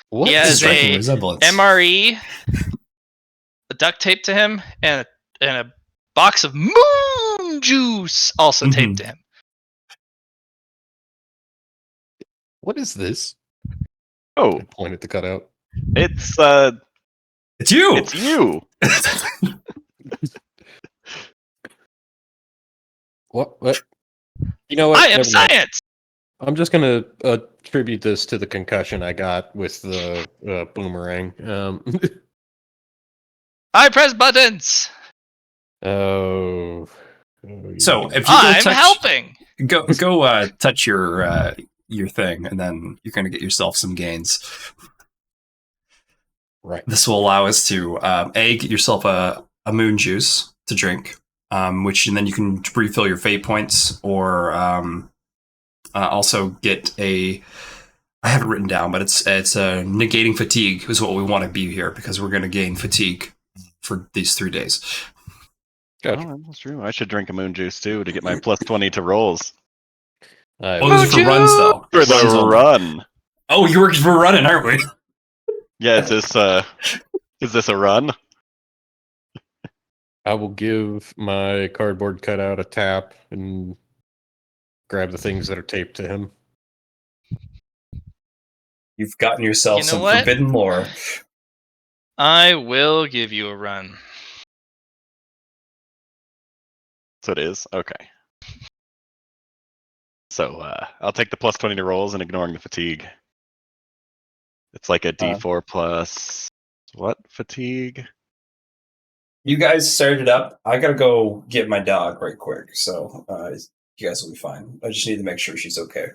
What? He has Striking a resemblance. MRE, a duct tape to him, and a box of moon juice also taped to him. What is this? Oh, I point at the cutout. it's you. It's you. What? You know what? I am Never mind. science. I'm just gonna attribute this to the concussion I got with the boomerang. I press buttons. Oh. So if you I'm helping. go touch your thing, and then you're going to get yourself some gains. Right. This will allow us to get yourself a moon juice to drink, which and then you can refill your fate points, or also get a. I have it written down, but it's negating fatigue is what we want to be here because we're going to gain fatigue for these 3 days. Gotcha. Oh, that's true. I should drink a moon juice too to get my +20 to rolls. Those are for runs though. For the Runs only. run. Oh, we're running, aren't we? Yeah, is this a run? I will give my cardboard cutout a tap and grab the things that are taped to him. You've gotten yourself You know some what? forbidden lore. I will give you a run. So it is? Okay. So I'll take the plus 20 to rolls and ignoring the fatigue. It's like a D4 plus what fatigue? You guys started up. I gotta go get my dog right quick, so you guys will be fine. I just need to make sure she's okay.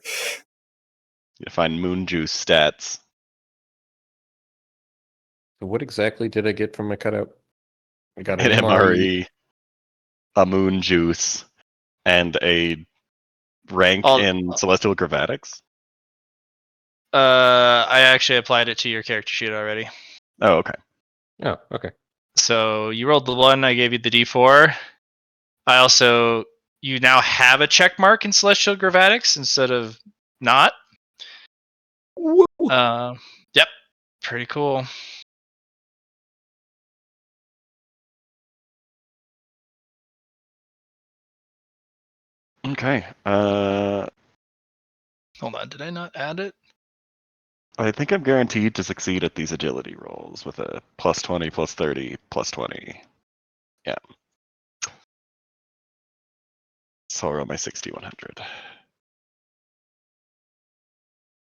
You find moon juice stats. So what exactly did I get from my cutout? I got An an MRE. MRE, a moon juice, and a rank All- in celestial gravatics. I actually applied it to your character sheet already. Oh, okay. Oh, okay. So you rolled the 1, I gave you the D4. You now have a check mark in Celestial Gravatics instead of not. Yep, pretty cool. Okay. Hold on, did I not add it? I think I'm guaranteed to succeed at these agility rolls with a plus 20, plus 30, plus 20. Yeah. So I'll roll my 6100.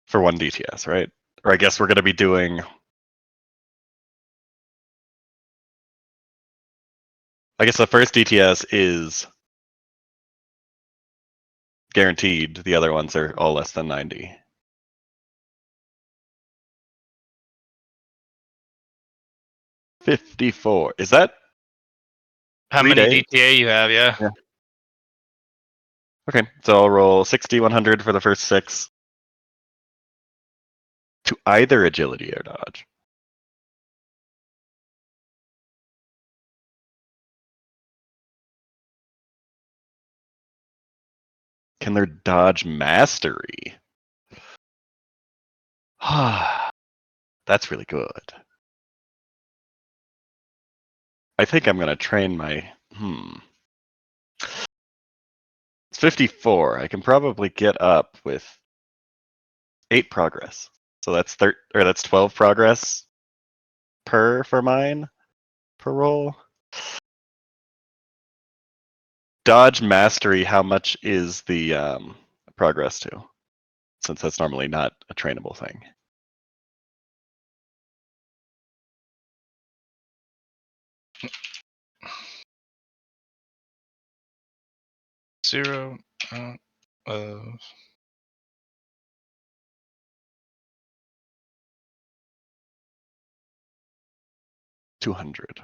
For one DTS, right? Or I guess we're going to be doing. I guess the first DTS is guaranteed. The other ones are all less than 90. $54. Is that How 3 many days? DTA you have? Yeah. Yeah. Okay, so I'll roll 6100 for the first 6 to either agility or dodge. Can their dodge mastery? That's really good. I think I'm going to train my. It's 54. I can probably get up with 8 progress. So that's that's 12 progress for mine per roll. Dodge mastery, how much is the progress to? Since that's normally not a trainable thing. Zero. 200.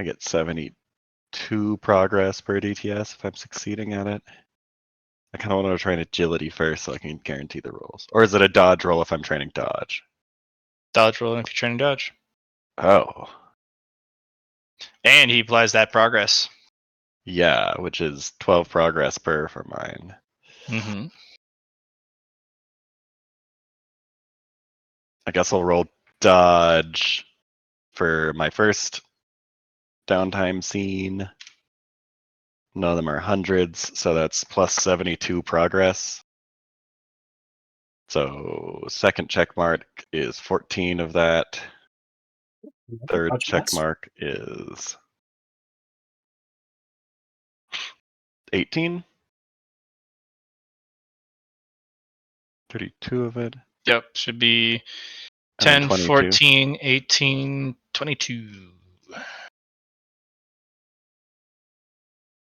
I get 72 progress per DTS if I'm succeeding at it. I kind of want to train agility first so I can guarantee the rolls. Or is it a dodge roll if I'm training dodge? Dodge roll if you're training dodge. Oh. And he applies that progress. Yeah, which is 12 progress per for mine. Mm-hmm. I guess I'll roll dodge for my first downtime scene. None of them are hundreds, so that's plus 72 progress. So second check mark is 14 of that. Third check mark is 18. 32 of it. Yep, should be And then 10, 22. 14, 18, 22.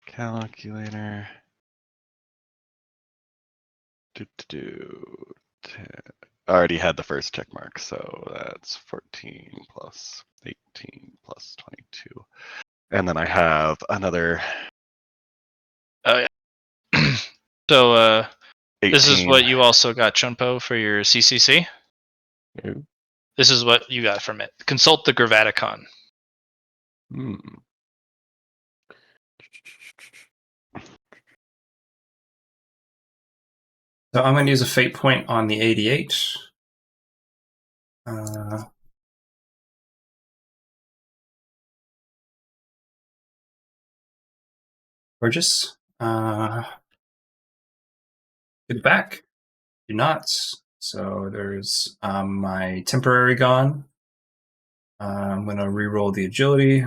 Calculator. I already had the first check mark, so that's 14 plus 18 plus 22. And then I have another Oh yeah. So 18. this is what you also got, Chunpo, for your CCC. Oh. This is what you got from it. Consult the Gravaticon. Hmm. So I'm going to use a fate point on the 88. Gorgeous. Get back. Do not. So there's my temporary gone. I'm going to re-roll the agility.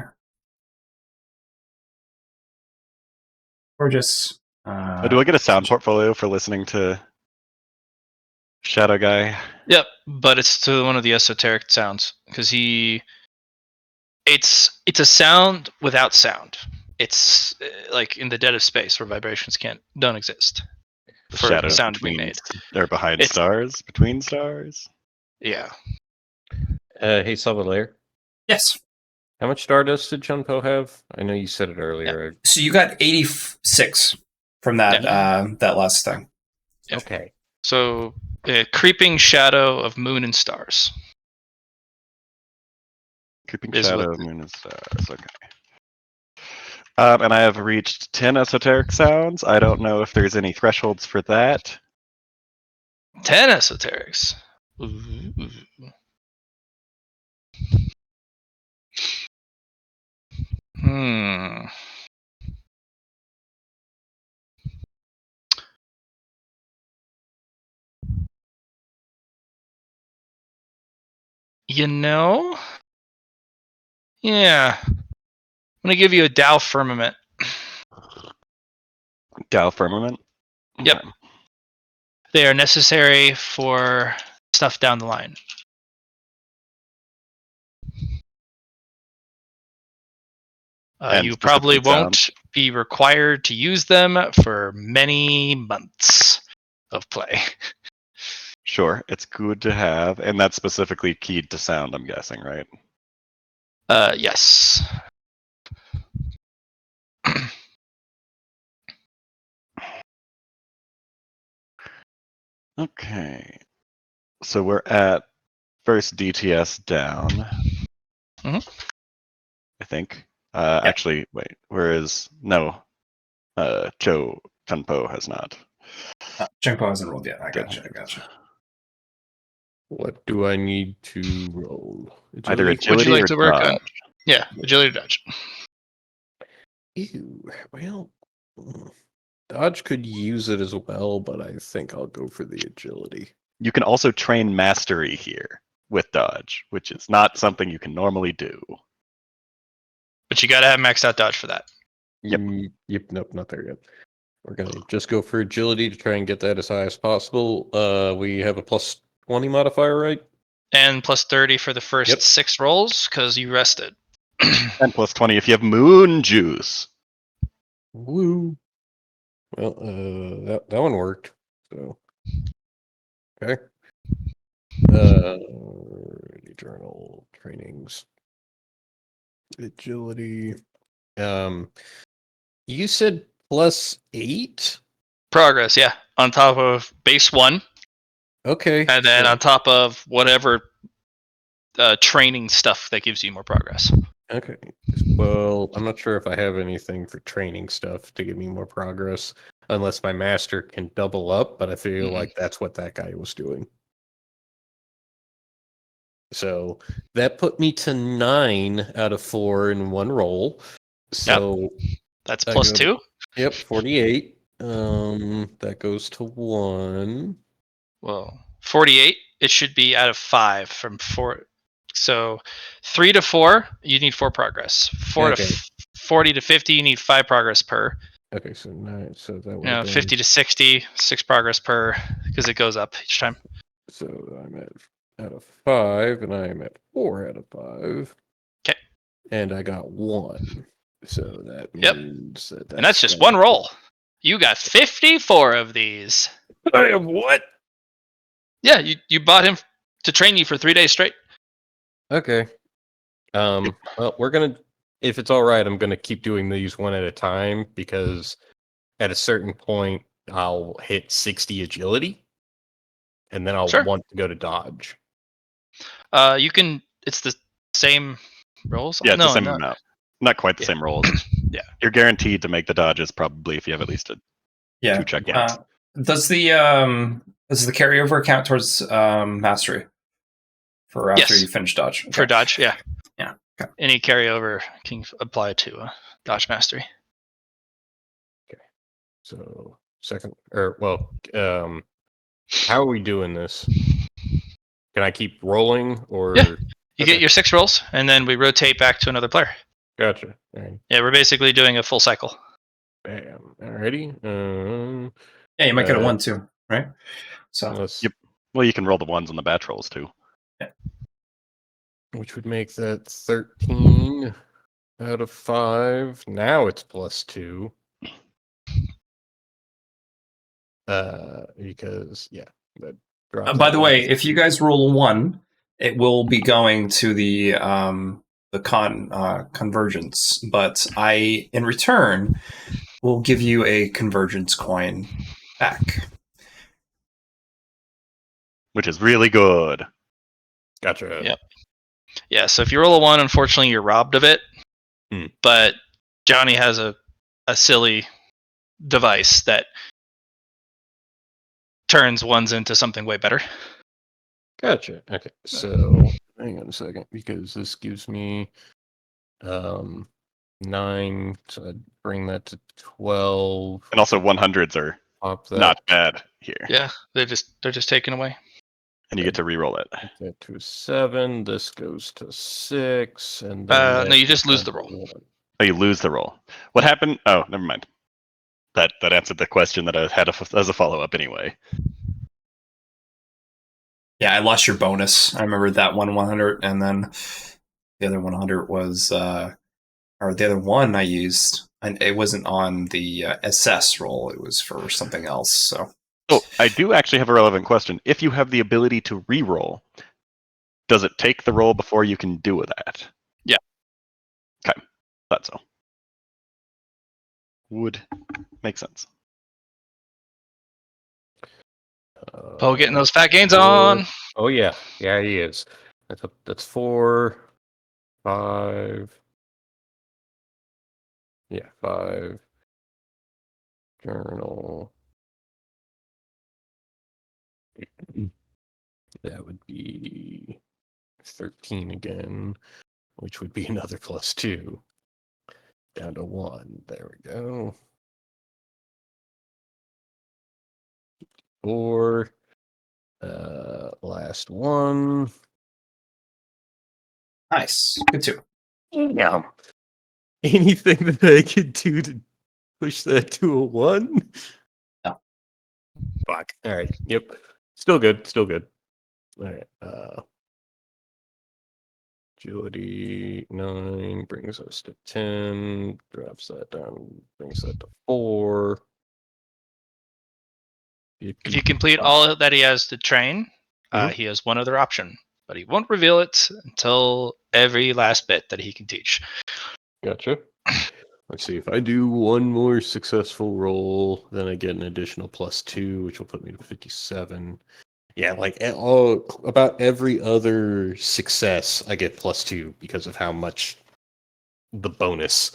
Gorgeous. Do I get a sound portfolio for listening to Shadow Guy? Yep, but it's to one of the esoteric sounds because it's a sound without sound. It's like in the dead of space where vibrations don't exist for Shadows sound to be made. Or behind It's- stars, between stars. Yeah, Hey, Savalair. Yes. How much Stardust did Chunpo have? I know you said it earlier. So you got 86 from that that last thing. Yeah. Okay. so creeping shadow of moon and stars. Creeping Is shadow, what- moon and stars. Okay. And I have reached 10 esoteric sounds. I don't know if there's any thresholds for that. 10 esoterics. Ooh. Hmm. You know? Yeah. I'm gonna give you a Dow firmament. Gal firmament. Yep. Okay. They are necessary for stuff down the line. And You probably specifically won't sound. be required to use them for many months of play. Sure, it's good to have, and that's specifically keyed to sound, I'm guessing, right? Yes. Okay. So we're at first DTS down. Mhm. I think. Actually, wait. Where is no? Cho Chunpo has not. Chengpo hasn't rolled yet. I done gotcha. I it. gotcha. What do I need to roll? Either Would agility you like or to work dodge. on? Yeah, agility or dodge. Ew. Well, Dodge could use it as well, but I think I'll go for the agility. You can also train mastery here with dodge, which is not something you can normally do. But you gotta have maxed out dodge for that. Yep. Yep. Nope. Not there yet. We're gonna just go for agility to try and get that as high as possible. We have a plus 20 modifier, right? And plus 30 for the first Yep. 6 rolls because you rested. And plus 20 if you have moon juice. Woo. Well, that one worked. So, okay. Journal trainings, agility. You said +8. Progress, yeah. On top of base 1. Okay. And then so- on top of whatever training stuff that gives you more progress. Okay. Well, I'm not sure if I have anything for training stuff to give me more progress, unless my master can double up, but I feel like that's what that guy was doing. So that put me to 9 out of 4 in one roll. So That's I plus go to- 2. Yep, 48. That goes to 1. Well, 48, it should be out of 5 from 4. So 3 to 4, you need 4 progress. 4 Okay. to 40 to 50, you need 5 progress per. Okay, so 9. So that would You know, have been 50 to 60, 6 progress per because it goes up each time. So I'm at out of 5, and I am at 4 out of 5. 'Kay. And I got 1. So that Yep. means that And that's just one roll. You got 54 of these. I have what? Yeah, you bought him to train you for 3 days straight. Okay. Well, we're gonna. If it's all right, I'm gonna keep doing these one at a time because at a certain point I'll hit 60 agility, and then I'll Sure. want to go to dodge. You can. It's the same rolls. Yeah, it's the no, same no. amount. Not quite the Yeah. same rolls. Yeah. You're guaranteed to make the dodges probably if you have at least a Yeah. 2 check points. Does the carryover count towards mastery for after Yes. you finish dodge? For dodge, yeah. Yeah. Okay. Any carryover can apply to dodge mastery. So second, how are we doing this? Can I keep rolling or? Yeah. You Okay. get your 6 rolls, and then we rotate back to another player. Gotcha. All right. Yeah, we're basically doing a full cycle. Bam. Alrighty. Yeah, you might get a 1 too, right? So Let's, Yep. Well, you can roll the ones on the batch rolls too. which would make that 13 out of 5. Now it's +2. Because that drops. by it the down way, to if you guys roll a 1, it will be going to the convergence, but I in return will give you a convergence coin back. Which is really good. Gotcha. Yep. Yeah, so if you roll a 1, unfortunately you're robbed of it. But Johnny has a silly device that turns 1s into something way better. Gotcha. Okay. So hang on a second, because this gives me 9, so I'd bring that to 12. And also 100s are Pop that, not bad here. Yeah, they're just taken away. And you get to re-roll it. pop that to 7. This goes to 6, and No, then you just lose the roll. 1. Oh, you lose the roll. What happened? Oh, never mind. That answered the question that I had as a follow-up anyway. Yeah, I lost your bonus. I remember that 100, and then the other 100 was, or the other one I used, and it wasn't on the SS roll. It was for something else. So, Oh, I do actually have a relevant question. If you have the ability to re-roll, does it take the roll before you can do that? Yeah. Okay, that's so. Would make sense. Poe getting those fat gains on. Oh yeah, he is. That's 4, 5. Yeah, 5. Journal. That would be 13 again, which would be another +2. Down to 1. There we go. 4. Last one. nice. Good too. Yeah. Anything that I could do to push that to a 1? No. Fuck. All right. Yep. Still good. All right. Agility 9 brings us to 10. Drops that down. Brings that to 4. If you complete all that he has to train, he has one other option, but he won't reveal it until every last bit that he can teach. Gotcha. Let's see, if I do one more successful roll, then I get an additional +2, which will put me to 57. Yeah, like about every other success, I get +2 because of how much the bonus.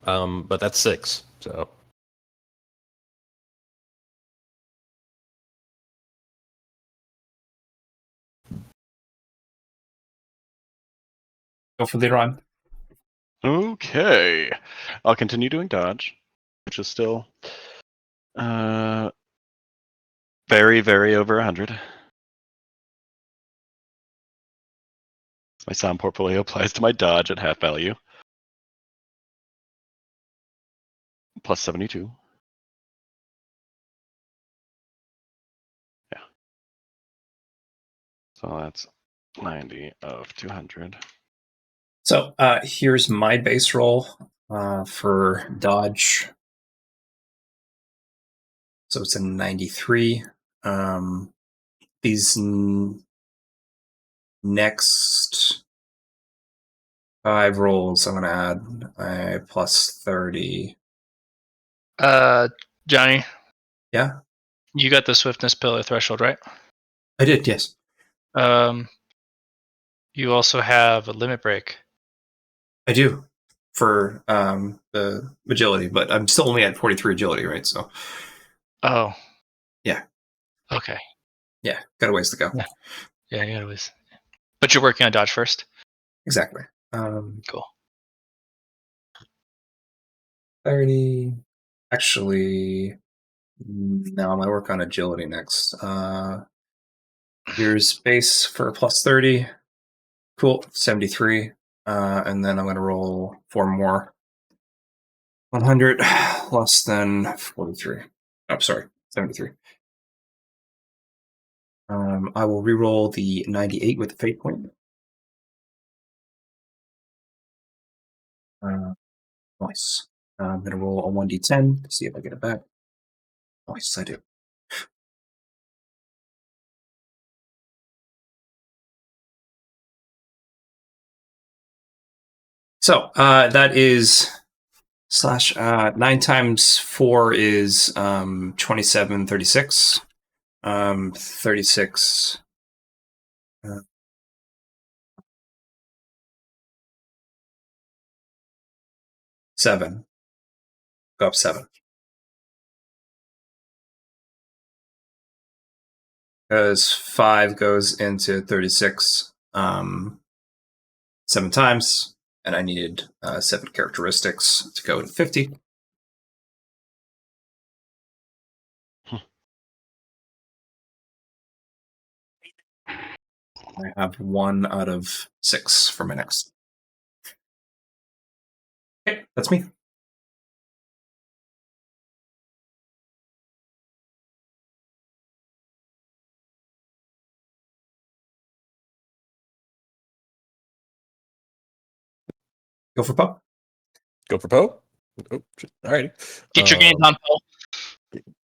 But that's 6, so. Go for the run. Okay. I'll continue doing dodge, which is still very, very over 100. My sound portfolio applies to my dodge at half value. Plus 72. Yeah. So that's 90 of 200. So here's my base roll for dodge. So it's a 93. These next 5 rolls, I'm going to add a plus 30. Johnny. Yeah? You got the swiftness pillar threshold, right? I did, yes. You also have a limit break. I do. for the agility, but I'm still only at 43 agility, right? So Oh. Yeah. Okay. yeah, got a ways to go. Yeah, it was. But you're working on dodge first. Exactly. Cool. 30. Actually, no, I'm gonna work on agility next. Here's base for plus 30. Cool, 73. And then I'm gonna roll 4 more. 100 less than 43. Oh, sorry, 73. I will re-roll the 98 with the fate point. Nice. I'm going to roll a 1d10 to see if I get it back. Nice, I do. So that is slash 9 times 4 is 27, 36. 36. 7. Go up 7. Because 5 goes into 36 7 times, and I needed 7 characteristics to go to 50. I have 1 out of 6 for my next. Okay, that's me. Go for Poe. Go for Poe. Oh, all right. Get your gains on Paul.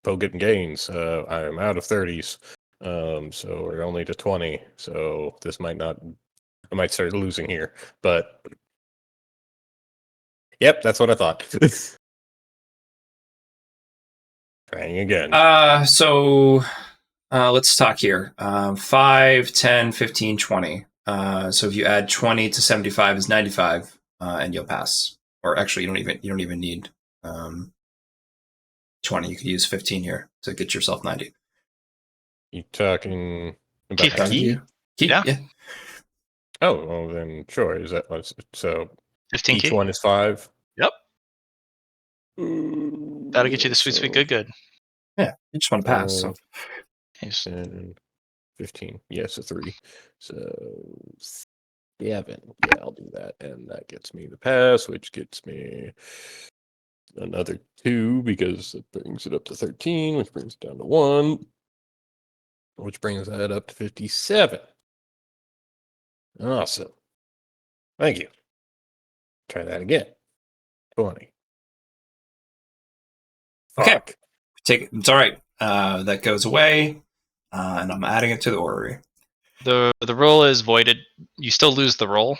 Poe getting gains. I am out of 30s. So we're only to 20. So this might not. I might start losing here. But yep, that's what I thought. Trying again. So let's talk here. 5, 10, 15, 20. So if you add 20 to 75 is 95, and you'll pass. Or actually, you don't even need 20. You could use 15 here to get yourself 90. You talking about Key my for key? Yeah. Oh, well then sure. Is that what's so? 15 Each key. one is 5. Yep. Ooh, That'll get you the sweet good. Yeah, you just want to pass. So Nice. 10, 15. Yes, a 3. So 7. Yeah, I'll do that. And that gets me the pass, which gets me another 2 because it brings it up to 13, which brings it down to 1, which brings that up to 57. Awesome. Thank you. Try that again. 20. Okay. Fuck. take it. It's all right. That goes away, and I'm adding it to the orrery. The roll is voided. You still lose the roll,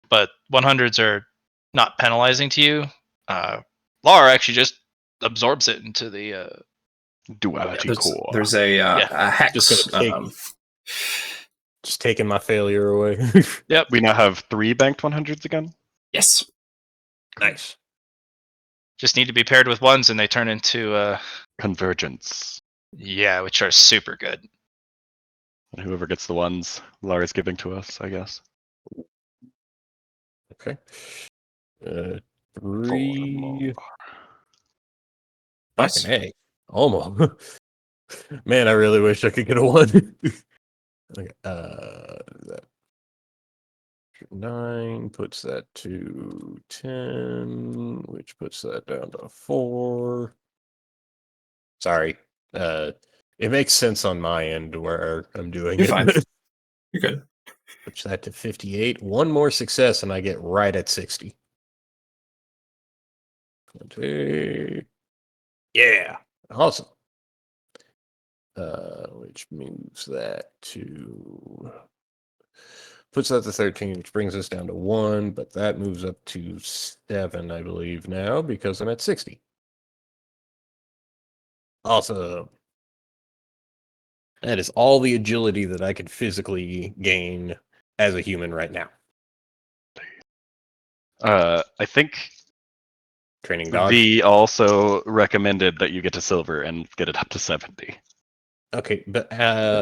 but 100s are not penalizing to you. Lara actually just absorbs it into the. Duality core. There's a hex. Just gonna take- Just taking my failure away. Yep. We now have 3 banked 100s again. Yes. Nice. Just need to be paired with ones, and they turn into Convergence. which are super good. And whoever gets the ones, Lara's giving to us, I guess. Okay. 3. 4 more. Fucking A. Almost. Man, I really wish I could get a 1. Okay, that 9 puts that to 10, which puts that down to 4. Sorry. It makes sense on my end where I'm doing You're it. fine. You're good. Push that to 58. One more success and I get right at 60. 20. Yeah. Awesome. Which moves that to puts that to 13, which brings us down to 1, but that moves up to 7, I believe, now because I'm at 60. Awesome. That is all the agility that I could physically gain as a human right now. I think Training dodge. V also recommended that you get to silver and get it up to 70. Okay, but how?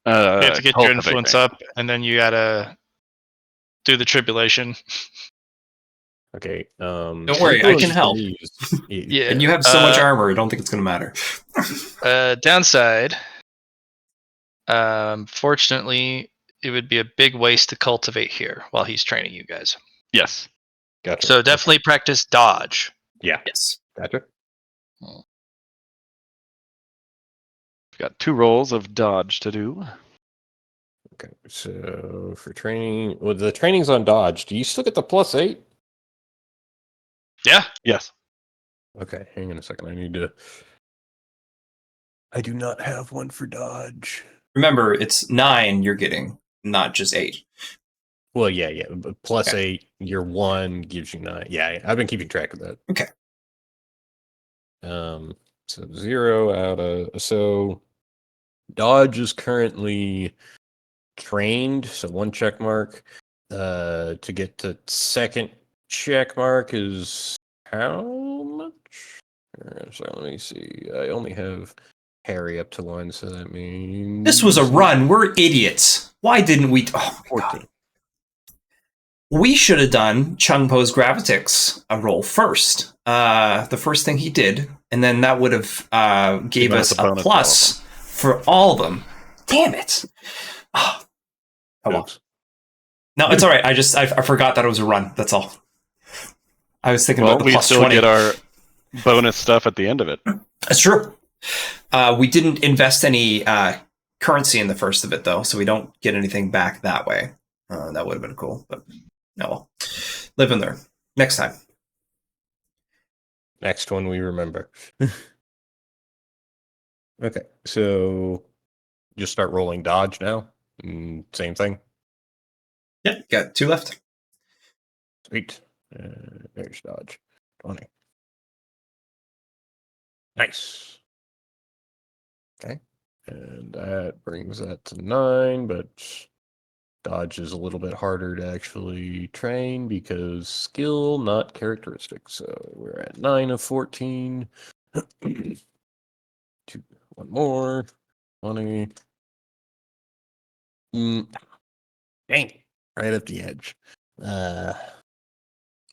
You have to get your Cultivate influence training. up, and then you gotta do the tribulation. Okay. Don't worry, I can influence help. for me is- Yeah. And you have so much armor, I don't think it's going to matter. Downside, fortunately, it would be a big waste to cultivate here while he's training you guys. Yes. Gotcha. So definitely practice dodge. Yeah. Yes. Gotcha. We've got 2 rolls of dodge to do. Okay. So for training, well, the training's on dodge. Do you still get the +8? Yeah. Yes. Okay, hang on a second. I do not have one for dodge. Remember, it's 9 you're getting, not just 8. Well, yeah. But +8, Okay. your 1 gives you 9. Yeah, I've been keeping track of that. Okay. So 0 out of dodge is currently trained, so 1 check mark. To get to second check mark is how much? So let me see. I only have Harry up to 1, so that means This was a run. We're idiots. Why didn't we? Oh my 14. god. We should have done Chung Po's Gravitix a roll first. The first thing he did, and then that would have gave Given us us a a bonus plus for all of them. Damn it. Oh, well. Oops. No, it's all right. I forgot that it was a run. That's all. I was thinking Well, about the we plus still 20. get our bonus stuff at the end of it. That's true. We didn't invest any currency in the first of it, though, so we don't get anything back that way. That would have been cool, but no, well. Live in there. Next time. Next one we remember. Okay, so just start rolling dodge now. Same thing. Yeah, got 2 left. Sweet. There's dodge. 20. Nice. Okay. And that brings that to 9, but dodge is a little bit harder to actually train because skill, not characteristic. So we're at 9 of 14. 1 more. 20. Dang. Right at the edge.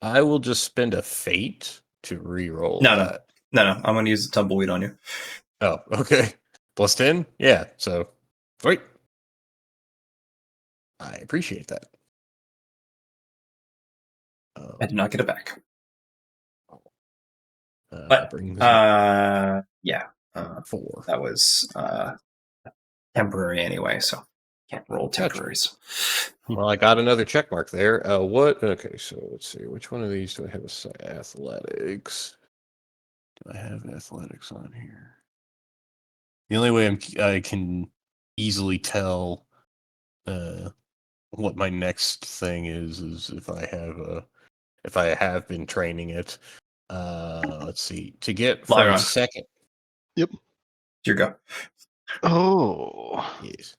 I will just spend a fate to re-roll that. No. I'm going to use the tumbleweed on you. Oh, okay. Plus 10? Yeah, so sweet. I appreciate that. I did not get it back. That But, brings yeah. 4. That was temporary anyway, so can't roll Gotcha. temporaries. Well, I got another check mark there. What? Okay, so let's see. Which one of these do I have? Athletics. Do I have athletics on here? The only way I can easily tell what my next thing is if I have been training it. Let's see. To get from Lyron. second. Yep. Here you go. Oh. Yes.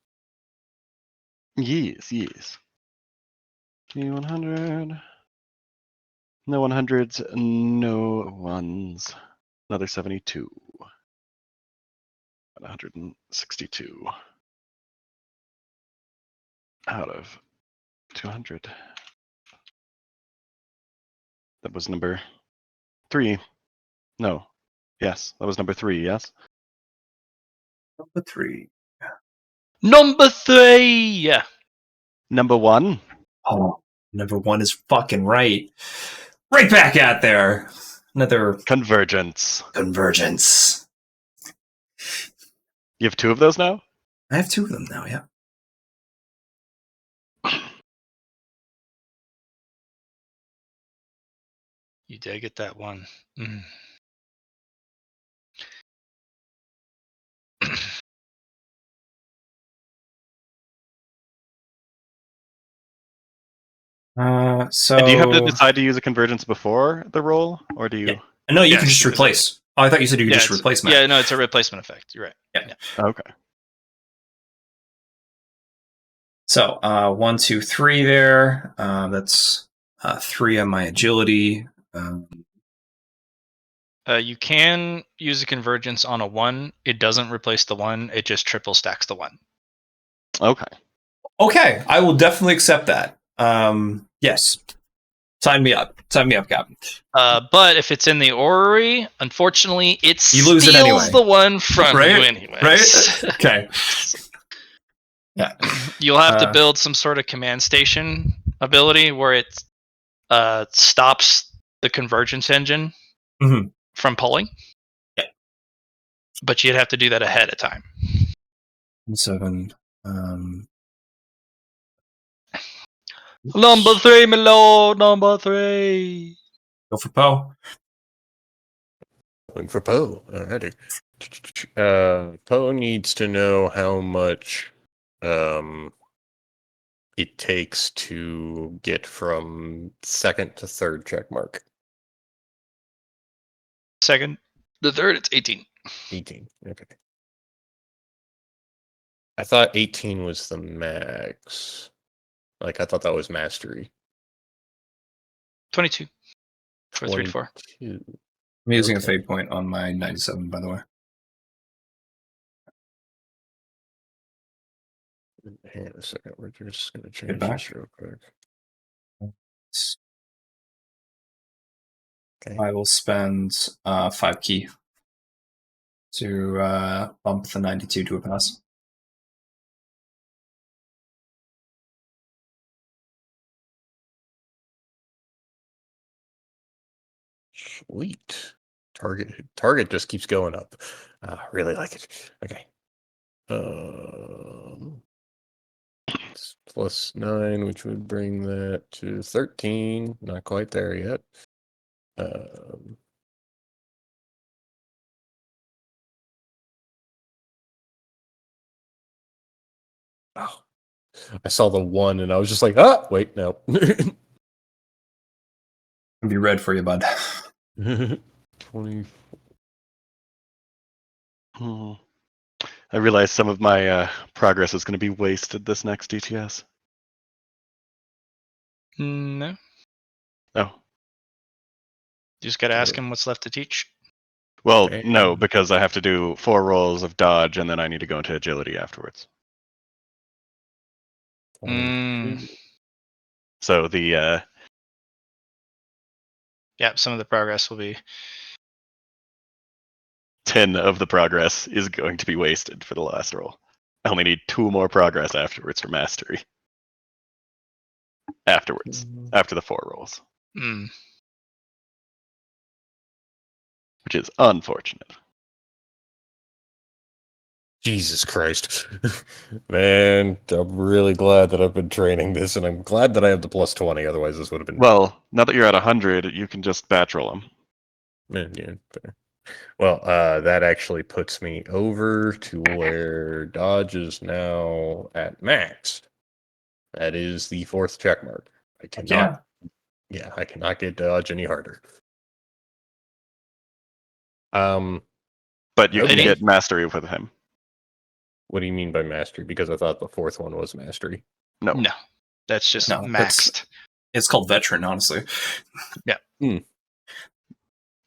Yes. T100. No 100s, no 1s. Another 72. 162. Out of 200. That was number 3. No. Yes, that was number 3, yes? Number 3. Number 3. Yeah. Number 1? Oh, number 1 is fucking right. Right back out there. Another Convergence. convergence. You have 2 of those now? I have 2 of them now, yeah. You did get that one. Mm. So And do you have to decide to use a convergence before the roll? Or do you? Yeah. No, you Yes, can just it's replace. Oh, I thought you said you could just replace Matt. Yeah, no, it's a replacement effect. You're right. Yeah. Okay. So 1, 2, 3 there. That's 3 on my agility. You can use a convergence on a 1. It doesn't replace the 1. It just triple stacks the 1. Okay. Okay, I will definitely accept that. Yes. Sign me up. Sign me up, Captain. But if it's in the orrery, unfortunately, it You lose it anyway. steals the one from Right? you anyways. Right? Okay. Yeah. You'll have to build some sort of command station ability where it stops the convergence engine Mhm. from pulling. Yeah. But you'd have to do that ahead of time. 7. Number 3, my lord. Number 3. Go for Poe. Going for Poe. Alrighty. Poe needs to know how much it takes to get from second to third check mark. Second. The third, it's 18. 18. Okay. I thought 18 was the max. Like, I thought that was mastery. 22. For 3 to 4. 22. I'm using a Okay. fate point on my 97, by the way. Hang on a second. We're just going to Get change back. this real quick. Okay. I will spend 5 key to bump the 92 to a pass. Sweet. Target just keeps going up. Really like it. Okay. It's plus 9, which would bring that to 13. Not quite there yet. Oh, I saw the 1 and I was just like, wait, no. I'll be red for you, bud. 20. I realize some of my progress is going to be wasted this next DTS. No. Oh. You just got to ask him what's left to teach. Well, no, because I have to do 4 rolls of dodge and then I need to go into agility afterwards. So the yeah, some of the progress will be 10 of the progress is going to be wasted for the last roll. I only need 2 more progress afterwards for mastery. Afterwards, after the 4 rolls, which is unfortunate. Jesus Christ. Man, I'm really glad that I've been training this, and I'm glad that I have the plus 20, otherwise this would have been... Well, now that you're at 100, you can just batch roll them. Yeah, fair. Well, that actually puts me over to where dodge is now at max. That is the 4th check mark. I cannot... Yeah, I cannot get dodge any harder. But you can get mastery with him. What do you mean by mastery? Because I thought the 4th one was mastery. No, that's just maxed. It's called veteran, honestly. Yeah.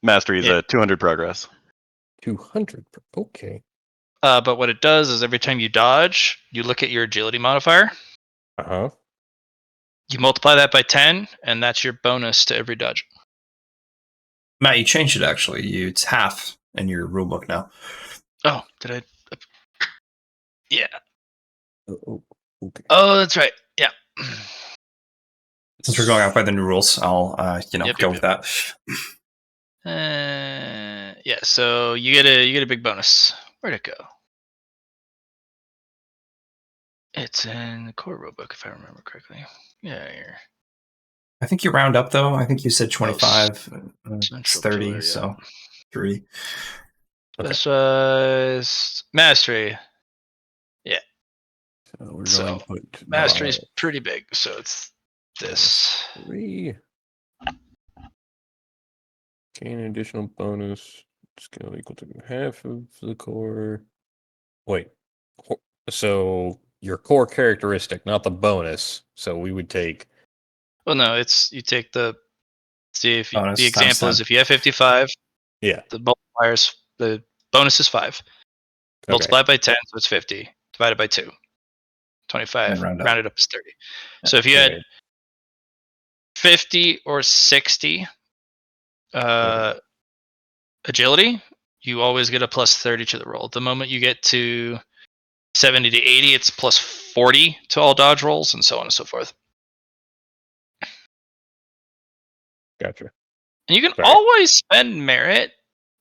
Mastery is a 200 progress. 200. Okay. But what it does is every time you dodge, you look at your agility modifier. Uh-huh. You multiply that by 10, and that's your bonus to every dodge. Matt, you changed it actually. It's half in your rulebook now. Oh, did I? Yeah. Okay. Oh, that's right. Yeah. Since we're going off by the new rules, I'll go with that. Yeah. So you get a big bonus. Where'd it go? It's in the core rulebook, if I remember correctly. Yeah, here. I think you round up though. I think you said 25. It's 30, killer, yeah. so 3. Specialized mastery. Yeah. So we're going to put mastery is pretty big, so it's this. 3. Gain an additional bonus. Skill equal to half of the core. Wait. So your core characteristic, not the bonus. So we would take Well, no, it's you take the see if you, Bonus the times example is 10. if you have 55, Yeah. the multipliers the bonus is 5. Okay. Multiplied by 10, so it's 50. Divided by 2, 25. And round up. Rounded up is 30. So if you had Right. 50 or 60 agility, you always get a plus 30 to the roll. The moment you get to 70 to 80, it's plus 40 to all dodge rolls, and so on and so forth. Gotcha. And you can Sorry. always spend merit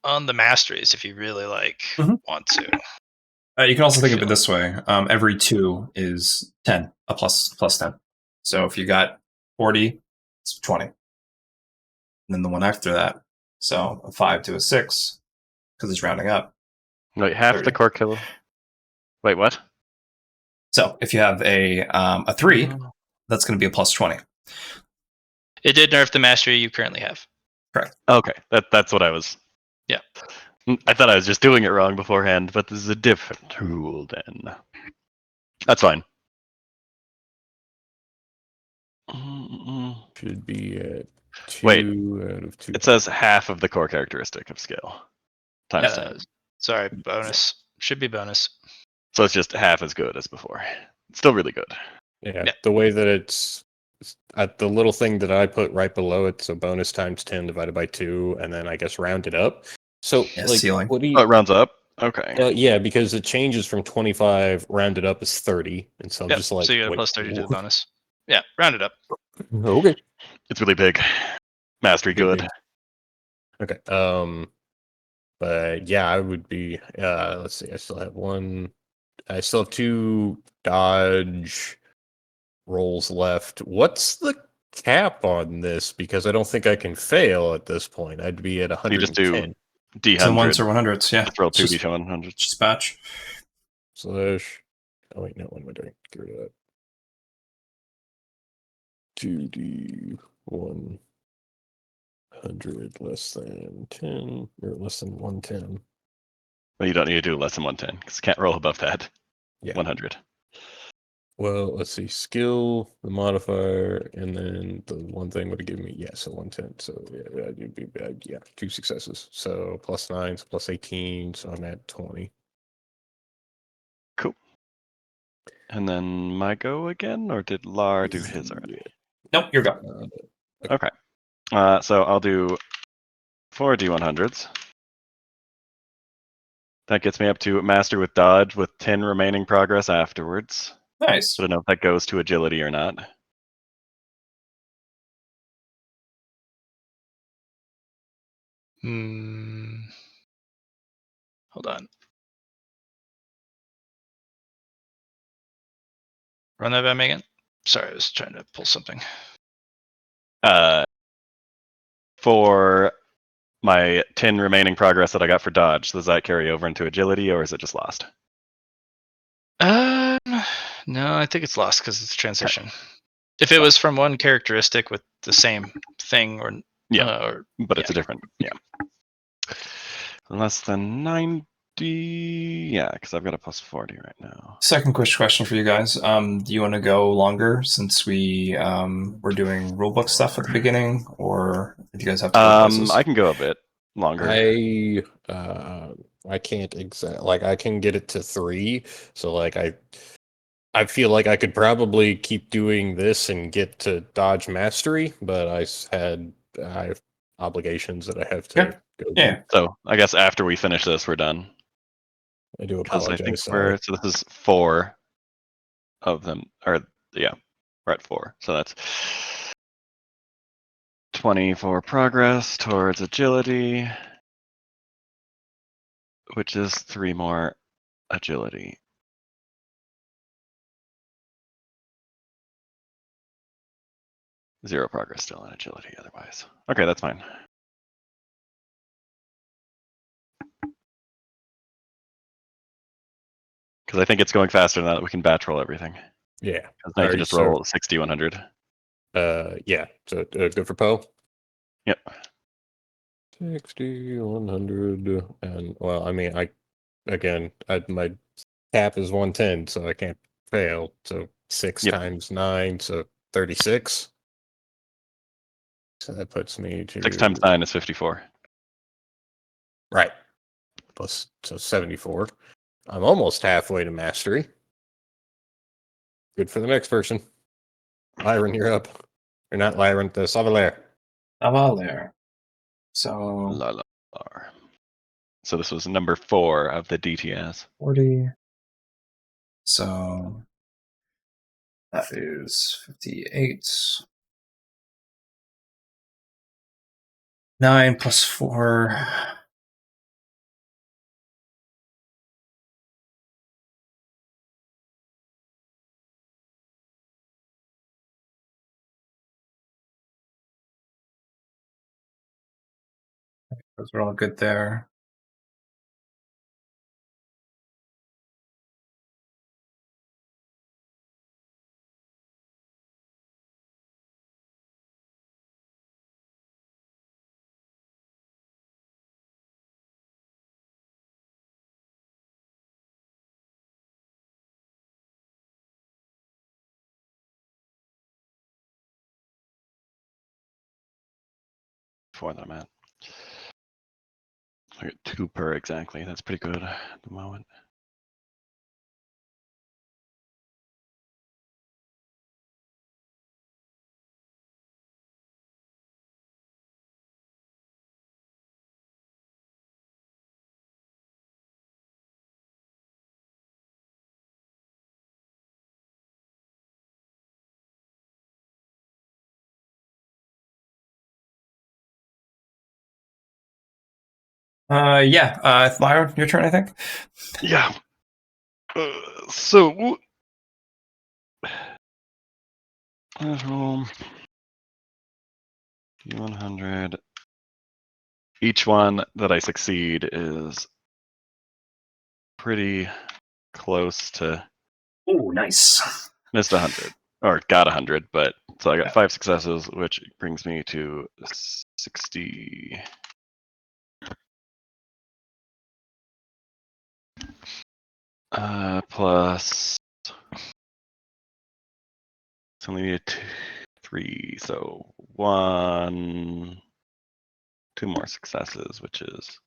on the masteries if you really want to. You can also think of Feel it this way: every 2 is 10, a plus 10. So if you got 40, it's 20. And then the one after that, so a 5 to a 6, because it's rounding up. Wait, half 30. the core kill. Wait, what? So if you have a 3, that's going to be a plus 20. It did nerf the mastery you currently have. Okay, that's what I was. Yeah. I thought I was just doing it wrong beforehand, but this is a different rule then. That's fine. Should be at 2 Wait. out of 2. It says half of the core characteristic of skill times 10. Sorry, bonus. Should be bonus. So it's just half as good as before. It's still really good. Yeah, Yeah. the way that it's at the little thing that I put right below it, so bonus times 10 divided by 2, and then I guess rounded up. So, Yeah, like, ceiling. what do you? Oh, it rounds up? Okay. Yeah, because it changes from 25 rounded up is 30, and so I'm Yep. just like, So you get a wait, plus 30 to the what? bonus. Yeah, round it up. Okay, It's really big. Mastery Big, good. big. Okay. But yeah, I would be. Let's see. I still have 2 dodge rolls left. What's the cap on this? Because I don't think I can fail at this point. I'd be at You just do 110 10 ones D100. or 100s, yeah. Just roll two Just- D100s. Just batch. slash. Oh wait, no. What am I doing? Get rid of that. 2D100 less than 10 or less than 110. But you don't need to do less than 110 because you can't roll above that. Yeah. 100. Well, let's see. Skill, the modifier, and then the one thing would have given me, so 110. So yeah, it'd be bad. Yeah, 2 successes. So plus 9, so plus 18. So I'm at 20. Cool. And then my go again, or did Lar do his already? Nope, you're go. Okay. So I'll do 4 D100s. That gets me up to master with dodge with 10 remaining progress afterwards. Nice. I don't know if that goes to agility or not. Hold on. Run that by me again. Sorry, I was trying to pull something. For my 10 remaining progress that I got for dodge, does that carry over into agility or is it just lost? No, I think it's lost because it's a transition. If it was from one characteristic with the same thing, or but it's a different, less than 90. Yeah, because I've got a plus 40 right now. Second question for you guys. Do you want to go longer since we were doing rulebook stuff at the beginning, or do you guys have to go places? I can go a bit longer. I can't I can get it to 3. So like I feel like I could probably keep doing this and get to dodge mastery, but I have obligations that I have to go do. Yeah. So I guess after we finish this, we're done. I do Because I think apologize. so this is 4 of them, or yeah, we're at 4. So that's 24 progress towards agility, which is 3 more agility. Zero progress still in agility otherwise. Okay, that's fine. Because I think it's going faster now that we can batch roll everything. Yeah. Because now you can just roll 60, 100. Yeah. So good for Poe? Yep. 60, 100, and well, I mean, my cap is 110, so I can't fail. So 6 times 9, so 36. So that puts me to 6 times 9 is 54. right. Plus so 74. I'm almost halfway to mastery. Good for the next person. Lyron, you're up. Or not Lyron, the Savalair. there. So La la. So this was number 4 of the DTS. 40. So that is 58. 9 plus 4. Those are all good there. Before that I'm at. I get 2 per exactly. That's pretty good at the moment. Lyron, your turn, I think. Yeah. So let's roll 100. Each one that I succeed is pretty close to Oh, nice. missed 100 or got 100, but so I got 5 successes, which brings me to 60. Plus it's only needed 3, so 2 more successes, which is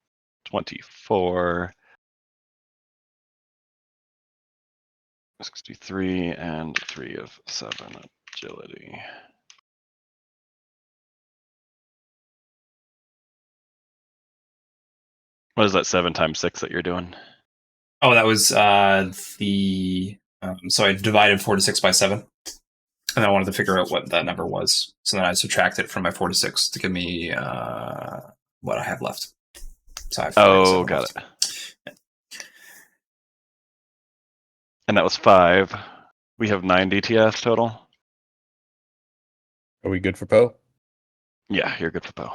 24, 63, and 3 of 7 agility. What is that 7 times 6 that you're doing? Oh, that was the. So I divided 4 to 6 by 7. And I wanted to figure out what that number was. So then I subtracted from my 4 to 6 to give me what I have left. So I have 47 got left. it. And that was 5. We have 9 DTS total. Are we good for Poe? Yeah, you're good for Poe.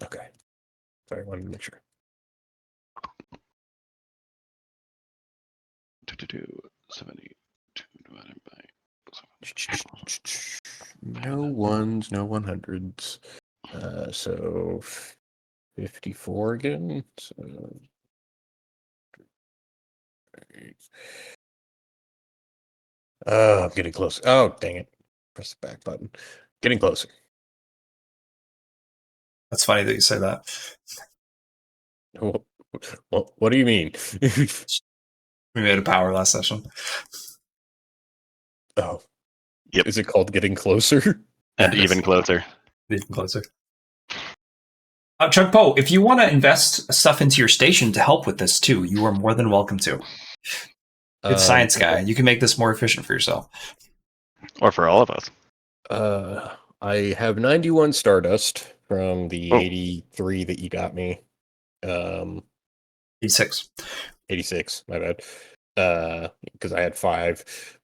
Okay. Sorry, I wanted to make sure. 72 divided by. No ones, no 100s. So 54 again. So I'm getting close. Oh, dang it. Press the back button. Getting closer. That's funny that you say that. What do you mean? We made a power last session. Oh. Yep. Is it called getting closer? And Yes. even closer. Even closer. Chuck Poe, if you want to invest stuff into your station to help with this too, you are more than welcome to. Good science guy. You can make this more efficient for yourself. Or for all of us. I have 91 Stardust from the 83 that you got me. 86. 86, my bad. Because I had 5.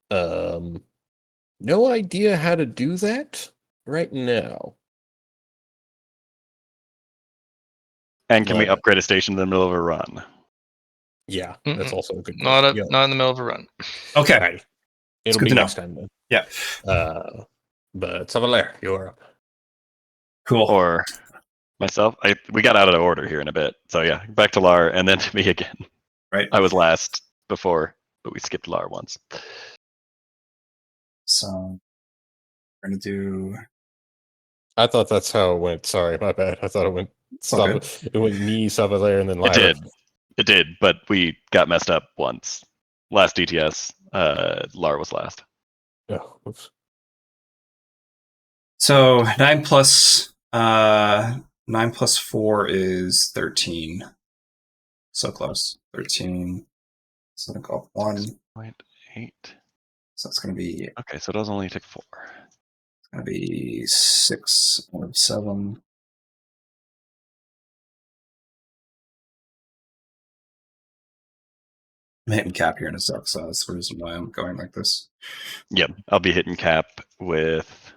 No idea how to do that right now. And can we But- upgrade a station in the middle of a run? Yeah, that's also a good Not point. Yeah. not in the middle of a run. Okay. All right. It'll good be to know. next time then. Yeah. But Savalair, you're up. Cool. Or myself? We got out of order here in a bit. So yeah, back to Lar and then to me again. Right. I was last before, but we skipped Lar once. So we're going to do I thought that's how it went. Sorry, my bad. I thought it went Okay. It went me, Savalair, and then It Lyra. did. It did, but we got messed up once. Last DTS, Lar was last. Oh, oops. So 9 plus 4 is 13. So close. 13. So I'm gonna go up 1. 0.8. So that's gonna be Okay, so it does only take 4. 6 out of 7. I'm hitting cap here in a sec, so that's the reason why I'm going like this. Yep, I'll be hitting cap with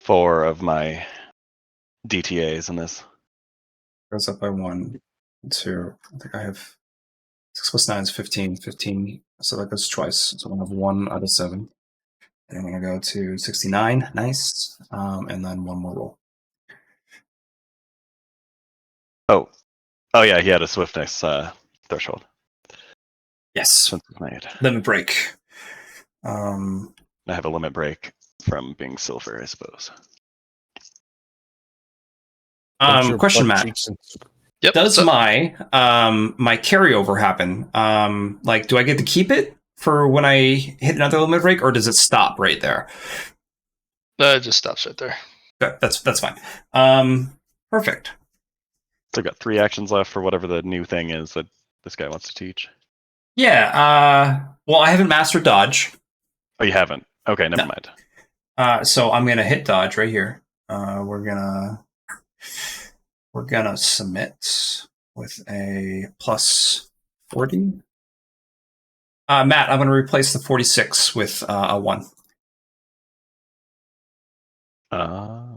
4 of my DTAs in this. Goes up by 1, 2. I think I have 6 plus 9 is 15. 15. So that goes twice. So I'm gonna have 1 out of 7. And I'm gonna go to 69. Nice. And then one more roll. Oh, yeah, he had a swiftness threshold. Yes. Since it's made. Limit break. I have a limit break from being silver, I suppose. Bunch of Question, butt Matt. cheeks and- Yep. Does so- my my carryover happen? Like, do I get to keep it for when I hit another limit break, or does it stop right there? it just stops right there. Okay, that's fine. Perfect. So I've got 3 actions left for whatever the new thing is that this guy wants to teach. Yeah. Well, I haven't mastered dodge, Oh, you haven't? Okay, never No. mind. so I'm gonna hit dodge right here. We're gonna submit with a plus 40. Matt, I'm gonna replace the 46 with a 1. Uh,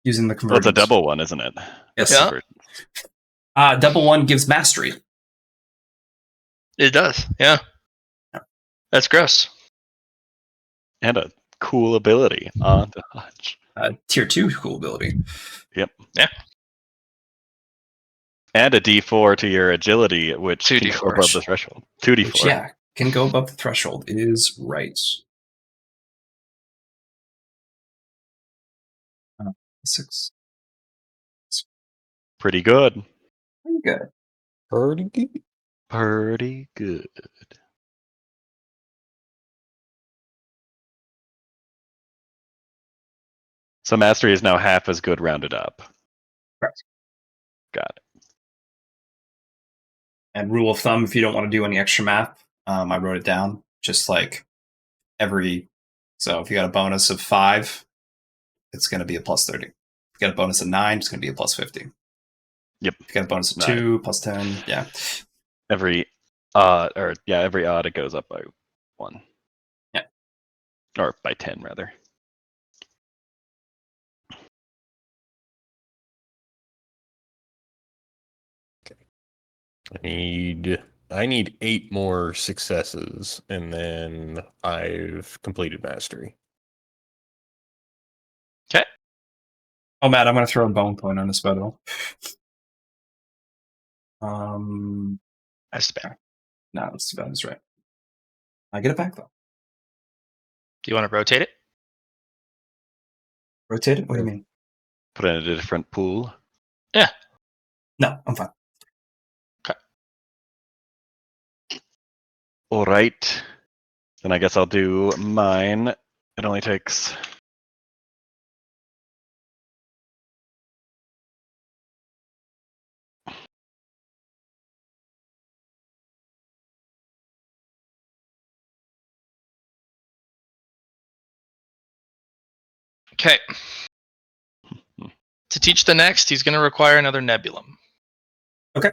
Using the well, convergence. it's a double one, isn't it? Yes. Yeah. Double 1 gives mastery. It does. Yeah. That's gross. And a cool ability on dodge. Tier 2 cool ability. And a D4 to your agility, which Two can go D4s. above the threshold. 2D4. Which, yeah, can go above the threshold. Is right. 6. Pretty good. Pretty good. Pretty good. Pretty good. So mastery is now half as good rounded up. Correct. Got it. And rule of thumb, if you don't want to do any extra math, I wrote it down. Just like every. So if you got a bonus of 5, it's going to be a plus 30. If you got a bonus of 9, it's going to be a plus 50. Yep. If you got a bonus of Right. 2, plus 10. Yeah. Every every odd it goes up by 1. Yeah. Or by 10 rather. I need 8 more successes, and then I've completed mastery. Okay. Oh, Matt, I'm going to throw a bone point on this battle. That's bad. No, that's right. I get it back, though. Do you want to rotate it? Rotate it? What do you mean? Put it in a different pool. No, I'm fine. All right. Then I guess I'll do mine. It only takes Okay. To teach the next, he's going to require another nebulum. Okay.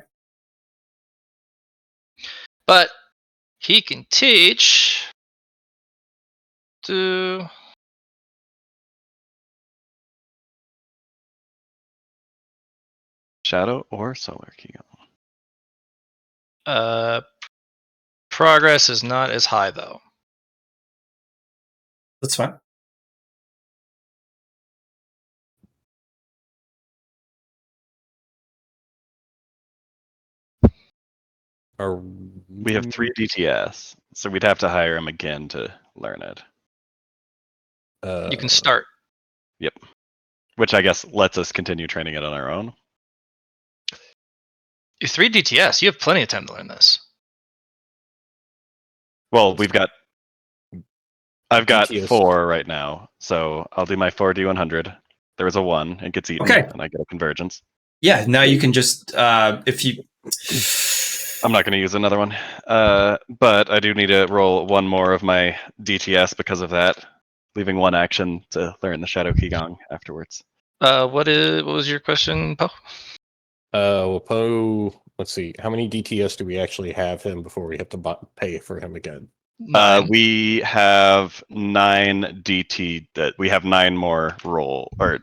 But he can teach to shadow or solar key. progress is not as high though. That's fine. Are We have 3 DTS, so we'd have to hire him again to learn it. You can start. Which I guess lets us continue training it on our own. You're 3 DTS. You have plenty of time to learn this. Well, I've got DTS. 4 right now, so I'll do my 4 D100. There was a 1, it gets eaten, Okay. and I get a convergence. Yeah, now you can just if you. I'm not going to use another one, but I do need to roll 1 more of my DTS because of that, leaving 1 action to learn the Shadow Qigong afterwards. What was your question, Poe? Well, Poe, let's see. How many DTS do we actually have him before we have to pay for him again? 9. We have 9 DT. That we have 9 more roll, or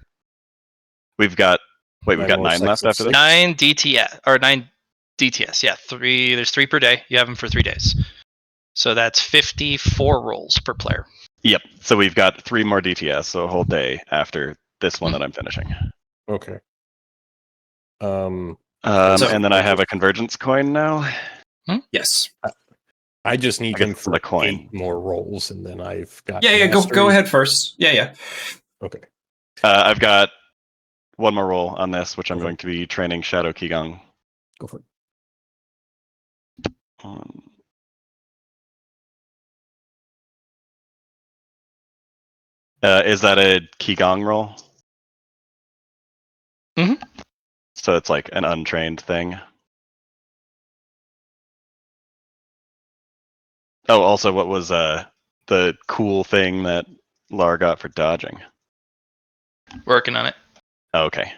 we've got. Wait, we've 9 got more 9 sets left of after this. 9 DTS or 9 DTS. Yeah, 3. There's 3 per day. You have them for 3 days, so that's 54 rolls per player. Yep. So we've got 3 more DTS, so a whole day after this one that I'm finishing. Okay. So- And then I have a convergence coin now. Yes. I just need I guess him it's for the coin. 8 more rolls, and then I've got. Yeah. Go mastery. ahead first. Yeah. Okay. I've got 1 more roll on this, which I'm Okay. going to be training Shadow Qigong. Go for it. Is that a Qigong roll? Mhm. So it's like an untrained thing. Oh, also, what was the cool thing that Lar got for dodging? Working on it. Oh, okay.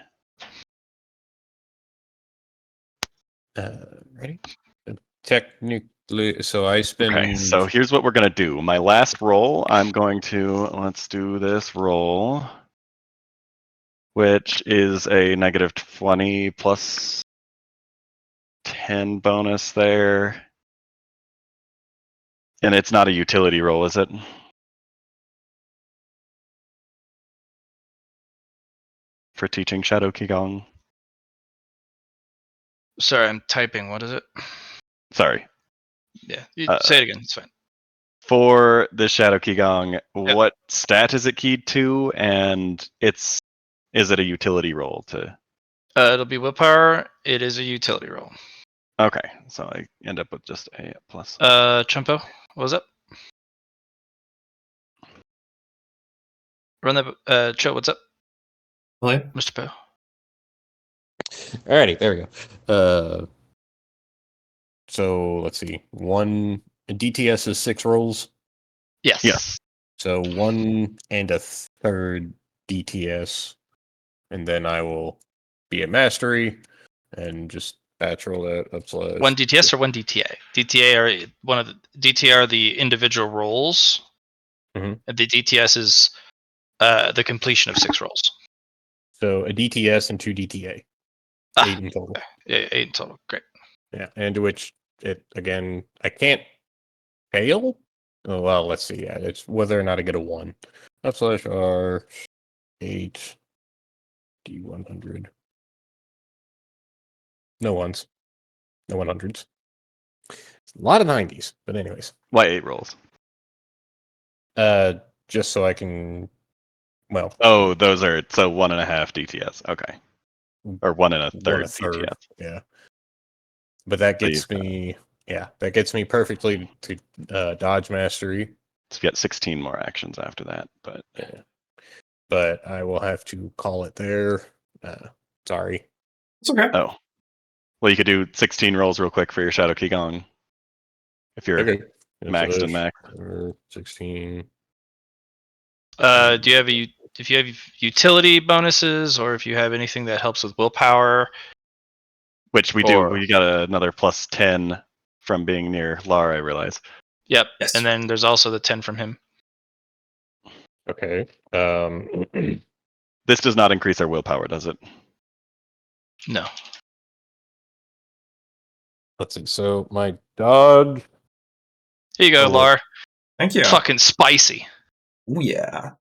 Ready? Technically, so I spend. Okay, so here's what we're gonna do. My last roll, I'm going to let's do this roll, which is a negative 20 plus 10 bonus there. And it's not a utility roll, is it? For teaching Shadow Qigong. Sorry, I'm typing. What is it? Sorry. Yeah, you say it again. It's fine. For the Shadow Qigong, what stat is it keyed to? And is it a utility roll to? It'll be willpower. It is a utility roll. Okay, so I end up with just a plus. Chumpo, what was up? Run that. Cho, what's up, William? Mr. Poe? Alrighty, there we go. So let's see. DTS is 6 rolls. Yes. Yes. So 1 and a third DTS, and then I will be at mastery and just batch roll that up. 1 DTS or 1 DTA? DTA are one of the DTA are the individual rolls. Mhm. And the DTS is the completion of 6 rolls. So a DTS and 2 DTA, 8 in total. Yeah, 8 in total. Great. Yeah, and to which it again I can't fail. Oh well, let's see. Yeah, it's whether or not I get a 1. /R 8 D100. No ones. No 100s. It's a lot of 90s, but anyways. Why 8 rolls? Just so I can. Well. Oh, those are so 1.5 DTS. Okay. Or 1 1/3 1/3. DTS. Yeah. But that So gets me. Yeah, that gets me perfectly to dodge mastery. So you get 16 more actions after that, but Yeah. But I will have to call it there. Sorry. It's okay. oh. Well, you could do 16 rolls real quick for your Shadow Qigong. If you're Okay. maxed and max. 16. Do you have if you have utility bonuses, or if you have anything that helps with willpower? Which we do. Or- We got another plus 10 from being near Lar, I realize. Yep. Yes. And then there's also the 10 from him. Okay. This does not increase our willpower, does it? No. Let's see. So my dog. Here you go, Oh, Lar. Thank you. Fucking spicy. Oh, yeah.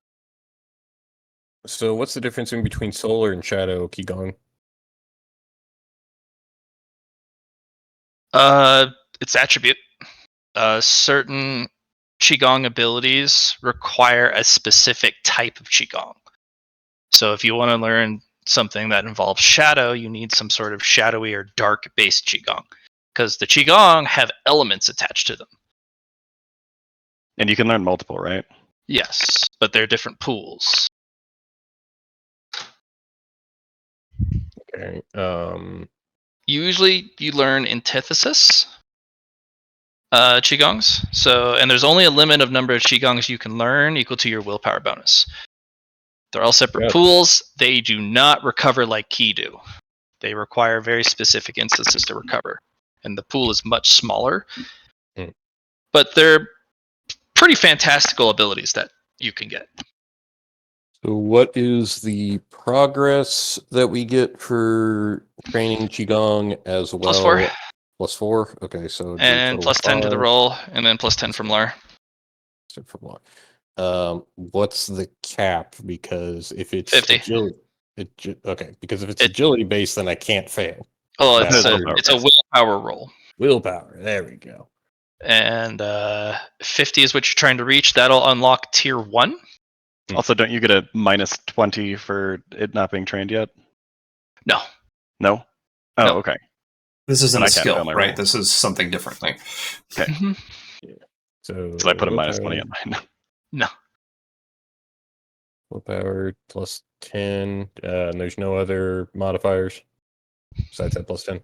So what's the difference in between solar and shadow Qigong? its attribute. Certain Qigong abilities require a specific type of Qigong. So if you want to learn something that involves shadow, you need some sort of shadowy or dark-based Qigong. Because the Qigong have elements attached to them. And you can learn multiple, right? Yes, but they're different pools. Okay. Usually you learn antithesis Qigongs. And there's only a limit of number of Qigongs you can learn equal to your willpower bonus. They're all separate Yep. pools. They do not recover like Ki do. They require very specific instances to recover. And the pool is much smaller. Hmm. But they're pretty fantastical abilities that you can get. So what is the progress that we get for training Qigong as well? +4. +4? Okay, so it'd be a And total of +10 to the 5. roll, and then +10 from Lar. From what? What's the cap? Because if it's 50. agility, because if it's It- agility based, then I can't fail. Oh, That's it's a willpower roll. Willpower. There we go. And 50 is what you're trying to reach. That'll unlock tier 1. Also, don't you get a -20 for it not being trained yet? No. No? Oh, No. okay. This isn't But a I can't skill, fail my right? roll. This is something different. Like, So So I put a -20 on mine. No. Willpower +10. And there's no other modifiers besides that +10.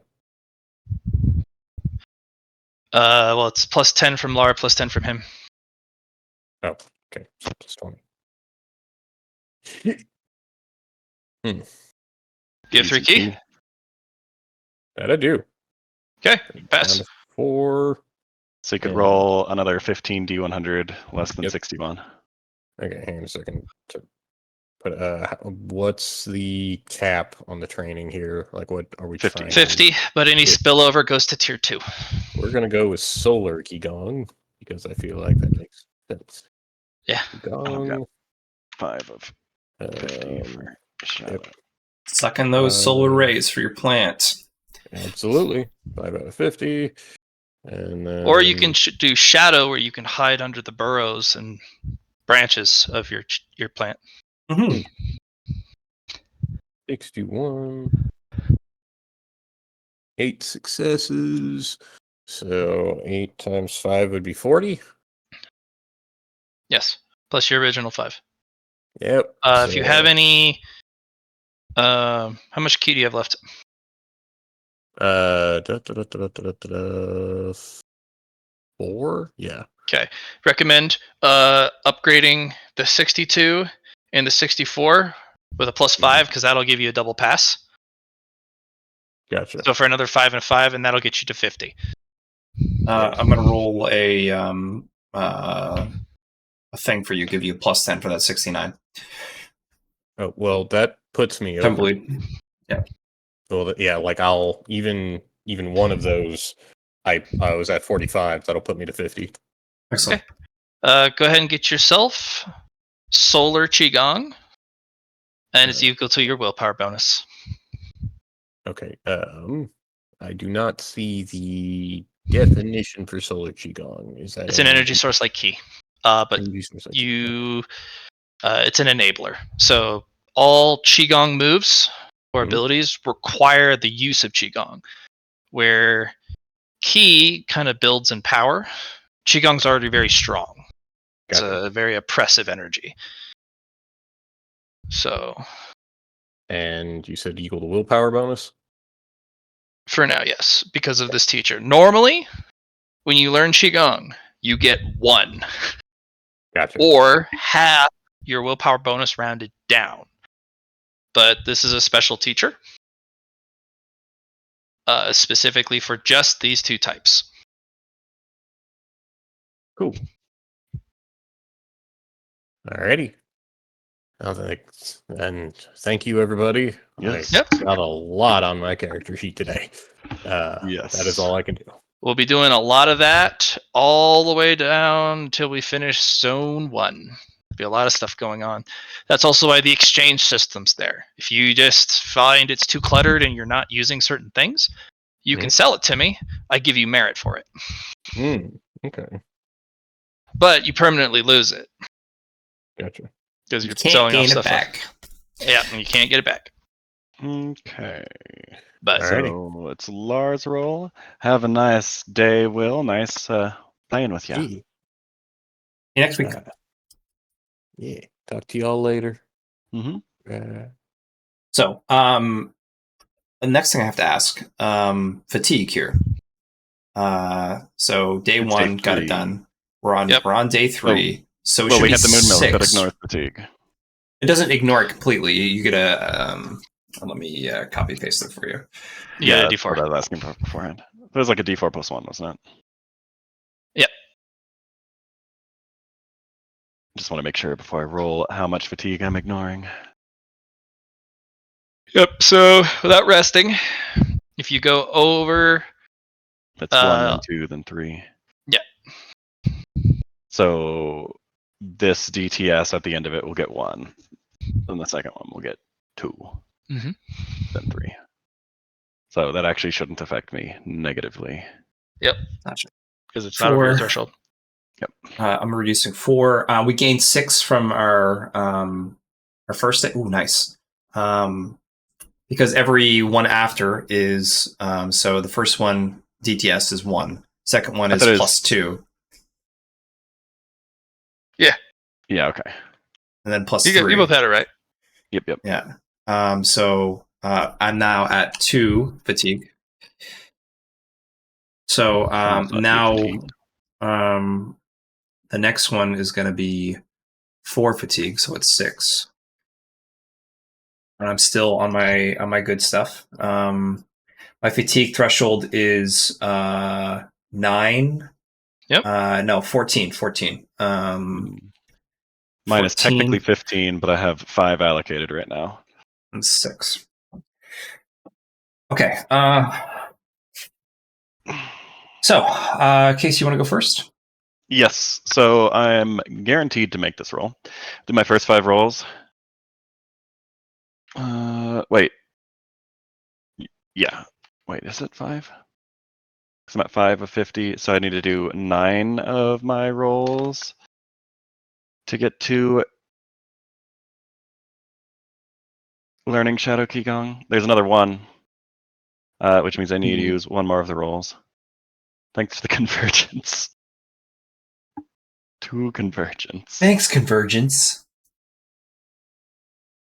Well, it's +10 from Lar, +10 from him. Oh, okay. So +20. You have 3 Easy key? key. That I do. Okay, pass. Down to 4. So you could Yeah. roll another 15 D100 less than Yep. 61. Okay, hang on a second. What's the cap on the training here? Like, what are we 50. trying? 50, but any 50. spillover goes to tier 2. We're gonna go with solar Qigong because I feel like that makes sense. Yeah. Qigong. 5 of 50 for shadow. Yep. sucking those solar rays for your plant. Absolutely. 5 out of 50. And then, Or you can do shadow, where you can hide under the burrows and branches of your plant. Mhm. 61. 8 successes. So 8 times 5 would be 40. Yes, plus your original 5. Yep. If you have any, how much key do you have left? 4? Yeah. Okay. Recommend upgrading the 62 and the 64 with a +5, because that'll give you a double pass. Gotcha. So for another 5 and a 5, and that'll get you to 50. I'm gonna roll a thing for you. Give you a +10 for that 69. Oh, well, that puts me over. Tumbleweed. Well, yeah, like I'll even one of those. I was at 45. That'll put me to 50. Excellent. Go ahead and get yourself Solar Qigong, and it's equal to your willpower bonus. Okay. I do not see the definition for solar Qigong. Is that It's an energy source like Ki, but energy source like- it's an enabler. So all Qigong moves or Mhm. abilities require the use of Qigong, where Ki kind of builds in power. Qigong's already very strong. It's Gotcha. a very oppressive energy. So And you said equal to willpower bonus? for now, yes, because of this teacher. Normally, when you learn Qigong, you get 1 Gotcha. or half your willpower bonus rounded down. But this is a special teacher, specifically for just these 2 types. Cool. Alrighty. And thank you, everybody. Yes. I Yep. got a lot on my character sheet today. Yes. That is all I can do. We'll be doing a lot of that all the way down until we finish Zone 1. There'll be a lot of stuff going on. That's also why the exchange system's there. If you just find it's too cluttered and you're not using certain things, You can sell it to me. I give you merit for it, Okay, but you permanently lose it gotcha. because You you're can't selling off gain it stuff. back. Yeah, and you can't get it back. Okay. But Alrighty. So it's Lars' roll. Have a nice day, Will. Nice playing with you. Yeah. See you next week. Yeah. Talk to y'all later. Mm-hmm. So, the next thing I have to ask, fatigue here. So day It's one day got it 3. done. We're on Yep. day 3. So it Well, should we be had the moon milk, 6. but ignore fatigue. It doesn't ignore it completely. You get a let me copy paste it for you. you get a That's what I D4. was asking for beforehand. It was like a D4 plus 1, wasn't it? Yep. Just want to make sure before I roll how much fatigue I'm ignoring. Yep. So without resting, if you go over, It's 1, then 2, then 3. Yeah. So this DTS at the end of it will get 1. Then the second one will get 2. Mhm. Then 3. So that actually shouldn't affect me negatively. Gotcha. because it's not over your 4. threshold. I'm reducing 4. We gained 6 from our first day. Ooh, nice. Because every one after is so the first one DTS is 1. Second one I is thought it was- plus 2, Yeah, okay. and then plus You 3. both had it right. Yep. Yeah. So I'm now at 2 fatigue. So Almost not now fatigued. the next one is going to be 4 fatigue, so it's 6. And I'm still on my good stuff. My fatigue threshold is 9. Yep. No, 14. 14. Mine is 14 technically 15, but I have 5 allocated right now. and 6. Okay. So, Casey, you want to go first? Yes, so I'm guaranteed to make this roll. Do my first 5 rolls. Wait. Yeah. Wait, is it 5? Because I'm at 5 of 50, so I need to do 9 of my rolls to get to learning Shadow Qigong. There's another 1, which means I need to use 1 more of the rolls. Thanks to the convergence. 2 convergence. Thanks, Convergence.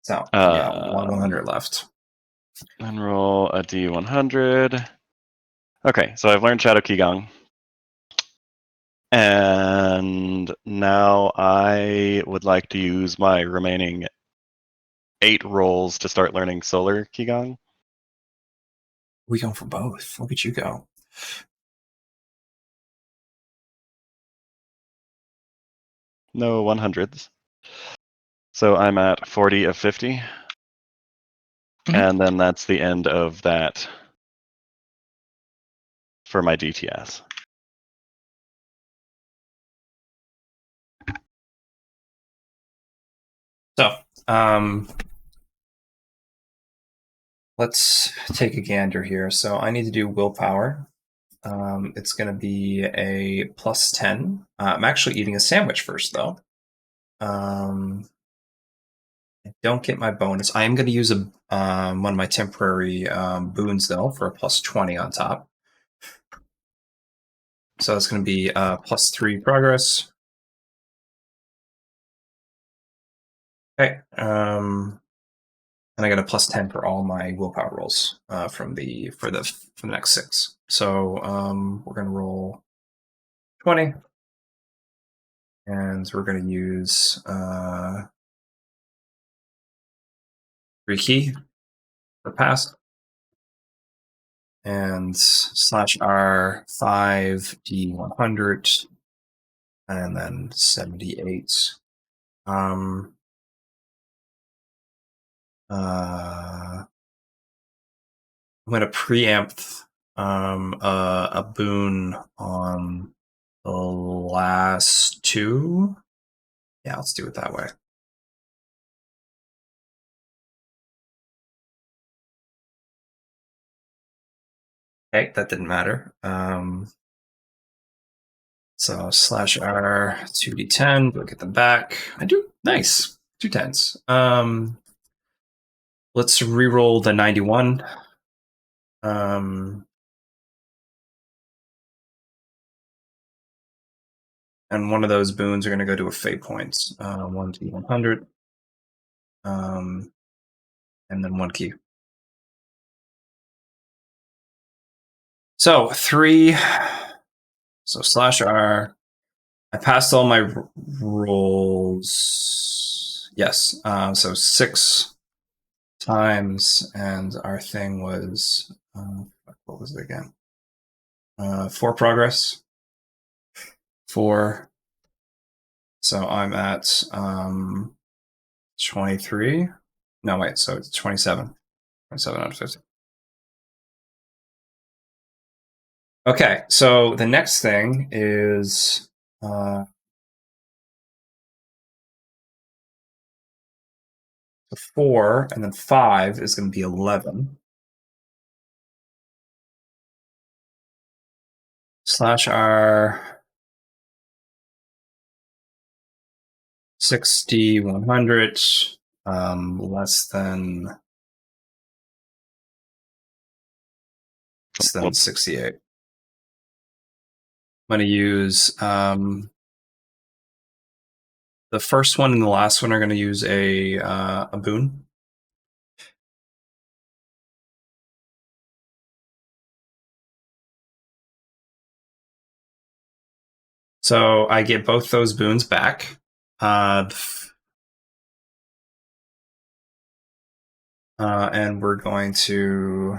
So, yeah, 100 left. And roll a D100. Okay, so I've learned Shadow Qigong. And now I would like to use my remaining 8 rolls to start learning Solar Qigong. We going for both. Look at you go. No 100s. So I'm at 40 of 50. And then that's the end of that for my DTS. So, let's take a gander here. So I need to do willpower. It's going to be a plus 10. I'm actually eating a sandwich first, though. I don't get my bonus. I am going to use one of my temporary boons, though, for a plus 20 on top. So it's going to be plus 3 progress. Okay. And I got a plus 10 for all my willpower rolls for the next 6. So we're going to roll 20. And we're going to use 3 key for pass. And slash R 5D100. And then 78. I'm going to preempt a boon on the last 2. Yeah, let's do it that way. Okay, that didn't matter. So /R 2d10. We'll get them back. I do. Nice. 2 10s. Let's re-roll the 91. And one of those boons are going to go to a fate point. 1 to 100. And then 1 key. So 3. So /R. I passed all my rolls. Yes. So 6 times, and our thing was what was it again? 4 progress. 4. So I'm at 23. No, wait. So it's 27. 27 out of 50. Okay. So the next thing is 4, and then 5 is going to be 11. /R 60, 100, less than 68. I'm going to use the first one and the last one are going to use a boon. So I get both those boons back. And we're going to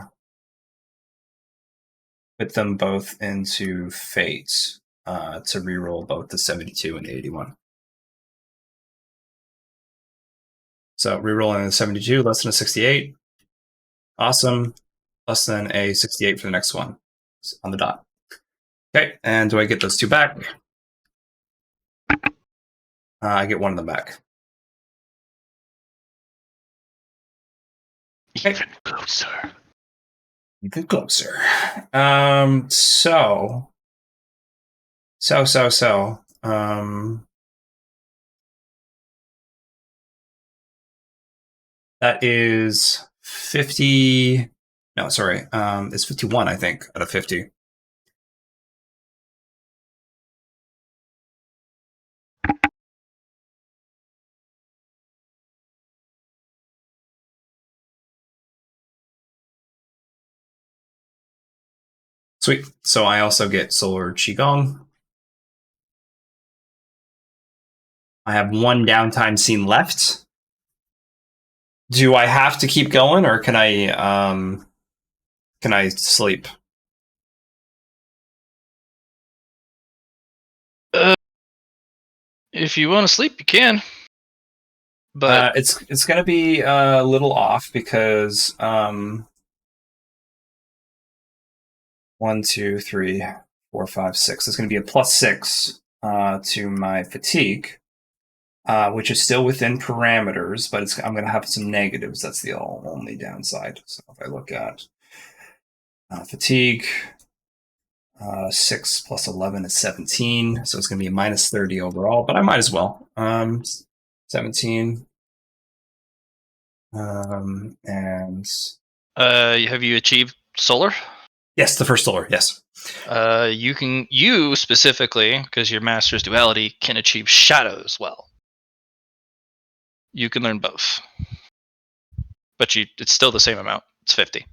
put them both into fate to reroll both the 72 and the 81. So rerolling the 72, less than a 68. Awesome. Less than a 68 for the next one. It's on the dot. Okay, and do I get those 2 back? I get one of them back. Okay. Even closer. Even closer. So. That is 50. No, sorry. It's 51, I think, out of 50. Sweet. So I also get Solar Qigong. I have 1 downtime scene left. Do I have to keep going, or can I sleep? If you want to sleep, you can. But It's going to be a little off because 1, 2, 3, 4, 5, 6. It's going to be a +6 to my fatigue, which is still within parameters, but I'm going to have some negatives. That's the only downside. So if I look at fatigue, 6 plus 11 is 17, so it's going to be a -30 overall, but I might as well. 17. And have you achieved solar? yes, the first solar, yes. You specifically, because your master's duality, can achieve shadow as well. You can learn both, but it's still the same amount. It's 50.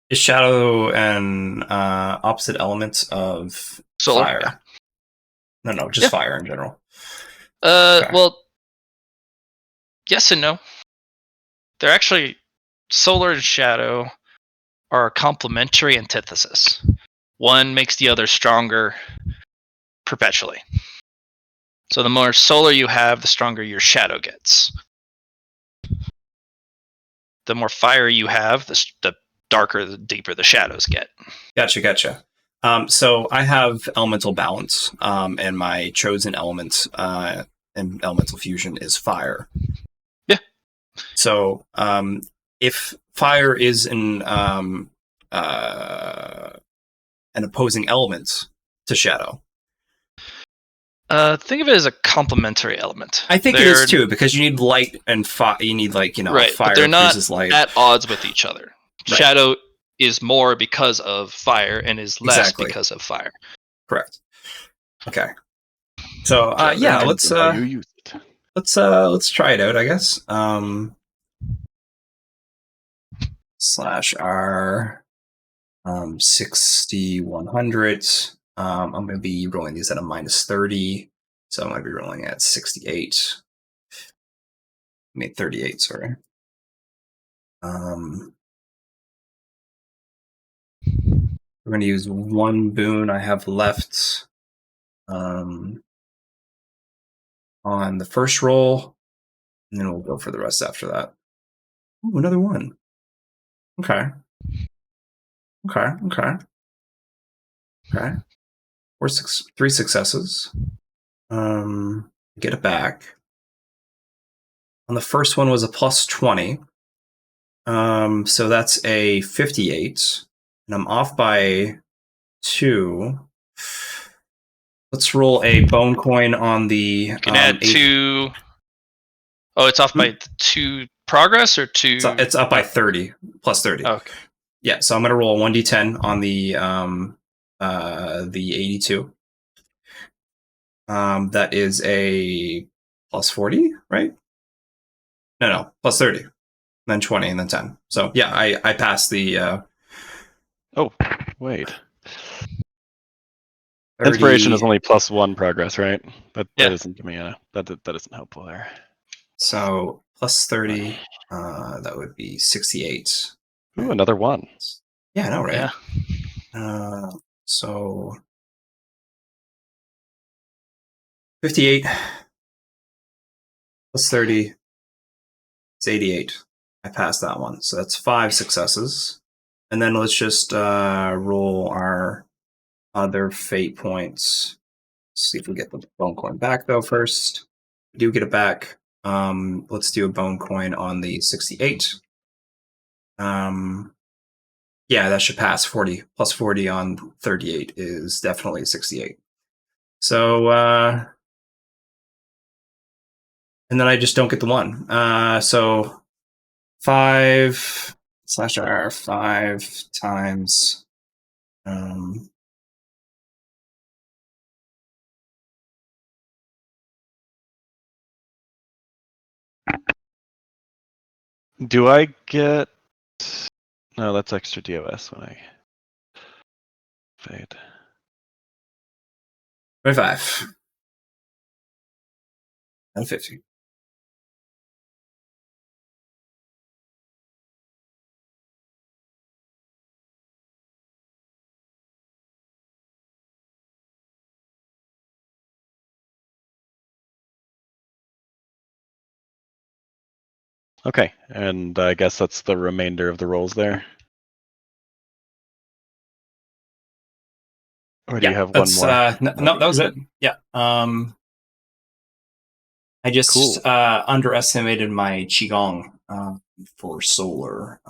Is shadow an opposite element of Solar, fire? yeah. No, just fire in general. Okay. Well, yes and no. They're actually solar and shadow are a complementary antithesis. One makes the other stronger perpetually. So the more solar you have, the stronger your shadow gets. The more fire you have, the darker, the deeper the shadows get. Gotcha. So I have elemental balance, and my chosen element in elemental fusion is fire. Yeah. So if fire is in an opposing element to shadow. Think of it as a complementary element. I think it is too, because you need light and fire. You need Right, fire but they're not versus light. at odds with each other. Right. Shadow is more because of fire and is less Exactly. because of fire. Correct. Okay. So yeah, Depends on how you use it. let's try it out, I guess. /R 6100. I'm going to be rolling these at a -30, so I'm going to be rolling at 68. I mean 38, sorry. We're going to use one boon I have left on the first roll, and then we'll go for the rest after that. Ooh, another one. Okay. 3 successes. Get it back. On the first one was a +20. So that's a 58. And I'm off by 2. Let's roll a bone coin on the. You can add 2. Oh, it's off by 2 progress or 2. It's up by 30, +30. Okay. Yeah, so I'm going to roll a 1d10 on the 82. That is a +40, right? No, +30, then 20, and then 10. So yeah, I passed the. Oh, wait. 30... Inspiration is only +1 progress, right? That Yeah. isn't giving me that isn't helpful there. So +30, that would be 68. Ooh, another 1. Yeah, I know, right? Yeah. So 58 +30 is 88. I passed that one, so that's 5 successes. And then let's just roll our other fate points. See if we get the bone coin back though first. We do get it back. Let's do a bone coin on the 68. Yeah, that should pass. 40 +40 on 38 is definitely 68. So and then I just don't get the 1. So 5/R 5 times Do I get? No, that's extra DOS when I fade. 25 and 50. Okay, and I guess that's the remainder of the rolls there. Or do you have one more? No, that was it. Yeah. I just Cool. underestimated my qigong for solar.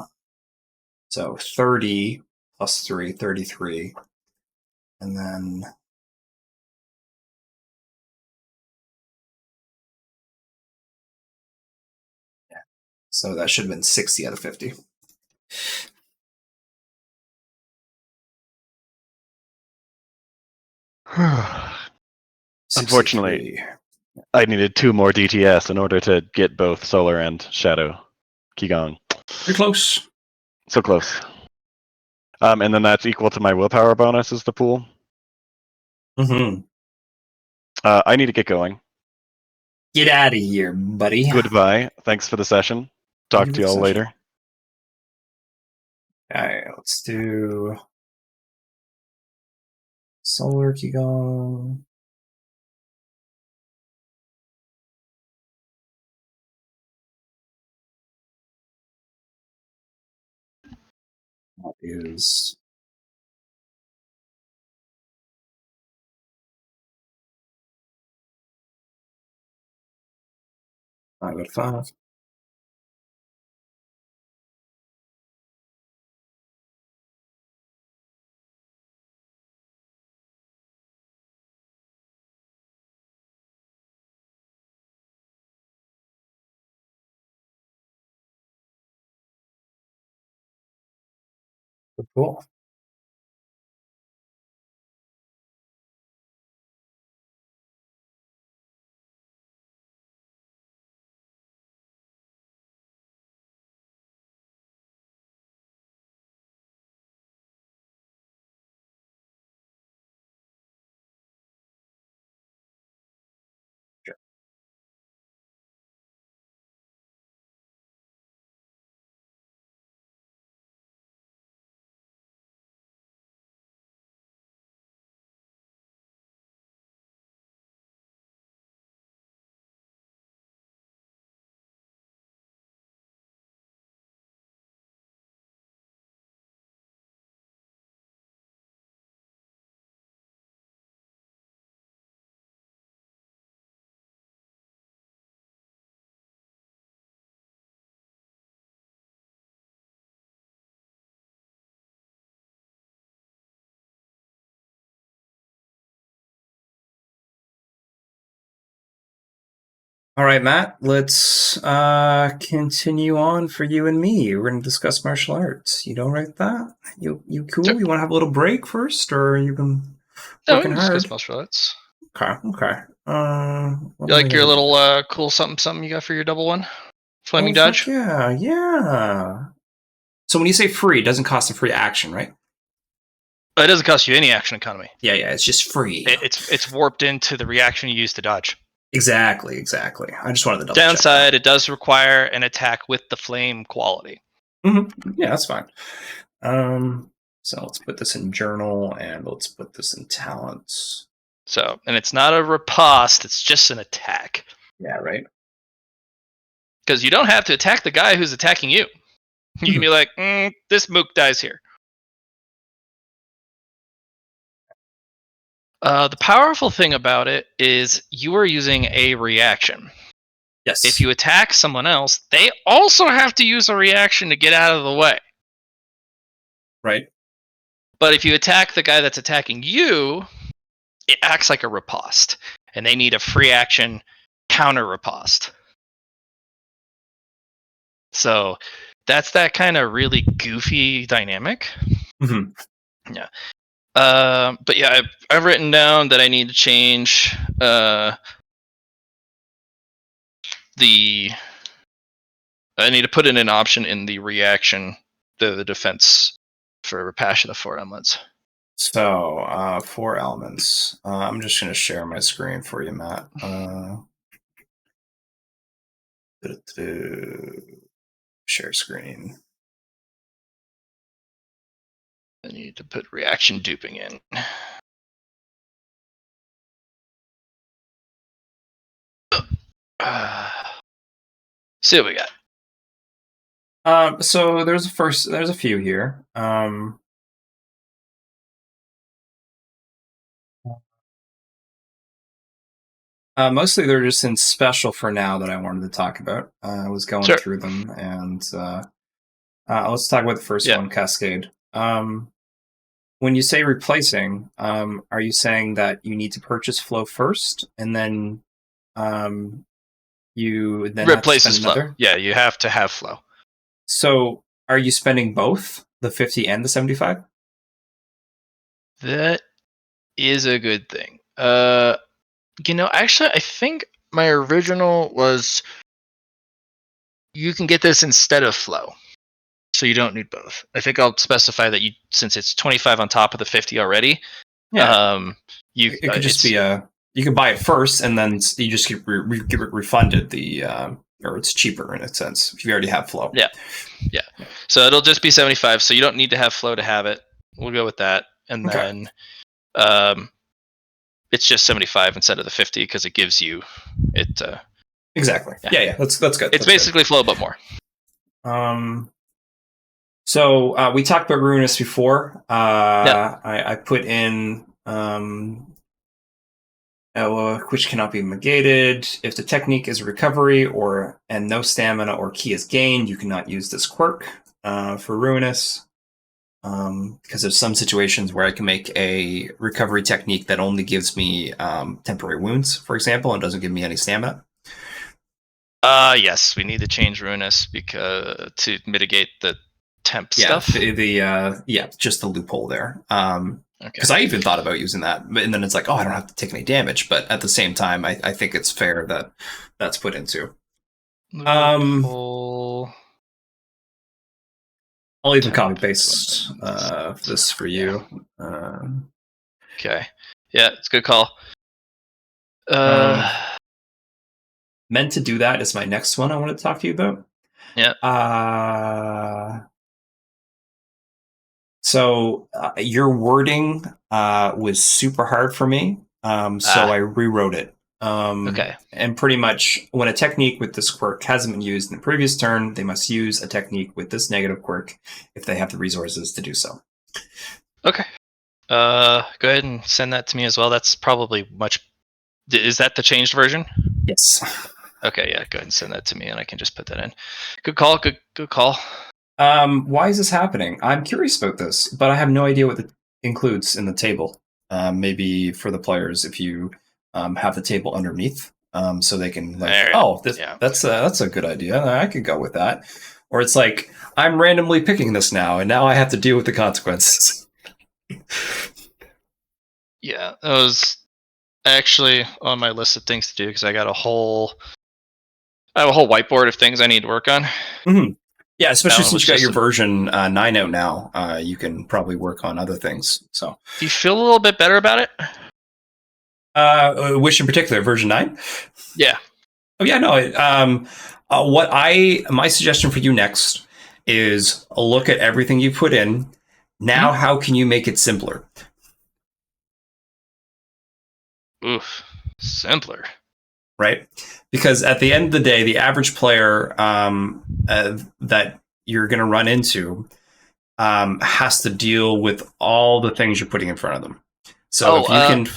So 30 +3, 33, and then so that should have been 60 out of 50. Unfortunately, 63. I needed 2 more DTS in order to get both Solar and Shadow Qigong. You're close. So close. And then that's equal to my willpower bonus is the pool. Mm-hmm. I need to get going. Get out of here, buddy. Goodbye. Thanks for the session. Talk Thank to you for y'all the session. later. All right, let's do solar qigong. That is I got 5. Cool. All right, Matt, let's continue on for you and me. We're going to discuss martial arts. You don't write that? You cool? Sure. You want to have a little break first, or you can No, we working can hard? discuss martial arts. Okay. You like your little cool something you got for your double one? Flaming dodge? Yeah. So when you say free, it doesn't cost a free action, right? It doesn't cost you any action economy. Yeah, it's just free. It's warped into the reaction you use to dodge. Exactly. I just wanted to double Downside, it does require an attack with the flame quality. Mm-hmm. Yeah, that's fine. So let's put this in journal and let's put this in talents. So, and it's not a riposte, it's just an attack. Yeah, right. Because you don't have to attack the guy who's attacking you. You can be like, this mook dies here. The powerful thing about it is you are using a reaction. Yes. If you attack someone else, they also have to use a reaction to get out of the way. Right. But if you attack the guy that's attacking you, it acts like a riposte. And they need a free action counter riposte. So that's that kind of really goofy dynamic. Mm-hmm. Yeah. But yeah, I've written down that I need to change I need to put in an option in the reaction, the defense for Passion of 4 Elements. So, 4 elements. I'm just going to share my screen for you, Matt. Share screen. I need to put reaction duping in. See what we got. So there's a few here. Mostly they're just in special for now that I wanted to talk about. I was going through them, and let's talk about the first one, Cascade. When you say replacing, are you saying that you need to purchase flow first, and then you then replaces flow? Yeah, you have to have flow. So are you spending both the 50 and the 75? That is a good thing. Actually, I think my original was you can get this instead of flow, so you don't need both. I think I'll specify that since it's 25 on top of the 50 already. Yeah. It could just be you can buy it first and then you just get refunded or it's cheaper in a sense if you already have flow. Yeah. So it'll just be 75. So you don't need to have flow to have it. We'll go with that, and then it's just 75 instead of the 50 because it gives you it. Exactly. Yeah. That's good. It's basically flow, but more. So we talked about Ruinous before. I put in which cannot be negated. If the technique is recovery and no stamina or ki is gained, you cannot use this quirk for Ruinous. Because there's some situations where I can make a recovery technique that only gives me temporary wounds, for example, and doesn't give me any stamina. Yes, we need to change Ruinous to mitigate the temp Yeah, stuff. just the loophole there. Okay. Because I even thought about using that, and then it's like, oh, I don't have to take any damage. But at the same time, I think it's fair that that's put into. Loophole. I'll even Temp copy paste this for you. Okay. Yeah, it's a good call. Meant to do that is my next one I want to talk to you about. Yeah. So your wording was super hard for me, so I rewrote it. Okay. And pretty much when a technique with this quirk hasn't been used in the previous turn, they must use a technique with this negative quirk if they have the resources to do so. Okay. Go ahead and send that to me as well. That's probably much. Is that the changed version? Yes. Okay, yeah. Go ahead and send that to me, and I can just put that in. Good call. Good call. Why is this happening? I'm curious about this, but I have no idea what it includes in the table. Maybe for the players, if you have the table underneath, so they can that's a good idea. I could go with that. Or it's like I'm randomly picking this now, and now I have to deal with the consequences. Yeah, that was actually on my list of things to do because I have a whole whiteboard of things I need to work on. Mm-hmm. Yeah, especially That since was you got just your version 9 out now, you can probably work on other things. So, Do you feel a little bit better about it? which in particular, version 9? Yeah. Oh yeah, no. My suggestion for you next is look at everything you put in. Now, how can you make it simpler? Oof. Simpler. Right? Because at the end of the day, the average player that you're going to run into has to deal with all the things you're putting in front of them. So if you can...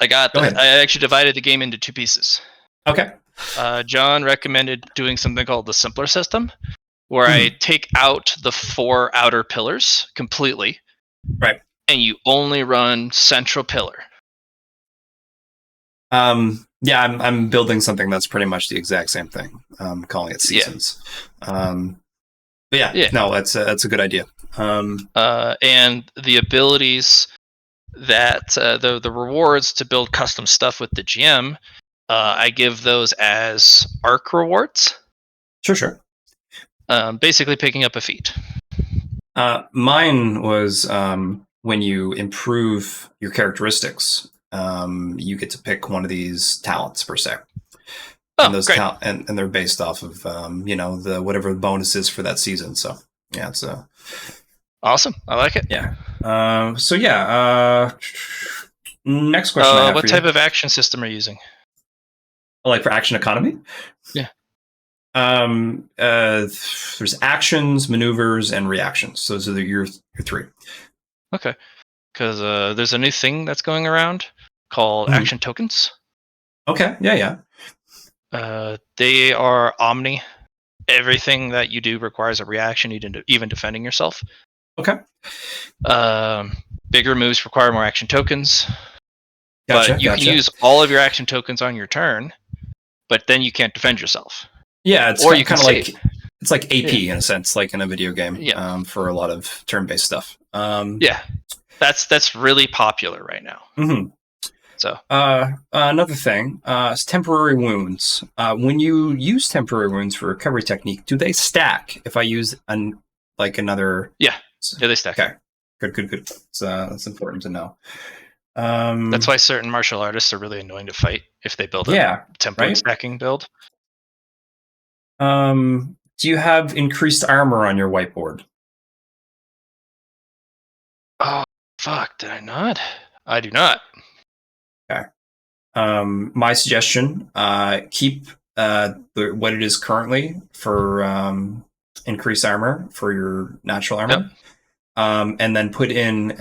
I got that. I actually divided the game into 2 pieces. Okay. John recommended doing something called the simpler system, where I take out the 4 outer pillars completely. Right. And you only run central pillar. Yeah, I'm building something that's pretty much the exact same thing. Calling it seasons. But yeah, no, that's a good idea. And the abilities that the rewards to build custom stuff with the GM, I give those as arc rewards. Sure. Basically picking up a feat. Mine was when you improve your characteristics, you get to pick one of these talents per se. And those great. And they're based off of the whatever the bonus is for that season. So yeah, it's awesome. I like it. Yeah. Next question. I have what for type you. of action system are you using? Like for action economy? Yeah. There's actions, maneuvers, and reactions. So those are your 3. Okay. Because there's a new thing that's going around called action tokens. Okay. Yeah. They are omni. Everything that you do requires a reaction, even defending yourself. Okay. Bigger moves require more action tokens. Gotcha, but you can use all of your action tokens on your turn, but then you can't defend yourself. Yeah, it's kind of like it's like AP in a sense, like in a video game. Yeah. For a lot of turn-based stuff. Yeah, that's really popular right now. Mm-hmm. So another thing is temporary wounds. When you use temporary wounds for recovery technique, do they stack? If I use another, yeah, they stack. Okay, good. That's important to know. That's why certain martial artists are really annoying to fight if they build a template stacking build. Do you have increased armor on your whiteboard? Oh, fuck, did I not? I do not. Okay. My suggestion, keep what it is currently for increased armor for your natural armor. Yep. And then put in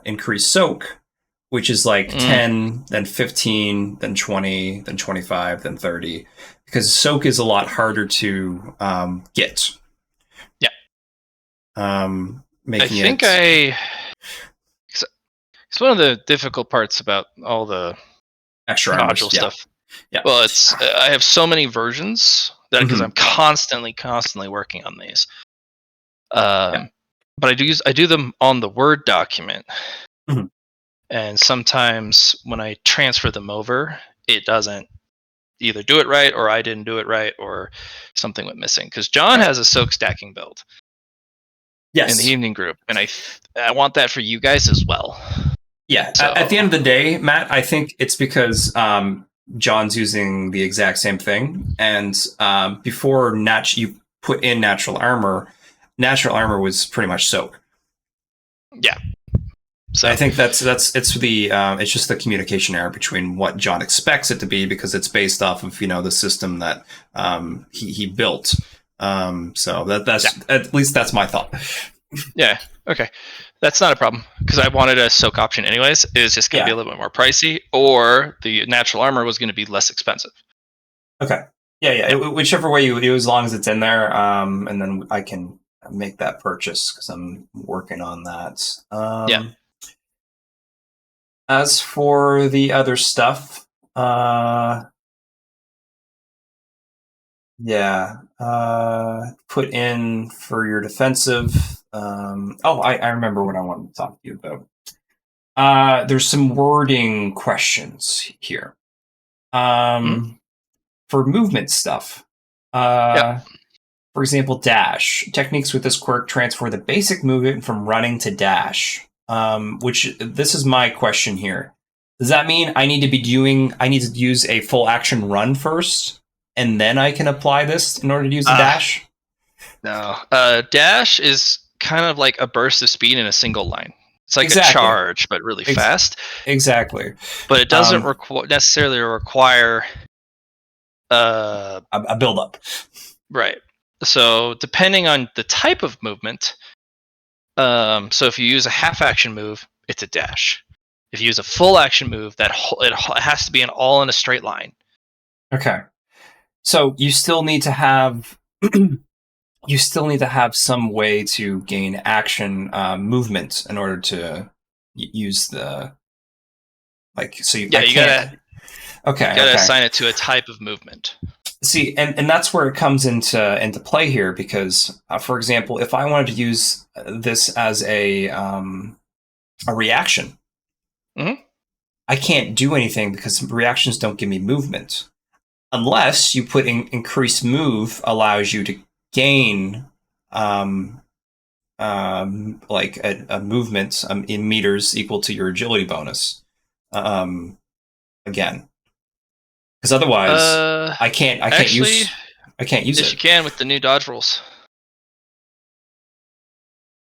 increased soak, which is like 10, then 15, then 20, then 25, then 30. Because soak is a lot harder to get. Yeah. It's one of the difficult parts about all the extra module stuff. Yeah. Well, it's I have so many versions that because I'm constantly working on these. But I do them on the Word document, Mhm. and sometimes when I transfer them over, it doesn't either do it right, or I didn't do it right, or something went missing. Because John has a soak stacking build in Yes. the evening group, and I want that for you guys as well. Yeah. So- At the end of the day, Matt, I think it's because John's using the exact same thing, and before you put in natural armor was pretty much soak. Yeah. So I think it's just the communication error between what John expects it to be, because it's based off of the system that he built. So that's at least that's my thought. Yeah. Okay. That's not a problem, because I wanted a soak option anyways. It was just going to be a little bit more pricey, or the natural armor was going to be less expensive. Okay. Yeah. Whichever way you do, as long as it's in there, and then I can make that purchase because I'm working on that. Yeah. As for the other stuff, put in for your defensive. I remember what I wanted to talk to you about. There's some wording questions here. For movement stuff. For example, dash. Techniques with this quirk transfer the basic movement from running to dash. Which this is my question here. Does that mean I need to use a full action run first, and then I can apply this in order to use the dash? No. Dash is kind of like a burst of speed in a single line. It's like a charge, but really fast. Exactly. But it doesn't necessarily require a build-up. Right. So depending on the type of movement, so if you use a half action move, it's a dash. If you use a full action move, it has to be all in a straight line. Okay. So you still need to have some way to gain action movement in order to use the you gotta assign it to a type of movement. See, and that's where it comes into play here, because for example, if I wanted to use this as a reaction, I can't do anything because reactions don't give me movement, unless you put in increased move allows you to gain like a movement in meters equal to your agility bonus again. Because otherwise, I can't use it. Yes, you can with the new dodge rules.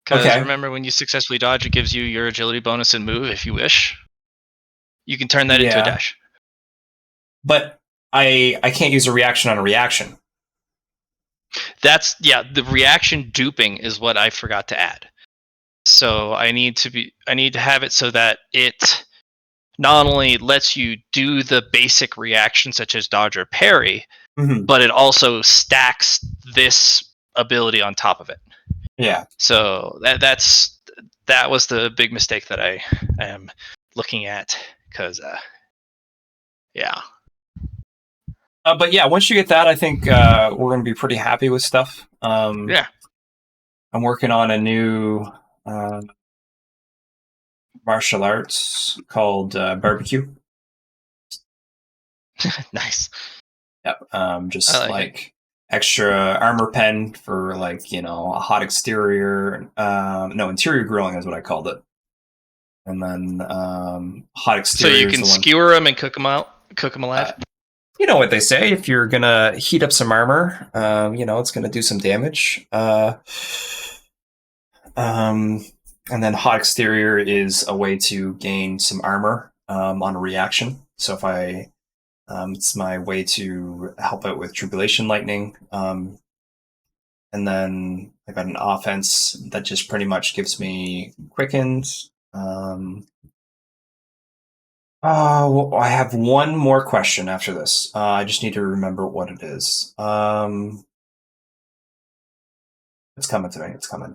Because remember, when you successfully dodge, it gives you your agility bonus and move if you wish. You can turn that into a dash. But I can't use a reaction on a reaction. The reaction duping is what I forgot to add. So I need to have it so that it not only lets you do the basic reaction such as dodge or parry, but it also stacks this ability on top of it. Yeah. So that was the big mistake that I am looking at, because but yeah, once you get that, I think we're going to be pretty happy with stuff. I'm working on a new martial arts called barbecue. Nice. Yep. Just like extra armor pen for a hot exterior. Interior grilling is what I called it. And then hot exterior. So you can skewer them and cook them alive. You know what they say: if you're gonna heat up some armor, it's gonna do some damage. And then hot exterior is a way to gain some armor on a reaction. So if it's my way to help out with tribulation lightning. And then I got an offense that just pretty much gives me quickens. I have one more question after this. I just need to remember what it is. It's coming to me. It's coming.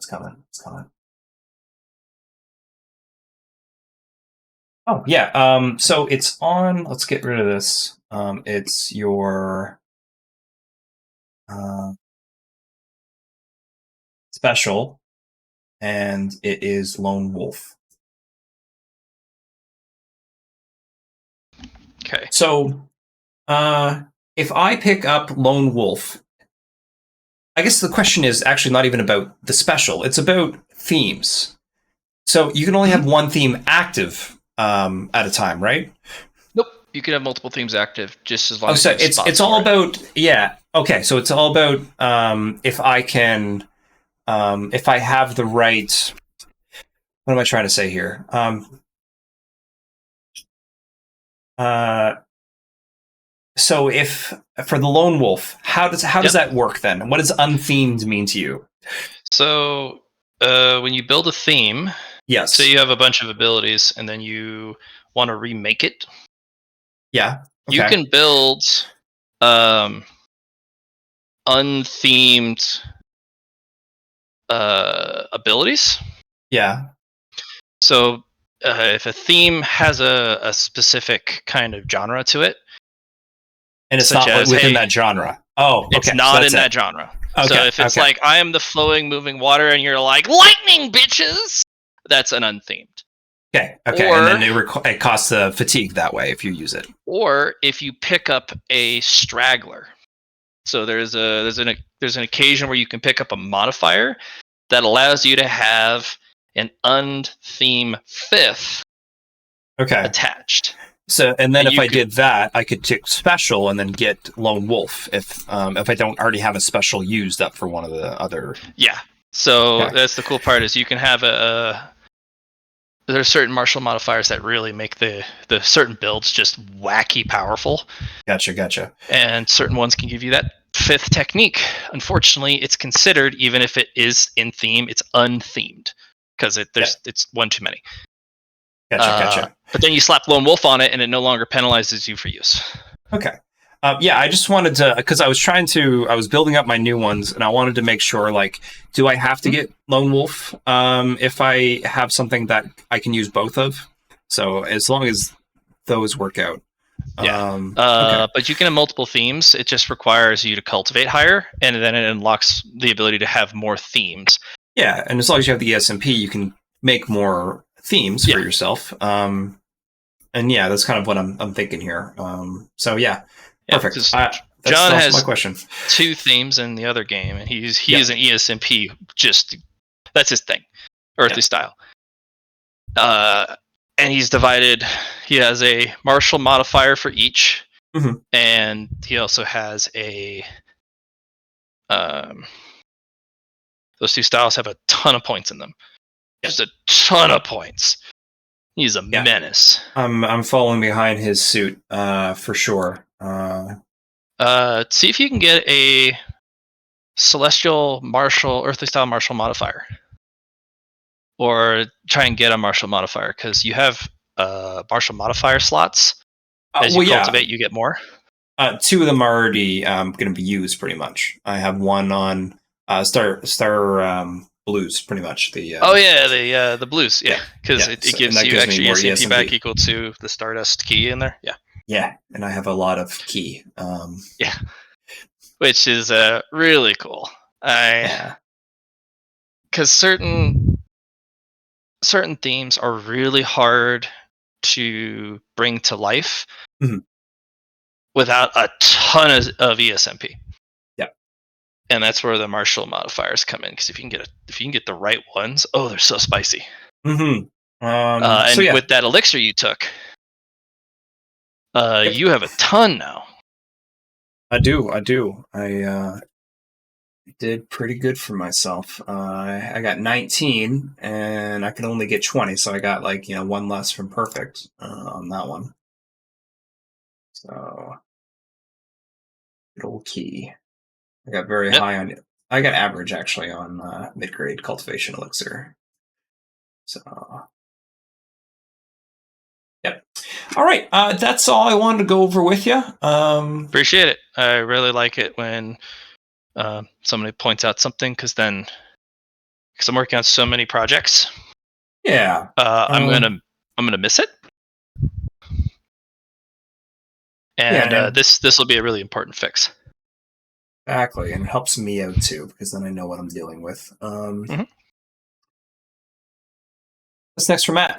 Oh, yeah. So it's on. Let's get rid of this. It's your. special, and it is Lone Wolf. Okay. So, if I pick up Lone Wolf, I guess the question is actually not even about the special. It's about themes. So you can only have one theme active at a time, right? Nope. You can have multiple themes active just as long Oh, as so you have spots it's all for it. about Okay, so it's all about if I can if I have the right. What am I trying to say here? So if for the Lone Wolf, how does that work then? What does unthemed mean to you? So when you build a theme, Yes. so you have a bunch of abilities, and then you want to remake it. Yeah. Okay. You can build unthemed abilities. Yeah. So if a theme has a specific kind of genre to it, and it's such not as, within hey, that genre. Oh, okay. it's So not that's in it. that genre. Okay. So if it's okay. like, I am the flowing, moving water, and you're like, lightning, bitches, that's an unthemed. Okay. Okay. Or- and then it costs fatigue that way if you use it. Or if you pick up a straggler. So there's an occasion where you can pick up a modifier that allows you to have an untheme fifth Okay. attached. So and then And if I did that, I could take special and then get Lone Wolf if I don't already have a special used up for one of the other. Yeah. So Okay. that's the cool part, is you can have there's certain martial modifiers that really make the certain builds just wacky powerful, Gotcha. and certain ones can give you that fifth technique. Unfortunately, it's considered, even if it is in theme, it's unthemed because it's one too many. Gotcha. But then you slap Lone Wolf on it, and it no longer penalizes you for use. Okay. I just wanted to, because I was building up my new ones, and I wanted to make sure, like, do I have to get Lone Wolf if I have something that I can use both of? So as long as those work out. Yeah. Okay. But you can have multiple themes. It just requires you to cultivate higher, and then it unlocks the ability to have more themes. Yeah, and as long as you have the ESMP, you can make more themes for yourself. And yeah, that's kind of what I'm thinking here. So yeah. Perfect. John has my question. 2 themes in the other game, and he is an ESMP. Just that's his thing, earthly style. And he's divided. He has a martial modifier for each, and he also has a. Those 2 styles have a ton of points in them. Just a ton of points. He's a menace. I'm following behind his suit for sure. See if you can get a celestial martial, earthly style martial modifier, or try and get a martial modifier, because you have martial modifier slots. As you cultivate, you get more. 2 of them are already going to be used pretty much. I have one on Star Blues, pretty much. The blues, because it gives you extra ESMP back equal to the Stardust key in there. Yeah, and I have a lot of key. Which is really cool. Because certain themes are really hard to bring to life without a ton of ESMP. Yeah, and that's where the martial modifiers come in. Because if you can get the right ones, they're so spicy. And with that elixir you took, you have a ton now. I do. I did pretty good for myself. I got 19, and I could only get 20, so I got one less from perfect on that one. So good old key. I got very high on it. I got average actually on mid-grade cultivation elixir. So yep. All right, that's all I wanted to go over with you. Appreciate it. I really like it when somebody points out something, because I'm working on so many projects. Yeah. I'm gonna miss it. And this will be a really important fix. Exactly, and it helps me out too because then I know what I'm dealing with. Mhm. What's next for Matt?